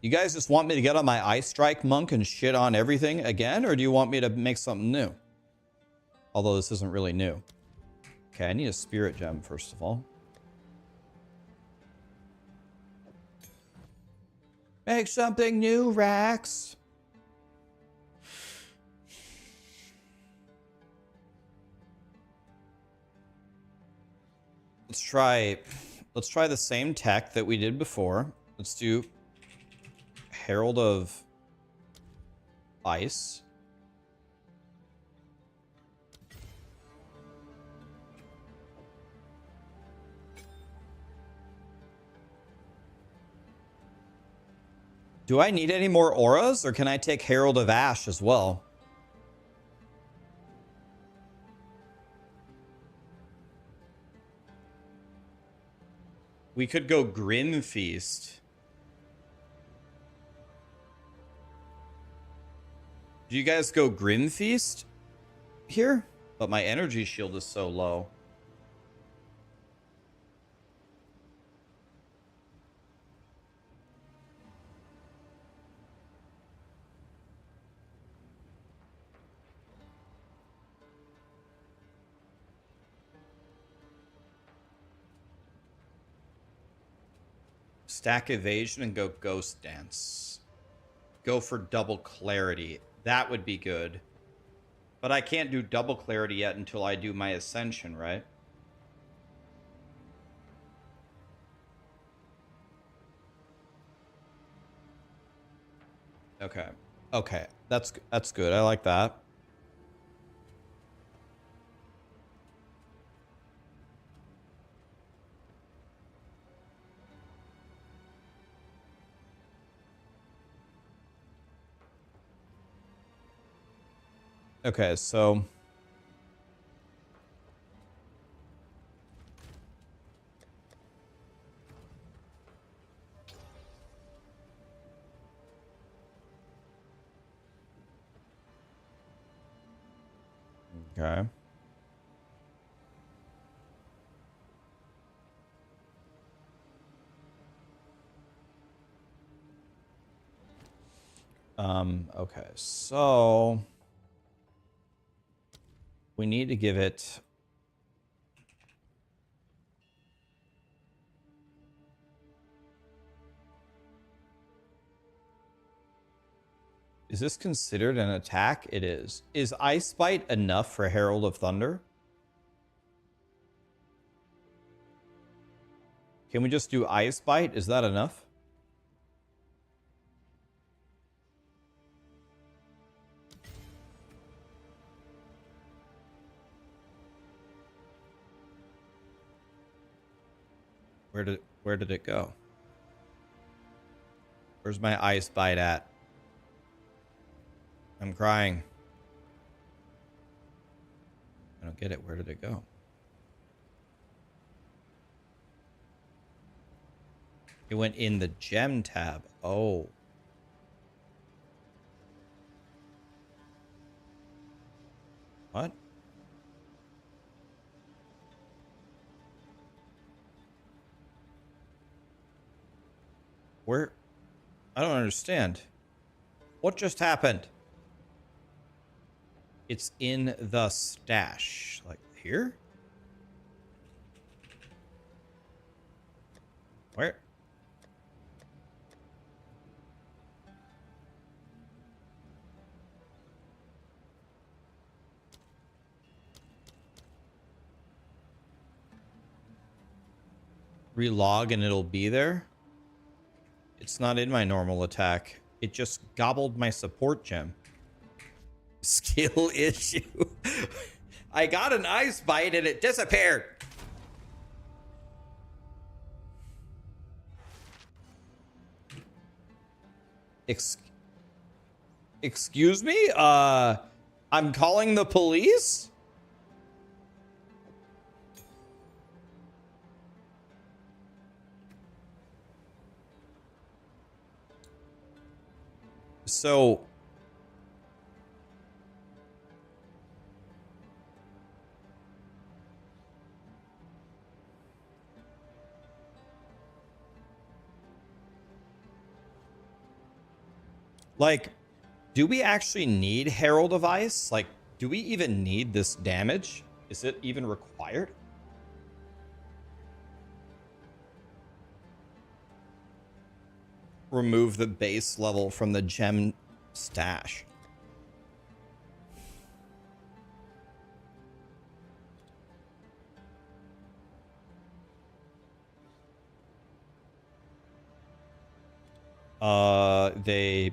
You guys just want me to get on my Ice Strike monk and shit on everything again, or do you want me to make something new? Although this isn't really new. Okay, I need a Spirit Gem, first of all. Make something new, Rax. Let's try the same tech that we did before. Let's do Herald of Ice. Do I need any more auras, or can I take Herald of Ash as well? We could go Grim Feast. Do you guys go Grim Feast here? But my energy shield is so low. Stack Evasion and go Ghost Dance. Go for double Clarity. That would be good. But I can't do double Clarity yet until I do my Ascension, right? Okay. Okay. That's good. I like that. Okay, so okay. Okay, so we need to give it Is this considered an attack? It is. Is Ice Bite enough for Herald of Thunder? Can we just do Ice Bite? Is that enough? Where did it go? Where's my Ice Bite at? I'm crying. I don't get it. Where did it go? It went in the gem tab. Oh. What? Where? I don't understand. What just happened? It's in the stash. Like here? Where? Relog and it'll be there? It's not in my normal attack. It just gobbled my support gem. Skill issue. I got an Ice Bite and it disappeared. Excuse me? I'm calling the police? So like, do we actually need Herald of Ice? Like, do we even need this damage? Is it even required? Remove the base level from the gem stash. They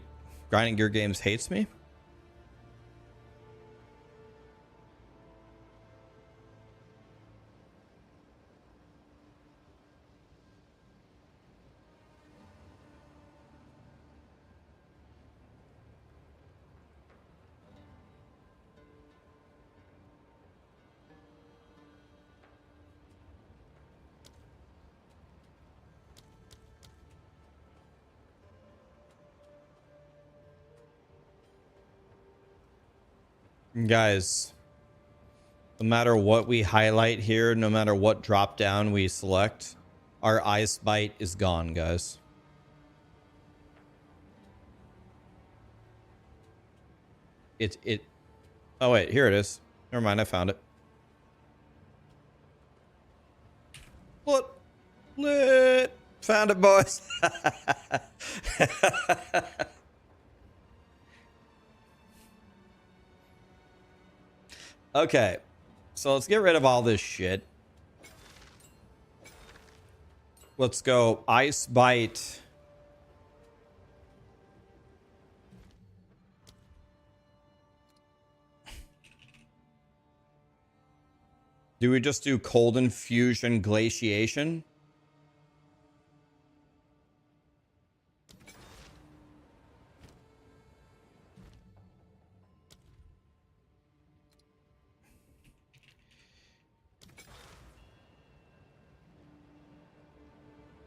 Grinding Gear Games hates me. Guys, no matter what we highlight here, no matter what drop down we select, our Ice Bite is gone, guys. Oh wait, here it is. Never mind, I found it. What? Lit. Found it, boys. Okay, so let's get rid of all this shit. Let's go Ice Bite. Do we just do cold infusion glaciation?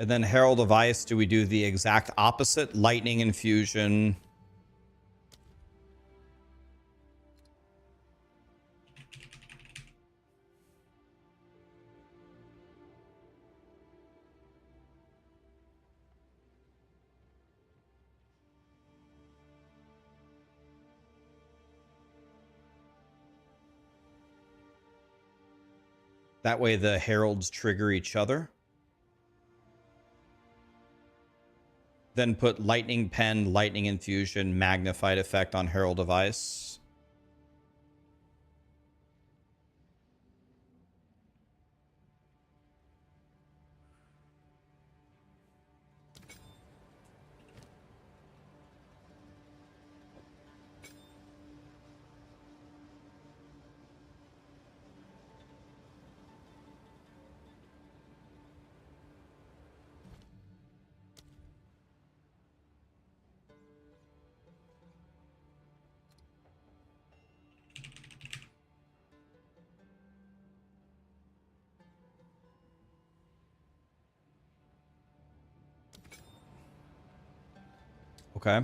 And then Herald of Ice, do we do the exact opposite? Lightning infusion. That way the heralds trigger each other. Then put Lightning Pen, Lightning Infusion, Magnified Effect on Herald of Ice. Okay.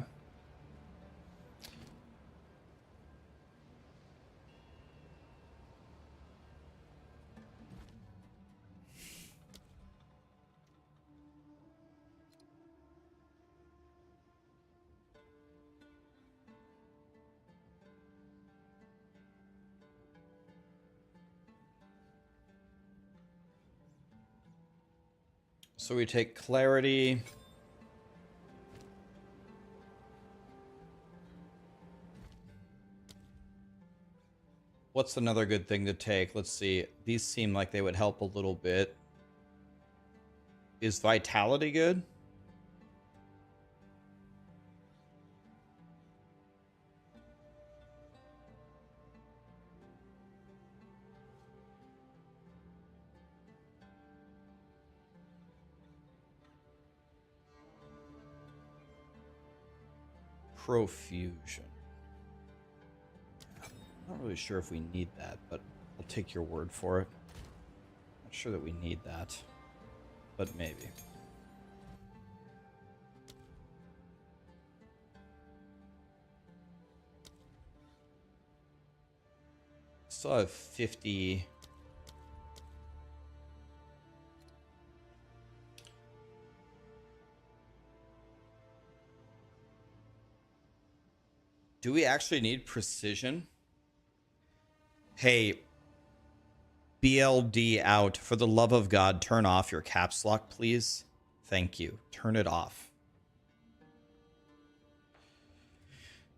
So we take Clarity. What's another good thing to take? Let's see. These seem like they would help a little bit. Is Vitality good? Profusion. I'm not really sure if we need that, but I'll take your word for it. Not sure that we need that, but maybe. Still have 50. Do we actually need precision? Hey, BLD out. For the love of God, turn off your caps lock, please. Thank you. Turn it off.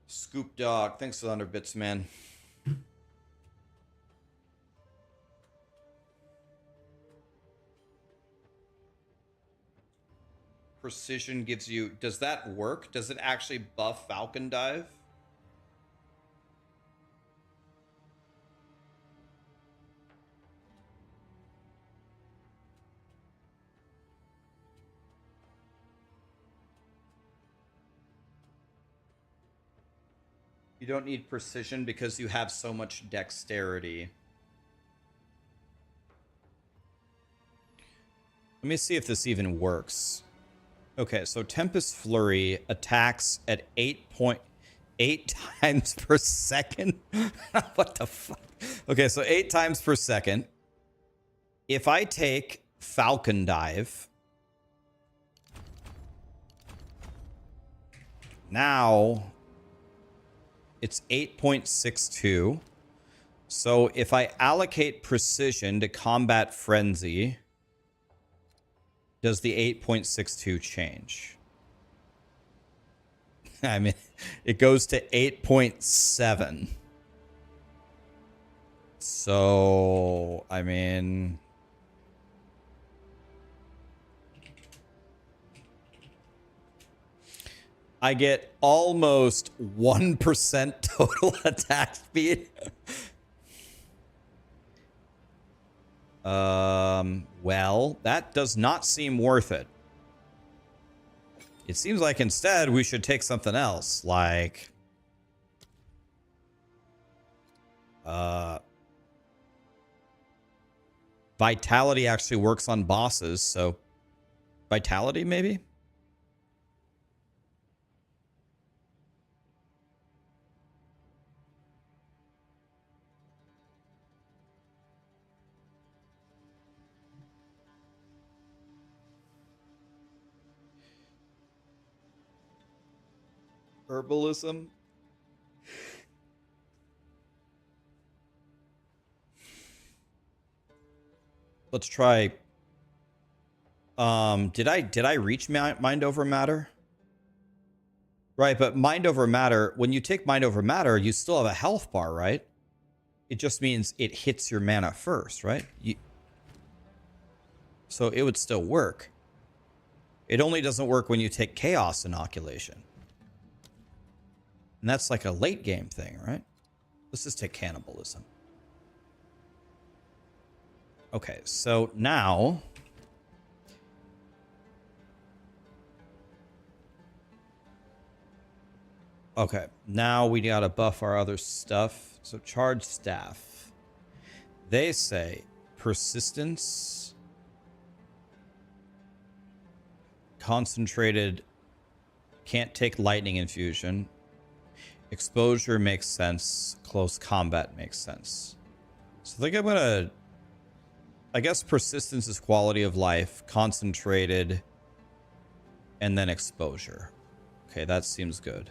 Scoop Dog, thanks for the 100 bits, man. Precision gives you... Does that work? Does it actually buff Falcon Dive? You don't need precision because you have so much dexterity. Let me see if this even works. Okay, so Tempest Flurry attacks at 8.8 times per second. What the fuck? Okay, so 8 times per second. If I take Falcon Dive, now it's 8.62. So if I allocate precision to combat frenzy, does the 8.62 change? I mean, it goes to 8.7. So, I mean... I get almost 1% total attack speed. Well, that does not seem worth it. It seems like instead we should take something else, like Vitality actually works on bosses, so Vitality maybe? Herbalism? Let's try. Did I reach mind over matter? Right, but mind over matter, when you take mind over matter, you still have a health bar, right? It just means it hits your mana first, right? So it would still work. It only doesn't work when you take chaos inoculation. And that's like a late game thing, right? Let's just take cannibalism. Okay, so now okay, now we gotta buff our other stuff. So charge staff. They say persistence, concentrated, can't take lightning infusion. Exposure makes sense. Close combat makes sense. So I think I'm gonna, I guess persistence is quality of life, concentrated, and then exposure. Okay, that seems good.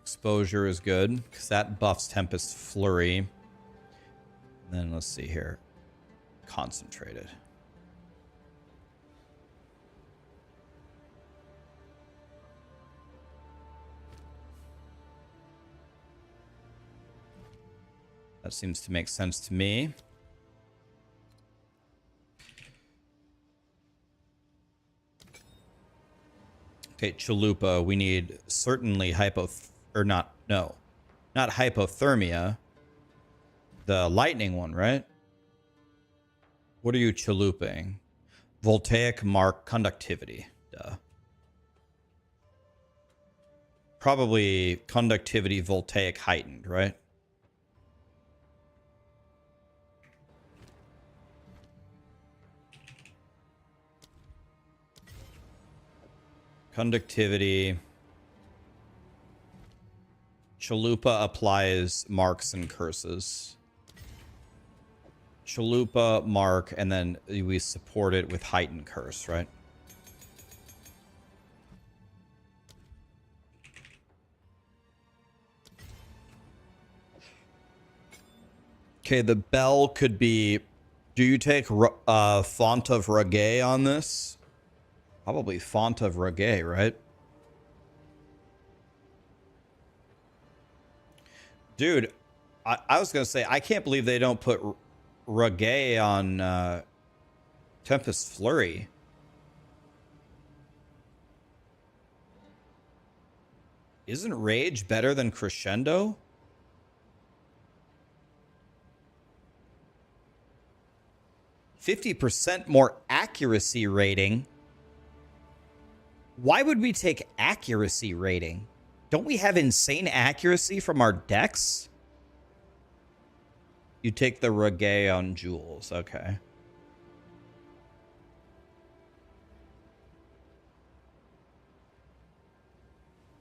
Exposure is good because that buffs Tempest Flurry. And then let's see here. Concentrated. That seems to make sense to me. Okay, Chalupa, we need certainly not hypothermia. The lightning one, right? What are you chaluping? Voltaic mark conductivity. Duh. Probably conductivity voltaic heightened, right? Conductivity. Chalupa applies marks and curses. Chalupa, mark, and then we support it with heightened curse, right? Okay, the bell could be... Do you take Font of Reggae on this? Probably Font of Reggae, right? Dude, I was going to say, I can't believe they don't put Reggae on Tempest Flurry. Isn't Rage better than Crescendo? %50 more accuracy rating. Why would we take accuracy rating? Don't we have insane accuracy from our decks? You take the Reggae on Jewels. Okay.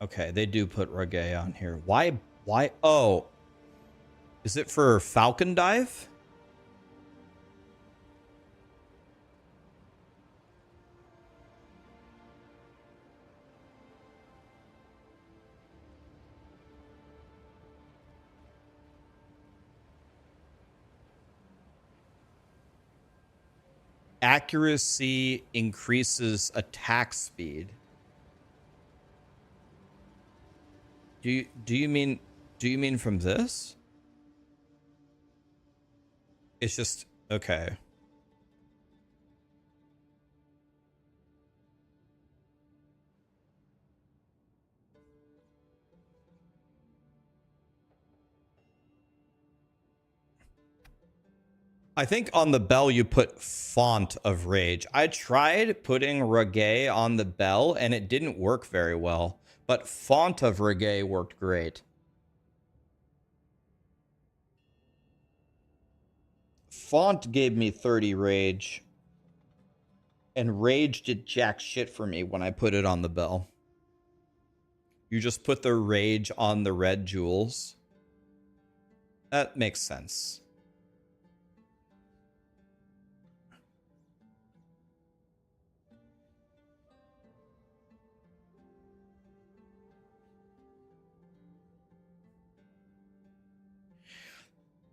Okay, they do put Reggae on here. Why? Oh. Is it for Falcon Dive? Accuracy increases attack speed. Do you mean from this? It's just okay. I think on the bell you put Font of Rage. I tried putting Reggae on the bell and it didn't work very well, but Font of Reggae worked great. Font gave me 30 rage, and rage did jack shit for me when I put it on the bell. You just put the rage on the red jewels. That makes sense.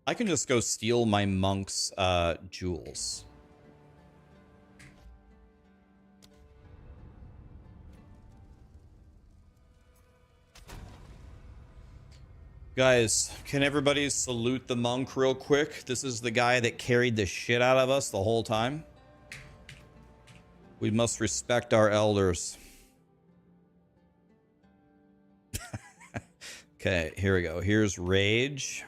I can just go steal my monk's jewels. Guys, can everybody salute the monk real quick? This is the guy that carried the shit out of us the whole time. We must respect our elders. Okay, here we go. Here's rage.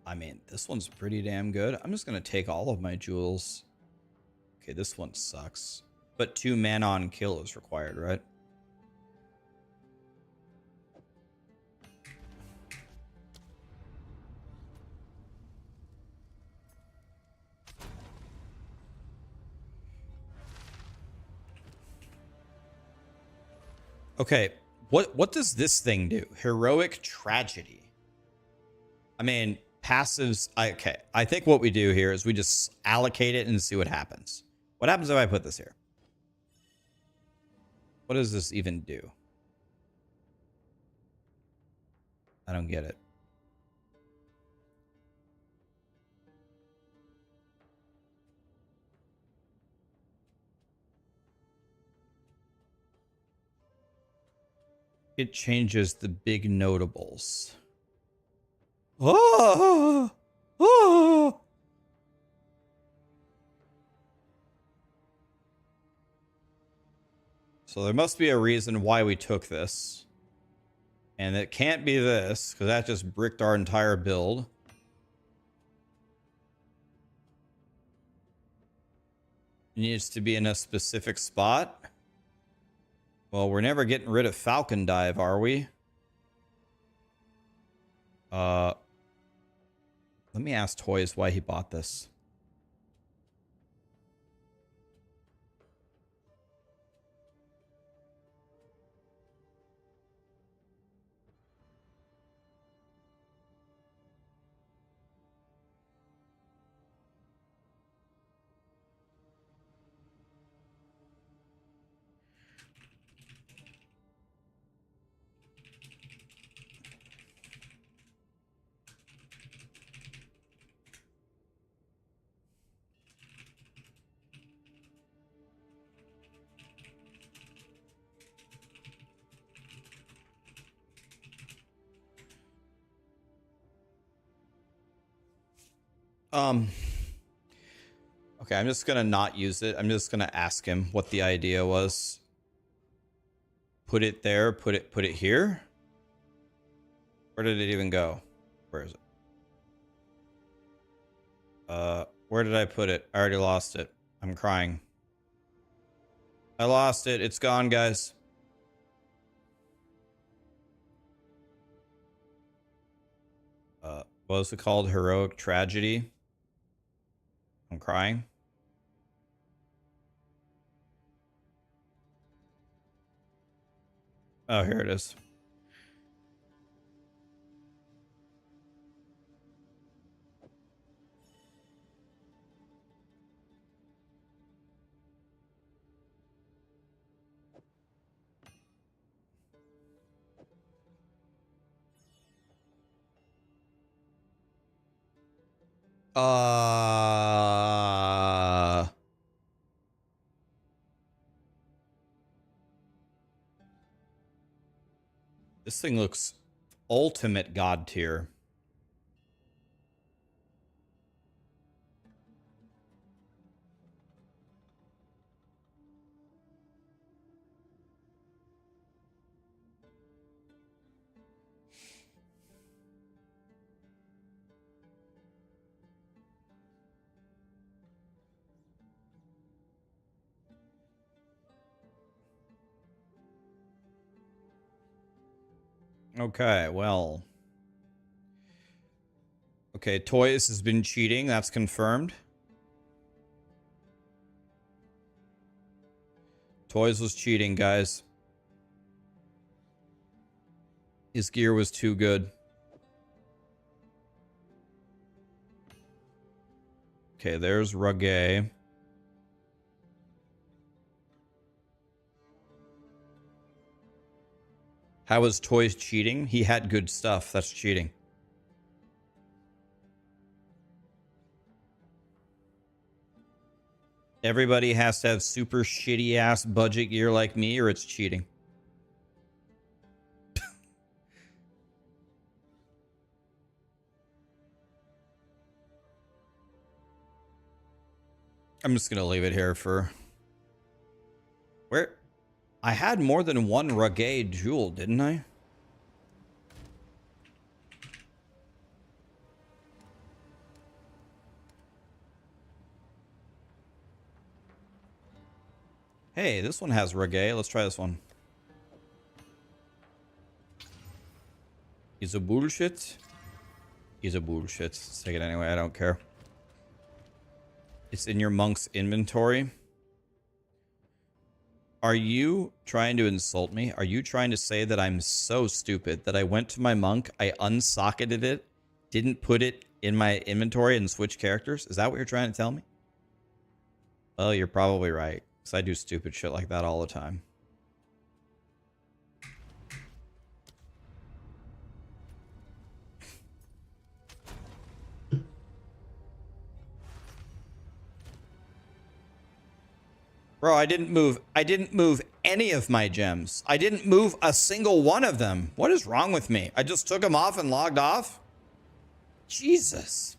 I mean, this one's pretty damn good. I'm just going to take all of my jewels. Okay, this one sucks. But 2 mana on kill is required, right? Okay, what does this thing do? Heroic Tragedy. I mean, passives. Okay, I think what we do here is we just allocate it and see what happens. What happens if I put this here? What does this even do? I don't get it. It changes the big notables. Oh! Oh! So there must be a reason why we took this. And it can't be this, because that just bricked our entire build. It needs to be in a specific spot. Well, we're never getting rid of Falcon Dive, are we? Let me ask Toys why he bought this. Okay, I'm just gonna not use it. I'm just gonna ask him what the idea was. Put it there, put it here. Where did it even go? Where is it? Where did I put it? I already lost it. I'm crying. I lost it. It's gone, guys. What was it called? Heroic Tragedy. I'm crying. Oh, here it is. This thing looks ultimate god tier. Okay, well. Okay, Toys has been cheating. That's confirmed. Toys was cheating, guys. His gear was too good. Okay, there's Rugge. How was Toys cheating? He had good stuff. That's cheating. Everybody has to have super shitty ass budget gear like me or it's cheating. I'm just gonna leave it here for where I had more than one Rugge jewel, didn't I? Hey, this one has Rugge. Let's try this one. Is a bullshit. Is a bullshit. Let's take it anyway. I don't care. It's in your monk's inventory. Are you trying to insult me? Are you trying to say that I'm so stupid that I went to my monk, I unsocketed it, didn't put it in my inventory and switch characters? Is that what you're trying to tell me? Well, you're probably right, because I do stupid shit like that all the time. Bro, I didn't move any of my gems. I didn't move a single one of them. What is wrong with me? I just took them off and logged off? Jesus.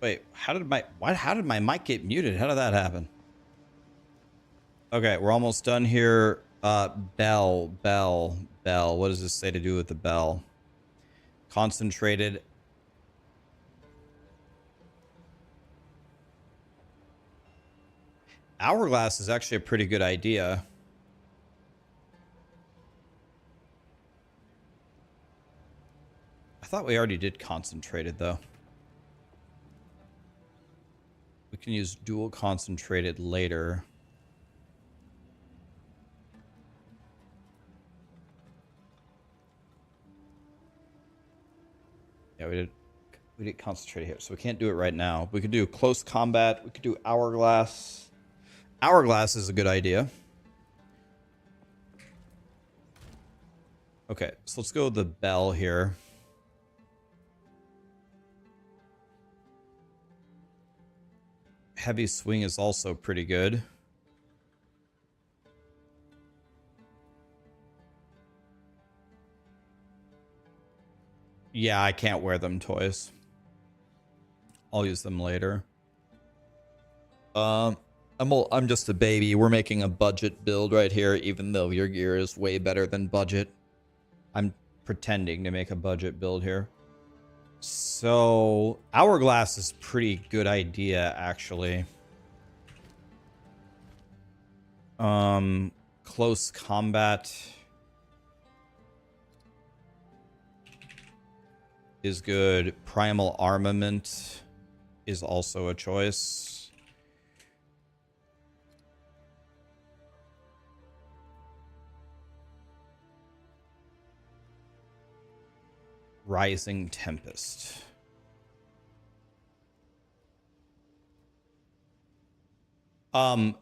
Wait, how did my mic get muted? How did that happen? Okay, we're almost done here. Bell. What does this say to do with the bell? Concentrated. Hourglass is actually a pretty good idea. I thought we already did concentrated though. We can use dual concentrated later. Yeah, we did concentrate here, so we can't do it right now. We could do close combat. We could do hourglass. Hourglass is a good idea. Okay, so let's go with the bell here. Heavy swing is also pretty good. Yeah, I can't wear them toys. I'll use them later. I'm just a baby. We're making a budget build right here, even though your gear is way better than budget. I'm pretending to make a budget build here. So Hourglass is pretty good idea, actually. Close combat is good. Primal armament is also a choice. Rising Tempest. Will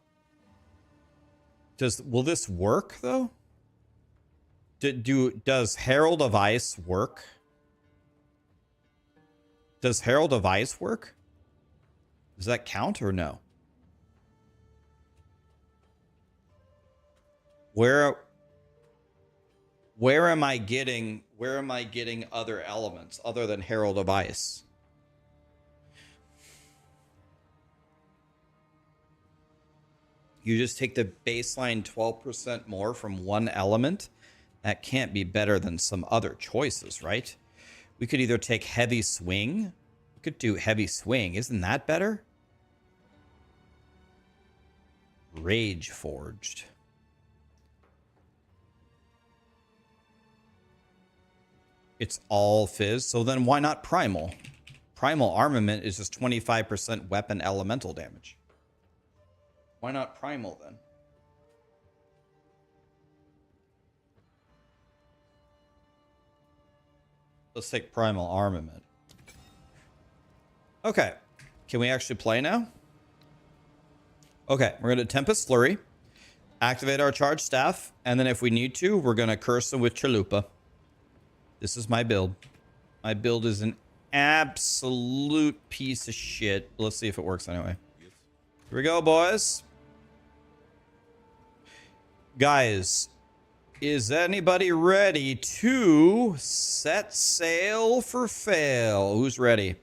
this work though? Does Herald of Ice work? Does Herald of Ice work? Does that count or no? Where am I getting other elements other than Herald of Ice? You just take the baseline 12% more from one element. That can't be better than some other choices, right? We could either take Heavy Swing. We could do Heavy Swing. Isn't that better? Rage Forged. It's all Fizz. So then why not Primal? Primal Armament is just 25% weapon elemental damage. Why not Primal then? Let's take Primal Armament. Okay. Can we actually play now? Okay. We're going to Tempest Flurry. Activate our Charged Staff. And then if we need to, we're going to curse them with Chalupa. This is my build. My build is an absolute piece of shit. Let's see if it works anyway. Here we go, boys. Guys, is anybody ready to set sail for fail? Who's ready?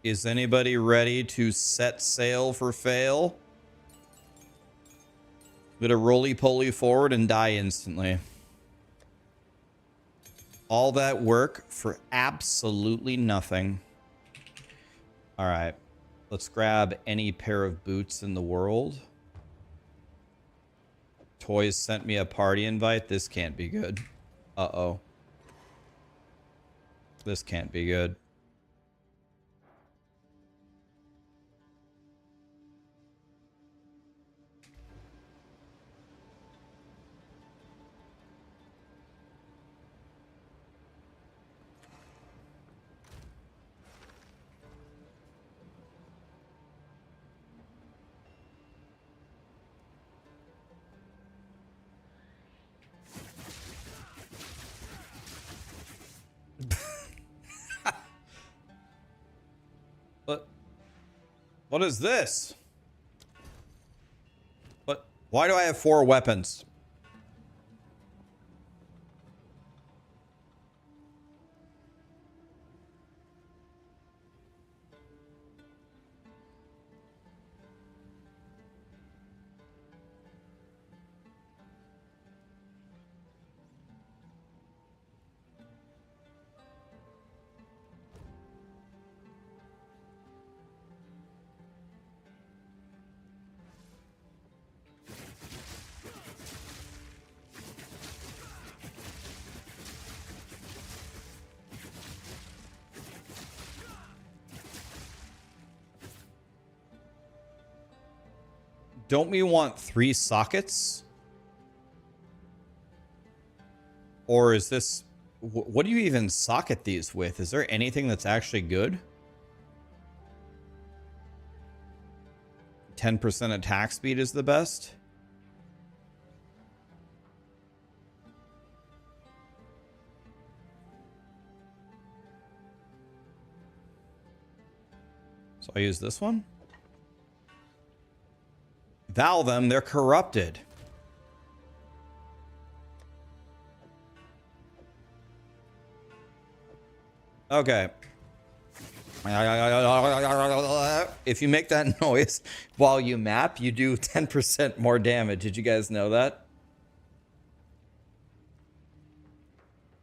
Is anybody ready to set sail for fail? I'm gonna roly-poly forward and die instantly. All that work for absolutely nothing. All right, let's grab any pair of boots in the world. Toys sent me a party invite. This can't be good. Uh-oh. This can't be good. What is this? What? Why do I have 4 weapons? Don't we want 3 sockets? Or is this... What do you even socket these with? Is there anything that's actually good? 10% attack speed is the best? So I use this one? Vow them, they're corrupted. Okay. if you make that noise while you map, you do 10% more damage. Did you guys know that?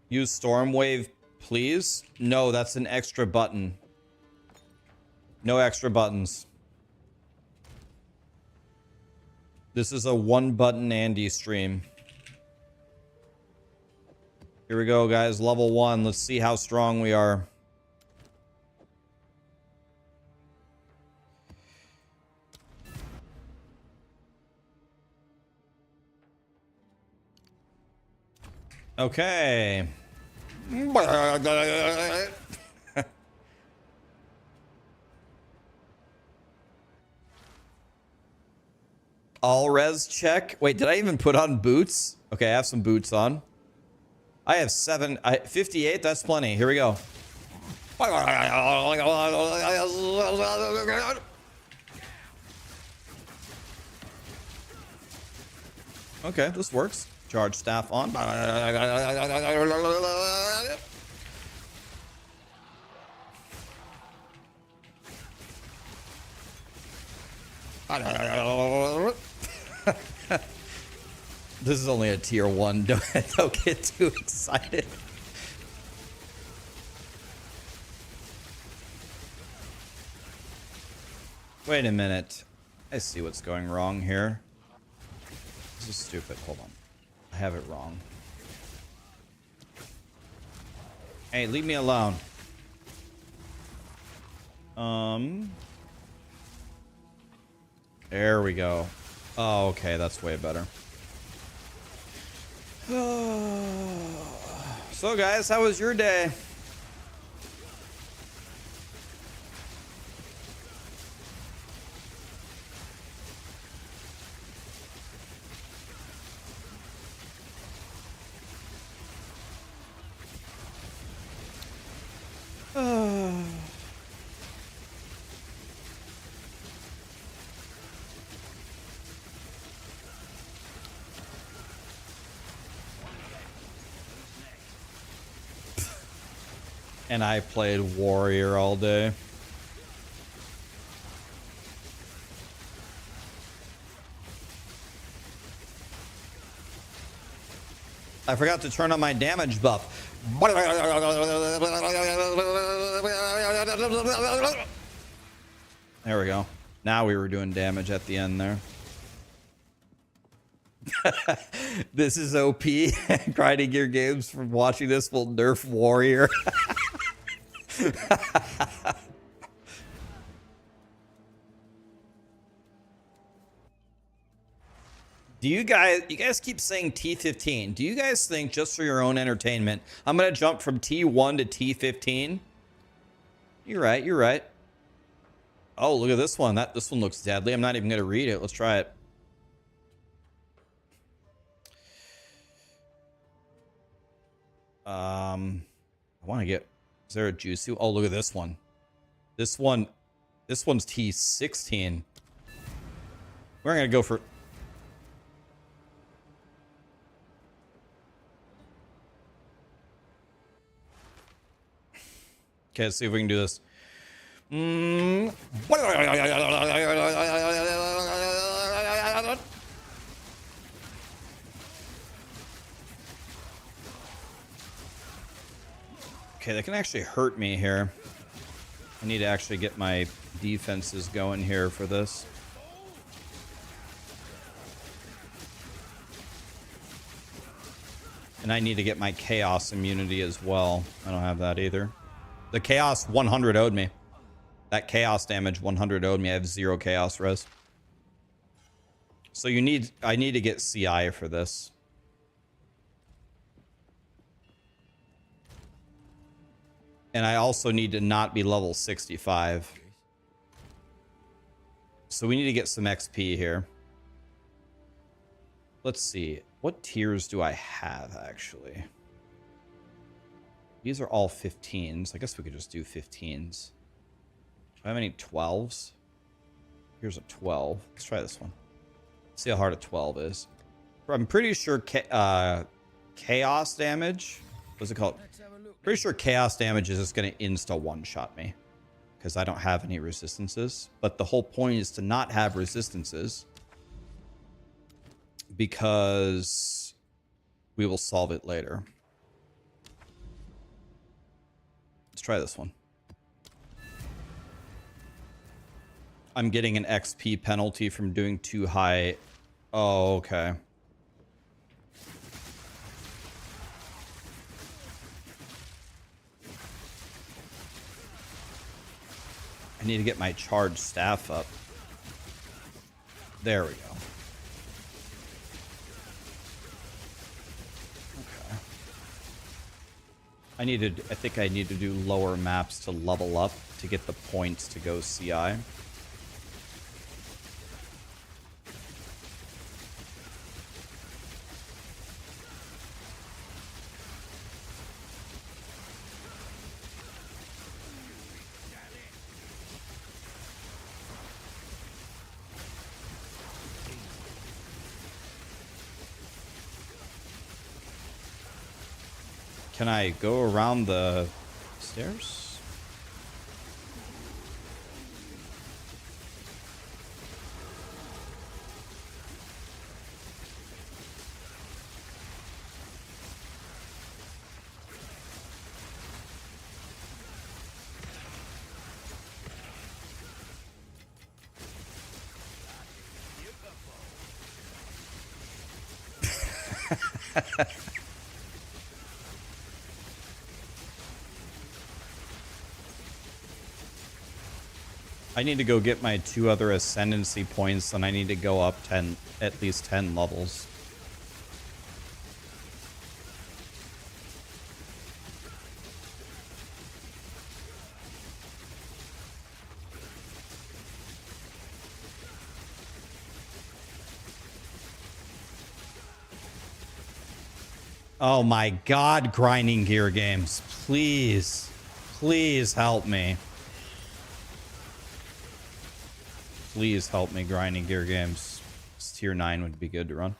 Use Storm Wave, please. No, that's an extra button. No extra buttons. This is a one button Andy stream. Here we go, guys. Level 1. Let's see how strong we are. Okay. All res check. Wait, did I even put on boots? Okay, I have some boots on. I have 58. That's plenty. Here we go. Okay, this works. Charge staff on. This is only a tier 1. Don't get too excited. Wait a minute. I see what's going wrong here. This is stupid. Hold on. I have it wrong. Hey, leave me alone. There we go. Oh, okay. That's way better. So, guys, how was your day? And I played Warrior all day. I forgot to turn on my damage buff. There we go. Now we were doing damage at the end there. This is OP. Grinding your games from watching this will nerf Warrior. Do you guys keep saying T15. Do you guys think, just for your own entertainment, I'm going to jump from T1 to T15? You're right. You're right. Oh, look at this one. This one looks deadly. I'm not even going to read it. Let's try it. I want to get... Is there a juicy? Oh, look at this one. This one's T16. We're going to go for... Okay, let's see if we can do this. Okay, that can actually hurt me here. I need to actually get my defenses going here for this. And I need to get my chaos immunity as well. I don't have that either. The chaos 100 owed me. That chaos damage 100 owed me. I have 0 chaos res. So I need to get CI for this. And I also need to not be level 65. So we need to get some XP here. Let's see. What tiers do I have, actually? These are all 15s. I guess we could just do 15s. Do I have any 12s? Here's a 12. Let's try this one. See how hard a 12 is. I'm pretty sure chaos damage. What's it called? Pretty sure chaos damage is just going to insta one-shot me. because I don't have any resistances. But the whole point is to not have resistances because we will solve it later. Let's try this one. I'm getting an XP penalty from doing too high. Oh, okay. I need to get my charged staff up. There we go. Okay. I think I need to do lower maps to level up to get the points to go CI. Can I go around the stairs? I need to go get my 2 other ascendancy points, and I need to go up at least 10 levels. Oh my God, grinding gear games. Please, please help me. Please help me, grinding gear games. This tier 9 would be good to run.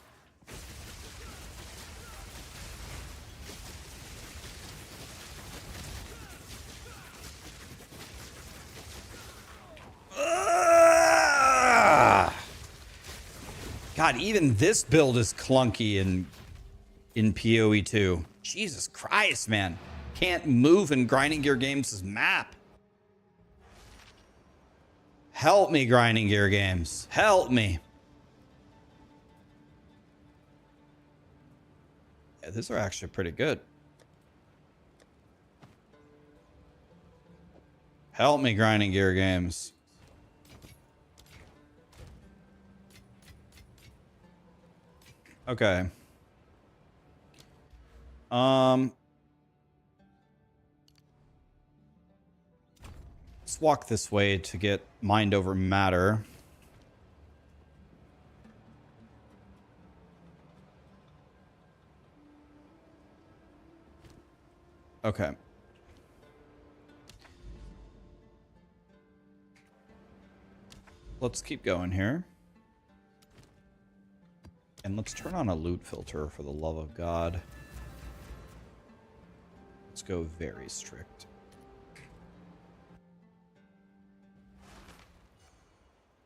God, even this build is clunky in POE2. Jesus Christ, man. Can't move in grinding gear games' map. Help me, grinding gear games. Help me. Yeah, these are actually pretty good. Help me, grinding gear games. Okay. Let's walk this way to get mind over matter. Okay. Let's keep going here. And let's turn on a loot filter for the love of God. Let's go very strict.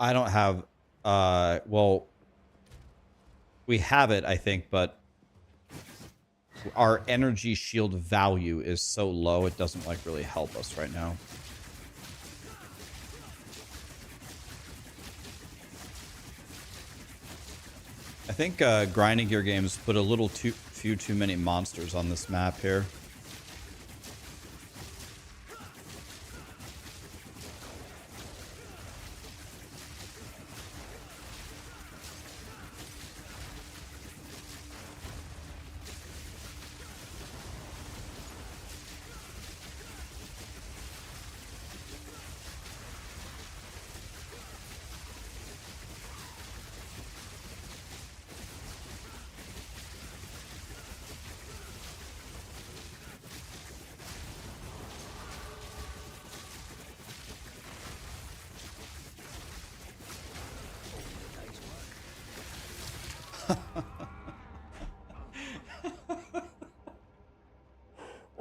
I don't have, well, we have it, I think, but our energy shield value is so low, it doesn't, like, really help us right now. I think grinding gear games put a little few too many monsters on this map here.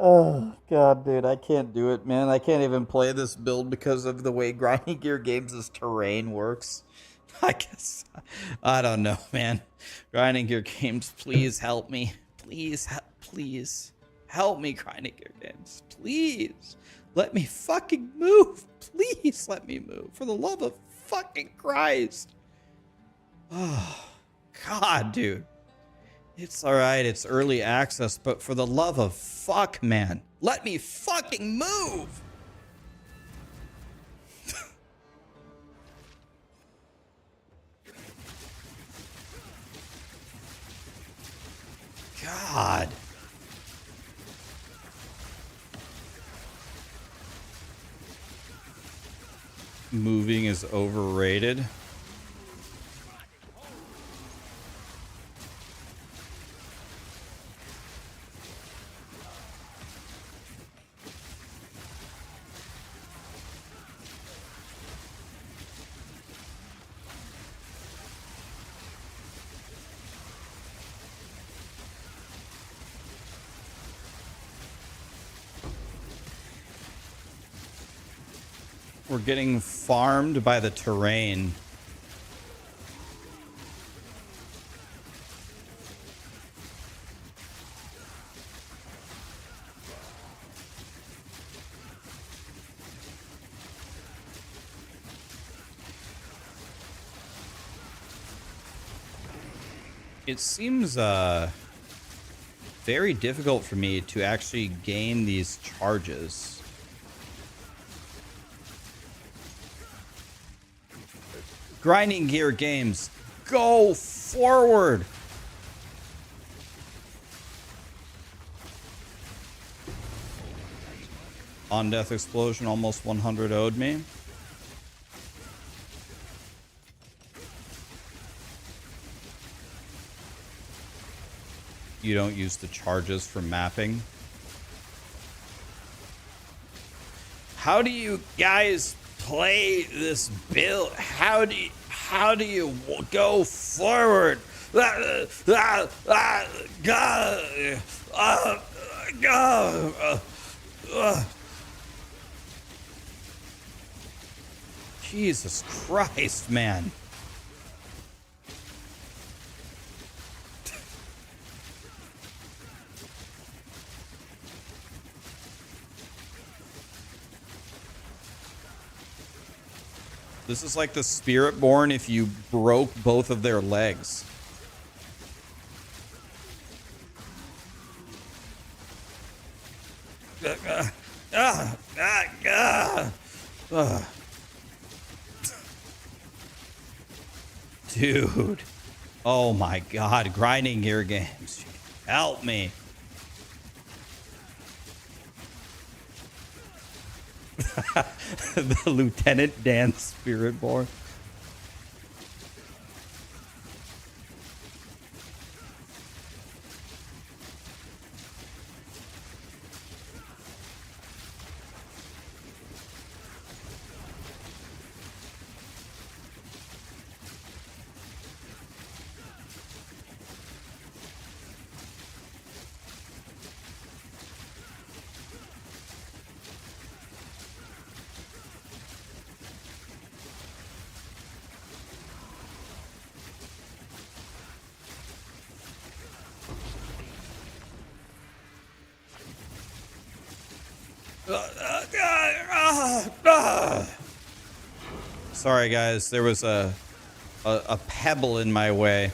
Oh, God, dude, I can't do it, man. I can't even play this build because of the way Grinding Gear Games' terrain works. I guess. I don't know, man. Grinding Gear Games, please help me. Please, please. Help me, Grinding Gear Games. Please. Let me fucking move. Please let me move. For the love of fucking Christ. Oh, God, dude. It's alright, it's early access, but for the love of fuck, man. Let me fucking move! God. Moving is overrated. We're getting farmed by the terrain. It seems very difficult for me to actually gain these charges. Grinding Gear Games, go forward! On Death Explosion, almost 100 owed me. You don't use the charges for mapping. How do you guys play this build? How do you go forward? Jesus Christ, man. This is like the Spiritborn if you broke both of their legs. Dude. Oh my God. Grinding Gear Games. Help me. The Lieutenant Dan Spiritborn. Sorry guys, there was a pebble in my way.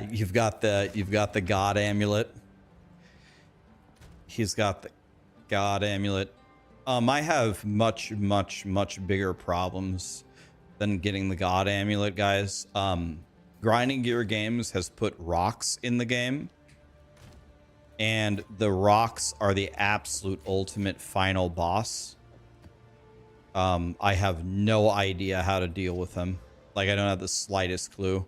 You've got the God amulet. He's got the God amulet. I have much bigger problems than getting the God amulet, guys. Grinding Gear Games has put rocks in the game, And the rocks are the absolute ultimate final boss. I have no idea how to deal with them. Like, I don't have the slightest clue.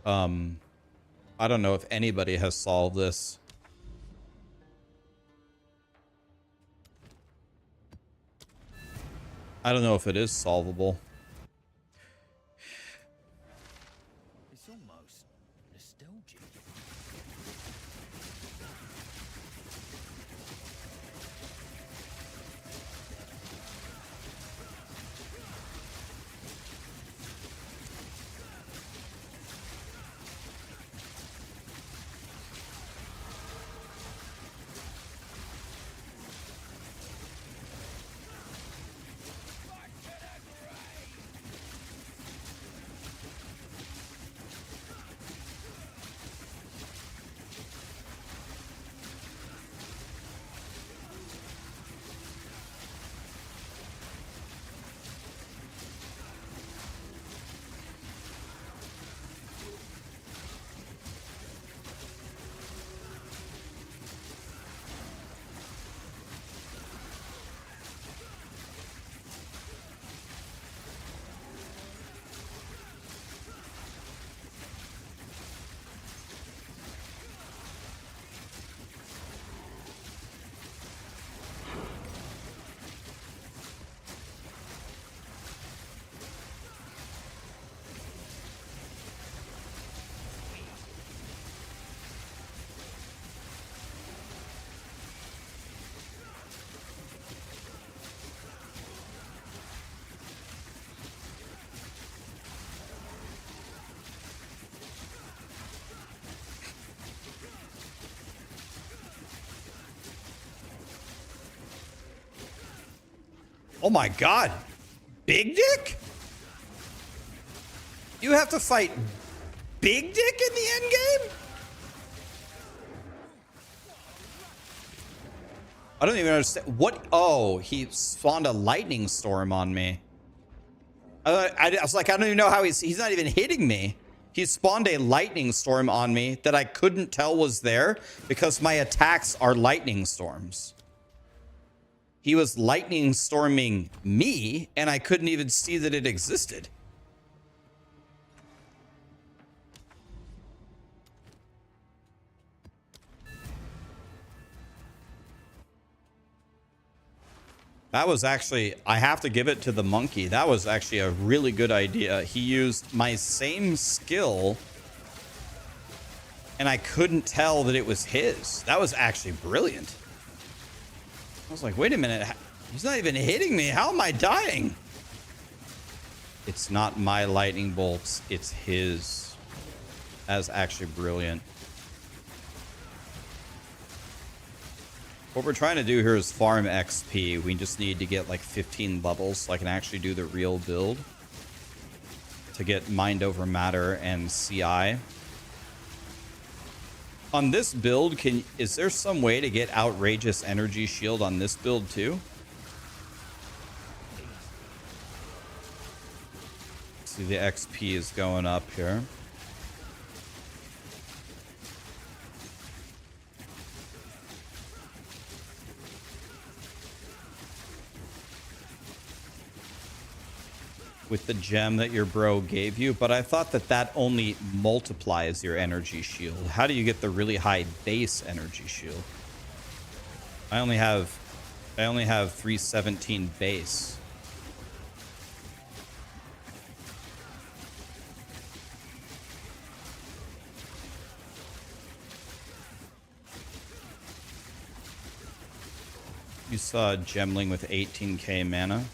I don't know if anybody has solved this. I don't know if it is solvable. It's almost nostalgic. Oh my god. Big Dick? You have to fight Big Dick in the end game? I don't even understand. What? Oh, he spawned a lightning storm on me. I was like, I don't even know how he's not even hitting me. He spawned a lightning storm on me that I couldn't tell was there because my attacks are lightning storms. He was lightning storming me, and I couldn't even see that it existed. That was actually, I have to give it to the monkey. That was actually a really good idea. He used my same skill, and I couldn't tell that it was his. That was actually brilliant. I was like, wait a minute. He's not even hitting me. How am I dying? It's not my lightning bolts. It's his. That's actually brilliant. What we're trying to do here is farm XP. We just need to get like 15 levels so I can actually do the real build. To get Mind Over Matter and CI. On this build, is there some way to get Outrageous Energy Shield on this build too? See, the XP is going up here. With the gem that your bro gave you, but I thought that that only multiplies your energy shield. How do you get the really high base energy shield? I only have 317 base. You saw a gemling with 18k mana.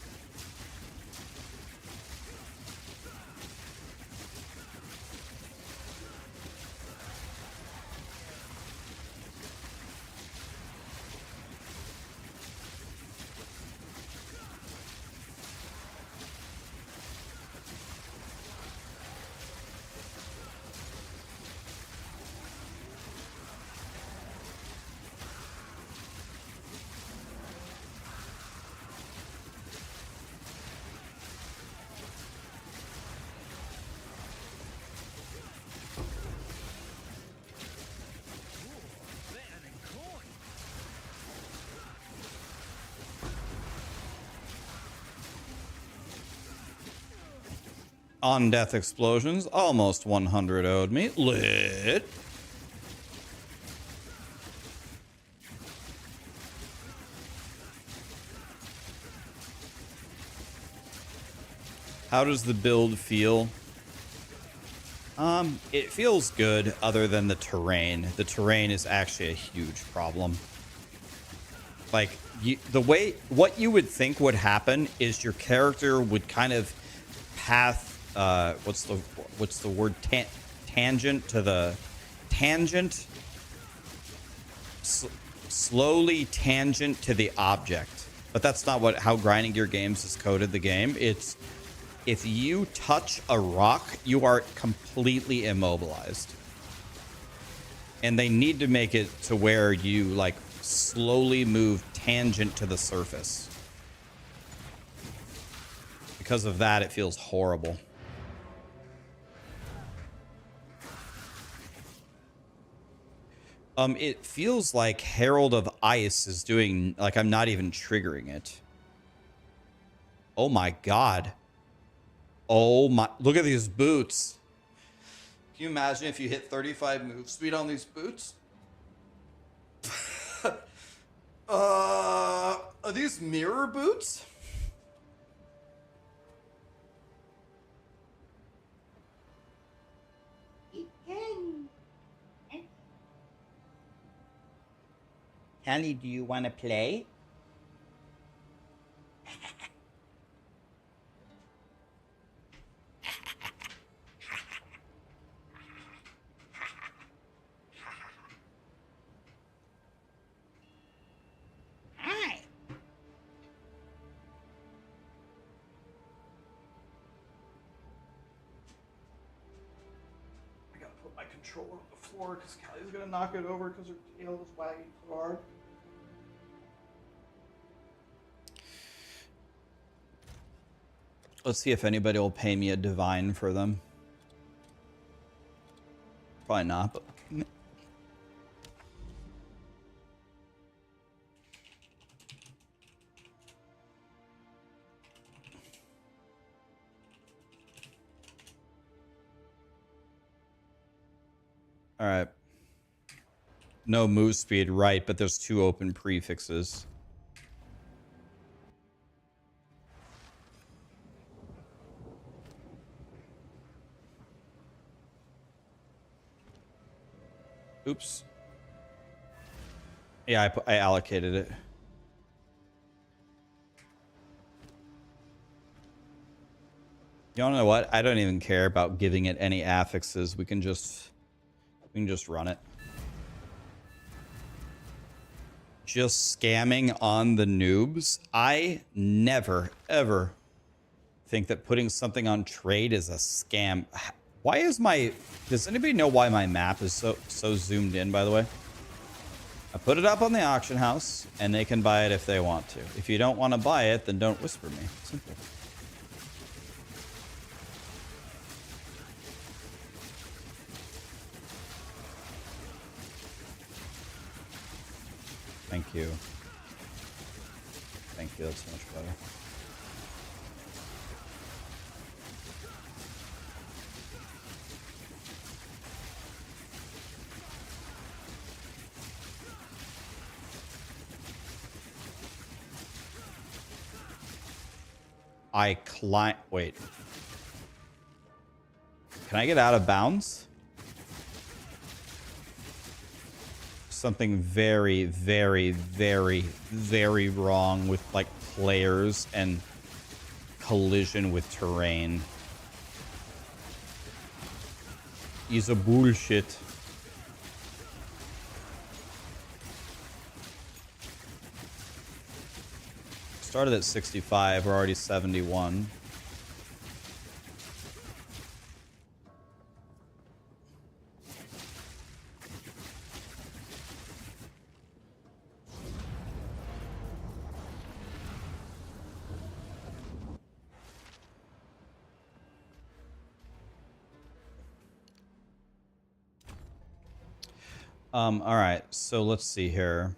On death explosions, almost 100 owed me. Lit. How does the build feel? It feels good other than the terrain. The terrain is actually a huge problem. Like, what you would think would happen is your character would kind of path, what's the word? Tangent to the, tangent, slowly tangent to the object. But that's not how Grinding Gear Games has coded the game. It's, if you touch a rock, you are completely immobilized. And they need to make it to where you, like, slowly move tangent to the surface. Because of that, it feels horrible. It feels like Herald of Ice is doing, like, I'm not even triggering it. Oh my god. Oh my, look at these boots. Can you imagine if you hit 35 move speed on these boots? Are these mirror boots? Callie, do you want to play? Hi. I gotta put my controller on the floor because Callie's gonna knock it over because her tail is wagging so hard. Let's see if anybody will pay me a divine for them. Probably not, but... All right. No move speed, right, but there's 2 open prefixes. Oops. Yeah, I allocated it. You wanna know what? I don't even care about giving it any affixes. We can just run it. Just scamming on the noobs. I never, ever think that putting something on trade is a scam. Why is my... Does anybody know why my map is so zoomed in, by the way? I put it up on the auction house, and they can buy it if they want to. If you don't want to buy it, then don't whisper me. Simple. Thank you. Thank you, that's so much better. Wait. Can I get out of bounds? Something very, very, very, very wrong with, like, players and collision with terrain. Is a bullshit. Started at 65, we're already 71. All right, so let's see here.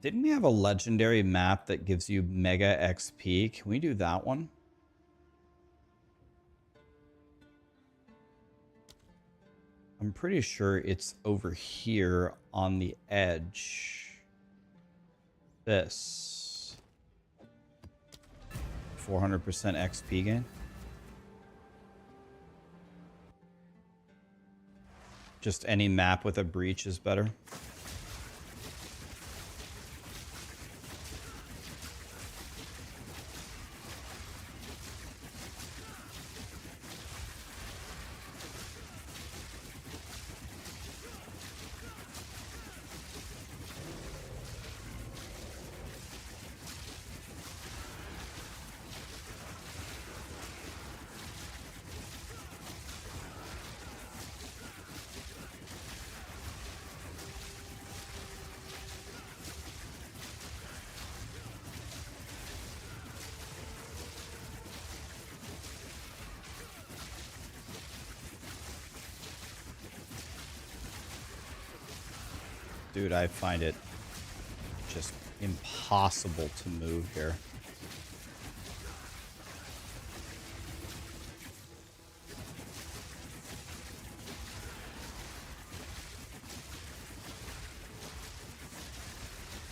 Didn't we have a legendary map that gives you mega XP? Can we do that one? I'm pretty sure it's over here on the edge. This. 400% XP gain. Just any map with a breach is better. Dude, I find it just impossible to move here.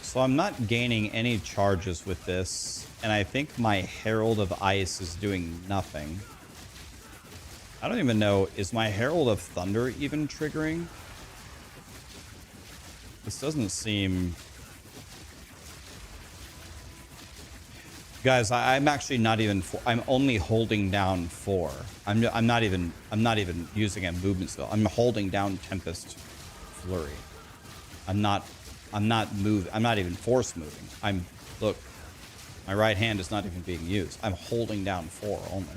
So I'm not gaining any charges with this, and I think my Herald of Ice is doing nothing. I don't even know, is my Herald of Thunder even triggering? This doesn't seem... Guys, I'm actually not even... I'm only holding down 4. I'm not even using a movement skill. I'm holding down Tempest Flurry. I'm not even force moving. Look, my right hand is not even being used. I'm holding down 4 only.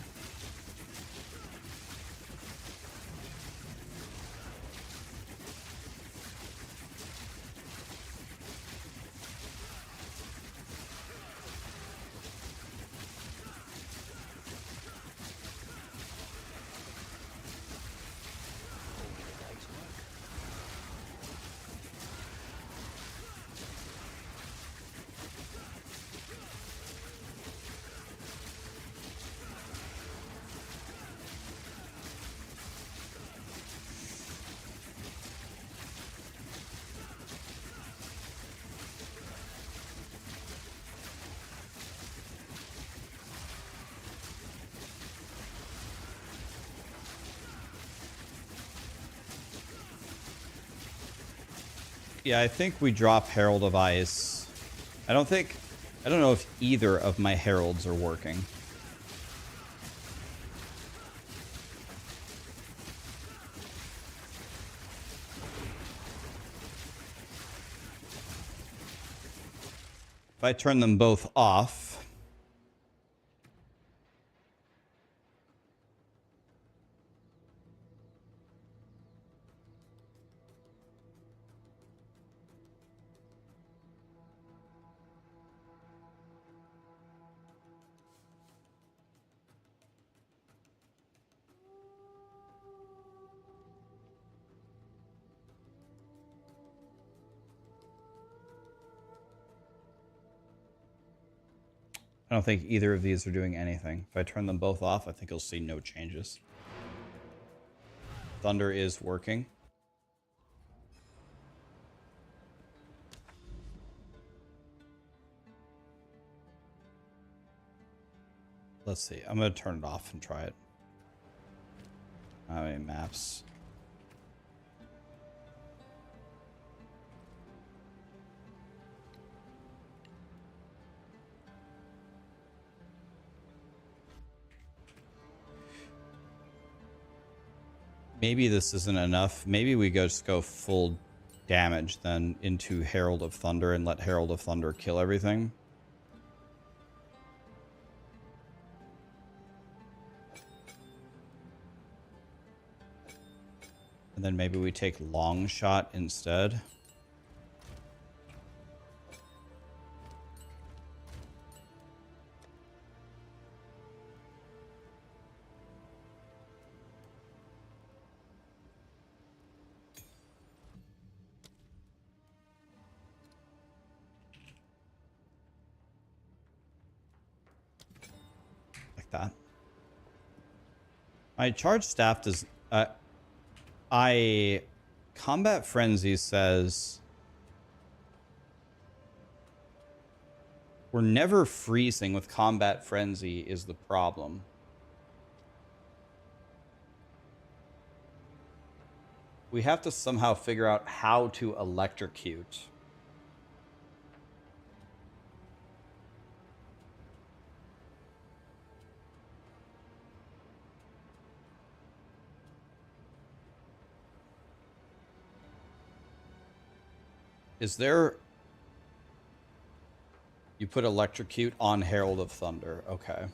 Yeah, I think we drop Herald of Ice. I don't know if either of my Heralds are working. If I turn them both off... I don't think either of these are doing anything. If I turn them both off, I think you'll see no changes. Thunder is working. Let's see. I'm going to turn it off and try it. How many maps? Maybe this isn't enough. Maybe we just go full damage then into Herald of Thunder and let Herald of Thunder kill everything. And then maybe we take Long Shot instead. that. My charge staff does... Combat Frenzy says... We're never freezing with Combat Frenzy is the problem. We have to somehow figure out how to electrocute. Is there... You put electrocute on Herald of Thunder. Okay.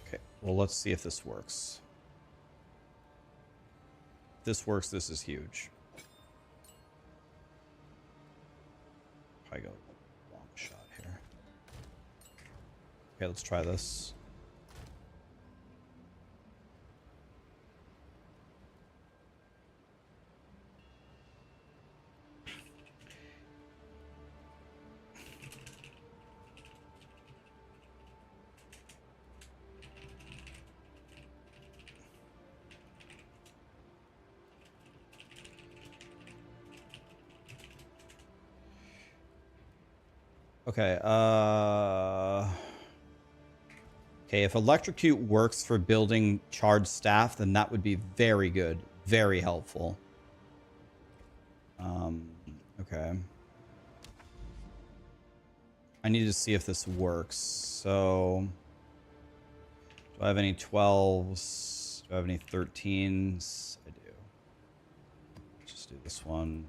Okay, well, let's see if this works. If this works, this is huge. I go long shot here. Okay, let's try this. Okay, okay, if electrocute works for building charged staff, then that would be very good. Very helpful. Okay. I need to see if this works. So, do I have any 12s? Do I have any 13s? I do. Let's just do this one.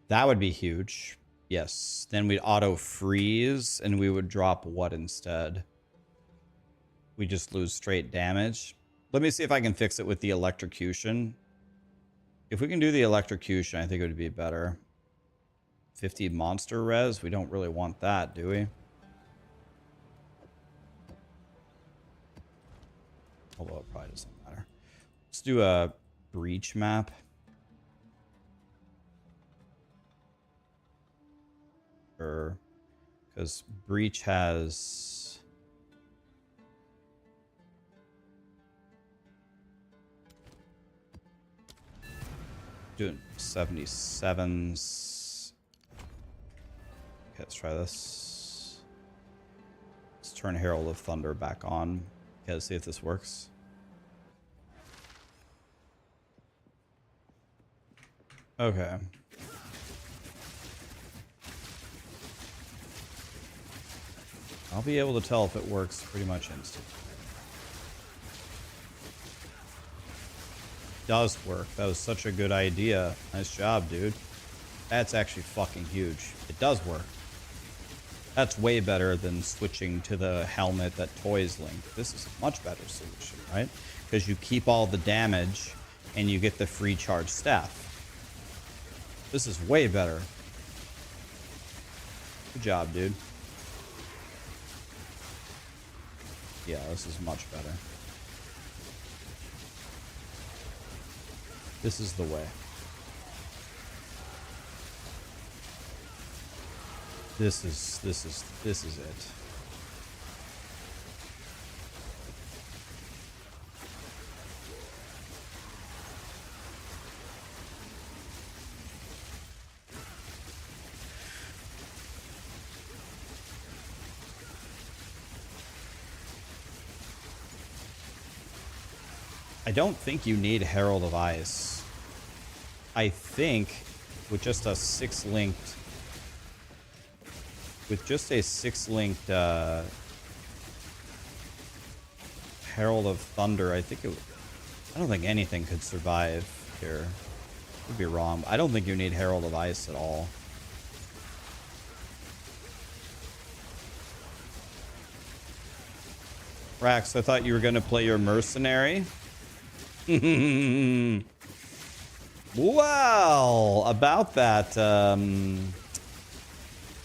That would be huge. Yes. Then we'd auto freeze and we would drop what instead? We just lose straight damage. Let me see if I can fix it with the electrocution. If we can do the electrocution, I think it would be better. 50 monster res? We don't really want that, do we? Although it probably doesn't matter. Let's do a breach map. Because breach has doing 77s. Okay, let's try this. Let's turn Herald of Thunder back on. Okay, let's see if this works. Okay. I'll be able to tell if it works pretty much instantly. Does work. That was such a good idea. Nice job, dude. That's actually fucking huge. It does work. That's way better than switching to the helmet that toys Link. This is a much better solution, right? Because you keep all the damage and you get the free charge staff. This is way better. Good job, dude. Yeah, this is much better. This is the way. This is it. I don't think you need Herald of Ice. I think with just a six-linked Herald of Thunder, I don't think anything could survive here. Could be wrong. I don't think you need Herald of Ice at all. Rax, I thought you were going to play your mercenary. Well, about that,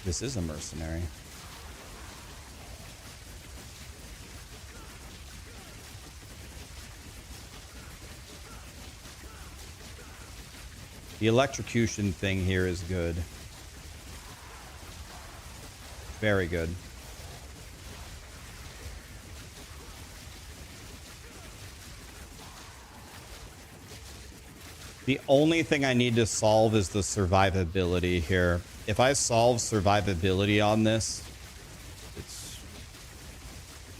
this is a mercenary. The electrocution thing here is good. Very good. The only thing I need to solve is the survivability here. If I solve survivability on this,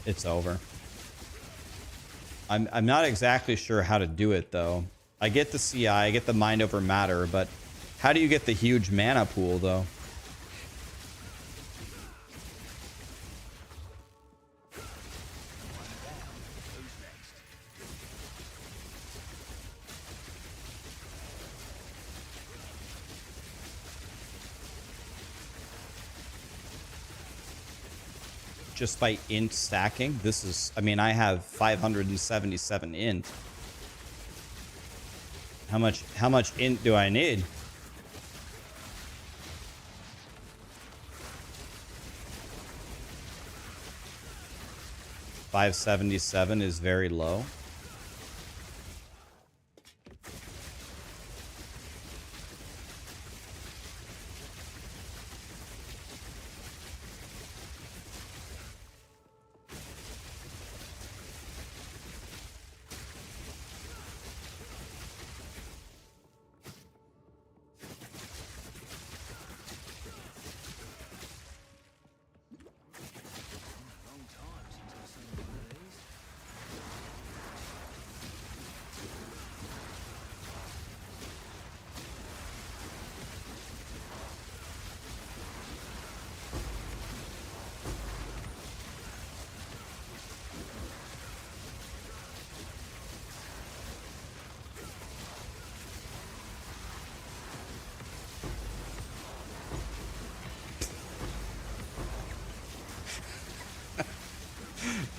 it's over. I'm not exactly sure how to do it though. I get the CI, I get the mind over matter, but how do you get the huge mana pool though? Just by int stacking. This is, I mean, I have 577 int. How much int do I need? $577 is very low.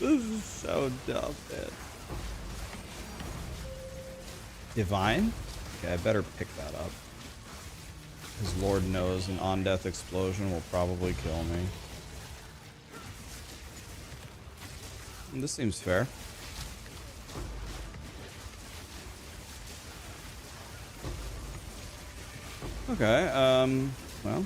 This is so dumb, man. Divine? Okay, I better pick that up. Because Lord knows an on-death explosion will probably kill me. And this seems fair. Okay, well.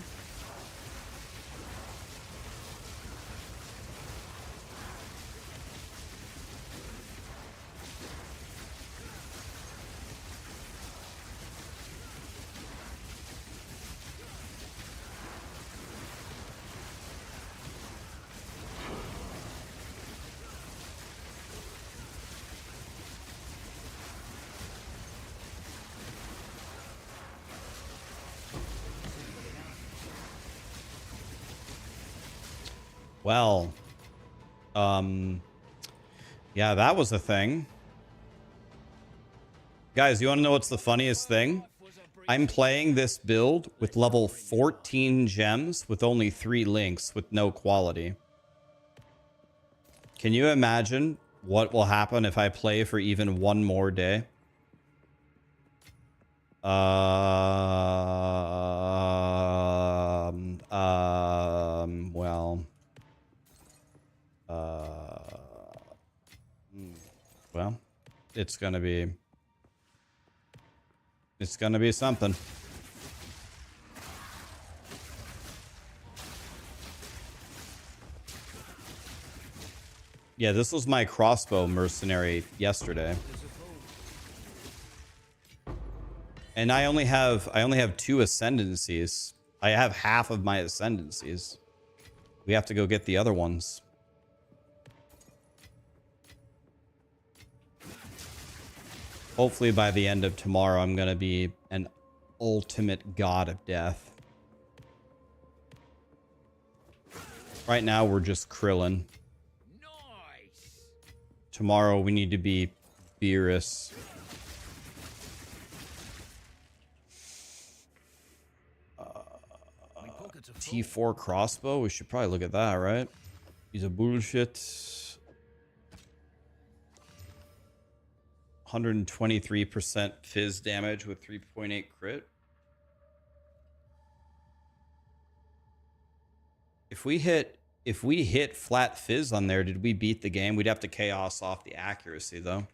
Well, yeah, that was a thing. Guys, you want to know what's the funniest thing? I'm playing this build with level 14 gems with only 3 links with no quality. Can you imagine what will happen if I play for even one more day? Well, it's gonna be something. Yeah, this was my crossbow mercenary yesterday. And I only have 2 ascendancies. I have half of my ascendancies. We have to go get the other ones. Hopefully by the end of tomorrow, I'm going to be an ultimate god of death. Right now, we're just Krillin. Nice. Tomorrow, we need to be Beerus. T4 crossbow? We should probably look at that, right? He's a bullshit. 123% fizz damage with 3.8 crit. If we hit flat fizz on there, did we beat the game? We'd have to chaos off the accuracy though.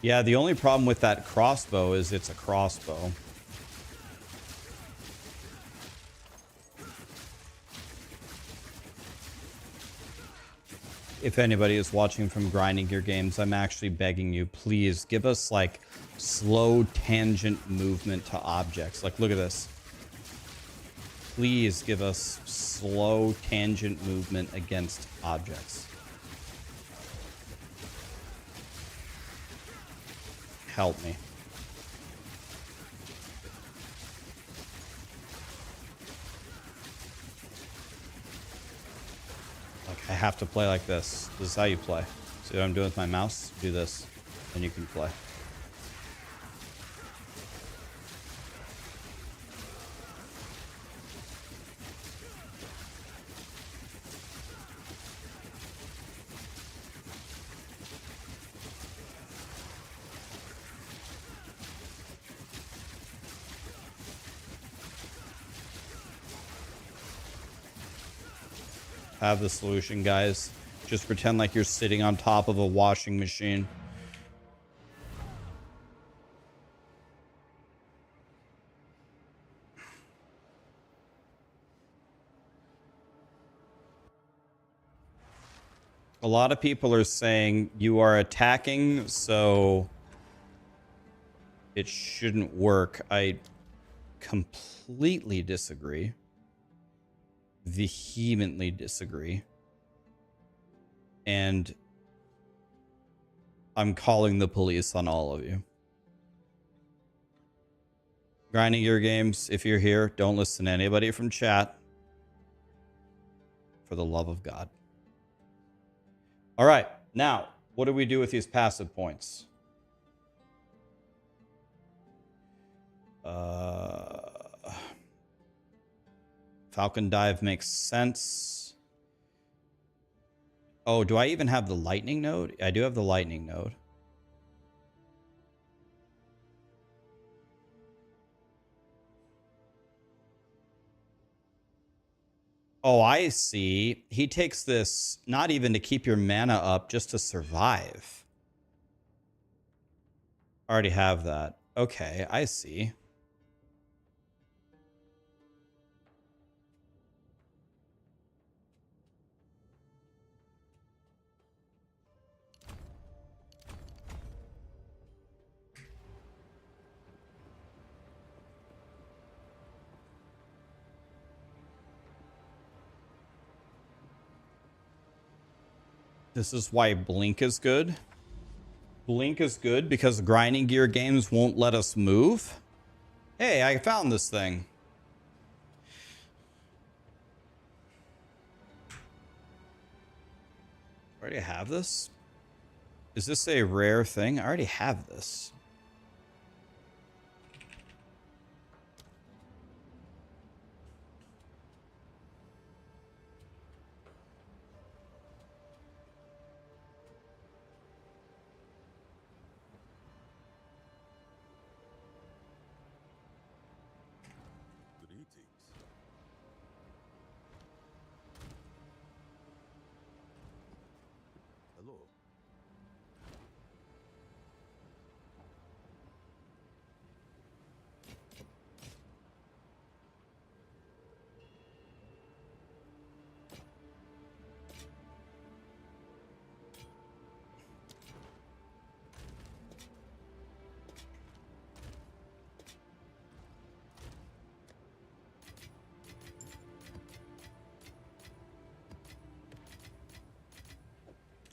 Yeah, the only problem with that crossbow is it's a crossbow. If anybody is watching from Grinding Gear Games, I'm actually begging you, please give us like slow tangent movement to objects. Like, look at this. Please give us slow tangent movement against objects. Help me. Like, I have to play like this. This is how you play. See what I'm doing with my mouse? Do this, and you can play. Have the solution, guys. Just pretend like you're sitting on top of a washing machine. A lot of people are saying you are attacking, so it shouldn't work. I completely disagree. Vehemently disagree. And I'm calling the police on all of you. Grinding Gear Games, if you're here, don't listen to anybody from chat. For the love of God. All right, now, what do we do with these passive points? Falcon Dive makes sense. Oh, do I even have the lightning node? I do have the lightning node. Oh, I see. He takes this not even to keep your mana up, just to survive. Already have that. Okay, I see. This is why Blink is good. Blink is good because Grinding Gear Games won't let us move. Hey, I found this thing. I already have this? Is this a rare thing? I already have this.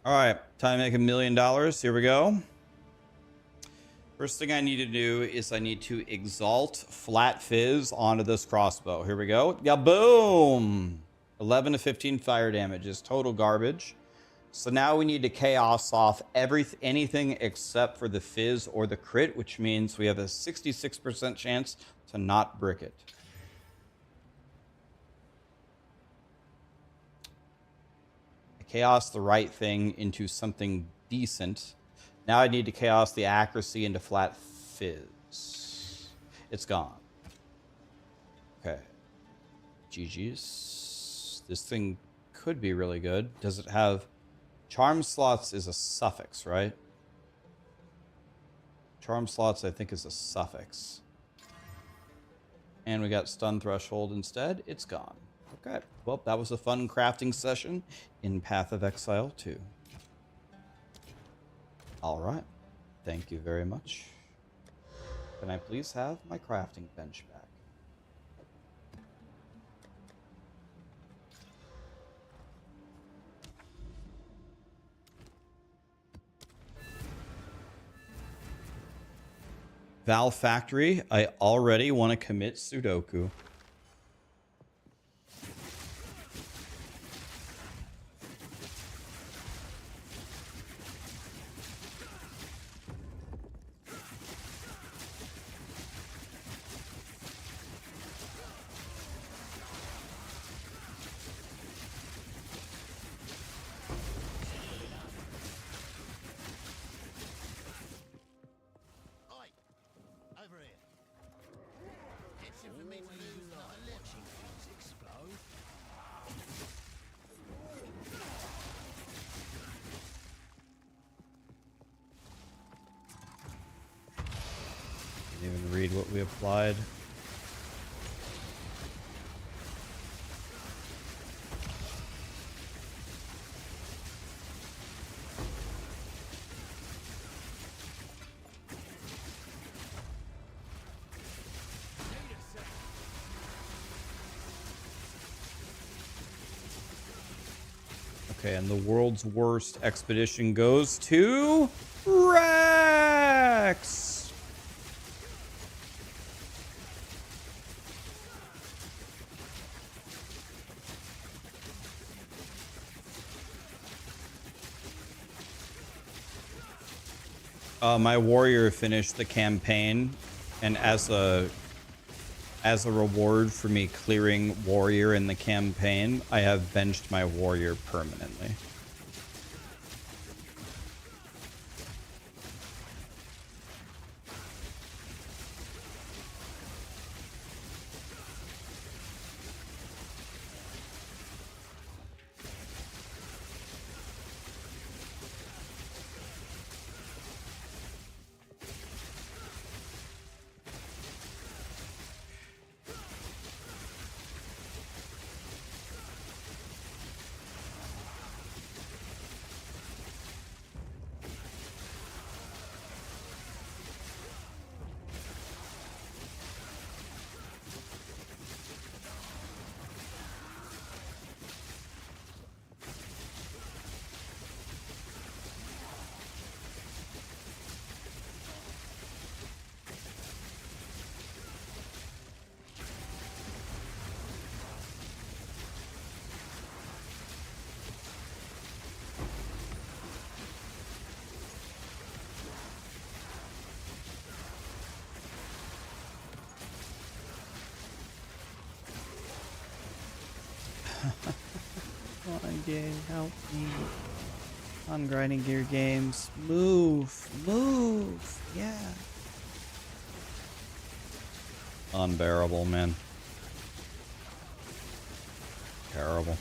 All right, time to make $1 million. Here we go. First thing I need to do is I need to exalt flat fizz onto this crossbow. Here we go. Yeah, boom! 11 to 15 fire damage is total garbage. So now we need to chaos off anything except for the fizz or the crit, which means we have a 66% chance to not brick it. I chaos the right thing into something decent. Now I need to chaos the accuracy into flat fizz. It's gone. Okay. GG's. This thing could be really good. Does it have... Charm slots is a suffix, right? Charm slots, I think, is a suffix. And we got stun threshold instead. It's gone. Okay. Well, that was a fun crafting session in Path of Exile 2. All right. Thank you very much. Can I please have my crafting bench back? Val Factory, I already want to commit Sudoku. Over here. It's for me to lose, not a watching things explode. Didn't even read what we applied. Okay, and the world's worst expedition goes to Rax. My warrior finished the campaign, and as a reward for me clearing warrior in the campaign, I have benched my warrior permanently. Come on, game, help me. On grinding gear games. Move. Move. Yeah. Unbearable, man. Terrible.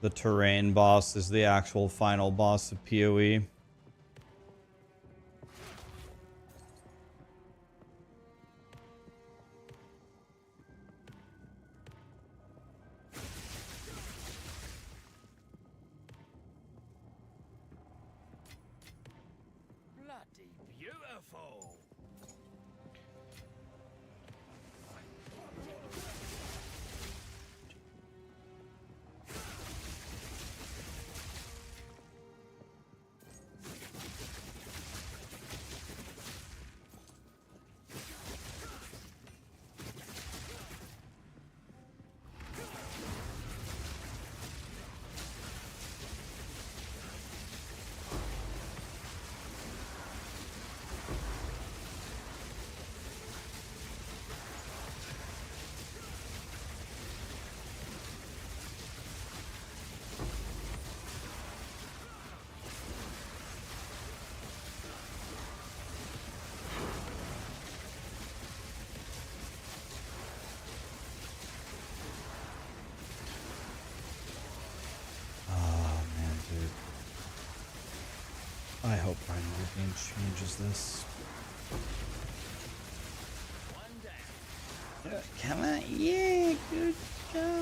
The terrain boss is the actual final boss of PoE. Bloody beautiful. I hope Primal Game changes this. One down. Come on, yeah, good job.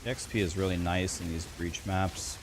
The XP is really nice in these breach maps.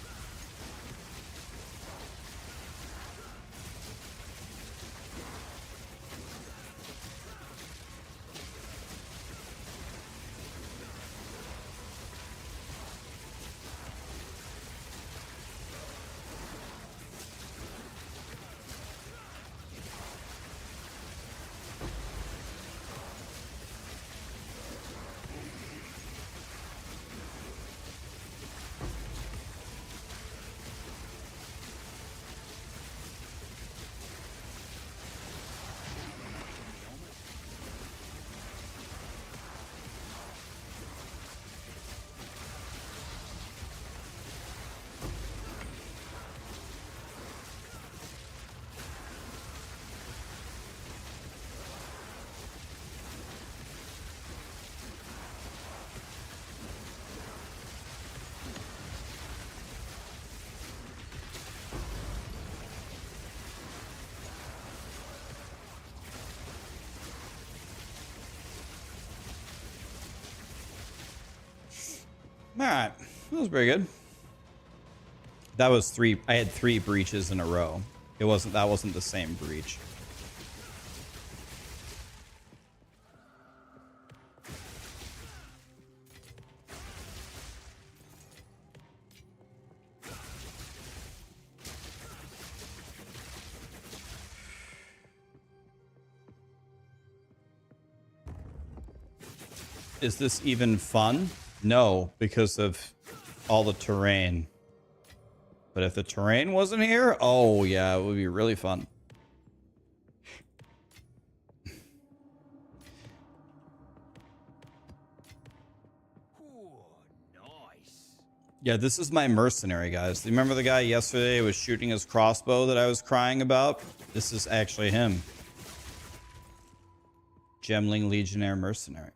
Alright, that was pretty good. That was three. I had 3 breaches in a row. That wasn't the same breach. Is this even fun? No, because of all the terrain. But if the terrain wasn't here, oh yeah, it would be really fun. Ooh, nice. Yeah, this is my mercenary, guys. Do you remember the guy yesterday who was shooting his crossbow that I was crying about? This is actually him. Gemling Legionnaire Mercenary.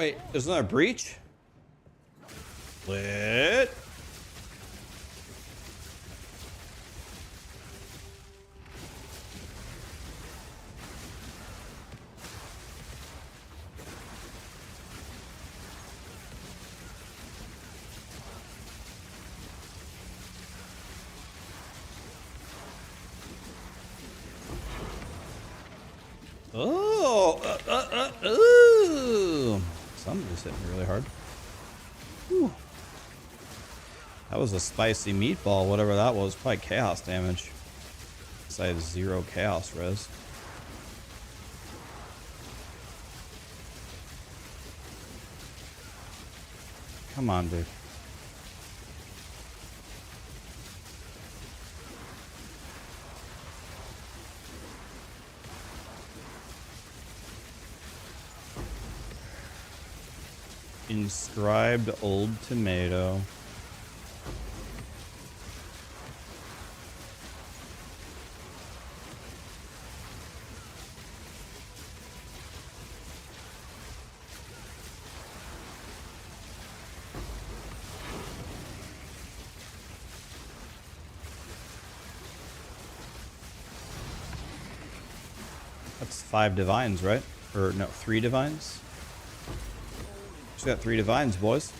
Wait, isn't that a breach? Lit. Oh, ooh. Somebody's hitting me really hard. Whew. That was a spicy meatball, whatever that was. Probably chaos damage. Because I have 0 chaos res. Come on, dude. Inscribed old tomato. That's 5 divines, right? Or no, 3 divines? Just got 3 divines, boys.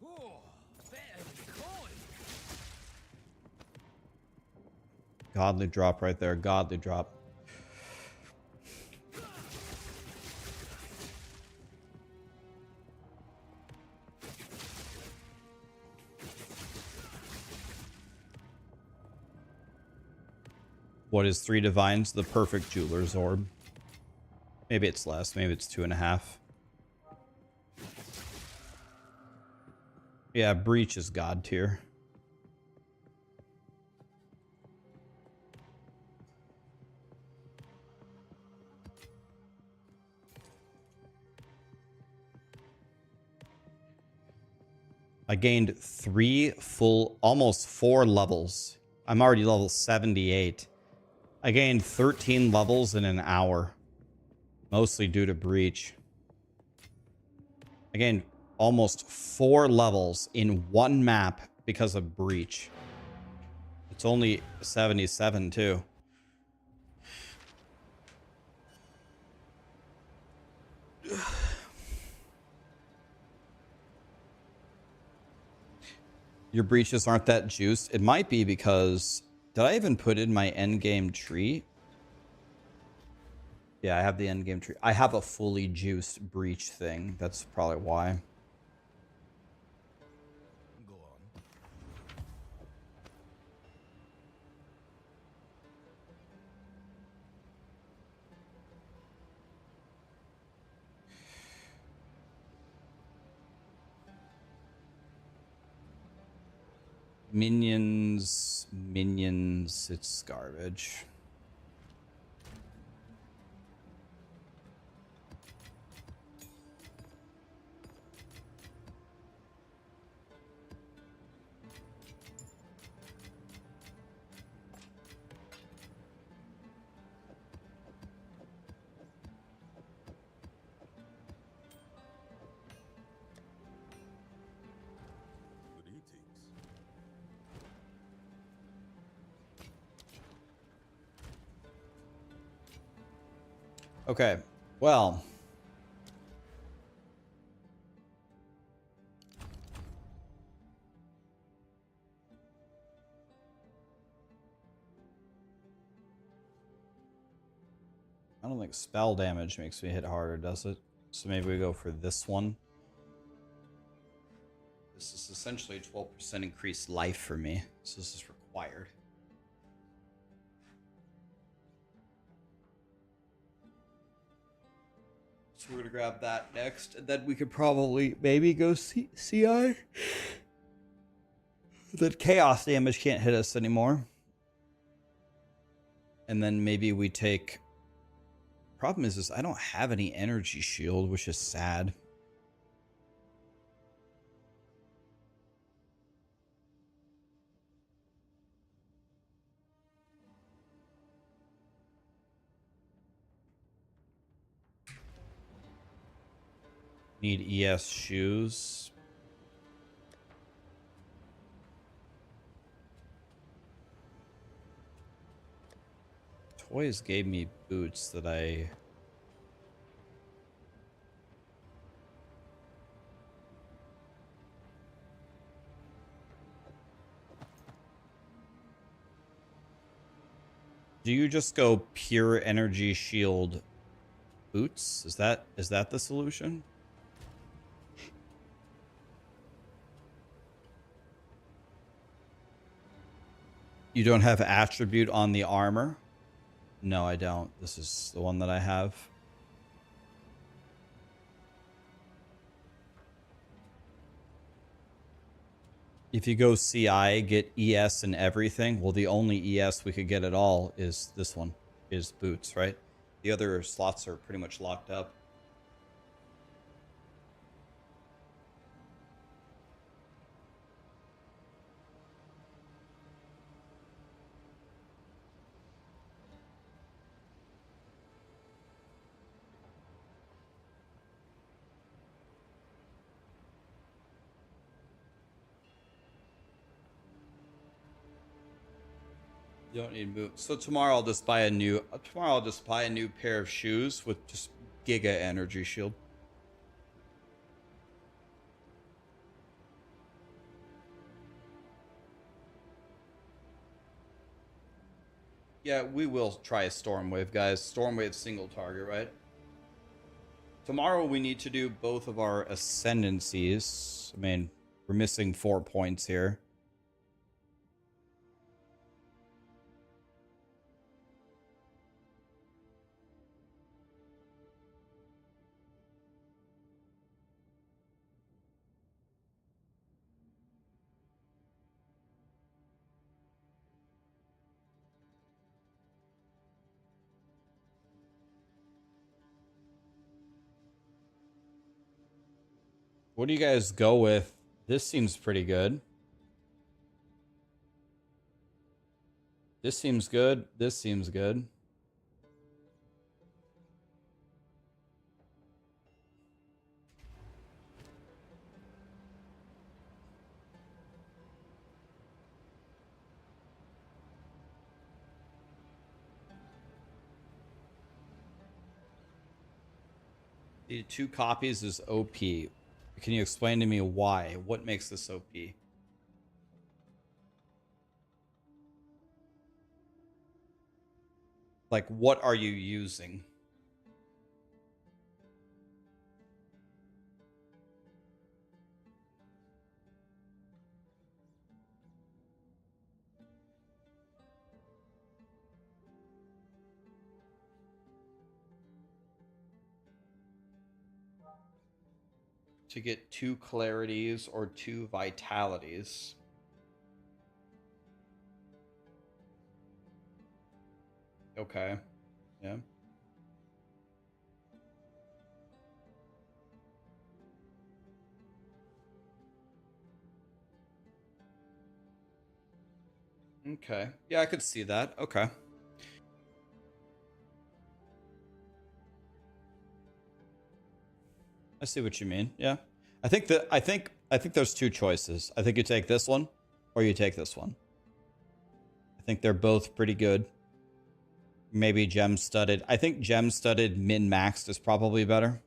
Oh, better than coin. Godly drop right there. Godly drop. What is 3 divines? The perfect jeweler's orb. Maybe it's less. Maybe it's 2.5. Yeah, breach is god tier. I gained 3 full, almost 4 levels. I'm already level 78. I gained 13 levels in an hour. Mostly due to breach. I gained almost 4 levels in one map because of breach. It's only 77 too. Your breaches aren't that juiced. It might be because... Did I even put in my endgame tree? Yeah, I have the endgame tree. I have a fully juiced breach thing. That's probably why. Go on. Minions, it's garbage. Good eatings. Okay, well... I don't think spell damage makes me hit harder, does it? So maybe we go for this one. This is essentially 12% increased life for me, so this is required. So we're gonna grab that next, and then we could probably maybe go CI. That chaos damage can't hit us anymore. And then maybe we take... Problem is I don't have any energy shield, which is sad. Need ES shoes. Toys gave me boots that I... Do you just go pure energy shield boots? Is that the solution? You don't have attribute on the armor? No, I don't. This is the one that I have. If you go CI, get ES and everything. Well, the only ES we could get at all is this one, is boots, right? The other slots are pretty much locked up. You don't need boots. So tomorrow I'll just buy a new pair of shoes with just Giga Energy Shield. Yeah, we will try a Stormwave, guys. Stormwave single target, right? Tomorrow we need to do both of our ascendancies. I mean, we're missing 4 points here. What do you guys go with? This seems pretty good. This seems good. This seems good. The 2 copies is OP. Can you explain to me why? What makes this OP? Like, what are you using? To get 2 clarities or 2 vitalities. Okay. Yeah. Okay. Yeah, I could see that. Okay. I see what you mean. Yeah. I think there's 2 choices. I think you take this one or you take this one. I think they're both pretty good. Maybe gem studded. I think gem studded min maxed is probably better.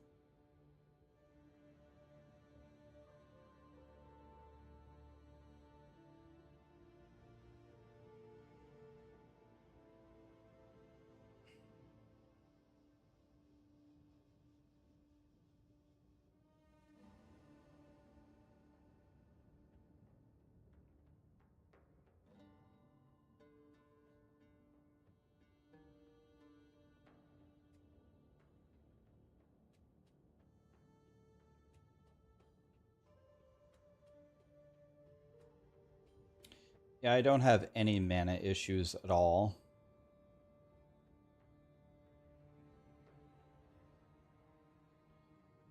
Yeah, I don't have any mana issues at all.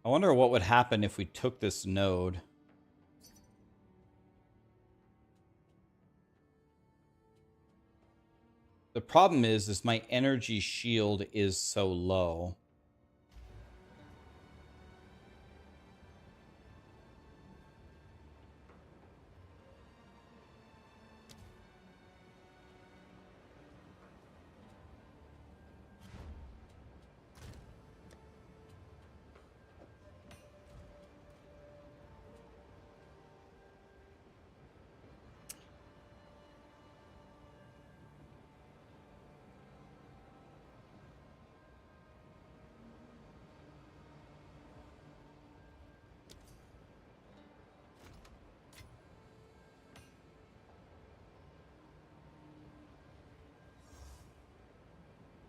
I wonder what would happen if we took this node. The problem is my energy shield is so low.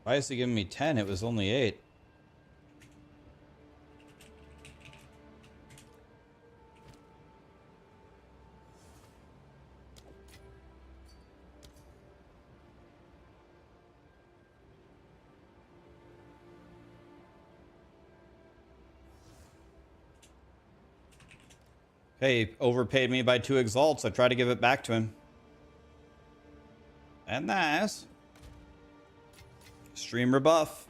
Why is he giving me 10? It was only 8. Hey, overpaid me by 2 exalts. I try to give it back to him. And nice. Stream rebuff.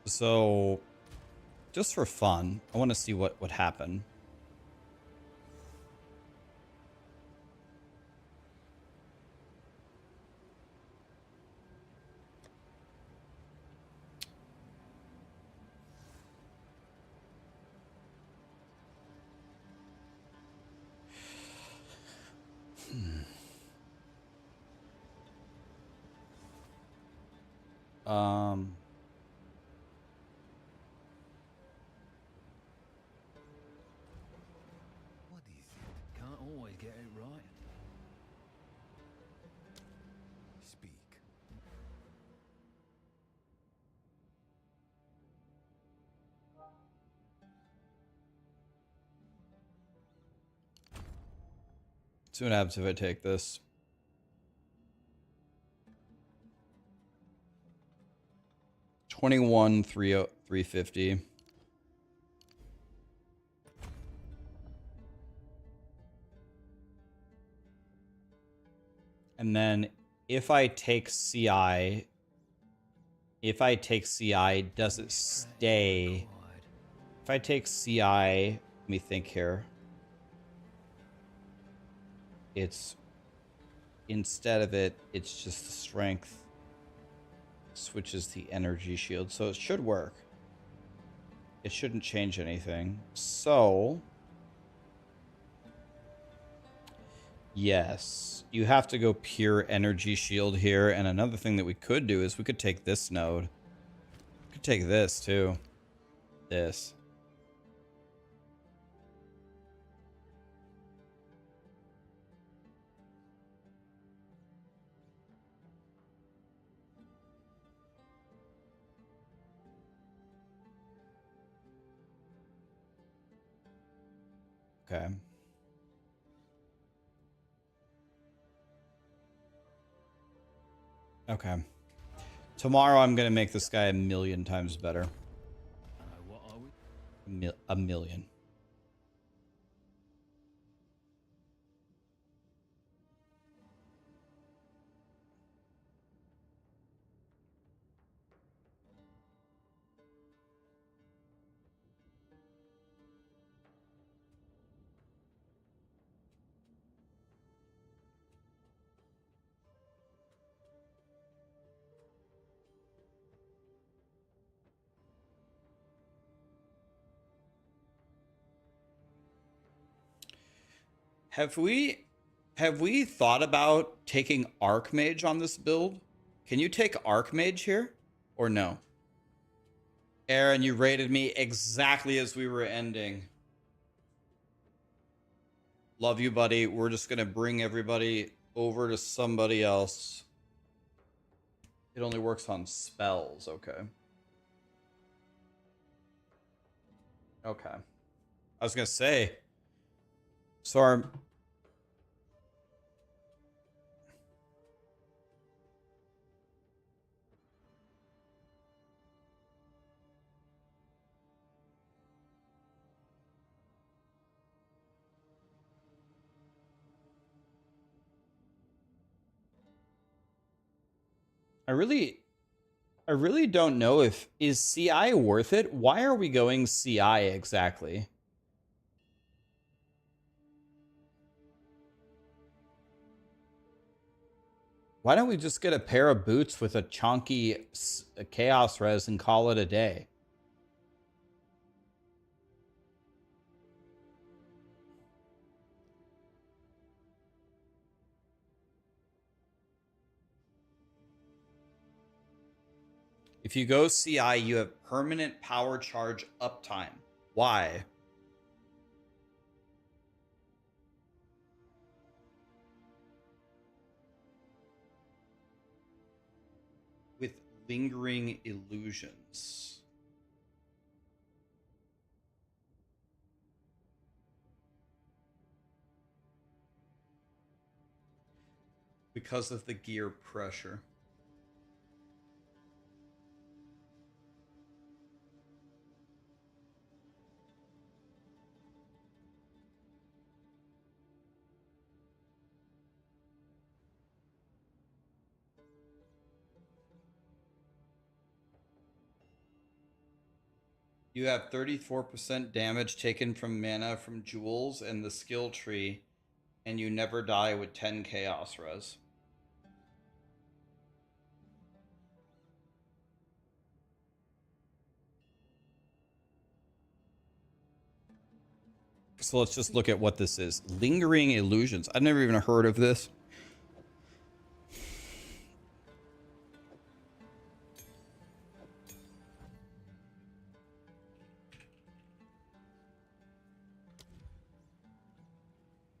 So, just for fun, I want to see what would happen. Um... What do you think? Can't always get it right. Speak. See what happens if I take this. $21,350. 350. And then if I take CI, does it stay? If I take CI, let me think here. It's, instead of it, it's just the strength. Switches the energy shield, so it should work. It shouldn't change anything. So, yes, you have to go pure energy shield here. And another thing that we could do is we could take this node. We could take this too. This. Okay. Okay. Tomorrow I'm going to make this guy 1,000,000 times better. What are we? A million. Have we thought about taking Archmage on this build? Can you take Archmage here or no? Aaron, you rated me exactly as we were ending. Love you, buddy. We're just going to bring everybody over to somebody else. It only works on spells. Okay. Okay. I was going to say, so I really don't know if is CI worth it. Why are we going CI exactly? Why don't we just get a pair of boots with a chonky chaos res and call it a day? If you go CI, you have permanent power charge uptime. Why? With lingering illusions. Because of the gear pressure. You have 34% damage taken from mana from jewels and the skill tree, and you never die with 10 chaos res. So let's just look at what this is. Lingering illusions. I've never even heard of this.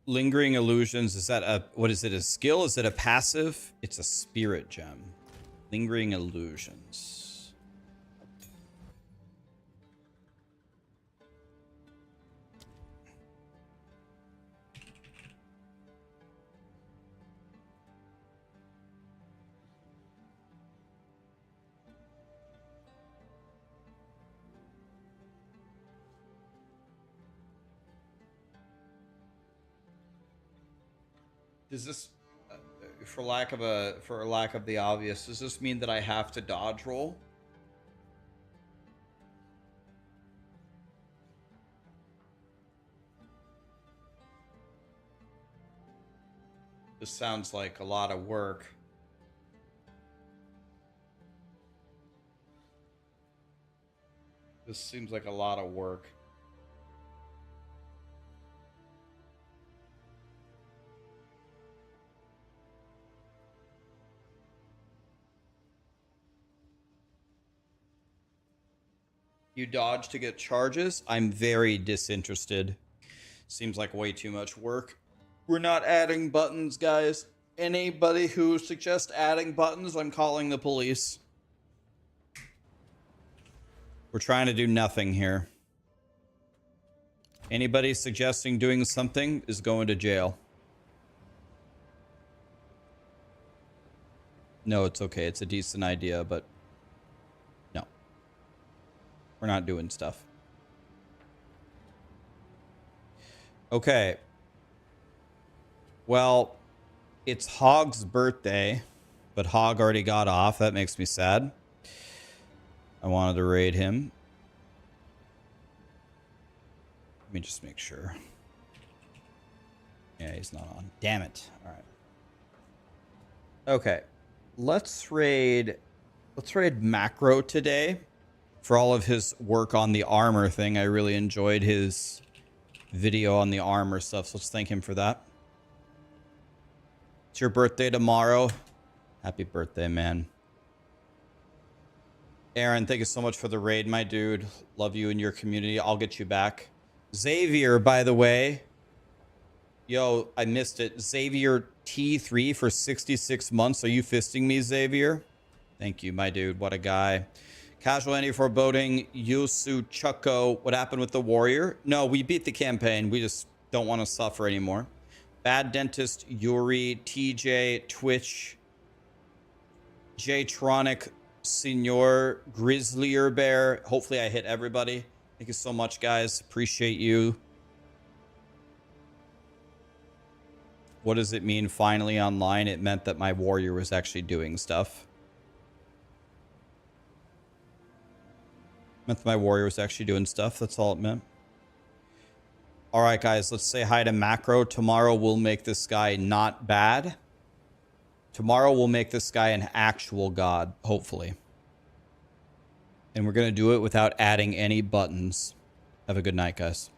Lingering illusions, is that a, what is it, a skill? Is it a passive? It's a spirit gem. Lingering illusions. Does this, for lack of the obvious, does this mean that I have to dodge roll? This sounds like a lot of work. This seems like a lot of work. You dodge to get charges? I'm very disinterested. Seems like way too much work. We're not adding buttons, guys. Anybody who suggests adding buttons, I'm calling the police. We're trying to do nothing here. Anybody suggesting doing something is going to jail. No, it's okay. It's a decent idea, but no. We're not doing stuff. Okay. Well, it's Hog's birthday, but Hog already got off. That makes me sad. I wanted to raid him. Let me just make sure. Yeah, he's not on. Damn it. All right. Okay. Let's raid Macro today for all of his work on the armor thing. I really enjoyed his video on the armor stuff, so let's thank him for that. It's your birthday tomorrow. Happy birthday, man. Aaron, thank you so much for the raid, my dude. Love you and your community. I'll get you back. Xavier, by the way. Yo, I missed it. Xavier T3 for 66 months. Are you fisting me, Xavier? Thank you, my dude. What a guy. Casual Andy foreboding. Yusu Chucko. What happened with the warrior? No, we beat the campaign. We just don't want to suffer anymore. Bad Dentist, Yuri, TJ, Twitch, J-Tronic, Senor, Grizzlier Bear. Hopefully I hit everybody. Thank you so much, guys. Appreciate you. What does it mean finally online? It meant that my warrior was actually doing stuff. Meant my warrior was actually doing stuff. That's all it meant. All right, guys, let's say hi to Macro. Tomorrow we'll make this guy not bad. Tomorrow we'll make this guy an actual god, hopefully. And we're going to do it without adding any buttons. Have a good night, guys.